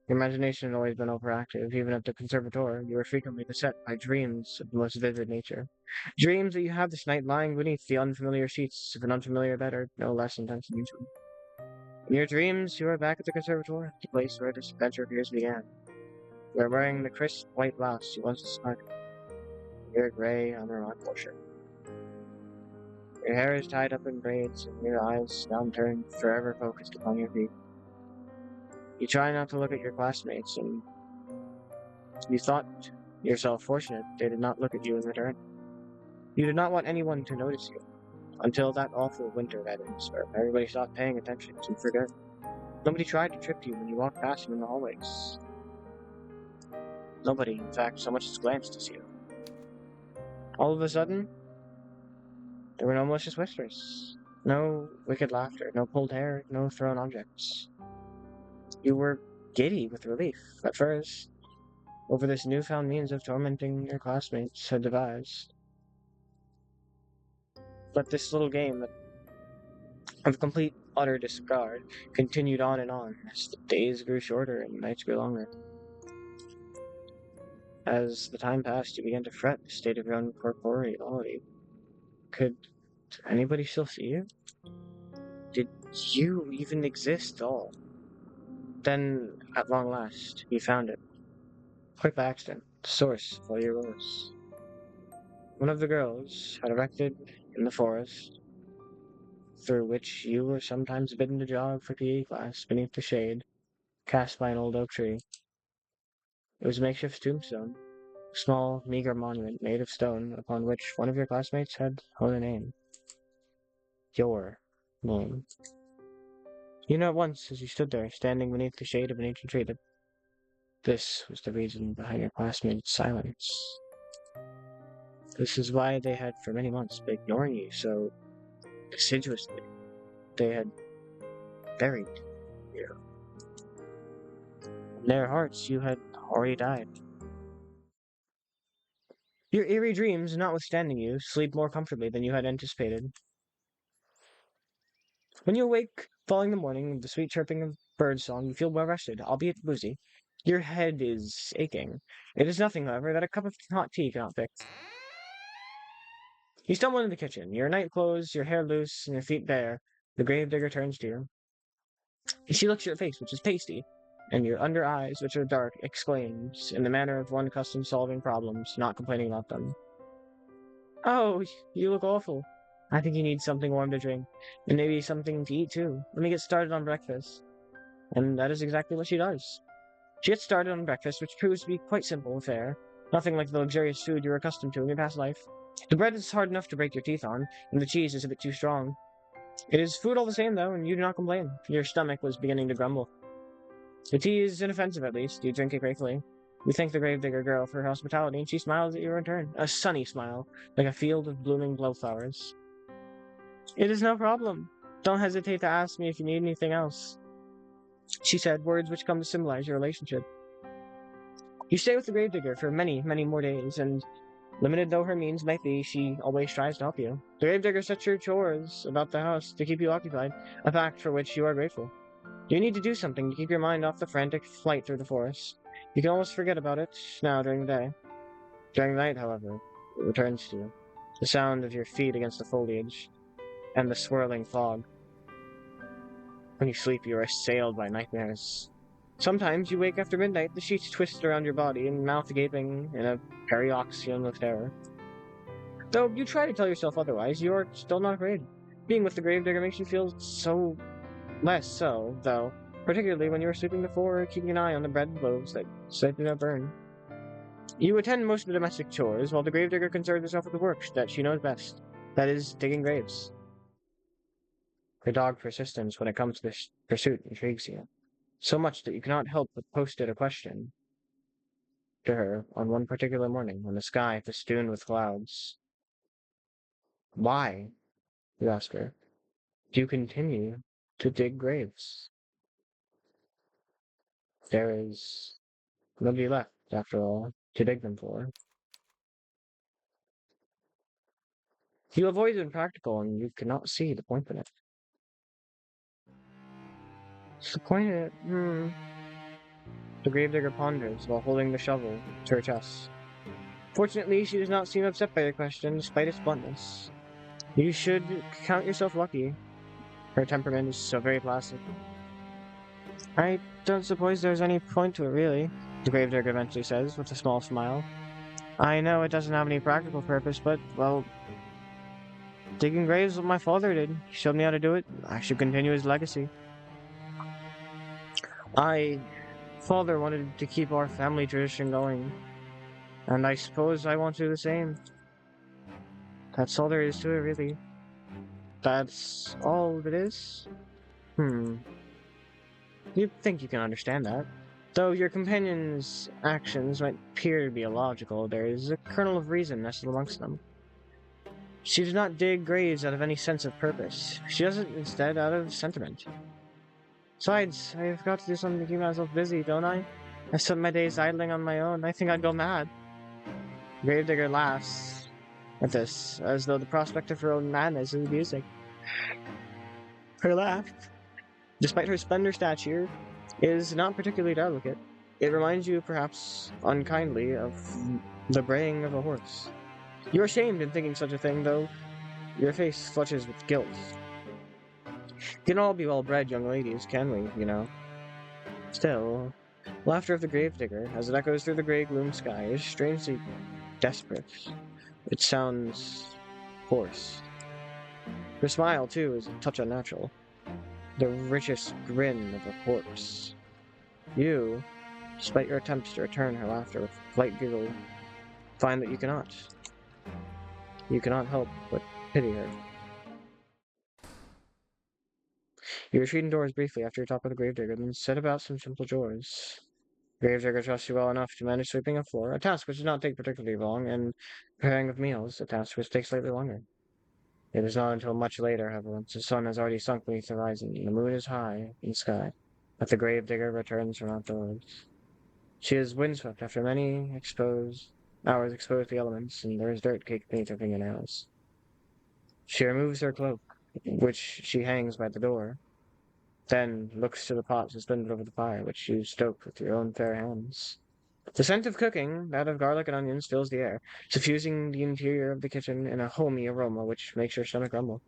Your imagination had always been overactive. Even at the conservatoire, you were frequently beset by dreams of the most vivid nature. Dreams that you have this night lying beneath the unfamiliar sheets of an unfamiliar bed are no less intense than usual. In your dreams, you are back at the conservatoire, the place where this adventure of yours began. You are wearing the crisp white blouse you once discarded, your gray unremarked shirt. Your hair is tied up in braids, and your eyes, downturned, forever focused upon your feet. You try not to look at your classmates, and you thought yourself fortunate they did not look at you in return. You did not want anyone to notice you, until that awful winter, that is, where everybody stopped paying attention to forget. Nobody tried to trip you when you walked past them in the hallways. Nobody, in fact, so much as glanced to see you. All of a sudden, there were no malicious whispers, no wicked laughter, no pulled hair, no thrown objects. You were giddy with relief, at first, over this newfound means of tormenting your classmates had devised. But this little game of complete, utter disregard continued on and on as the days grew shorter and the nights grew longer. As the time passed, you began to fret the state of your own corporeality. Could anybody still see you? Did you even exist at all? Then, at long last, you found it. Quite by accident, the source of all your woes. One of the girls had erected in the forest, through which you were sometimes bidden to jog for PE class beneath the shade cast by an old oak tree. It was a makeshift tombstone, a small, meager monument made of stone upon which one of your classmates had honed a name. Your name. You knew at once, as you stood there, standing beneath the shade of an ancient tree, that this was the reason behind your classmates' silence. This is why they had for many months been ignoring you so assiduously. They had buried you. In their hearts, you had already died. Your eerie dreams, notwithstanding you, sleep more comfortably than you had anticipated. When you awake following the morning with the sweet chirping of birdsong, you feel well rested, albeit woozy. Your head is aching. It is nothing, however, that a cup of hot tea cannot fix. You stumble into the kitchen, your night clothes, your hair loose, and your feet bare. The gravedigger turns to you. She looks at your face, which is pasty, and your under eyes, which are dark, exclaims, in the manner of one accustomed to solving problems, not complaining about them. Oh, you look awful. I think you need something warm to drink, and maybe something to eat too. Let me get started on breakfast. And that is exactly what she does. She gets started on breakfast, which proves to be quite simple and fair. Nothing like the luxurious food you're accustomed to in your past life. The bread is hard enough to break your teeth on, and the cheese is a bit too strong. It is food all the same, though, and you do not complain. Your stomach was beginning to grumble. The tea is inoffensive, at least. You drink it gratefully. You thank the gravedigger girl for her hospitality, and she smiles at you in return. A sunny smile, like a field of blooming blowflowers. It is no problem. Don't hesitate to ask me if you need anything else, she said, words which come to symbolize your relationship. You stay with the gravedigger for many, many more days, and limited though her means might be, she always tries to help you. The gravedigger sets your chores about the house to keep you occupied, a fact for which you are grateful. You need to do something to keep your mind off the frantic flight through the forest. You can almost forget about it now during the day. During the night, however, it returns to you. The sound of your feet against the foliage, and the swirling fog. When you sleep, you are assailed by nightmares. Sometimes you wake after midnight, the sheets twist around your body, and mouth gaping in a paroxysm of terror. Though you try to tell yourself otherwise, you are still not afraid. Being with the gravedigger makes you feel so less so, though, particularly when you are sleeping before keeping an eye on the bread and loaves that do not burn. You attend most of the domestic chores, while the gravedigger concerns herself with the work that she knows best, that is, digging graves. Her dogged persistence when it comes to this pursuit intrigues you, so much that you cannot help but post it a question to her on one particular morning when the sky festooned with clouds. Why, you ask her, do you continue to dig graves? There is nobody left, after all, to dig them for. You have always been practical, and you cannot see the point in it. What's the point in it? The gravedigger ponders while holding the shovel to her chest. Fortunately, she does not seem upset by the question, despite its bluntness. You should count yourself lucky. Her temperament is so very placid. I don't suppose there's any point to it, really, the gravedigger eventually says, with a small smile. I know it doesn't have any practical purpose, but, well, digging graves is what my father did. He showed me how to do it. I should continue his legacy. Father wanted to keep our family tradition going, and I suppose I want to do the same. That's all there is to it, really. That's all it is? You'd think you can understand that. Though your companion's actions might appear to be illogical, there is a kernel of reason nestled amongst them. She does not dig graves out of any sense of purpose. She does it instead out of sentiment. Besides, I've got to do something to keep myself busy, don't I? I spent my days idling on my own. I think I'd go mad. Gravedigger laughs at this, as though the prospect of her own madness is amusing. Her laugh, despite her slender stature, is not particularly delicate. It reminds you, perhaps unkindly, of the braying of a horse. You are ashamed in thinking such a thing, though your face flushes with guilt. We can all be well-bred young ladies, can we, you know? Still, laughter of the gravedigger, as it echoes through the grey gloom sky, is strangely desperate. It sounds forced. Her smile, too, is a touch unnatural. The richest grin of a corpse. You, despite your attempts to return her laughter with a light giggle, find that you cannot. You cannot help but pity her. You retreat indoors briefly after your talk with the gravedigger, then set about some simple chores. The gravedigger trusts you well enough to manage sweeping a floor, a task which does not take particularly long, and preparing of meals, a task which takes slightly longer. It is not until much later, however, once the sun has already sunk beneath the horizon and the moon is high in the sky, that the gravedigger returns from outdoors. She is windswept after many hours exposed to the elements, and there is dirt caked beneath her fingernails. She removes her cloak, which she hangs by the door, then looks to the pot suspended over the fire, which you stoke with your own fair hands. The scent of cooking, that of garlic and onions, fills the air, suffusing the interior of the kitchen in a homey aroma which makes your stomach rumble.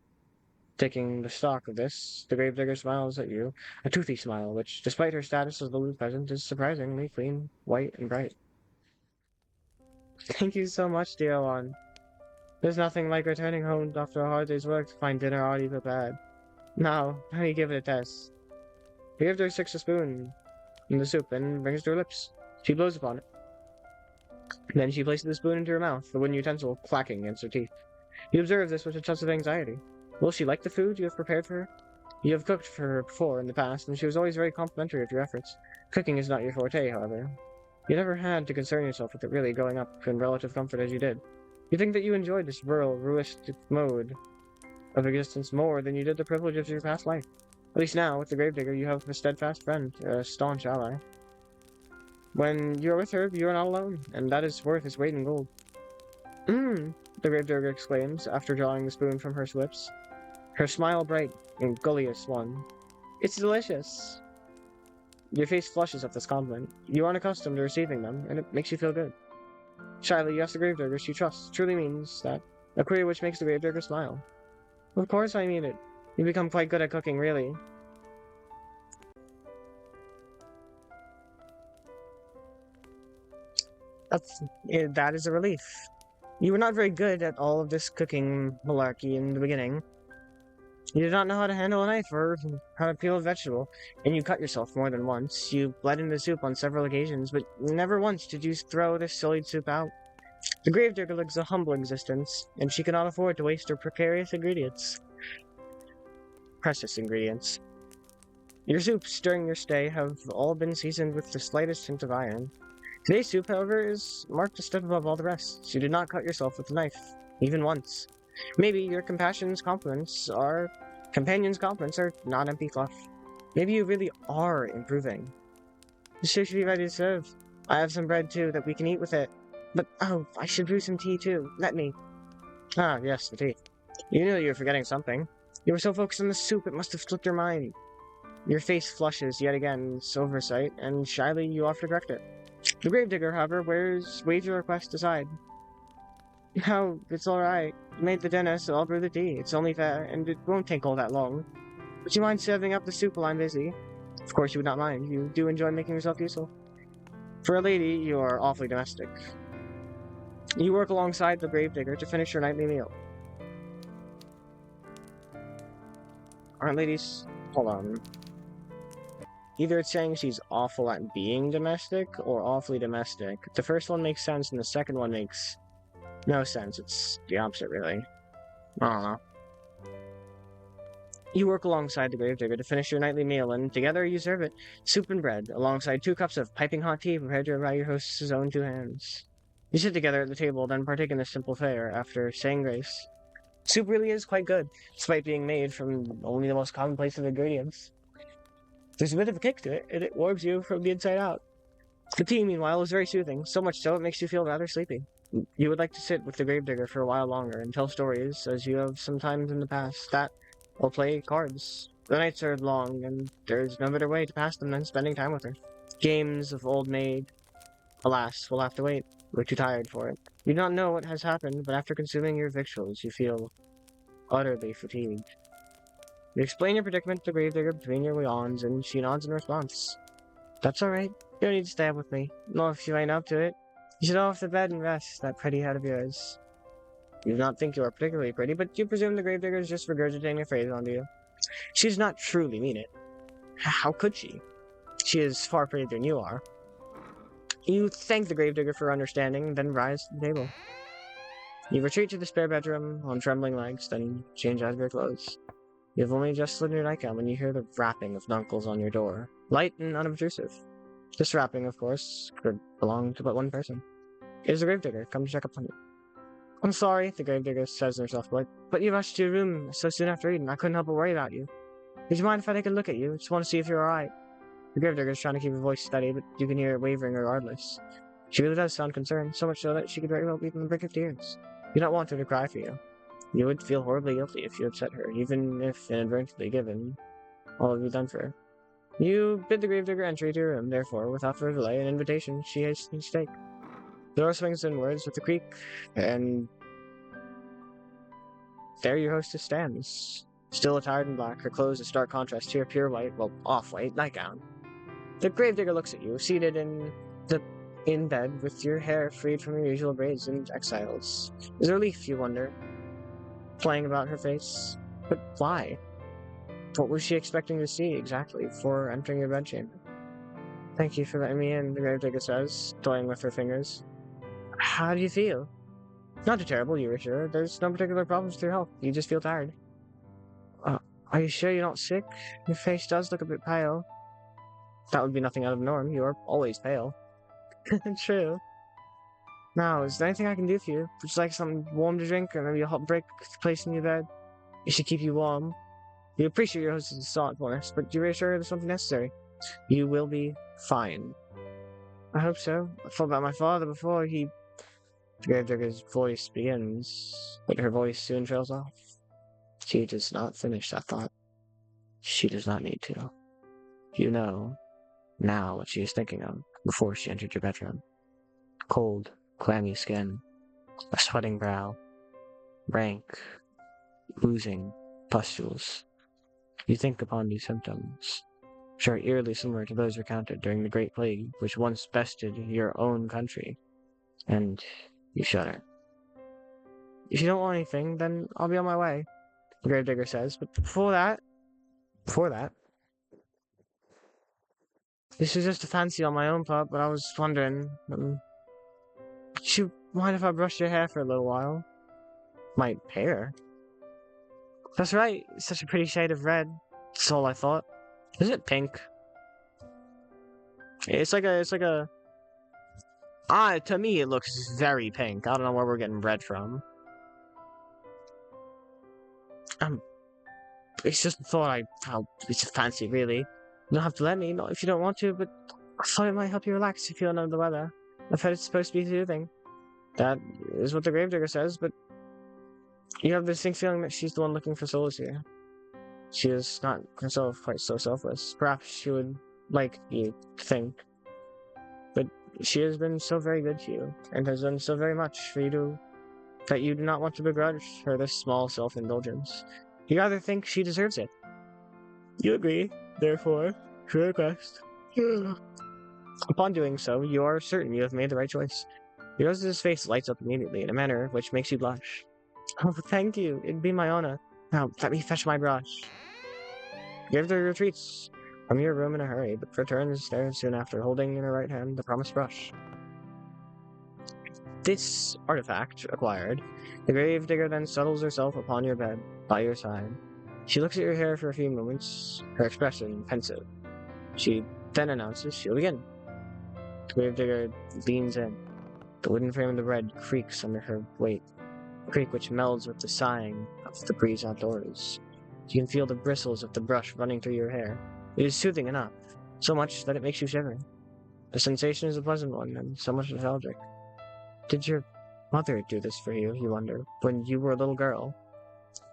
Taking the stock of this, the gravedigger smiles at you, a toothy smile, which, despite her status as the lewd peasant, is surprisingly clean, white, and bright. Thank you so much, dear one. There's nothing like returning home after a hard day's work to find dinner already prepared. Now, let me give it a test. The gravedigger sticks a spoon in the soup and brings it to her lips. She blows upon it. Then she places the spoon into her mouth, the wooden utensil clacking against her teeth. You observe this with a touch of anxiety. Will she like the food you have prepared for her? You have cooked for her before in the past, and she was always very complimentary of your efforts. Cooking is not your forte, however. You never had to concern yourself with it really going up in relative comfort as you did. You think that you enjoyed this rural, ruistic mode of existence more than you did the privileges of your past life. At least now, with the Gravedigger, you have a steadfast friend, a staunch ally. When you're with her, you're not alone, and that is worth its weight in gold. Mmm, the Gravedigger exclaims, after drawing the spoon from her lips, her smile bright and gullious one. It's delicious! Your face flushes at this compliment. You aren't accustomed to receiving them, and it makes you feel good. Shyly, you ask the Gravedigger she trusts truly means that, a query which makes the Gravedigger smile. Of course I mean it. You become quite good at cooking, really. That is a relief. You were not very good at all of this cooking malarkey in the beginning. You did not know how to handle a knife or how to peel a vegetable, and you cut yourself more than once. You bled in the soup on several occasions, but never once did you throw this silly soup out. The Gravedigger lives a humble existence, and she cannot afford to waste her precarious ingredients. Precious ingredients. Your soups during your stay have all been seasoned with the slightest hint of iron. Today's soup, however, is marked a step above all the rest. You did not cut yourself with a knife, even once. Maybe your companion's compliments are not empty fluff. Maybe you really are improving. The soup should be ready to serve. I have some bread too that we can eat with it. But oh, I should brew some tea too. Let me. Ah, yes, the tea. You knew you were forgetting something. You were so focused on the soup it must have slipped your mind. Your face flushes yet again, it's oversight, and shyly you offer to correct it. The Gravedigger, however, waves your request aside. No, it's alright. You made the dinner, so I'll brew the tea. It's only fair, and it won't take all that long. Would you mind serving up the soup while I'm busy? Of course you would not mind. You do enjoy making yourself useful. For a lady, you are awfully domestic. You work alongside the Gravedigger to finish your nightly meal. Aren't ladies... Hold on. Either it's saying she's awful at being domestic, or awfully domestic. The first one makes sense, and the second one makes no sense. It's the opposite, really. I don't know. You work alongside the Gravedigger to finish your nightly meal, and together you serve it. Soup and bread, alongside 2 cups of piping hot tea prepared by your host's own 2 hands. You sit together at the table, then partake in this simple fare after saying grace. Soup really is quite good, despite being made from only the most commonplace of ingredients. There's a bit of a kick to it, and it warms you from the inside out. The tea, meanwhile, is very soothing, so much so it makes you feel rather sleepy. You would like to sit with the Gravedigger for a while longer and tell stories, as you have sometimes in the past, or play cards. The nights are long, and there's no better way to pass them than spending time with her. Games of old maid. Alas, we'll have to wait. We're too tired for it. You do not know what has happened, but after consuming your victuals, you feel utterly fatigued. You explain your predicament to the Gravedigger between your yawns, and she nods in response. That's alright. You don't need to stay up with me. Not if you ain't up to it. You should off the bed and rest, that pretty head of yours. You do not think you are particularly pretty, but you presume the Gravedigger is just regurgitating a phrase onto you. She does not truly mean it. How could she? She is far prettier than you are. You thank the Gravedigger for understanding, then rise to the table. You retreat to the spare bedroom on trembling legs, then change out of your clothes. You have only just slid your nightgown when you hear the rapping of knuckles on your door. Light and unobtrusive. This rapping, of course, could belong to but one person. It is the Gravedigger, come to check up on you. I'm sorry, the Gravedigger says to herself, but you rushed to your room so soon after eating, I couldn't help but worry about you. Would you mind if I take a look at you? Just want to see if you're alright. The Gravedigger is trying to keep her voice steady, but you can hear it wavering regardless. She really does sound concerned, so much so that she could very well be on the brink of tears. You do not want her to cry for you. You would feel horribly guilty if you upset her, even if inadvertently given all you've done for her. You bid the Gravedigger entry to your room, therefore, without further delay, an invitation she hastens to take. The door swings inwards with a creak, and there your hostess stands, still attired in black, her clothes a stark contrast to your pure white, well, off-white nightgown. The Gravedigger looks at you, seated in bed, with your hair freed from your usual braids and exiles. Is there relief, you wonder, playing about her face? But why? What was she expecting to see, exactly, before entering your bedchamber? Thank you for letting me in, the Gravedigger says, toying with her fingers. How do you feel? Not too terrible, you were sure. There's no particular problems with your health. You just feel tired. Are you sure you're not sick? Your face does look a bit pale. That would be nothing out of the norm. You are always pale. True. Now, is there anything I can do for you? Would you like something warm to drink, or maybe a hot brick placed in your bed? It should keep you warm. We appreciate your host's thoughtfulness, but do reassure her there's something necessary. You will be fine. I hope so. I thought about my father before he... Gravedigger's voice begins, but her voice soon trails off. She does not finish that thought. She does not need to. You know now what she is thinking of before she entered your bedroom. Cold, clammy skin, a sweating brow, rank, oozing pustules. You think upon these symptoms, which are eerily similar to those recounted during the Great Plague, which once bested your own country, and you shudder. If you don't want anything, then I'll be on my way, the Gravedigger says, but before that, this is just a fancy on my own part, but I was wondering, would you mind if I brushed your hair for a little while? My hair? That's right, it's such a pretty shade of red. That's all I thought. Is it pink? It's like a... to me it looks very pink. I don't know where we're getting red from. It's just a thought it's fancy, really. You don't have to let me, not if you don't want to, but I thought it might help you relax if you're under the weather. I've heard it's supposed to be soothing. That is what the Gravedigger says, but you have this distinct feeling that she's the one looking for solace here. She is not herself quite so selfless. Perhaps she would like you to think. But she has been so very good to you, and has done so very much for you that you do not want to begrudge her this small self-indulgence. You rather think she deserves it. You agree, therefore, to her request. Upon doing so, you are certain you have made the right choice. Yours' face lights up immediately in a manner which makes you blush. Oh, thank you. It'd be my honor. Now, let me fetch my brush. Gravedigger retreats from your room in a hurry, but returns there soon after, holding in her right hand the promised brush. This artifact acquired, the Gravedigger then settles herself upon your bed, by your side. She looks at your hair for a few moments, her expression pensive. She then announces she'll begin. The Gravedigger leans in. The wooden frame of the bed creaks under her weight, a creak which melds with the sighing of the breeze outdoors. You can feel the bristles of the brush running through your hair. It is soothing enough, so much that it makes you shiver. The sensation is a pleasant one, and somewhat nostalgic. Did your mother do this for you, you wonder, when you were a little girl?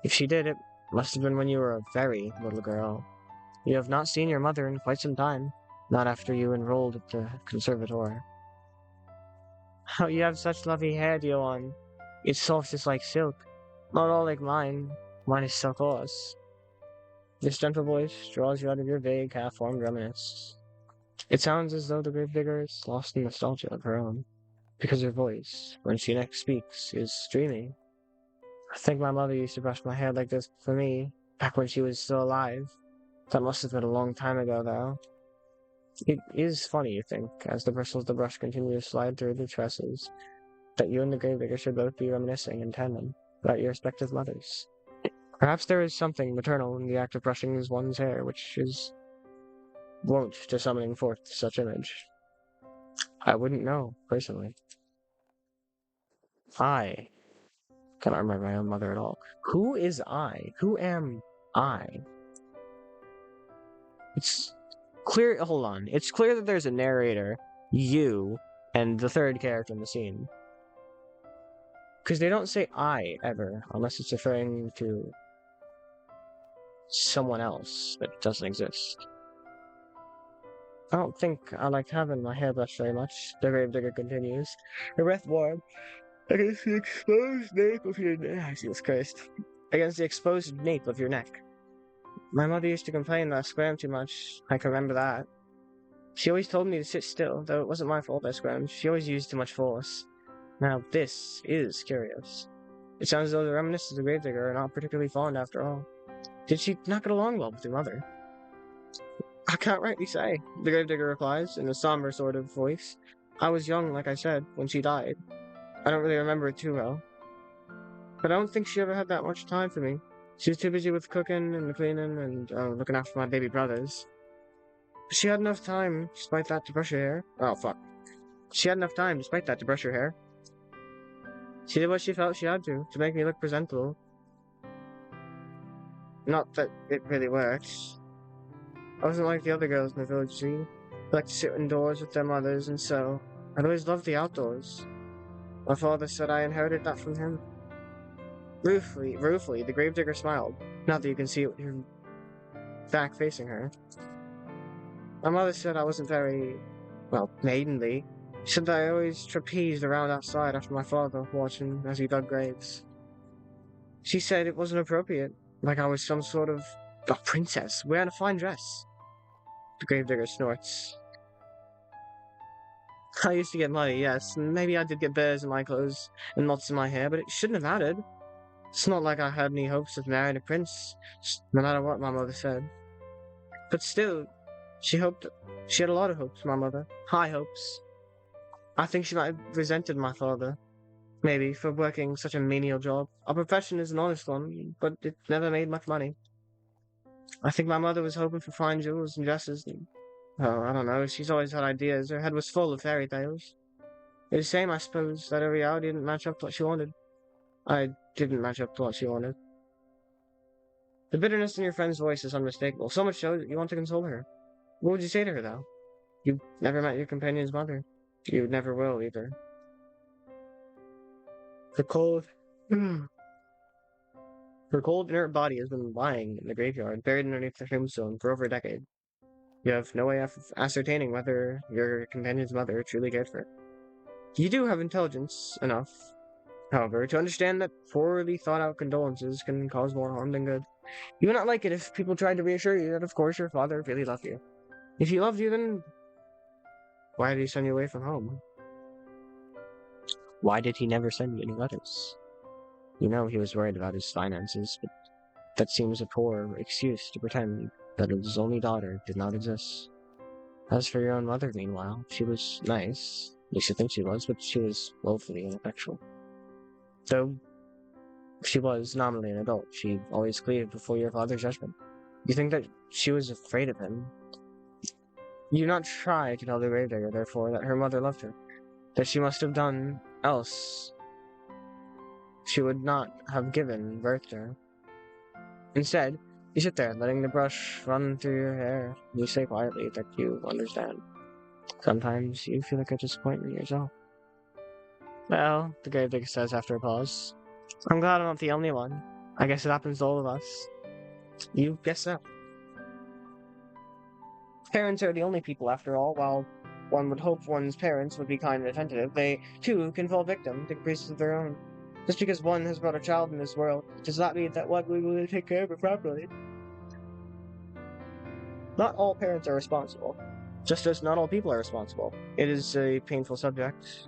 If she did, it must have been when you were a very little girl. You have not seen your mother in quite some time, not after you enrolled at the conservatoire. Oh, you have such lovely hair, dear one. It's soft as like silk. Not all like mine. Mine is so coarse. This gentle voice draws you out of your vague, half-formed reminiscence. It sounds as though the Gravedigger is lost in nostalgia of her own, because her voice, when she next speaks, is dreamy. I think my mother used to brush my hair like this for me, back when she was still alive. That must have been a long time ago, though. It is funny, you think, as the bristles of the brush continue to slide through the tresses, that you and the Gravedigger should both be reminiscing in tandem about your respective mothers. Perhaps there is something maternal in the act of brushing one's hair, which is wont to summoning forth such image. I wouldn't know, personally. I cannot remember my own mother at all. Who is I? Who am I? It's clear, hold on. It's clear that there's a narrator, you, and the third character in the scene. Because they don't say I, ever, unless it's referring to someone else that doesn't exist. I don't think I like having my hair brushed very much, the Gravedigger continues, her breath warm against the exposed nape of your neck. Jesus Christ. Against the exposed nape of your neck. My mother used to complain that I squirmed too much. I can remember that. She always told me to sit still, though it wasn't my fault I squirmed. She always used too much force. Now, this is curious. It sounds as though the reminiscences of the Gravedigger are not particularly fond after all. Did she not get along well with your mother? I can't rightly say, the Gravedigger replies, in a somber sort of voice. I was young, like I said, when she died. I don't really remember it too well. But I don't think she ever had that much time for me. She was too busy with cooking and cleaning and looking after my baby brothers. But she had enough time, despite that, to brush her hair. Oh, fuck. She had enough time, despite that, to brush her hair. She did what she felt she had to make me look presentable. Not that it really worked. I wasn't like the other girls in the village, see? They liked to sit indoors with their mothers and sew. I'd always loved the outdoors. My father said I inherited that from him. Ruefully, the gravedigger smiled. Not that you can see it with your back facing her. My mother said I wasn't very, well, maidenly. She said that I always trapezed around outside after my father, watching as he dug graves. She said it wasn't appropriate, like I was some sort of a princess wearing a fine dress. The gravedigger snorts. I used to get muddy, yes, and maybe I did get bears in my clothes and knots in my hair, but it shouldn't have mattered. It's not like I had any hopes of marrying a prince, no matter what my mother said. But still, she had a lot of hopes, my mother. High hopes. I think she might have resented my father, maybe, for working such a menial job. Our profession is an honest one, but it never made much money. I think my mother was hoping for fine jewels and dresses, and, oh, I don't know, she's always had ideas. Her head was full of fairy tales. It's a shame, I suppose, that her reality didn't match up to what she wanted. I didn't match up to what she wanted. The bitterness in your friend's voice is unmistakable, so much so that you want to console her. What would you say to her, though? You've never met your companion's mother. You never will, either. Her cold... Her cold, inert body has been lying in the graveyard, buried underneath the tombstone for over a decade. You have no way of ascertaining whether your companion's mother truly cared for her. You do have intelligence enough, however, to understand that poorly thought-out condolences can cause more harm than good. You would not like it if people tried to reassure you that, of course, your father really loved you. If he loved you, then why did he send you away from home? Why did he never send you any letters? You know he was worried about his finances, but that seems a poor excuse to pretend that his only daughter did not exist. As for your own mother, meanwhile, she was nice. At least you think she was, but she was woefully ineffectual. Though she was nominally an adult, she always cleaved before your father's judgment. You think that she was afraid of him? You do not try to tell the gravedigger, therefore, that her mother loved her, that she must have done else. She would not have given birth to her. Instead, you sit there, letting the brush run through your hair. You say quietly that you understand. Sometimes you feel like a disappointment yourself. Well, the gravedigger says after a pause, I'm glad I'm not the only one. I guess it happens to all of us. You guess so. Parents are the only people, after all. While one would hope one's parents would be kind and attentive, they, too, can fall victim to caprices of their own. Just because one has brought a child in this world does not mean that one will take care of it properly. Not all parents are responsible, just as not all people are responsible. It is a painful subject.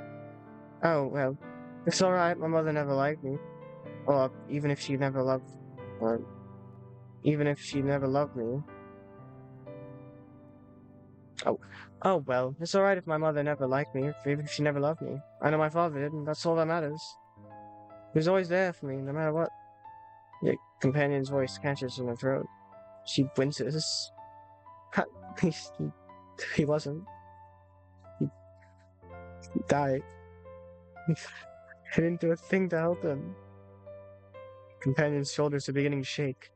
Oh, well, it's alright, my mother never liked me. Or even if she never loved me. Oh well, it's alright if my mother never liked me, even if she never loved me. I know my father did, and that's all that matters. He was always there for me, no matter what. Your companion's voice catches in her throat. She winces. He wasn't. He died. I didn't do a thing to help him. Companion's shoulders are beginning to shake.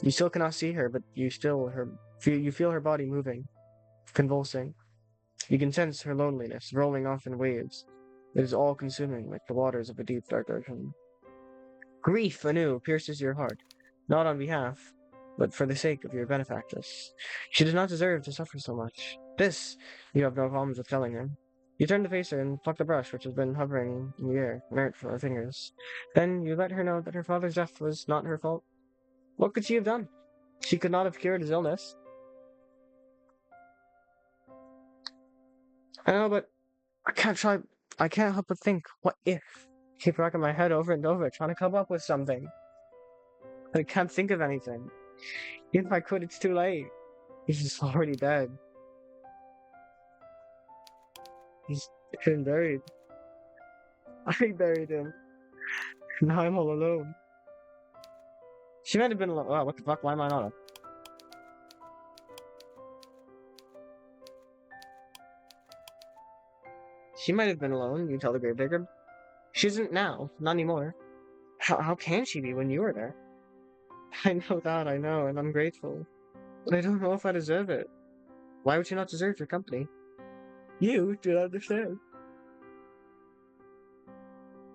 You still cannot see her, but you feel her body moving, convulsing. You can sense her loneliness rolling off in waves. It is all-consuming, like the waters of a deep, dark ocean. Grief anew pierces your heart, not on behalf, but for the sake of your benefactress. She does not deserve to suffer so much. This, you have no qualms with telling her. You turn to face her and pluck the brush which has been hovering in the air, inert from her fingers. Then you let her know that her father's death was not her fault. What could she have done? She could not have cured his illness. I know, but I can't help but think, what if? I keep racking my head over and over, trying to come up with something. I can't think of anything. Even if I could, it's too late. He's just already dead. He's been buried. I buried him. Now I'm all alone. She might have been alone. Oh, what the fuck? Why am I not up? She might have been alone, you tell the gravedigger. She isn't now. Not anymore. How can she be when you were there? I know that, I know, and I'm grateful. But I don't know if I deserve it. Why would you not deserve your company? You do not understand.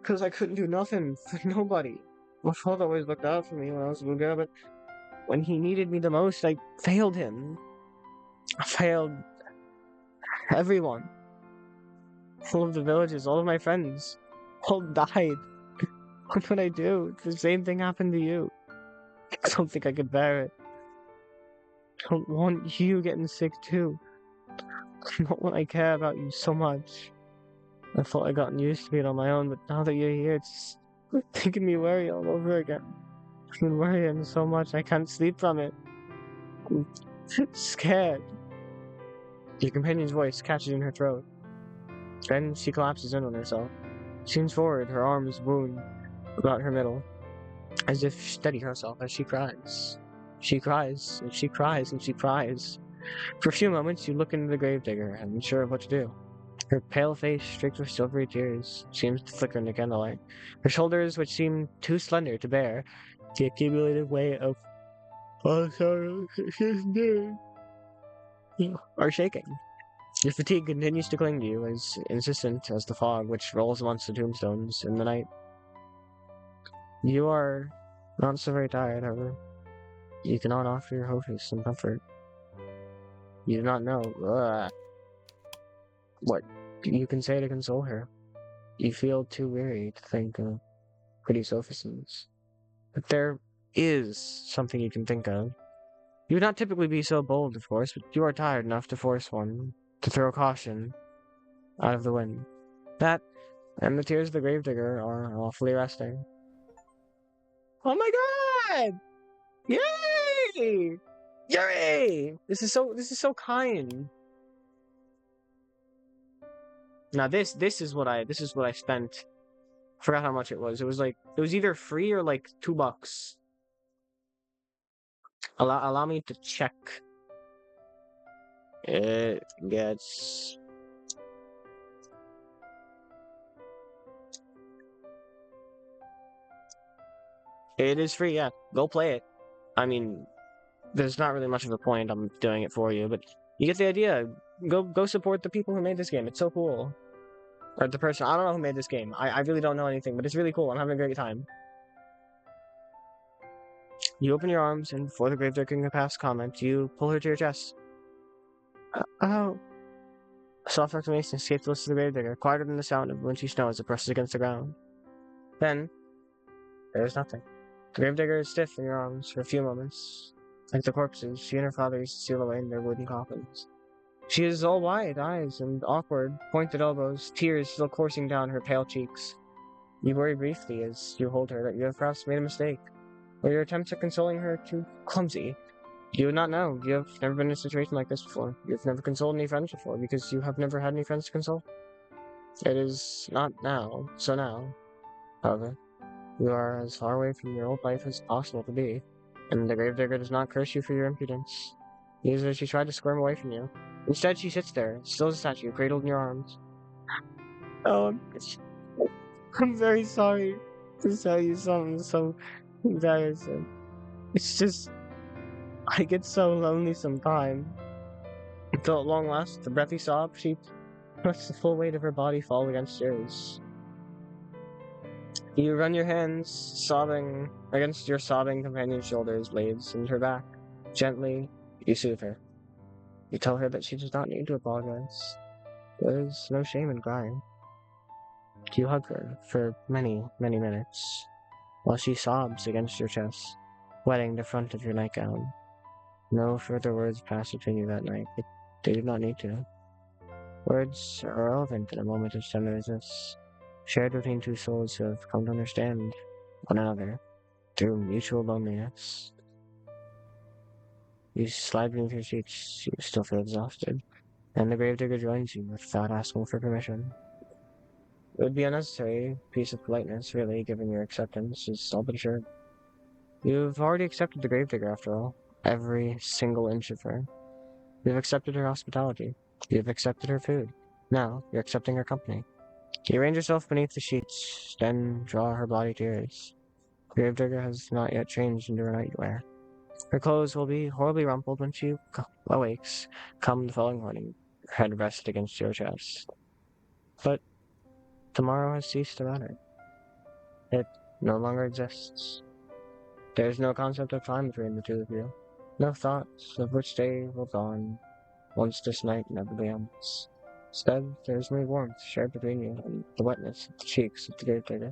Because I couldn't do nothing for nobody. My father always looked out for me when I was a little girl, but when he needed me the most, I failed him. I failed everyone. All of the villages, all of my friends, all died. What could I do? The same thing happened to you. I don't think I could bear it. I don't want you getting sick too. Not when I care about you so much. I thought I'd gotten used to it on my own, but now that you're here, it's making me worry all over again. I've been worrying so much I can't sleep from it. I'm scared. Your companion's voice catches in her throat. Then she collapses in on herself. She leans forward, her arms wound about her middle, as if to steady herself as she cries. She cries, and she cries, and she cries. For a few moments, you look into the gravedigger, unsure of what to do. Her pale face, streaked with silvery tears, seems to flicker in the candlelight. Her shoulders, which seem too slender to bear the accumulated weight of sorrow she's dead, are shaking. Your fatigue continues to cling to you, as insistent as the fog which rolls amongst the tombstones in the night. You are not so very tired, however. You cannot offer your hostess some comfort. You do not know what you can say to console her. You feel too weary to think of pretty sophisms. But there is something you can think of. You would not typically be so bold, of course, but you are tired enough to force one, to throw caution out of the wind. That, and the tears of the gravedigger are awfully resting. Oh my god! Yay! Yuri! This is so kind. Now this is what I spent. Forgot how much it was. It was either free or like $2. Allow me to check. It gets It is free, yeah. Go play it. I mean, there's not really much of a point I'm doing it for you, but you get the idea. Go support the people who made this game. It's so cool. Or the person, I don't know who made this game. I really don't know anything, but it's really cool. I'm having a great time. You open your arms, and before the gravedigger can pass comment, you pull her to your chest. Oh. A soft exclamation escapes the lips of the gravedigger, quieter than the sound of wintry snow as it presses against the ground. Then, there is nothing. The gravedigger is stiff in your arms for a few moments. Like the corpses she and her father used to seal away in their wooden coffins. She is all wide eyes and awkward, pointed elbows, tears still coursing down her pale cheeks. You worry briefly as you hold her that you have perhaps made a mistake, or your attempts at consoling her too clumsy. You would not know. You have never been in a situation like this before. You've never consoled any friends before, because you have never had any friends to console. It is not now. So now, however, you are as far away from your old life as possible to be, and the gravedigger does not curse you for your impudence. Neither does she try to squirm away from you. Instead, she sits there, still as a statue, cradled in your arms. Oh, I'm very sorry to tell you something so embarrassing. It's just, I get so lonely sometimes. Until at long last, with a breathy sob, she lets the full weight of her body fall against yours. You run your hands, sobbing, against your sobbing companion's shoulders, blades, and her back. Gently, you soothe her. You tell her that she does not need to apologize. There is no shame in crying. You hug her for many, many minutes, while she sobs against your chest, wetting the front of your nightgown. No further words pass between you that night, but they do not need to. Words are irrelevant in a moment of tenderness as this, shared between two souls who have come to understand one another through mutual loneliness. You slide beneath your sheets, you still feel exhausted, and the gravedigger joins you without asking for permission. It would be unnecessary piece of politeness, really, given your acceptance is all but assured. You've already accepted the gravedigger, after all. Every single inch of her. You've accepted her hospitality. You've accepted her food. Now, you're accepting her company. You arrange yourself beneath the sheets, then draw her body to yours. Gravedigger has not yet changed into her nightwear. Her clothes will be horribly rumpled when she awakes, come the following morning, her head rested against your chest. But tomorrow has ceased to matter. It no longer exists. There is no concept of time between the two of you. No thoughts of which day will dawn once this night inevitably ends. Instead, there is mere warmth shared between you and the wetness of the cheeks of the gravedigger.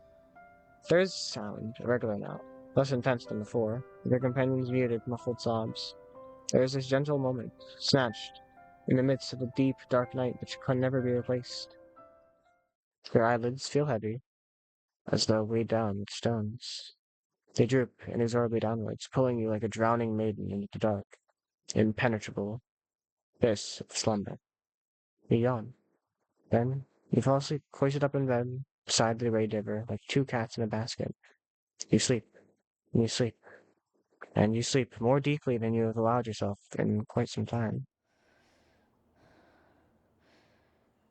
There is sound, irregular now, less intense than before, with your companion's muted, muffled sobs. There is this gentle moment, snatched, in the midst of a deep, dark night which can never be replaced. Your eyelids feel heavy, as though weighed down with stones. They droop inexorably downwards, pulling you like a drowning maiden into the dark, impenetrable abyss of slumber. You yawn. Then you fall asleep, hoisted up in bed, beside the gravedigger, like two cats in a basket. You sleep, and you sleep, and you sleep more deeply than you have allowed yourself in quite some time.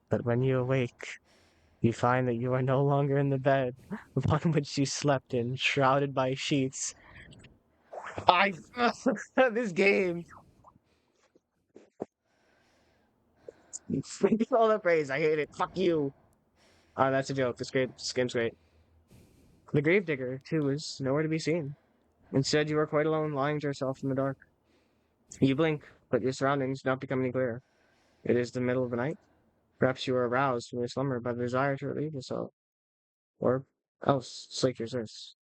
But when you awake, you find that you are no longer in the bed upon which you slept in, shrouded by sheets. I this game. All that praise. I hate it. Fuck you. That's a joke. This game's great. The gravedigger, too, is nowhere to be seen. Instead, you are quite alone, lying to yourself in the dark. You blink, but your surroundings do not become any clearer. It is the middle of the night. Perhaps you are aroused from your slumber by the desire to relieve yourself, or else slake your thirst.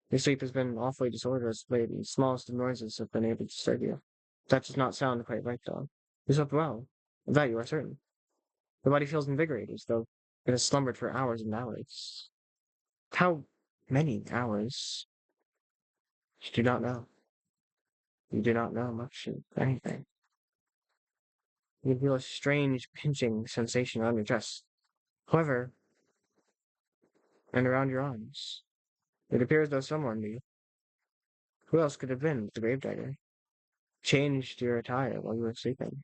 Your sleep has been awfully disordered as of late, and the smallest of noises have been able to disturb you. That does not sound quite right, though. You slept well. Of that you are certain. The body feels invigorated, as though it has slumbered for hours and hours. How many hours? You do not know. You do not know much of anything. You feel a strange pinching sensation around your chest. However, and around your arms. It appears though someone knew. Who else could have been the gravedigger? Changed your attire while you were sleeping.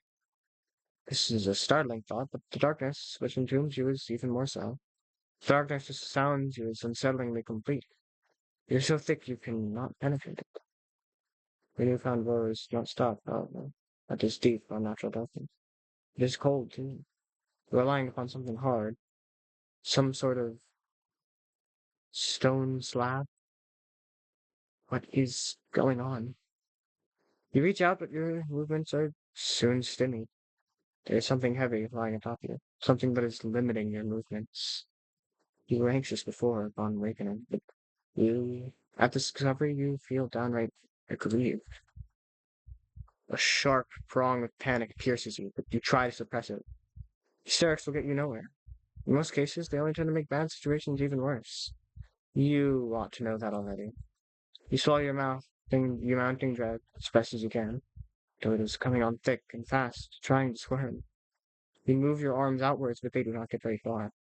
This is a startling thought, but the darkness which entombs you is even more so. The darkness which surrounds you is unsettlingly complete. It is so thick you cannot penetrate it. Your newfound woes do not stop, however, at this deep, unnatural darkness. It is cold, too. You are lying upon something hard, some sort of stone slab. What is going on? You reach out, but your movements are soon stymied. There is something heavy lying atop you, something that is limiting your movements. You were anxious before upon awakening, but at this discovery, you feel downright aggrieved. A sharp prong of panic pierces you, but you try to suppress it. Hysterics will get you nowhere. In most cases, they only tend to make bad situations even worse. You ought to know that already. You swallow your mounting dread as best as you can, though it is coming on thick and fast, trying to squirm. You move your arms outwards, but they do not get very far.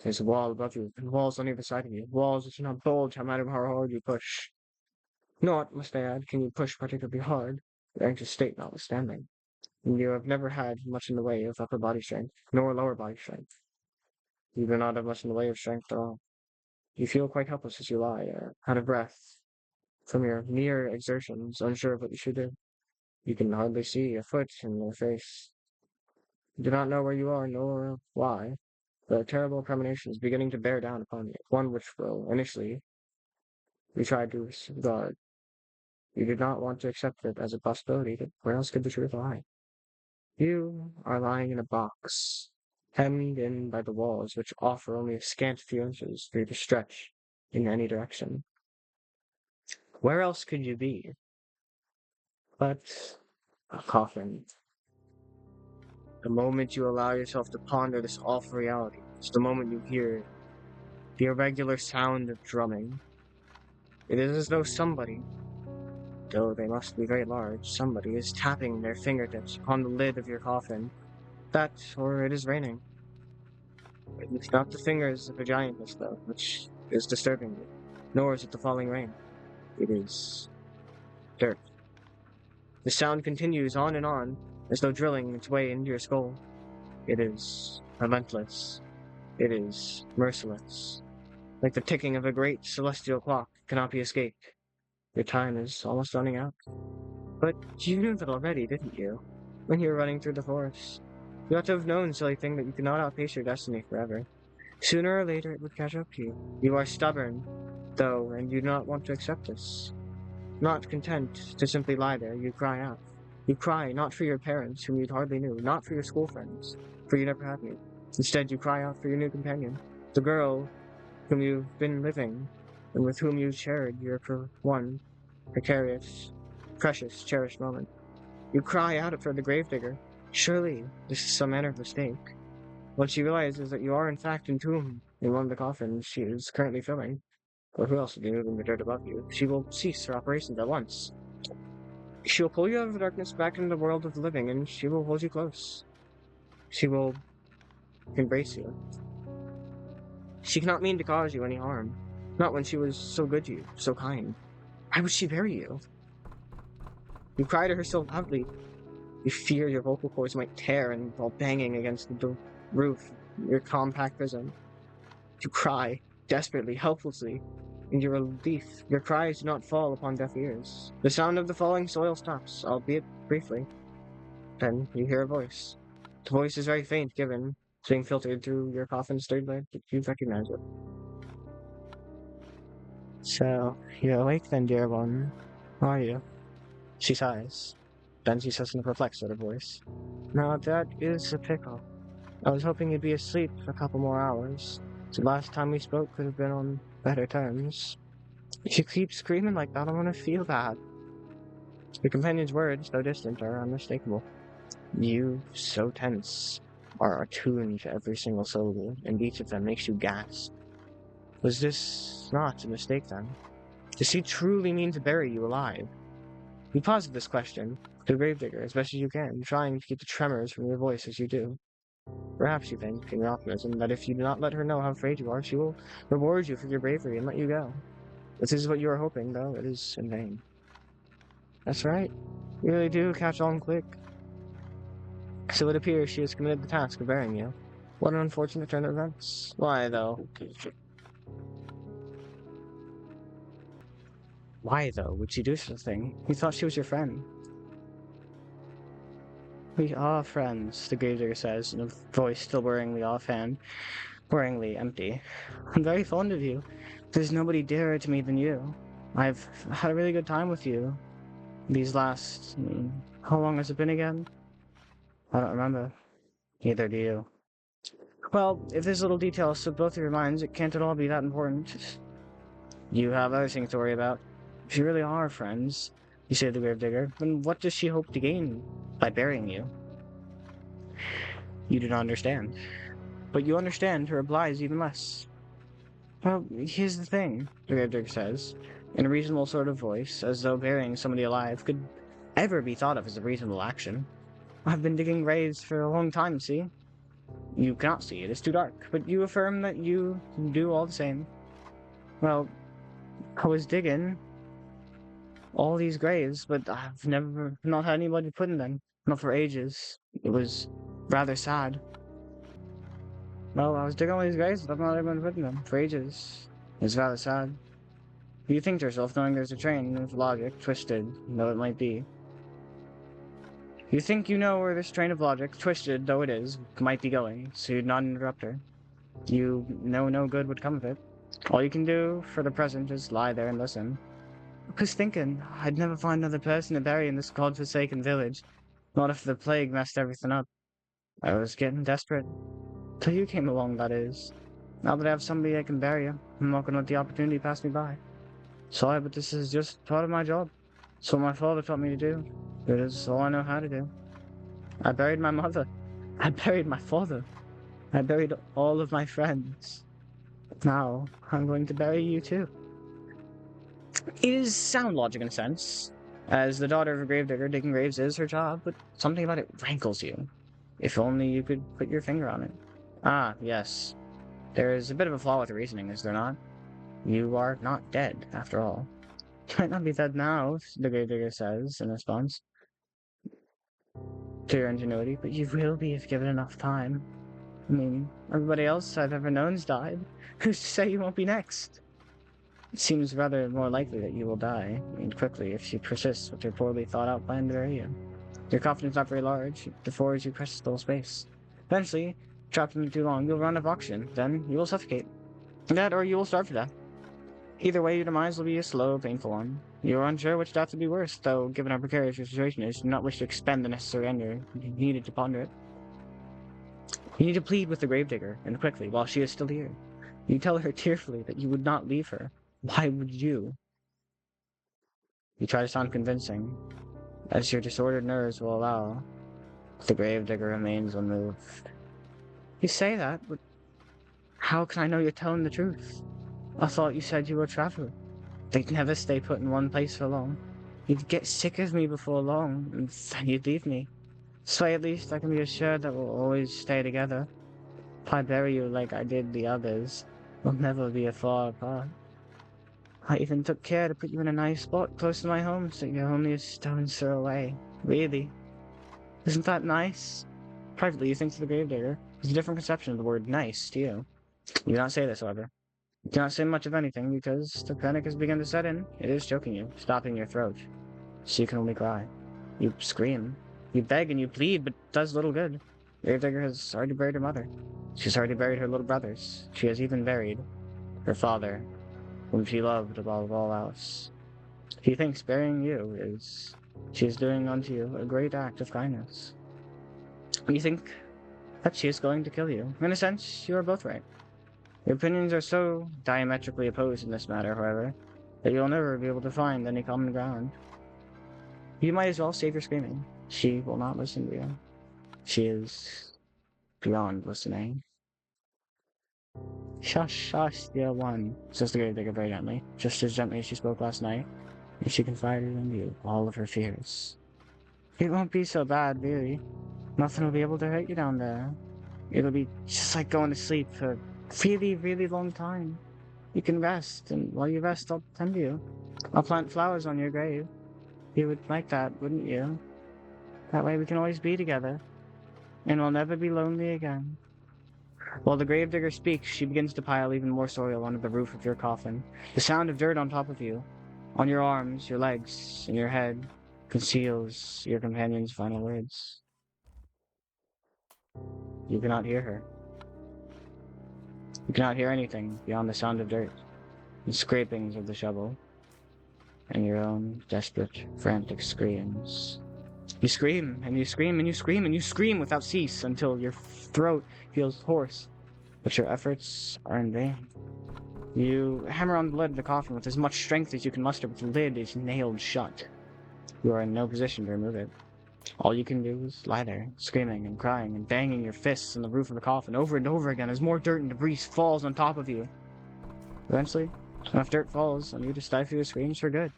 There's a wall above you, and walls on either side of you, walls which do not bulge no matter how hard you push. Not, must I add, can you push particularly hard, your anxious state notwithstanding. And you have never had much in the way of upper body strength, nor lower body strength. You do not have much in the way of strength at all. You feel quite helpless as you lie, out of breath, from your mere exertions, unsure of what you should do. You can hardly see a foot in your face. You do not know where you are, nor why. The terrible premonition is beginning to bear down upon you, one which will, initially, you tried to disregard. You did not want to accept it as a possibility, but where else could the truth lie? You are lying in a box, hemmed in by the walls, which offer only a scant few inches for you to stretch in any direction. Where else could you be but a coffin? The moment you allow yourself to ponder this awful reality is the moment you hear the irregular sound of drumming. It is as though somebody, though they must be very large, somebody is tapping their fingertips upon the lid of your coffin. That, or it is raining. It is not the fingers of a giantess, though, which is disturbing you, nor is it the falling rain. It is dirt. The sound continues on and on, as though drilling its way into your skull. It is relentless. It is merciless. Like the ticking of a great celestial clock cannot be escaped. Your time is almost running out. But you knew that already, didn't you? When you were running through the forest. You ought to have known, silly thing, that you could not outpace your destiny forever. Sooner or later it would catch up to you. You are stubborn, though, and you do not want to accept this. Not content to simply lie there, you cry out. You cry not for your parents, whom you hardly knew, not for your school friends, for you never had any. Instead, you cry out for your new companion, the girl whom you've been living, and with whom you shared your one precarious, precious, cherished moment. You cry out for the gravedigger. Surely, this is some manner of mistake. What she realizes is that you are in fact entombed in one of the coffins she is currently filling. Or who else would be moving the dirt above you? She will cease her operations at once. She will pull you out of the darkness back into the world of the living, and she will hold you close. She will embrace you. She cannot mean to cause you any harm. Not when she was so good to you, so kind. Why would she bury you? You cry to her so loudly. You fear your vocal cords might tear and fall banging against the roof, your compact prison. You cry, desperately, helplessly. In your relief, your cries do not fall upon deaf ears. The sound of the falling soil stops, albeit briefly. Then you hear a voice. The voice is very faint, given it's being filtered through your coffin's third leg, but you recognize it. So, you're awake then, dear one. How are you? She sighs. Then she says in a perplexed sort of voice, "Now that is a pickle. I was hoping you'd be asleep for a couple more hours. The last time we spoke could have been on better terms. If you keep screaming like that, I'm gonna feel bad." Your companion's words, though distant, are unmistakable. You, so tense, are attuned to every single syllable, and each of them makes you gasp. Was this not a mistake, then? Does he truly mean to bury you alive? You pause at this question, to the gravedigger, as best as you can, trying to keep the tremors from your voice as you do. Perhaps you think, in your optimism, that if you do not let her know how afraid you are, she will reward you for your bravery and let you go. If this is what you are hoping, though, it is in vain. That's right. You really do catch on quick. So it appears she has committed the task of burying you. What an unfortunate turn of events. Why, though? Why, though, would she do such a thing? You thought she was your friend. We are friends, the gravedigger says, in a voice still worryingly offhand, worryingly empty. I'm very fond of you. There's nobody dearer to me than you. I've had a really good time with you. These last... how long has it been again? I don't remember. Neither do you. Well, if this little detail slipped both of your minds, it can't at all be that important. You have other things to worry about. If you really are friends, you say to the gravedigger, then what does she hope to gain by burying you? You do not understand. But you understand her replies even less. Well, here's the thing, the gravedigger says, in a reasonable sort of voice, as though burying somebody alive could ever be thought of as a reasonable action. I've been digging graves for a long time, see? You cannot see, it is too dark, but you affirm that you do all the same. Well, I was digging all these graves, but I've never not had anybody put in them. Not for ages. It was rather sad. Well, I was digging all these graves, but I've not anyone put in them for ages. It's rather sad. You think to yourself, knowing there's a train of logic, twisted, though it might be. You think you know where this train of logic, twisted though it is, might be going, so you'd not interrupt her. You know no good would come of it. All you can do, for the present, is lie there and listen. I was thinking, I'd never find another person to bury in this godforsaken village. Not if the plague messed everything up. I was getting desperate. Till you came along, that is. Now that I have somebody I can bury you, I'm not gonna let the opportunity pass me by. Sorry, but this is just part of my job. It's what my father taught me to do. It is all I know how to do. I buried my mother. I buried my father. I buried all of my friends. Now, I'm going to bury you too. It is sound logic in a sense. As the daughter of a gravedigger, digging graves is her job, but something about it rankles you. If only you could put your finger on it. Ah, yes. There is a bit of a flaw with the reasoning, is there not? You are not dead, after all. You might not be dead now, the gravedigger says in response to your ingenuity, but you will be if given enough time. I mean, everybody else I've ever known's died. Who's to say you won't be next? It seems rather more likely that you will die, and quickly, if you persist with your poorly thought out plan to bury you. Your confidence not very large, it affords you precious little space. Eventually, trapped in it too long, you'll run out of oxygen. Then you will suffocate. That, or you will starve to death. Either way, your demise will be a slow, painful one. You are unsure which death would be worse, though, given how precarious your situation is, you do not wish to expend the necessary energy needed to ponder it. You need to plead with the gravedigger, and quickly, while she is still here. You tell her tearfully that you would not leave her. Why would you? You try to sound convincing, as your disordered nerves will allow. The gravedigger remains unmoved. You say that, but how can I know you're telling the truth? I thought you said you were a traveler. They'd never stay put in one place for long. You'd get sick of me before long, and then you'd leave me. So at least I can be assured that we'll always stay together. If I bury you like I did the others, we'll never be far apart. I even took care to put you in a nice spot close to my home so you're only a stone's throw away. Really? Isn't that nice? Privately, you think to the gravedigger. There's a different conception of the word nice to you. You do not say this, however. You cannot say much of anything because the panic has begun to set in. It is choking you, stopping your throat. So you can only cry. You scream. You beg and you plead, but it does little good. Gravedigger has already buried her mother. She's already buried her little brothers. She has even buried her father, whom she loved above all else. He thinks burying you is she is doing unto you a great act of kindness. You think that she is going to kill you. In a sense, you are both right. Your opinions are so diametrically opposed in this matter, however, that you'll never be able to find any common ground. You might as well save your screaming. She will not listen to you. She is beyond listening. Shush, shush, dear one, says the gravedigger very gently, just as gently as she spoke last night, and she confided in you all of her fears. It won't be so bad, really. Nothing will be able to hurt you down there. It'll be just like going to sleep for a really, really long time. You can rest, and while you rest, I'll tend to you. I'll plant flowers on your grave. You would like that, wouldn't you? That way we can always be together, and we'll never be lonely again. While the gravedigger speaks, she begins to pile even more soil onto the roof of your coffin. The sound of dirt on top of you, on your arms, your legs, and your head, conceals your companion's final words. You cannot hear her. You cannot hear anything beyond the sound of dirt, the scrapings of the shovel, and your own desperate, frantic screams. You scream, and you scream, and you scream, and you scream without cease until your throat feels hoarse, but your efforts are in vain. You hammer on the lid of the coffin with as much strength as you can muster, but the lid is nailed shut. You are in no position to remove it. All you can do is lie there, screaming and crying and banging your fists on the roof of the coffin over and over again as more dirt and debris falls on top of you. Eventually, enough dirt falls on you to stifle your screams for good.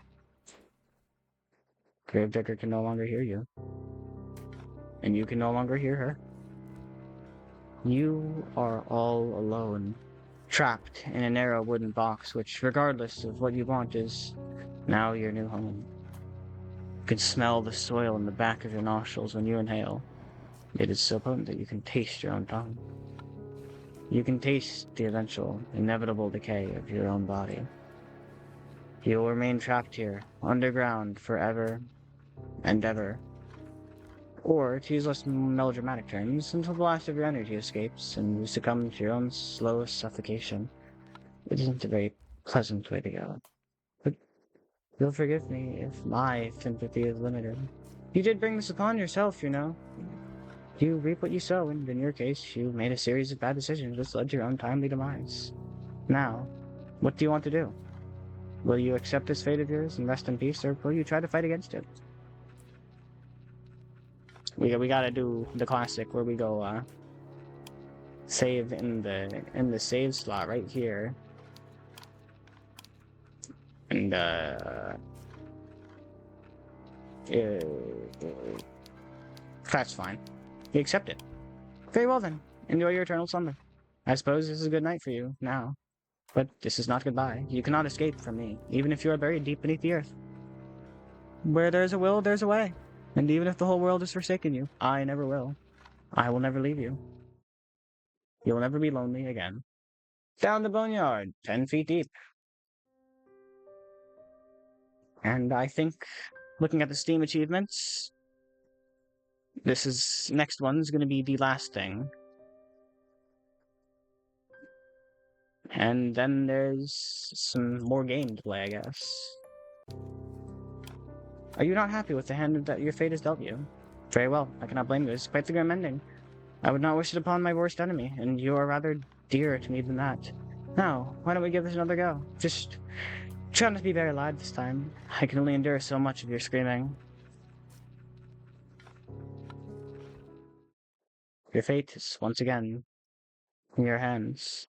Gravedigger can no longer hear you, and you can no longer hear her. You are all alone, trapped in a narrow wooden box which, regardless of what you want, is now your new home. You can smell the soil in the back of your nostrils when you inhale. It is so potent that you can taste your own tongue. You can taste the eventual, inevitable decay of your own body. You will remain trapped here, underground, forever and ever. Or, to use less melodramatic terms, until the last of your energy escapes and you succumb to your own slow suffocation. It isn't a very pleasant way to go. But you'll forgive me if my sympathy is limited. You did bring this upon yourself, you know. You reap what you sow, and in your case, you made a series of bad decisions which led to your untimely demise. Now, what do you want to do? Will you accept this fate of yours and rest in peace, or will you try to fight against it? We gotta do the classic where we go save in the save slot right here, and that's fine. You accept it. Very well then. Enjoy your eternal slumber. I suppose this is a good night for you now. But this is not goodbye. You cannot escape from me, even if you are buried deep beneath the earth. Where there's a will, there's a way. And even if the whole world has forsaken you, I never will. I will never leave you. You will never be lonely again. Down the boneyard, 10 feet deep. And I think, looking at the Steam achievements, next one's gonna be the last thing. And then there's some more game to play, I guess. Are you not happy with the hand that your fate has dealt you? Very well, I cannot blame you. It's quite the grim ending. I would not wish it upon my worst enemy, and you are rather dearer to me than that. Now, why don't we give this another go? Just try not to be very loud this time. I can only endure so much of your screaming. Your fate is once again in your hands.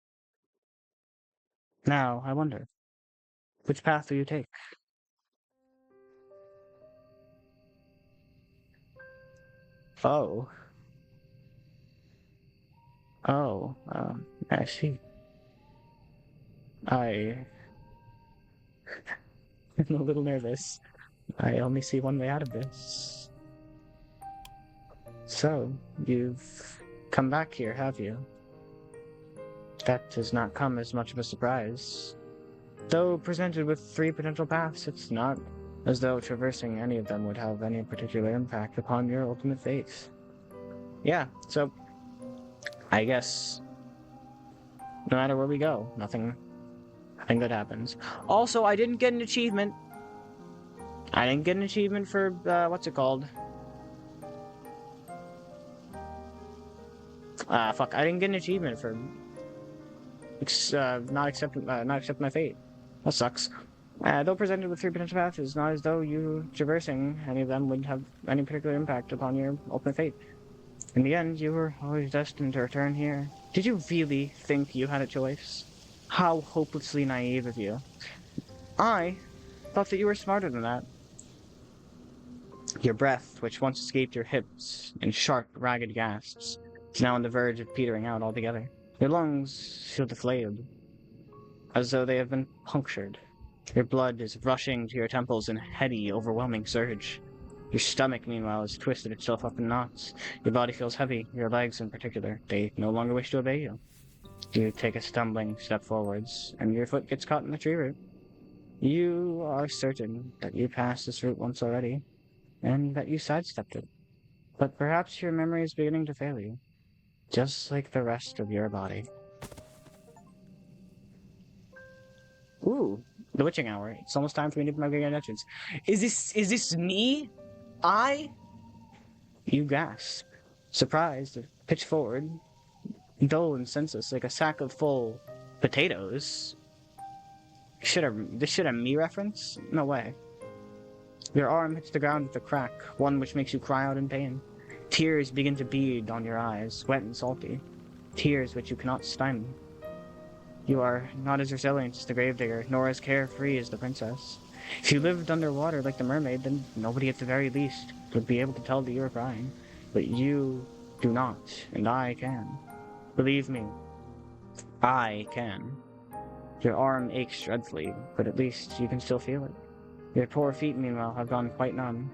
Now, I wonder, which path will you take? Oh. Oh, I see. I'm a little nervous. I only see one way out of this. So, you've come back here, have you? That has not come as much of a surprise. Though presented with 3 potential paths, it's not as though traversing any of them would have any particular impact upon your ultimate fate. Yeah, so I guess no matter where we go, nothing good happens. Also, I didn't get an achievement. I didn't get an achievement for, what's it called? Fuck, I didn't get an achievement for not accepting my fate. That sucks. Though presented with 3 potential paths, it's not as though you traversing any of them would have any particular impact upon your ultimate fate. In the end, you were always destined to return here. Did you really think you had a choice? How hopelessly naive of you. I thought that you were smarter than that. Your breath, which once escaped your hips in sharp, ragged gasps, is now on the verge of petering out altogether. Your lungs feel deflated, as though they have been punctured. Your blood is rushing to your temples in a heady, overwhelming surge. Your stomach, meanwhile, has twisted itself up in knots. Your body feels heavy, your legs in particular. They no longer wish to obey you. You take a stumbling step forwards, and your foot gets caught in the tree root. You are certain that you passed this route once already, and that you sidestepped it. But perhaps your memory is beginning to fail you, just like the rest of your body. Ooh, the witching hour. It's almost time for me to do my big entrance. Is this me? You gasp, surprised, pitch forward, dull and senseless, like a sack of full potatoes. This should a me reference? No way. Your arm hits the ground with a crack, one which makes you cry out in pain. Tears begin to bead on your eyes, wet and salty. Tears which you cannot stymie. You are not as resilient as the gravedigger, nor as carefree as the princess. If you lived underwater like the mermaid, then nobody at the very least would be able to tell that you were crying. But you do not, and I can. Believe me, I can. Your arm aches dreadfully, but at least you can still feel it. Your poor feet, meanwhile, have gone quite numb.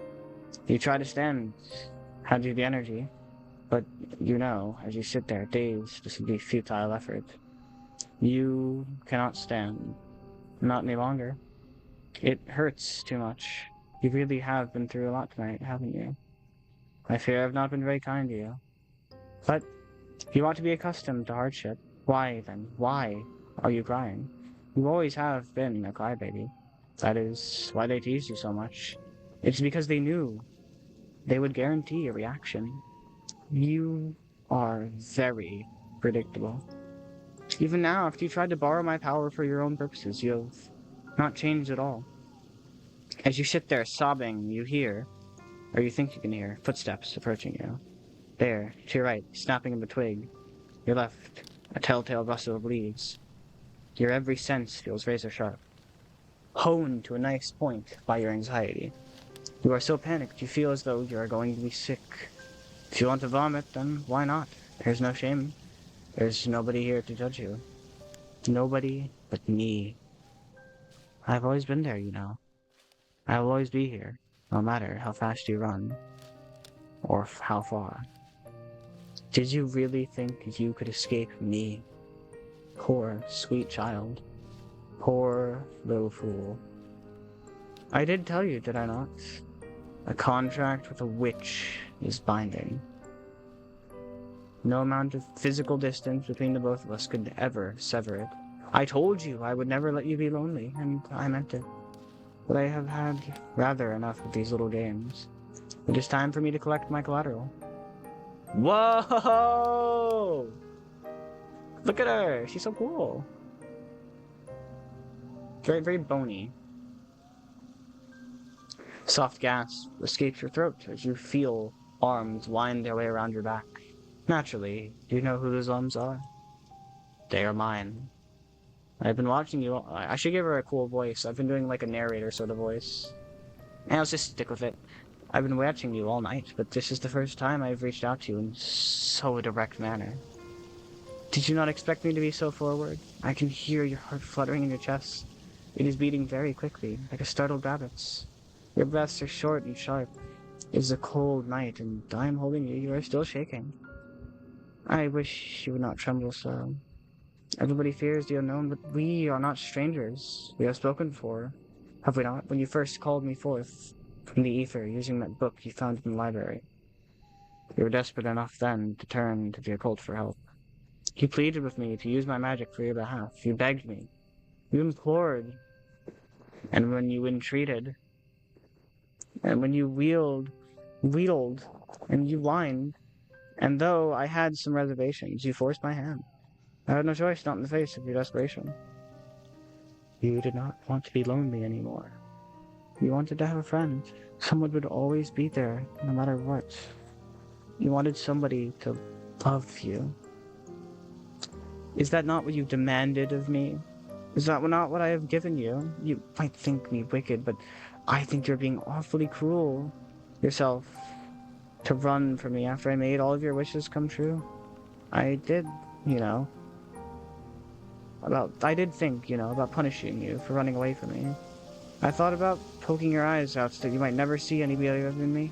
You try to stand, had you the energy, but you know, as you sit there, dazed, this would be futile effort. You cannot stand. Not any longer. It hurts too much. You really have been through a lot tonight, haven't you? I fear I've not been very kind to you. But you ought to be accustomed to hardship. Why, then? Why are you crying? You always have been a crybaby. That is why they teased you so much. It's because they knew they would guarantee a reaction. You are very predictable. Even now, after you tried to borrow my power for your own purposes, you have not changed at all. As you sit there sobbing, you hear, or you think you can hear, footsteps approaching you. There, to your right, snapping of a twig. Your left, a telltale rustle of leaves. Your every sense feels razor sharp, honed to a nice point by your anxiety. You are so panicked you feel as though you are going to be sick. If you want to vomit, then why not? There's no shame. There's nobody here to judge you. Nobody but me. I've always been there, you know. I will always be here, no matter how fast you run, or how far. Did you really think you could escape me? Poor, sweet child. Poor little fool. I did tell you, did I not? A contract with a witch is binding. No amount of physical distance between the both of us could ever sever it. I told you I would never let you be lonely, and I meant it. But I have had rather enough of these little games. It is time for me to collect my collateral. Whoa! Look at her! She's so cool. Very, very bony. Soft gasp escapes your throat as you feel arms wind their way around your back. Naturally, do you know who those arms are? They are mine. I've been watching you. I should give her a cool voice. I've been doing like a narrator sort of voice. And let's just stick with it. I've been watching you all night, but this is the first time I've reached out to you in so direct manner. Did you not expect me to be so forward? I can hear your heart fluttering in your chest. It is beating very quickly, like a startled rabbit's. Your breaths are short and sharp. It is a cold night, and I am holding you. You are still shaking. I wish you would not tremble so. Everybody fears the unknown, but we are not strangers. We have spoken before, have we not? When you first called me forth from the ether using that book you found in the library. You were desperate enough then to turn to the occult for help. You pleaded with me to use my magic for your behalf. You begged me. You implored. And when you entreated, and when you wheedled, and you whined, and though I had some reservations, you forced my hand. I had no choice, not in the face of your desperation. You did not want to be lonely anymore. You wanted to have a friend. Someone would always be there, no matter what. You wanted somebody to love you. Is that not what you demanded of me? Is that not what I have given you? You might think me wicked, but I think you're being awfully cruel yourself to run from me after I made all of your wishes come true. I did, you know. I did think, about punishing you for running away from me. I thought about poking your eyes out so that you might never see anybody other than me.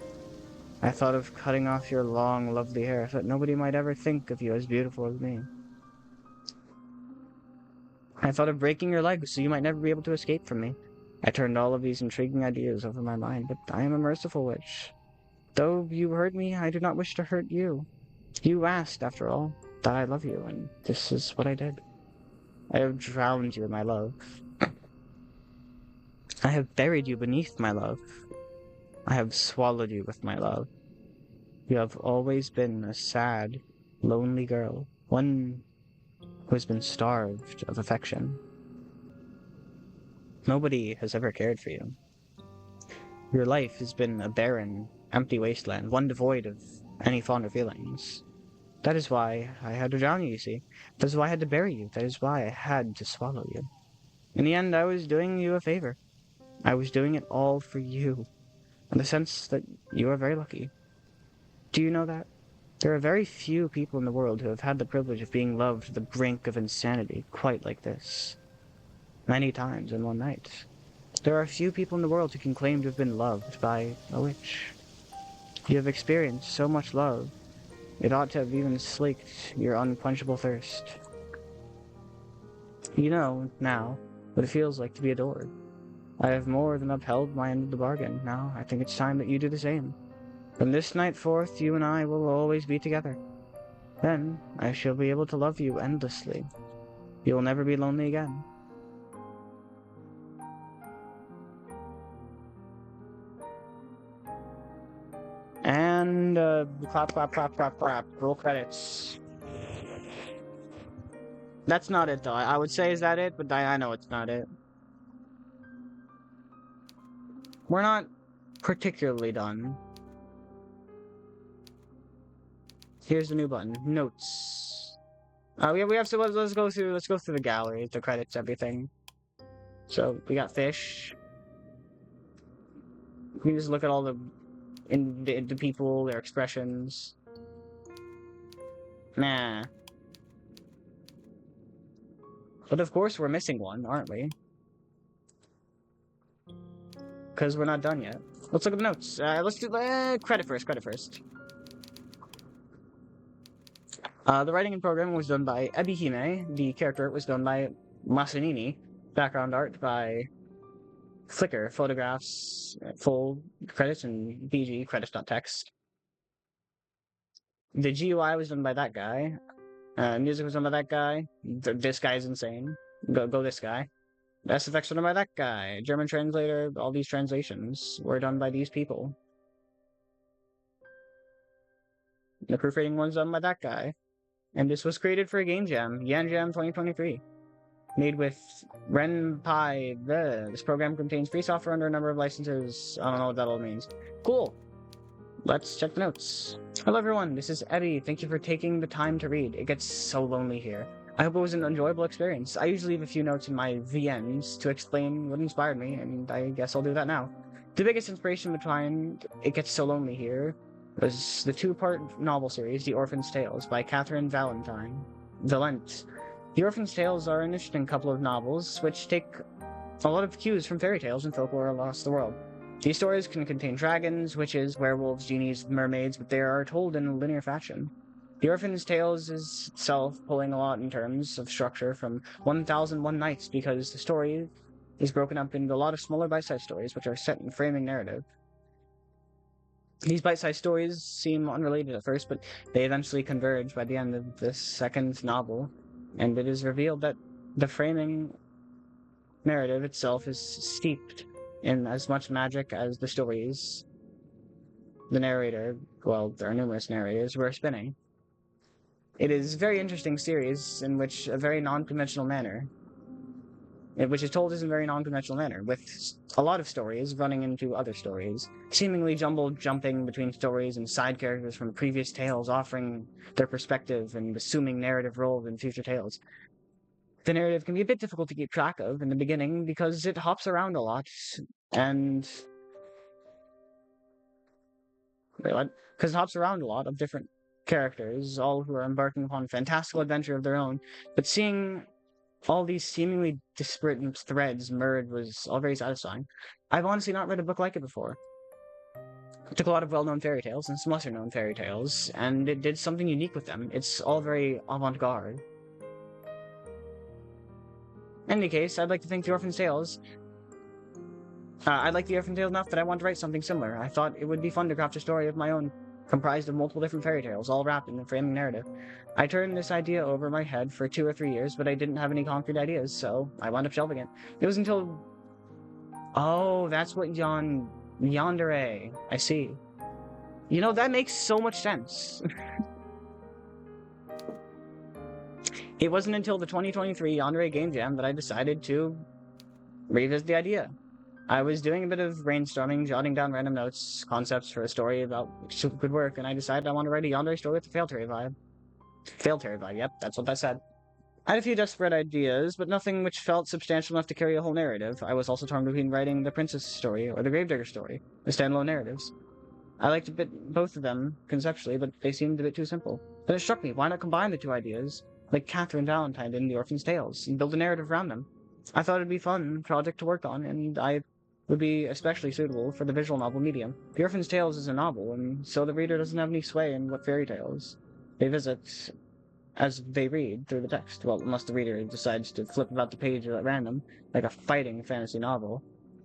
I thought of cutting off your long, lovely hair so that nobody might ever think of you as beautiful as me. I thought of breaking your legs so you might never be able to escape from me. I turned all of these intriguing ideas over my mind, but I am a merciful witch. Though you hurt me, I do not wish to hurt you. You asked, after all, that I love you, and this is what I did. I have drowned you in my love. I have buried you beneath my love. I have swallowed you with my love. You have always been a sad, lonely girl, one who has been starved of affection. Nobody has ever cared for you. Your life has been a barren, empty wasteland, one devoid of any fonder feelings. That is why I had to drown you, you see. That is why I had to bury you. That is why I had to swallow you. In the end, I was doing you a favor. I was doing it all for you, in the sense that you are very lucky. Do you know that? There are very few people in the world who have had the privilege of being loved to the brink of insanity quite like this. Many times in one night. There are few people in the world who can claim to have been loved by a witch. You have experienced so much love, it ought to have even slaked your unquenchable thirst. You know, now, what it feels like to be adored. I have more than upheld my end of the bargain. Now, I think it's time that you do the same. From this night forth, you and I will always be together. Then, I shall be able to love you endlessly. You will never be lonely again. And, clap, clap, clap, clap, clap. Roll credits. That's not it, though. I would say, is that it? But I know it's not it. We're not particularly done. Here's the new button. Notes. We have to let's go through the gallery, the credits, everything. So we got fish. We can just look at all the people, their expressions. Nah. But of course we're missing one, aren't we? Because we're not done yet. Let's look at the notes. Let's do credit first. The writing and programming was done by Ebihime. The character art was done by Masanini. Background art by Flickr. Photographs, full credits, and BG, credits.text. The GUI was done by that guy. Music was done by that guy. This guy's insane. Go this guy. SFX was done by that guy. German translator, all these translations were done by these people. The proofreading one's done by that guy. And this was created for a game jam, Yan Jam 2023. Made with RenPy. This program contains free software under a number of licenses. I don't know what that all means. Cool. Let's check the notes. Hello everyone, this is Eddie. Thank you for taking the time to read. It gets so lonely here. I hope it was an enjoyable experience. I usually leave a few notes in my VNs to explain what inspired me, and I guess I'll do that now. The biggest inspiration behind It Gets So Lonely Here was the two-part novel series, The Orphan's Tales, by Catherine Valentine. Valent. The Orphan's Tales are an interesting couple of novels, which take a lot of cues from fairy tales and folklore across the world. These stories can contain dragons, witches, werewolves, genies, mermaids, but they are told in a linear fashion. The Orphan's Tales is itself pulling a lot in terms of structure from 1001 Nights because the story is broken up into a lot of smaller bite-sized stories which are set in framing narrative. These bite-sized stories seem unrelated at first, but they eventually converge by the end of the second novel, and it is revealed that the framing narrative itself is steeped in as much magic as the stories the narrator, well, there are numerous narrators, were spinning. It is a very interesting series in which a very non-conventional manner, which is told in a very non-conventional manner, with a lot of stories running into other stories, seemingly jumbled, jumping between stories and side characters from previous tales offering their perspective and assuming narrative roles in future tales. The narrative can be a bit difficult to keep track of in the beginning because it hops around a lot, and because it hops around a lot of different characters, all who are embarking upon a fantastical adventure of their own, but seeing all these seemingly disparate threads merge was all very satisfying. I've honestly not read a book like it before. It took a lot of well-known fairy tales and some lesser-known fairy tales, and it did something unique with them. It's all very avant-garde. In any case, I'd like to thank The Orphan's Tales. I like The Orphan's Tales enough that I want to write something similar. I thought it would be fun to craft a story of my own, comprised of multiple different fairy tales, all wrapped in a framing narrative. I turned this idea over my head for 2 or 3 years, but I didn't have any concrete ideas, so I wound up shelving it. It was until... Oh, that's what Yandere. I see. You know, that makes so much sense. It wasn't until the 2023 Yandere Game Jam that I decided to revisit the idea. I was doing a bit of brainstorming, jotting down random notes, concepts for a story about which could work, and I decided I want to write a Yandere story with a Failterry vibe. Failterry vibe, yep, that's what I said. I had a few desperate ideas, but nothing which felt substantial enough to carry a whole narrative. I was also torn between writing the Princess story or the Gravedigger story, the standalone narratives. I liked both of them conceptually, but they seemed a bit too simple. Then it struck me, why not combine the two ideas, like Catherine Valentine did in The Orphan's Tales, and build a narrative around them? I thought it'd be a fun project to work on, and I would be especially suitable for the visual novel medium. The Orphan's Tales is a novel, and so the reader doesn't have any sway in what fairy tales they visit as they read through the text. Well, unless the reader decides to flip about the page at random, like a fighting fantasy novel,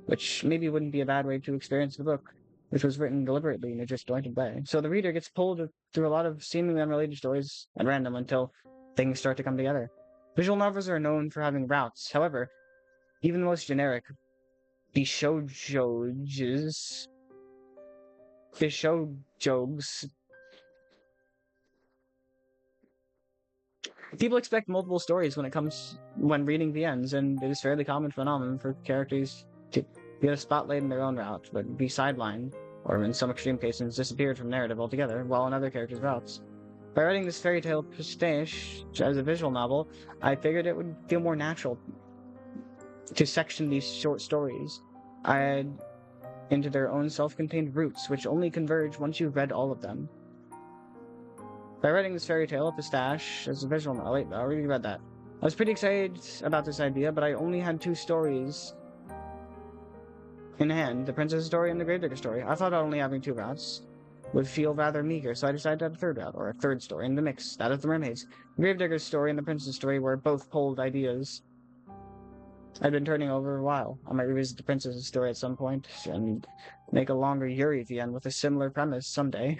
which maybe wouldn't be a bad way to experience the book, which was written deliberately in a disjointed way. So the reader gets pulled through a lot of seemingly unrelated stories at random until things start to come together. Visual novels are known for having routes. However, even the most generic Bishoujogs people expect multiple stories when reading the ends, and it is a fairly common phenomenon for characters to get a spotlight in their own route, but be sidelined, or in some extreme cases disappeared from narrative altogether, while in other characters' routes. By writing this fairy tale pastiche as a visual novel, I figured it would feel more natural to section these short stories into their own self-contained routes, which only converge once you've read all of them. By writing this fairy tale pastiche as a visual novel, wait, I already read that. I was pretty excited about this idea, but I only had 2 stories in hand, the princess story and the gravedigger story. I thought only having 2 routes would feel rather meager, so I decided to add a 3rd route, or a 3rd story in the mix, that of the mermaids. The gravedigger's story and the princess story were both pulled ideas I'd been turning over a while. I might revisit the princess's story at some point, and make a longer Yuri at the end with a similar premise someday.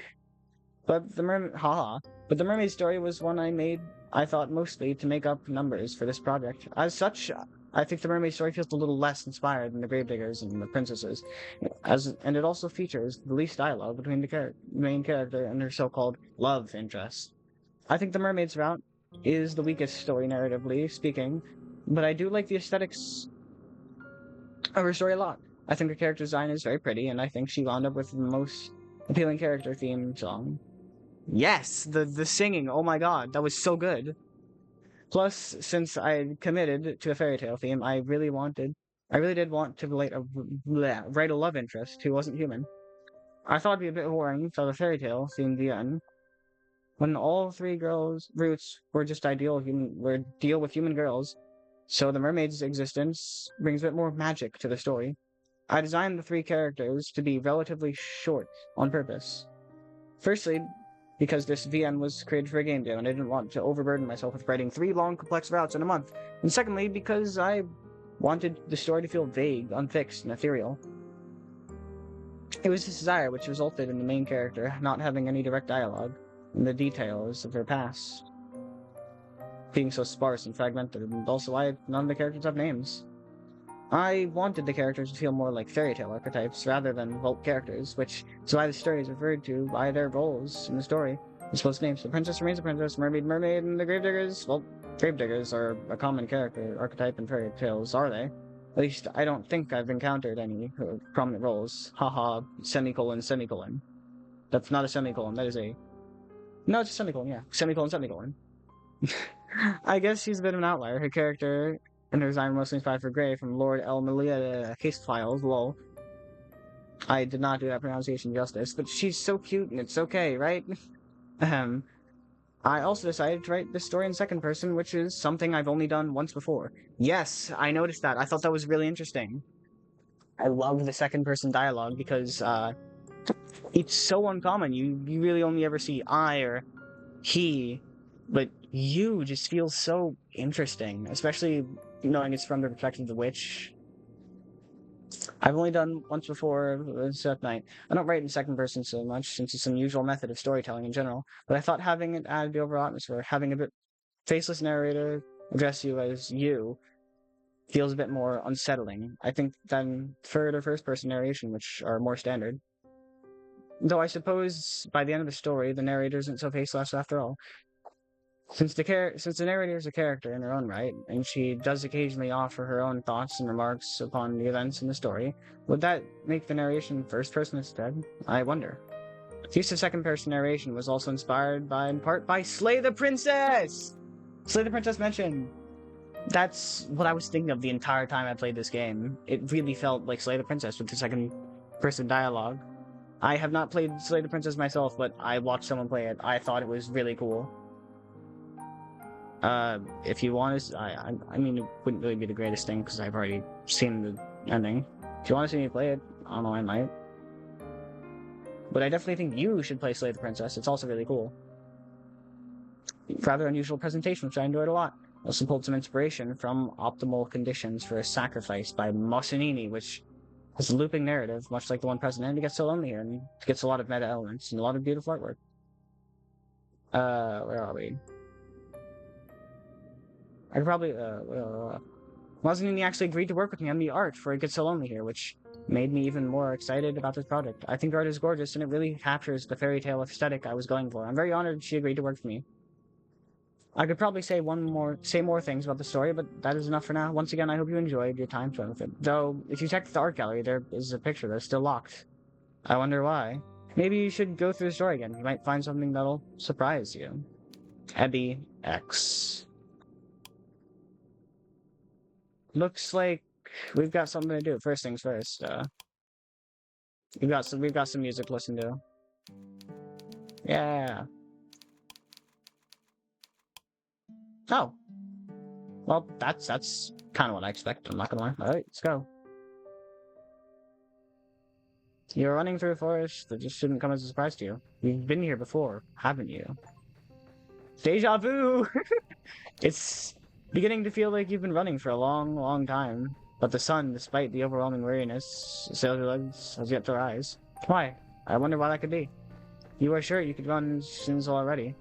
But the mermaid story was one I thought mostly to make up numbers for this project. As such, I think the mermaid story feels a little less inspired than the gravediggers and the princesses, and it also features the least dialogue between the main character and her so-called love interest. I think the mermaid's route is the weakest story narratively speaking, but I do like the aesthetics of her story a lot. I think her character design is very pretty, and I think she wound up with the most appealing character theme song. Yes, the singing, oh my god, that was so good. Plus, since I committed to a fairy tale theme, I really did want to write a love interest who wasn't human. I thought it'd be a bit boring for the fairy tale theme the end, when all 3 girls' roots were just deal with human girls, so the mermaid's existence brings a bit more magic to the story. I designed the 3 characters to be relatively short on purpose. Firstly, because this VN was created for a game jam and I didn't want to overburden myself with writing 3 long, complex routes in a month. And secondly, because I wanted the story to feel vague, unfixed, and ethereal. It was this desire which resulted in the main character not having any direct dialogue, and the details of her past being so sparse and fragmented, and also why none of the characters have names. I wanted the characters to feel more like fairy tale archetypes rather than vault characters, which is why the story is referred to by their roles in the story. They're supposed to names. The princess remains a princess, mermaid, mermaid, and the gravediggers, well, gravediggers are a common character archetype in fairy tales, are they? At least I don't think I've encountered any prominent roles. Haha, semicolon, semicolon. That's not a semicolon, that is a... No, it's a semicolon, yeah. Semicolon, semicolon. I guess she's a bit of an outlier. Her character and her design were mostly inspired for Grey from Lord El Malia Case Files, lol. I did not do that pronunciation justice, but she's so cute and it's okay, right? I also decided to write this story in 2nd person, which is something I've only done once before. Yes, I noticed that. I thought that was really interesting. I love the 2nd person dialogue because it's so uncommon. You really only ever see I or he, but you just feels so interesting, especially knowing it's from the perspective of the witch. I've only done once before, it's at night. I don't write in 2nd person so much, since it's an unusual method of storytelling in general, but I thought having it add the overall atmosphere, having a bit faceless narrator address you as you, feels a bit more unsettling, I think, than 3rd or 1st person narration, which are more standard. Though I suppose by the end of the story, the narrator isn't so faceless after all. Since the narrator is a character in her own right, and she does occasionally offer her own thoughts and remarks upon the events in the story, would that make the narration 1st person instead? I wonder. The use of 2nd person narration was also inspired in part by Slay the Princess! Slay the Princess mentioned! That's what I was thinking of the entire time I played this game. It really felt like Slay the Princess with the 2nd person dialogue. I have not played Slay the Princess myself, but I watched someone play it. I thought it was really cool. If you want to, I mean, it wouldn't really be the greatest thing because I've already seen the ending. If you want to see me play it, I don't know, I might. But I definitely think you should play Slay the Princess. It's also really cool. Rather unusual presentation, which I enjoyed a lot. I also pulled some inspiration from Optimal Conditions for a Sacrifice by Mossinini, which has a looping narrative, much like the one present, and it gets so lonely here, and it gets a lot of meta elements and a lot of beautiful artwork. Where are we? I could probably, Mossinini actually agreed to work with me on the art for It Gets So Lonely Here, which made me even more excited about this project. I think the art is gorgeous, and it really captures the fairy tale aesthetic I was going for. I'm very honored she agreed to work with me. I could probably say more things about the story, but that is enough for now. Once again, I hope you enjoyed your time spent with it. Though, if you check the art gallery, there is a picture that's still locked. I wonder why. Maybe you should go through the story again. You might find something that'll surprise you. Ebby X. Looks like we've got something to do. First things first. We've got some music to listen to. Yeah. Oh. Well, that's kind of what I expected, I'm not gonna lie. Alright, let's go. You're running through a forest that just shouldn't come as a surprise to you. You've been here before, haven't you? Deja vu! It's beginning to feel like you've been running for a long, long time. But the sun, despite the overwhelming weariness, sails your legs, has yet to rise. Why? I wonder why that could be. You are sure you could run since already.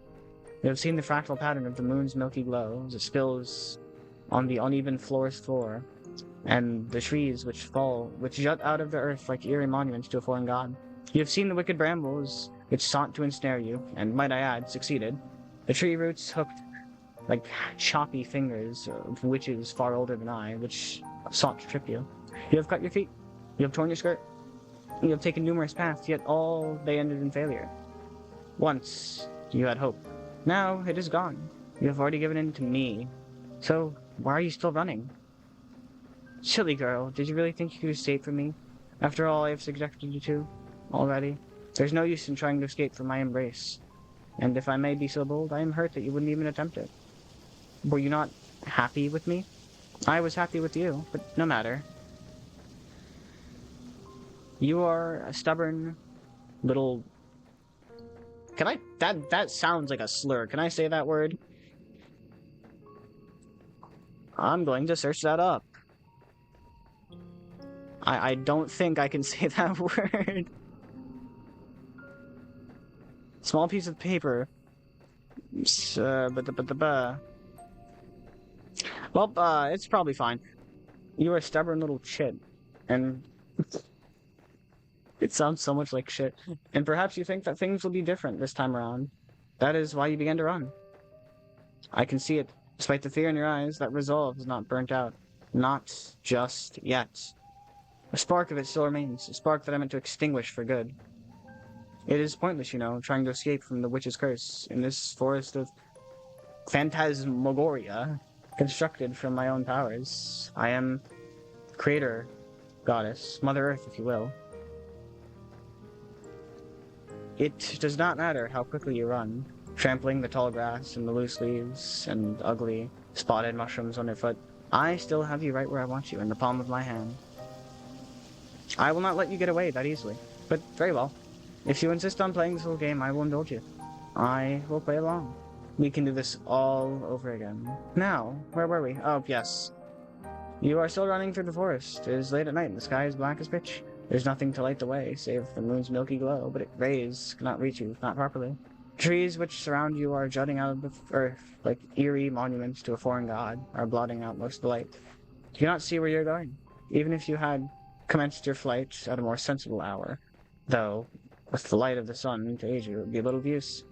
You have seen the fractal pattern of the moon's milky glow as it spills on the uneven forest floor, and the trees which jut out of the earth like eerie monuments to a foreign god. You have seen the wicked brambles which sought to ensnare you, and might I add, succeeded. The tree roots hooked like choppy fingers of witches far older than I, which sought to trip you. You have cut your feet. You have torn your skirt. You have taken numerous paths, yet all they ended in failure. Once you had hope. Now it is gone. You have already given in to me. So why are you still running? Silly girl, did you really think you could escape from me? After all I have subjected you to already? There's no use in trying to escape from my embrace. And if I may be so bold, I am hurt that you wouldn't even attempt it. Were you not happy with me? I was happy with you, but no matter. You are a stubborn little... Can I... That sounds like a slur. Can I say that word? I'm going to search that up. I don't think I can say that word. Small piece of paper. Well, it's probably fine. You're a stubborn little chit, and it sounds so much like shit. And perhaps you think that things will be different this time around. That is why you began to run. I can see it. Despite the fear in your eyes, that resolve is not burnt out. Not just yet. A spark of it still remains, a spark that I meant to extinguish for good. It is pointless, you know, trying to escape from the witch's curse in this forest of phantasmagoria, constructed from my own powers. I am creator, goddess, Mother Earth, if you will. It does not matter how quickly you run, trampling the tall grass and the loose leaves and ugly, spotted mushrooms underfoot. I still have you right where I want you, in the palm of my hand. I will not let you get away that easily, but very well. If you insist on playing this little game, I will indulge you. I will play along. We can do this all over again. Now, where were we? Oh, yes. You are still running through the forest. It is late at night and the sky is black as pitch. There's nothing to light the way, save the moon's milky glow, but its rays cannot reach you, not properly. Trees which surround you are jutting out of the earth like eerie monuments to a foreign god, are blotting out most of the light. You cannot see where you're going, even if you had commenced your flight at a more sensible hour, though with the light of the sun to aid you, it would be of little use.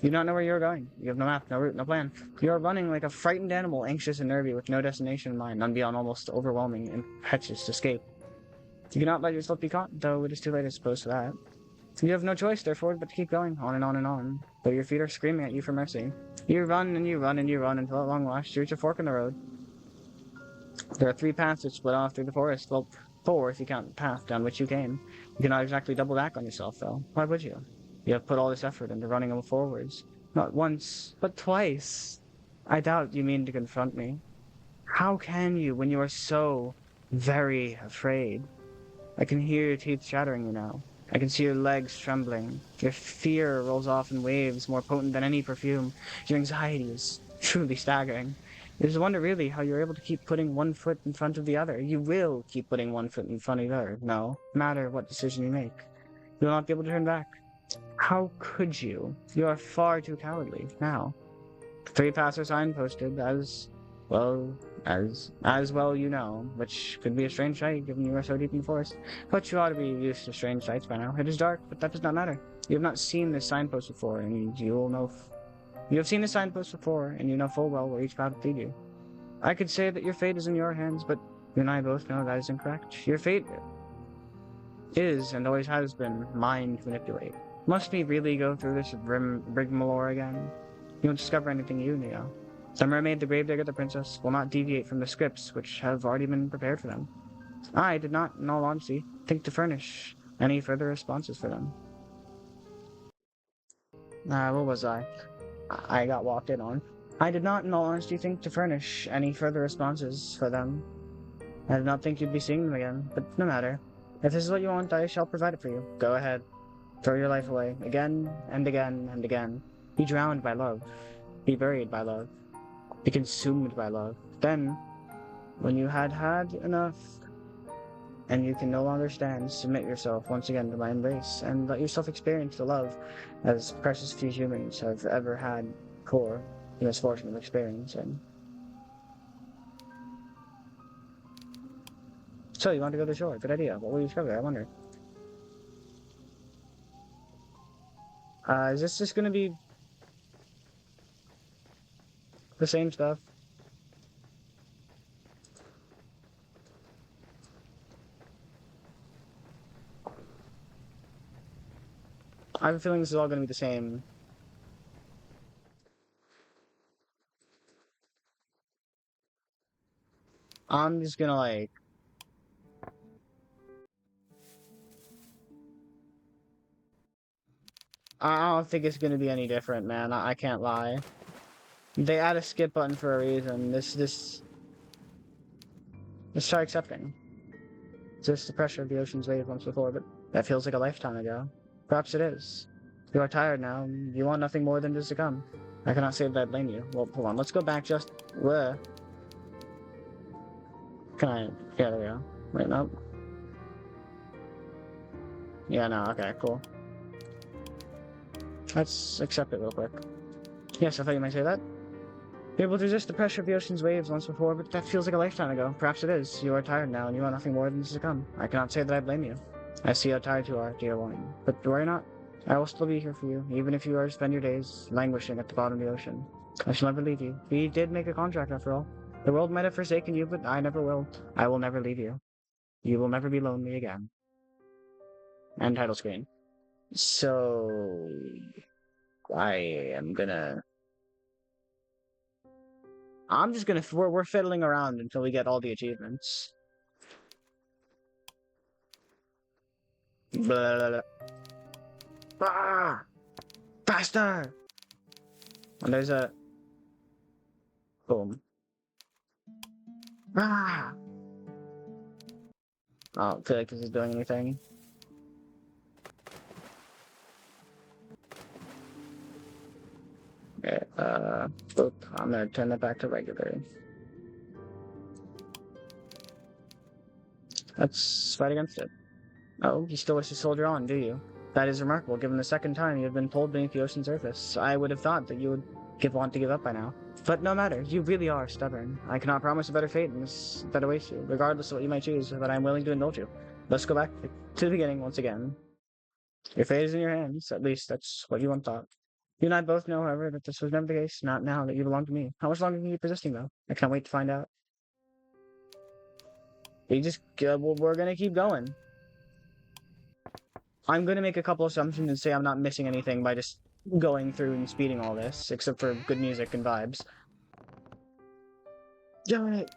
You do not know where you are going. You have no map, no route, no plan. You are running like a frightened animal, anxious and nervy, with no destination in mind, none beyond almost overwhelming, impetuous escape. You cannot let yourself be caught, though it is too late, I suppose, for that. You have no choice, therefore, but to keep going, on and on and on, though your feet are screaming at you for mercy. You run and you run and you run until at long last you reach a fork in the road. There are 3 paths that split off through the forest. Well, 4 if you count the path down which you came. You cannot exactly double back on yourself, though. Why would you? You have put all this effort into running forwards. Not once, but twice. I doubt you mean to confront me. How can you, when you are so very afraid? I can hear your teeth chattering you now. I can see your legs trembling. Your fear rolls off in waves more potent than any perfume. Your anxiety is truly staggering. It is a wonder, really, how you're able to keep putting one foot in front of the other. You will keep putting one foot in front of the other, no matter what decision you make. You will not be able to turn back. How could you? You are far too cowardly, now. 3 paths are signposted, as well you know, which could be a strange sight, given you are so deep in the forest. But you ought to be used to strange sights by now. It is dark, but that does not matter. You have not seen this signpost before, and you will know... You have seen this signpost before, and you know full well where each path will lead you. I could say that your fate is in your hands, but you and I both know that is incorrect. Your fate is, and always has been, mine to manipulate. Must we really go through this rigmarole again? You won't discover anything new, Neo. The mermaid, the gravedigger, the princess will not deviate from the scripts which have already been prepared for them. I did not, in all honesty, think to furnish any further responses for them. What was I? I got walked in on. I did not, in all honesty, think to furnish any further responses for them. I did not think you'd be seeing them again, but no matter. If this is what you want, I shall provide it for you. Go ahead. Throw your life away, again and again and again. Be drowned by love. Be buried by love. Be consumed by love. Then, when you had had enough, and you can no longer stand, submit yourself once again to my embrace, and let yourself experience the love as precious few humans have ever had before the misfortune of experiencing. So, you want to go to the shore? Good idea. What will you discover? I wonder. Is this just gonna be the same stuff? I have a feeling this is all gonna be the same. I'm just gonna like... I don't think it's gonna be any different, man. I can't lie. They add a skip button for a reason. Let's try accepting. Just the pressure of the ocean's wave once before, but that feels like a lifetime ago. Perhaps it is. You are tired now. You want nothing more than to succumb. I cannot say that I blame you. Well, hold on. Let's go back just... Can I... Yeah, there we go. Wait, no. Yeah, no, okay, cool. Let's accept it real quick. Yes, I thought you might say that. Be able to resist the pressure of the ocean's waves once before, but that feels like a lifetime ago. Perhaps it is. You are tired now, and you want nothing more than to succumb. I cannot say that I blame you. I see how tired you are, dear one. But worry not. I will still be here for you, even if you are to spend your days languishing at the bottom of the ocean. I shall never leave you. We did make a contract, after all. The world might have forsaken you, but I never will. I will never leave you. You will never be lonely again. And title screen. So... I am gonna... I'm just gonna... We're fiddling around until we get all the achievements. Blah, blah, blah. Ah! Faster! And there's a... Boom. Ah! I don't feel like this is doing anything. Okay, oop, I'm gonna turn that back to regular. Let's fight against it. Oh, you still wish to soldier on, do you? That is remarkable, given the second time you have been pulled beneath the ocean surface. I would have thought that you would want to give up by now. But no matter, you really are stubborn. I cannot promise a better fate that awaits you, regardless of what you might choose, but I am willing to indulge you. Let's go back to the beginning once again. Your fate is in your hands, at least that's what you once thought. You and I both know, however, that this was never the case, not now that you belong to me. How much longer can you keep resisting, though? I can't wait to find out. We're gonna keep going. I'm gonna make a couple assumptions and say I'm not missing anything by just going through and speeding all this, except for good music and vibes. Alright.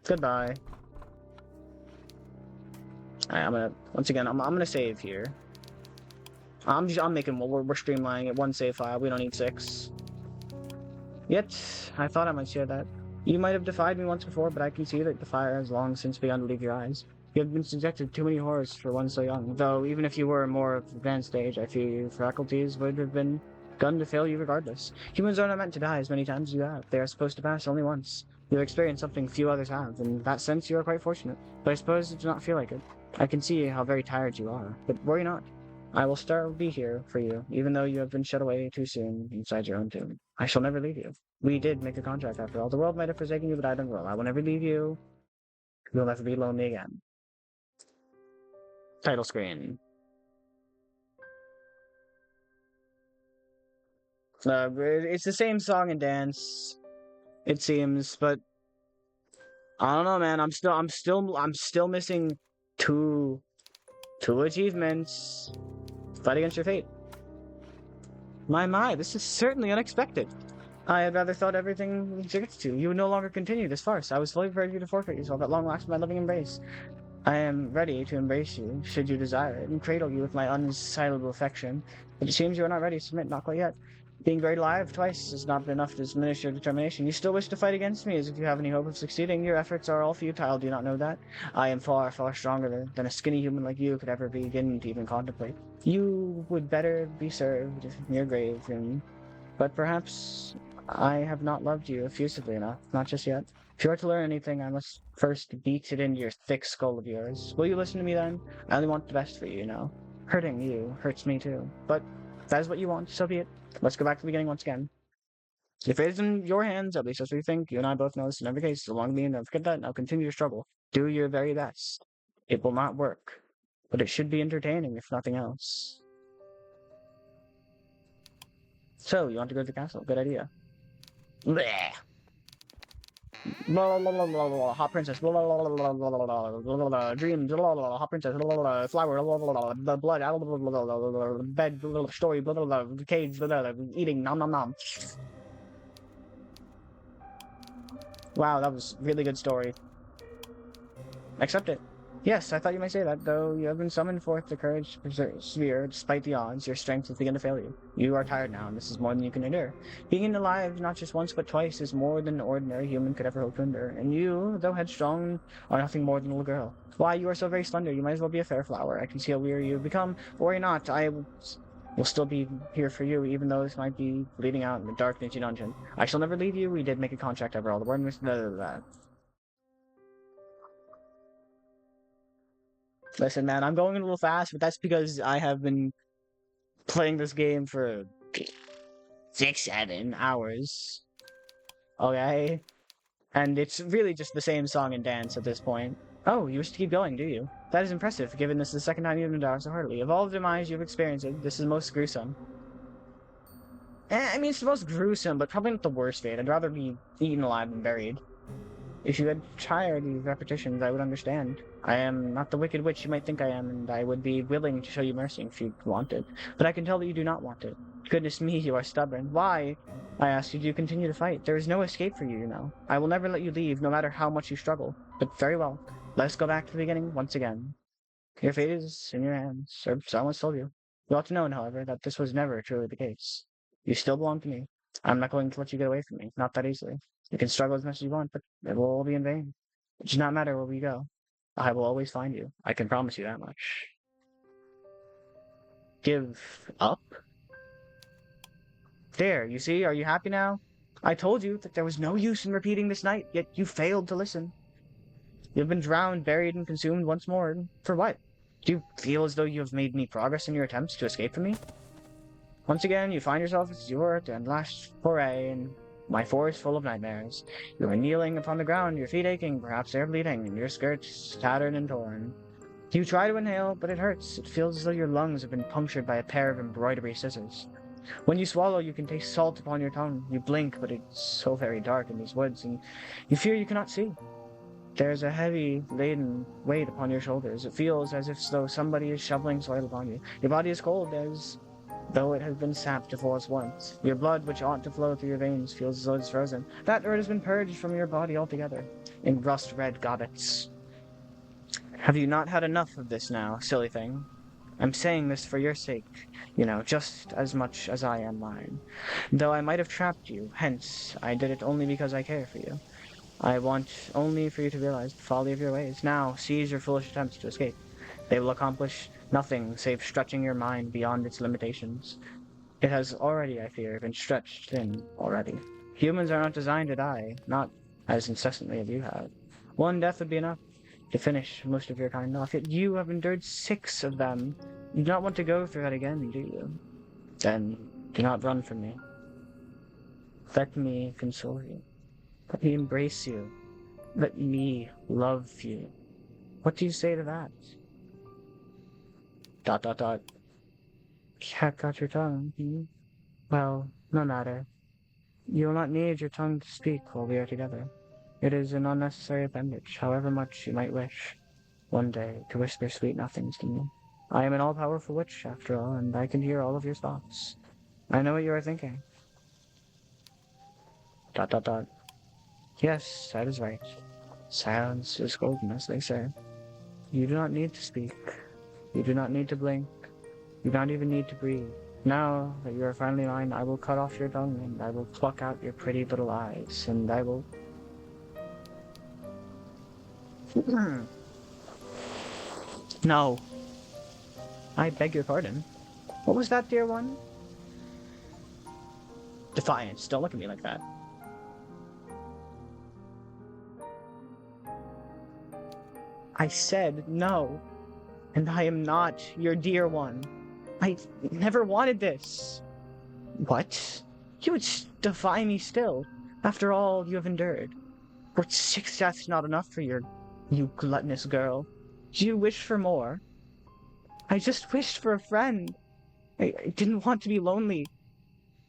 Goodbye. Alright, I'm gonna, once again, I'm gonna save here. I'm making, we're streamlining it, one save file, we don't need 6. Yet, I thought I might share that. You might have defied me once before, but I can see that the fire has long since begun to leave your eyes. You have been subjected to too many horrors for one so young, though even if you were more of advanced age, I fear your faculties would have been begun to fail you regardless. Humans are not meant to die as many times as you have. They are supposed to pass only once. You have experienced something few others have. In that sense, you are quite fortunate, but I suppose it does not feel like it. I can see how very tired you are, but worry not. I will still be here for you, even though you have been shut away too soon inside your own tomb. I shall never leave you. We did make a contract after all. The world might have forsaken you, but I don't will. I will never leave you. You'll never be lonely again. Title screen. It's the same song and dance, it seems, but I don't know, man. I'm still missing two achievements. Fight against your fate. My, this is certainly unexpected. I had rather thought everything exists to. You would no longer continue this farce. I was fully prepared for you to forfeit yourself at long last by loving embrace. I am ready to embrace you, should you desire it, and cradle you with my unassailable affection. But it seems you are not ready to submit, not quite yet. Being buried alive twice has not been enough to diminish your determination. You still wish to fight against me as if you have any hope of succeeding. Your efforts are all futile, do you not know that? I am far, far stronger than a skinny human like you could ever begin to even contemplate. You would better be served in your grave, but perhaps I have not loved you effusively enough, not just yet. If you are to learn anything, I must first beat it into your thick skull of yours. Will you listen to me then? I only want the best for you, you know. Hurting you hurts me too. But if that is what you want, so be it. Let's go back to the beginning once again. If it is in your hands, at least that's what you think. You and I both know this in every case. So long as me and don't forget that, now continue to struggle. Do your very best. It will not work, but it should be entertaining, if nothing else. So, you want to go to the castle? Good idea. Bleh. Blah, blah, blah, blah, blah, hot princess. Blah, blah, blah, blah, blah, blah, blah, blah, blah, dreams. Blah, blah, blah, hot princess. Blah, blah, blah, flower. Blah, blah, blah, the blood. Blah, blah, blah, blah, blah, blah, bed. Blah, blah, story. Blah, blah, blah, cage. Blah, blah, blah, eating. Nom nom nom. Wow, that was a really good story. Accept it. Yes, I thought you might say that, though you have been summoned forth the courage to persevere despite the odds. Your strength has begun to fail you. You are tired now, and this is more than you can endure. Being alive not just once but twice is more than an ordinary human could ever hope to endure. And you, though headstrong, are nothing more than a little girl. Why, you are so very slender. You might as well be a fair flower. I can see how weary you have become. Worry not. I will still be here for you, even though this might be bleeding out in the dark, dingy dungeon. I shall never leave you. We did make a contract over all the words. Listen, man, I'm going a little fast, but that's because I have been playing this game for 6-7 hours. Okay? And it's really just the same song and dance at this point. Oh, you wish to keep going, do you? That is impressive, given this is the second time you've been down so hardly. Of all the demise you've experienced, this is most gruesome. I mean, it's the most gruesome, but probably not the worst fate. I'd rather be eaten alive than buried. If you had tired these repetitions, I would understand. I am not the wicked witch you might think I am, and I would be willing to show you mercy if you wanted. But I can tell that you do not want it. Goodness me, you are stubborn. Why, I ask you, do you continue to fight? There is no escape for you, you know. I will never let you leave, no matter how much you struggle. But very well, let's go back to the beginning once again. Your fate is in your hands, or someone told you. You ought to know, however, that this was never truly the case. You still belong to me. I'm not going to let you get away from me, not that easily. You can struggle as much as you want, but it will all be in vain. It does not matter where we go. I will always find you. I can promise you that much. Give up? There, you see? Are you happy now? I told you that there was no use in repeating this night, yet you failed to listen. You've been drowned, buried, and consumed once more. For what? Do you feel as though you have made any progress in your attempts to escape from me? Once again, you find yourself as you were at the last foray, and my forest full of nightmares. You are kneeling upon the ground, your feet aching, perhaps they're bleeding, and your skirts tattered and torn. You try to inhale, but it hurts. It feels as though your lungs have been punctured by a pair of embroidery scissors. When you swallow, you can taste salt upon your tongue. You blink, but it's so very dark in these woods, and you fear you cannot see. There's a heavy, laden weight upon your shoulders. It feels as if though somebody is shoveling soil upon you. Your body is cold, as though it has been sapped to full its warmth. Your blood, which ought to flow through your veins, feels as though it's frozen. That earth has been purged from your body altogether, in rust-red gobbets. Have you not had enough of this now, silly thing? I'm saying this for your sake, you know, just as much as I am mine. Though I might have trapped you, hence, I did it only because I care for you. I want only for you to realize the folly of your ways. Now, cease your foolish attempts to escape. They will accomplish nothing save stretching your mind beyond its limitations. It has already, I fear, been stretched thin already. Humans are not designed to die, not as incessantly as you have. One death would be enough to finish most of your kind off, yet you have endured 6 of them. You do not want to go through that again, do you? Then do not run from me. Let me console you. Let me embrace you. Let me love you. What do you say to that? ... Cat got your tongue, Well, no matter. You will not need your tongue to speak while we are together. It is an unnecessary appendage, however much you might wish, one day, to whisper sweet nothings to me. I am an all-powerful witch, after all, and I can hear all of your thoughts. I know what you are thinking. ... Yes, that is right. Silence is golden, as they say. You do not need to speak. You do not need to blink. You do not even need to breathe. Now that you are finally mine, I will cut off your tongue, and I will pluck out your pretty little eyes, and I will... No. I beg your pardon. What was that, dear one? Defiance, don't look at me like that. I said no, and I am not your dear one. I never wanted this. What? You would defy me still, after all you have endured. Were 6 deaths not enough for you gluttonous girl? Do you wish for more? I just wished for a friend. I didn't want to be lonely.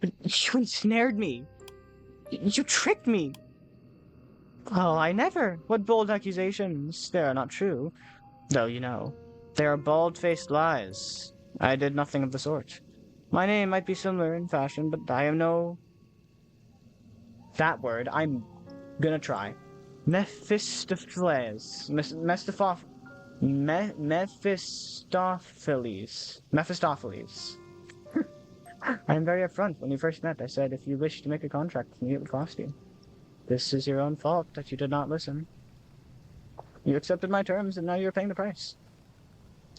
But you ensnared me. You tricked me. Oh, I never. What bold accusations. They are not true. Though, you know, they are bald-faced lies. I did nothing of the sort. My name might be similar in fashion, but I am no... That word, I'm gonna try. Mephistopheles. Mephistopheles. I am very upfront. When we first met, I said if you wish to make a contract with me, it would cost you. This is your own fault that you did not listen. You accepted my terms, and now you're paying the price.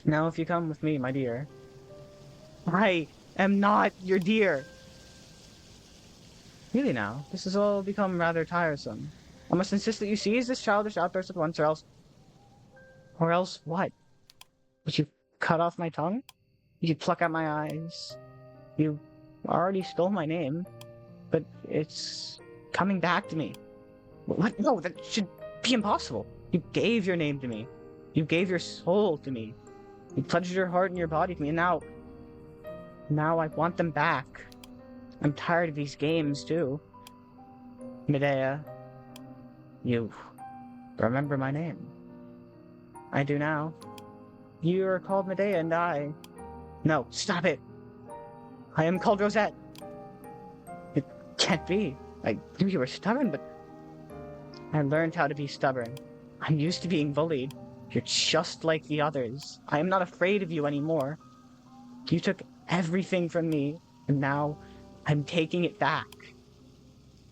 Now if you come with me, my dear... I am not your dear! Really now, this has all become rather tiresome. I must insist that you seize this childish outburst at once, or else... Or else what? Would you cut off my tongue? Would you pluck out my eyes? You already stole my name, but it's coming back to me. What? No, that should be impossible. You gave your name to me. You gave your soul to me. You pledged your heart and your body to me, and now I want them back. I'm tired of these games, too. Medea, you remember my name. I do now. You are called Medea, and I... No, stop it! I am called Rosette. It can't be. I knew you were stubborn, but... I learned how to be stubborn. I'm used to being bullied. You're just like the others. I am not afraid of you anymore. You took everything from me, and now I'm taking it back.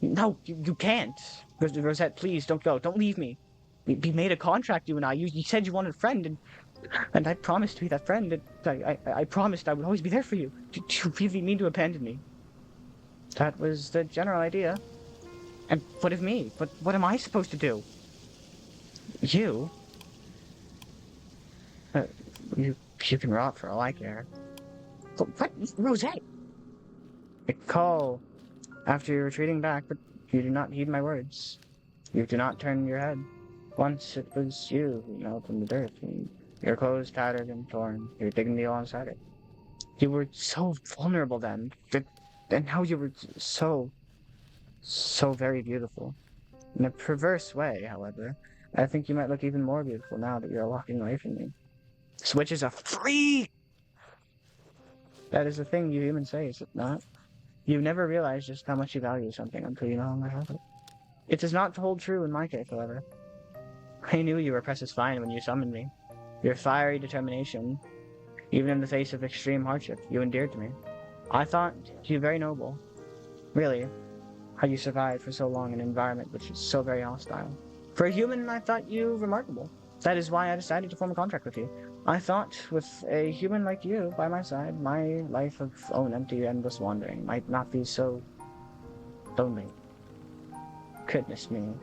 No, you can't. Rosette, please, don't go. Don't leave me. We made a contract, you and I. You said you wanted a friend, and I promised to be that friend, and I promised I would always be there for you. Do you really mean to abandon me? That was the general idea. And what of me? What am I supposed to do? You? You can rot for all I care. But what? Rosette! I call after you're retreating back, but you do not heed my words. You do not turn your head. Once it was you who knelt in the dirt, and your clothes tattered and torn, your dignity alongside it. You were so vulnerable then, and now you were so very beautiful. In a perverse way, however, I think you might look even more beautiful now that you're walking away from me. Switch is a freak! That is the thing you humans say, is it not? You never realize just how much you value something until you no longer have it. It does not hold true in my case, however. I knew you were precious fine when you summoned me. Your fiery determination, even in the face of extreme hardship, you endeared to me. I thought you very noble. Really, how you survived for so long in an environment which is so very hostile. For a human, I thought you remarkable. That is why I decided to form a contract with you. I thought, with a human like you by my side, my life of own empty, endless wandering might not be so lonely. Goodness me.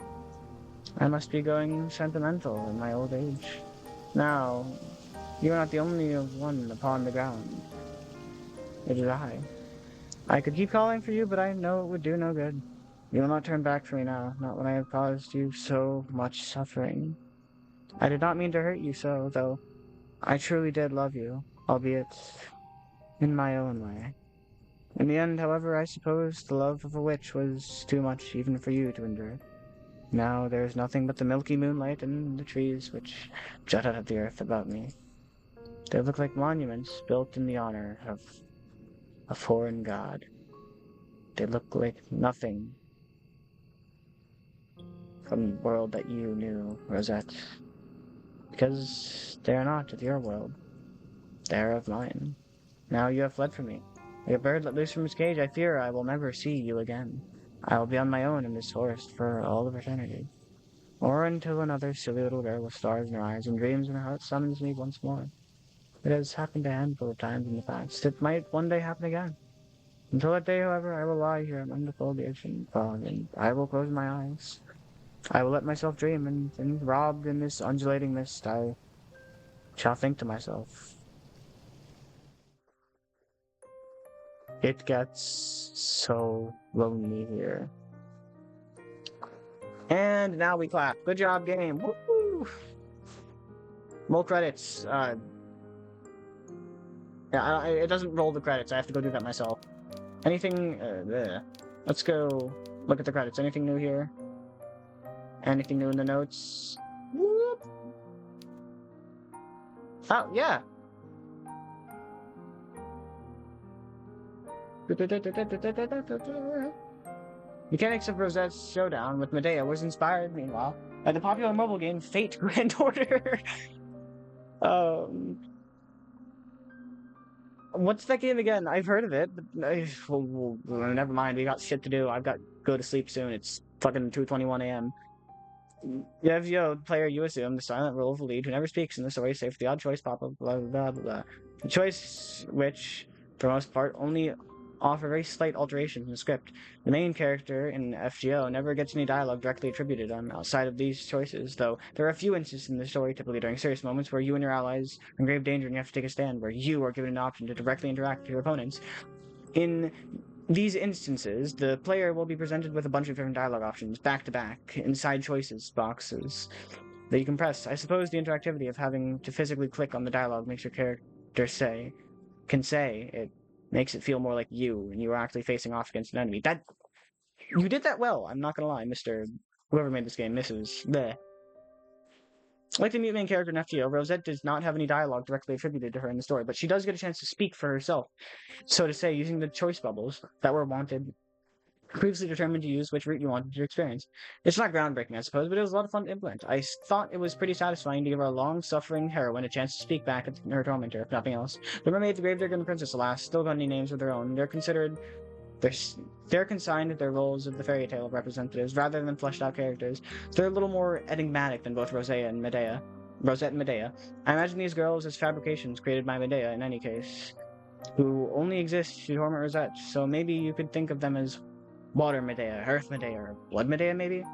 I must be going sentimental in my old age. Now, you are not the only one upon the ground. It is I. I could keep calling for you, but I know it would do no good. You will not turn back for me now, not when I have caused you so much suffering. I did not mean to hurt you so, though I truly did love you, albeit in my own way. In the end, however, I suppose the love of a witch was too much even for you to endure. Now there is nothing but the milky moonlight and the trees which jut out of the earth about me. They look like monuments built in the honor of a foreign god. They look like nothing from the world that you knew, Rosette. Because they are not of your world. They are of mine. Now you have fled from me. Like a bird let loose from its cage, I fear I will never see you again. I will be on my own in this forest for all of eternity. Or until another silly little girl with stars in her eyes and dreams in her heart summons me once more. It has happened a handful of times in the past. It might one day happen again. Until that day, however, I will lie here among the foliage and fog, and I will close my eyes. I will let myself dream, and robbed in this undulating mist, I shall think to myself, it gets so lonely here. And now we clap. Good job, game. Woo! More credits. Yeah, it doesn't roll the credits. I have to go do that myself. Anything? Let's go look at the credits. Anything new here? Anything new in the notes? Whoop. Oh, yeah. Mechanics of Rosette's showdown with Medea was inspired, meanwhile, by the popular mobile game Fate Grand Order. What's that game again? I've heard of it, but well, never mind. We got shit to do. I've got to go to sleep soon. It's fucking 2:21 a.m. You have your player, you assume, the silent role of the lead who never speaks in the story save for the odd choice pop-up, blah, blah, blah, blah. The choice which, for the most part, only offer very slight alterations in the script. The main character in FGO never gets any dialogue directly attributed on outside of these choices, though there are a few instances in the story, typically during serious moments, where you and your allies are in grave danger and you have to take a stand, where you are given an option to directly interact with your opponents. In these instances, the player will be presented with a bunch of different dialogue options, back-to-back, inside choices boxes that you can press. I suppose the interactivity of having to physically click on the dialogue makes your character can say it makes it feel more like you, and you are actually facing off against an enemy. You did that well, I'm not gonna lie, Mr. Whoever made this game, Mrs. Bleh. Like the main character in FGO, Rosette does not have any dialogue directly attributed to her in the story, but she does get a chance to speak for herself, so to say, using the choice bubbles that were wanted, previously determined to use which route you wanted to experience. It's not groundbreaking, I suppose, but it was a lot of fun to implement. I thought it was pretty satisfying to give our long-suffering heroine a chance to speak back at her tormentor, if nothing else. The mermaid, the gravedigger, and the princess, alas, still got any names of their own. They're consigned to their roles of the fairy tale representatives rather than fleshed out characters. So they're a little more enigmatic than both Rosette and Medea. I imagine these girls as fabrications created by Medea in any case, who only exist to torment Rosette, so maybe you could think of them as Water Medea, Earth Medea, or Blood Medea, maybe?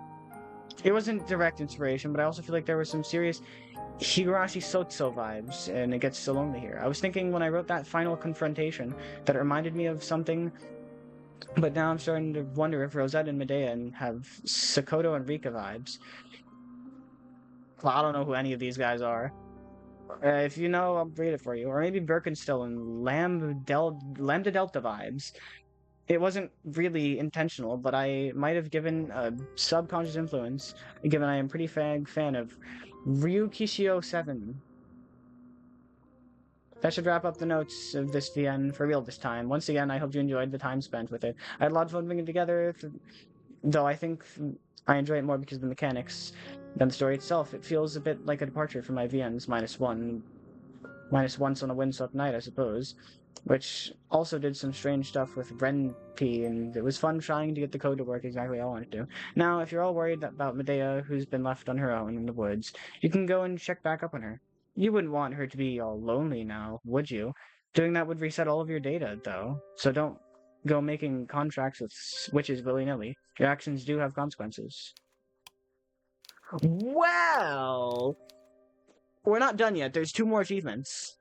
It wasn't direct inspiration, but I also feel like there was some serious Higurashi Sotso vibes, and it gets so lonely here. I was thinking when I wrote that final confrontation that it reminded me of something, but now I'm starting to wonder if Rosette and Medea have Sakoto and Rika vibes. Well, I don't know who any of these guys are. If you know, I'll read it for you. Or maybe Birkenstow and Lambda Delta vibes. It wasn't really intentional, but I might have given a subconscious influence, given I am pretty fan of Ryukishio 7. That should wrap up the notes of this VN for real this time. Once again, I hope you enjoyed the time spent with it. I had a lot of fun putting it together, though I think I enjoy it more because of the mechanics than the story itself. It feels a bit like a departure from my VN's -1. -once on a windswept night, I suppose. Which also did some strange stuff with Ren'Py, and it was fun trying to get the code to work exactly how I wanted to. Now, if you're all worried about Medea, who's been left on her own in the woods, you can go and check back up on her. You wouldn't want her to be all lonely now, would you? Doing that would reset all of your data, though, so don't go making contracts with witches willy-nilly. Your actions do have consequences. Well, we're not done yet. There's 2 more achievements.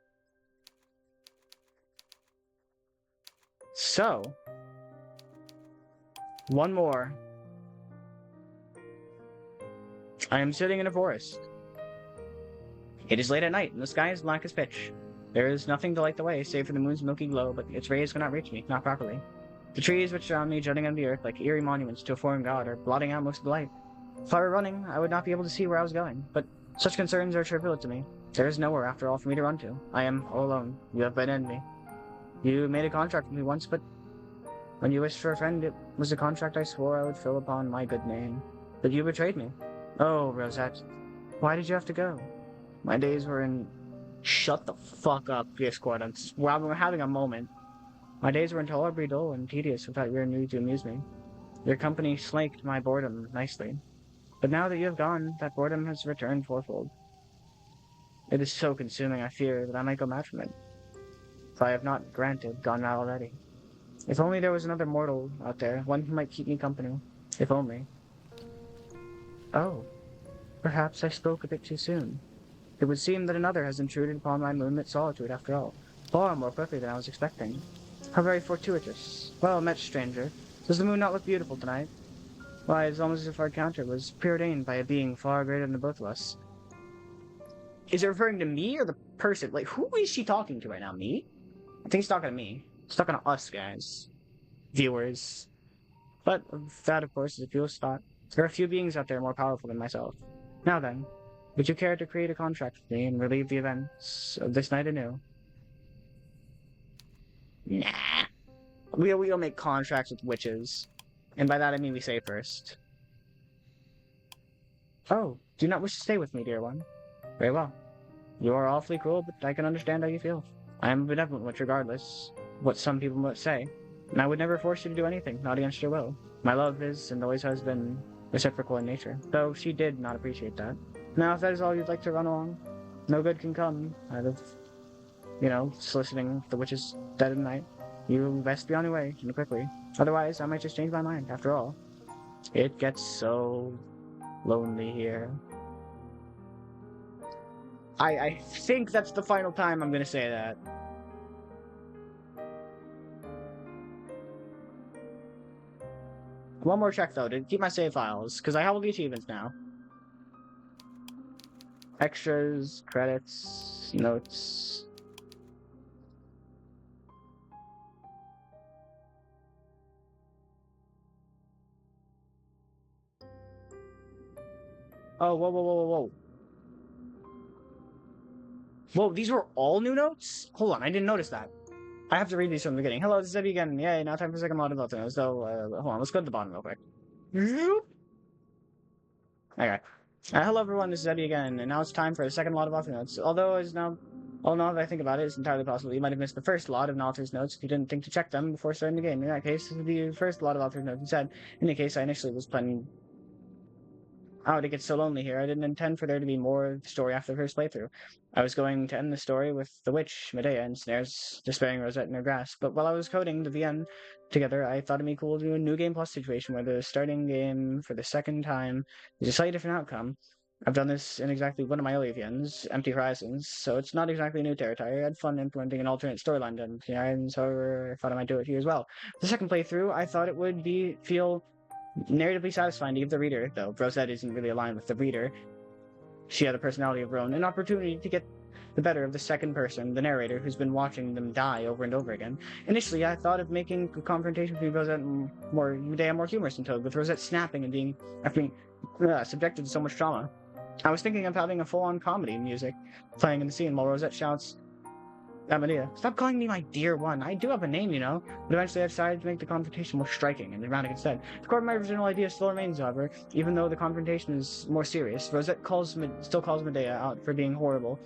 So, 1 more. I am sitting in a forest. It is late at night, and the sky is black as pitch. There is nothing to light the way, save for the moon's milky glow, but its rays cannot reach me, not properly. The trees which surround me, jutting out of the earth like eerie monuments to a foreign god, are blotting out most of the light. If I were running, I would not be able to see where I was going, but such concerns are trivial to me. There is nowhere, after all, for me to run to. I am all alone. You have abandoned me. You made a contract with me once, but when you wished for a friend, it was a contract I swore I would fill upon my good name. But you betrayed me. Oh, Rosette, why did you have to go? My days were in... Shut the fuck up, Discord. We're having a moment. My days were intolerably dull and tedious without your need to amuse me. Your company slaked my boredom nicely. But now that you have gone, that boredom has returned fourfold. It is so consuming, I fear, that I might go mad from it. If I have not, granted, gone mad already. If only there was another mortal out there, one who might keep me company. If only. Oh, perhaps I spoke a bit too soon. It would seem that another has intruded upon my moonlit solitude after all, far more quickly than I was expecting. How very fortuitous. Well met, stranger. Does the moon not look beautiful tonight? Why, it's almost as if our encounter was preordained by a being far greater than both of us. Is it referring to me or the person? Like, who is she talking to right now? Me? I think he's talking to me. He's talking to us, guys. Viewers. But that, of course, is a fool's thought. There are few beings out there more powerful than myself. Now then, would you care to create a contract with me and relieve the events of this night anew? Nah. We don't make contracts with witches. And by that I mean we say first. Oh, do you not wish to stay with me, dear one? Very well. You are awfully cruel, but I can understand how you feel. I am a benevolent witch regardless what some people might say, and I would never force you to do anything, not against your will. My love is, and always has been, reciprocal in nature, though she did not appreciate that. Now, if that is all you'd like to run along, no good can come out of, soliciting the witches dead of night. You best be on your way, and quickly. Otherwise, I might just change my mind, after all. It gets so lonely here. I think that's the final time I'm gonna say that. One more check, though, to keep my save files, because I have all the achievements now. Extras, credits, notes. Oh, whoa, whoa, whoa, whoa, whoa. Whoa, these were all new notes? Hold on, I didn't notice that. I have to read these from the beginning. Hello, this is Eddie again. Yay, now time for second mod of notes. So, hold on, let's go to the bottom real quick. Okay. Hello everyone, this is Eddie again, and now it's time for the second lot of author notes. Although, now that I think about it, it's entirely possible you might have missed the first lot of an author's notes if you didn't think to check them before starting the game. In that case, this would be the first lot of author's notes instead. In the case, I initially was planning... Oh, it gets so lonely here. I didn't intend for there to be more story after the first playthrough. I was going to end the story with the witch, Medea, ensnares despairing Rosette in her grasp, but while I was coding the VN together, I thought it'd be cool to do a new game plus situation where the starting game for the second time is a slightly different outcome. I've done this in exactly one of my earlier VNs, Empty Horizons, so it's not exactly new territory. I had fun implementing an alternate storyline to Empty Horizons, however, I thought I might do it here as well. The second playthrough, I thought it would feel narratively satisfying to give the reader, though Rosette isn't really aligned with the reader. She had a personality of her own, an opportunity to get the better of the second person, the narrator, who's been watching them die over and over again. Initially, I thought of making the confrontation between Rosette and Medea more humorous and Toad, with Rosette snapping and being subjected to so much trauma. I was thinking of having a full-on comedy music playing in the scene while Rosette shouts at Medea, "Stop calling me my dear one. I do have a name, you know." But eventually I decided to make the confrontation more striking and dramatic instead. The core of my original idea still remains, however, even though the confrontation is more serious. Rosette still calls Medea out for being horrible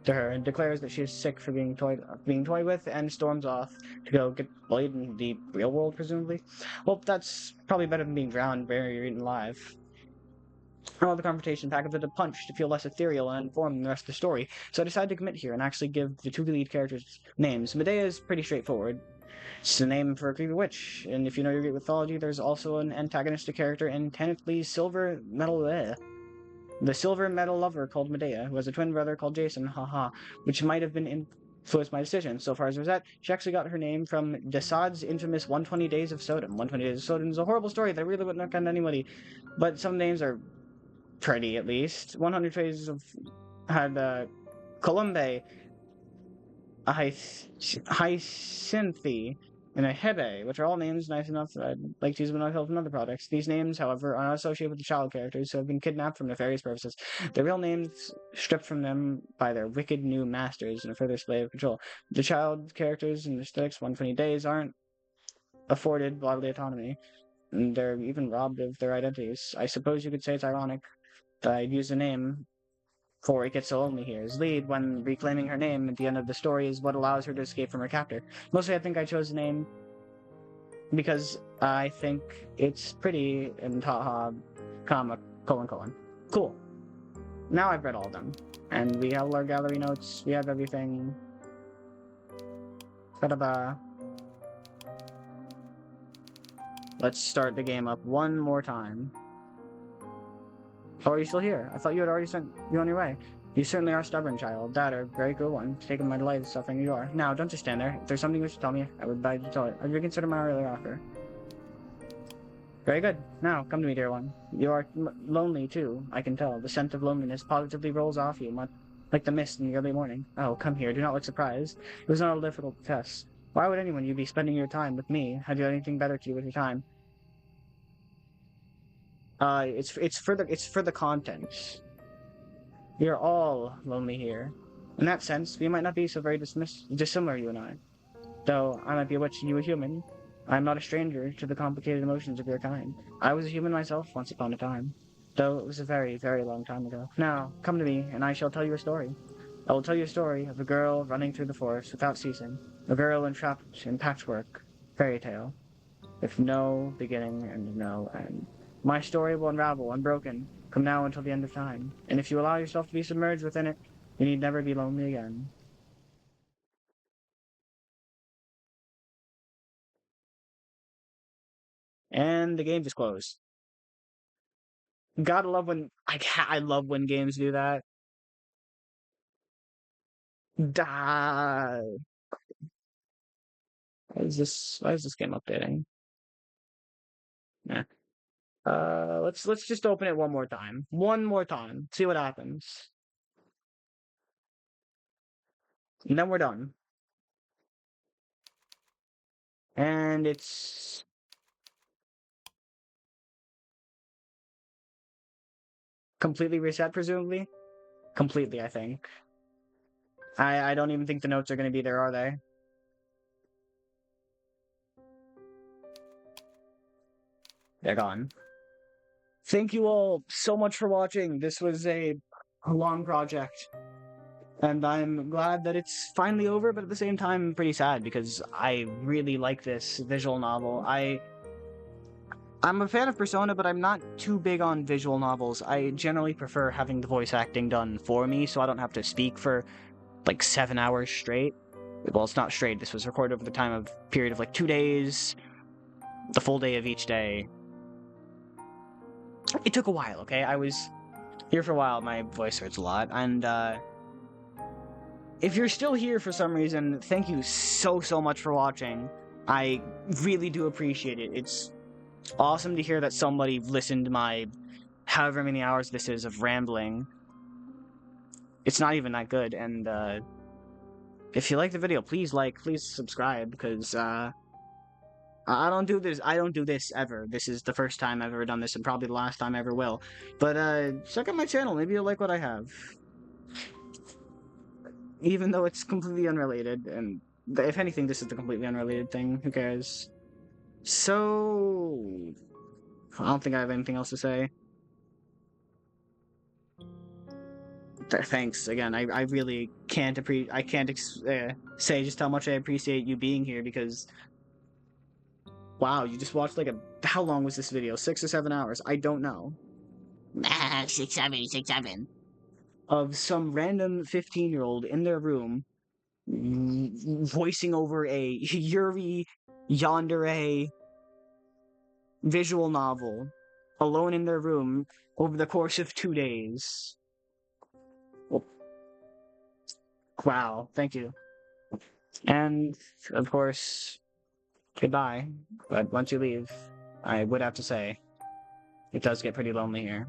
to her and declares that she is sick for being toyed with, and storms off to go get bullied in the real world, presumably. Well, that's probably better than being drowned, buried, or eaten alive. All the confrontation packed with a punch to feel less ethereal and informed than the rest of the story, so I decided to commit here and actually give the two lead characters names. Medea is pretty straightforward. It's the name for a creepy witch, and if you know your Greek mythology, there's also an antagonistic character in technically the silver metal lover called Medea, who has a twin brother called Jason, haha, which might have been influenced my decision. So far as Rosette, she actually got her name from Desaad's infamous 120 Days of Sodom. 120 Days of Sodom is a horrible story that I really wouldn't recommend anybody, but some names are pretty, at least. 100 Phases of had Columbe, a Hyacinthi, and a Hebe, which are all names nice enough that I'd like to use them myself in other products. These names, however, are not associated with the child characters who have been kidnapped for nefarious purposes. Their real names stripped from them by their wicked new masters and a further slave of control. The child characters in the sticks 120 Days aren't afforded bodily autonomy, and they're even robbed of their identities. I suppose you could say it's ironic that I'd use a name before it gets so lonely here. His lead, when reclaiming her name at the end of the story, is what allows her to escape from her captor. Mostly, I think I chose the name because I think it's pretty and haha, comma, colon, colon. Cool. Now I've read all of them. And we have our gallery notes, we have everything. Ta-da-ba. Let's start the game up one more time. Oh, are you still here? I thought you had already sent you on your way. You certainly are a stubborn child. That are very good one. Taking my delight in suffering you are. Now, don't just stand there. If there's something you wish to tell me, I would beg you to tell it. Have you considered my earlier offer? Very good. Now, come to me, dear one. You are lonely, too, I can tell. The scent of loneliness positively rolls off you, much like the mist in the early morning. Oh, come here. Do not look surprised. It was not a difficult test. Why would anyone you be spending your time with me? Have you anything better to do with your time? It's for the content. We are all lonely here. In that sense, we might not be so very dissimilar, you and I. Though I might be a witch and you a human, I am not a stranger to the complicated emotions of your kind. I was a human myself once upon a time, though it was a very, very long time ago. Now, come to me, and I shall tell you a story. I will tell you a story of a girl running through the forest without ceasing, a girl entrapped in patchwork, fairy tale, with no beginning and no end. My story will unravel, unbroken, from now until the end of time, and if you allow yourself to be submerged within it, you need never be lonely again. And the game just closed. Gotta love when I love when games do that. Die. Why is this game updating? Yeah. Let's just open it one more time. One more time. See what happens. And then we're done. And it's completely reset, presumably. Completely, I think. I don't even think the notes are gonna be there, are they? They're gone. Thank you all so much for watching. This was a long project. And I'm glad that it's finally over, but at the same time, I'm pretty sad because I really like this visual novel. I'm a fan of Persona, but I'm not too big on visual novels. I generally prefer having the voice acting done for me, so I don't have to speak for like 7 hours straight. Well, it's not straight. This was recorded over the time of period of like 2 days, the full day of each day. It took a while, okay? I was here for a while. My voice hurts a lot, and if you're still here for some reason, thank you so much for watching. I really do appreciate it. It's awesome to hear that somebody listened to my however many hours this is of rambling. It's not even that good, and if you like the video, please subscribe, because I don't do this ever. This is the first time I've ever done this, and probably the last time I ever will. But check out my channel, maybe you'll like what I have. Even though it's completely unrelated, and if anything, this is the completely unrelated thing. Who cares? So, I don't think I have anything else to say. Thanks again. I really can't say just how much I appreciate you being here, because wow, you just watched like how long was this video? 6 or 7 hours? I don't know. 6, 7, 6, 7. Of some random 15-year-old in their room voicing over a Yuri yandere visual novel alone in their room over the course of 2 days. Well, wow, thank you. And, of course, goodbye. But once you leave, I would have to say, it does get pretty lonely here.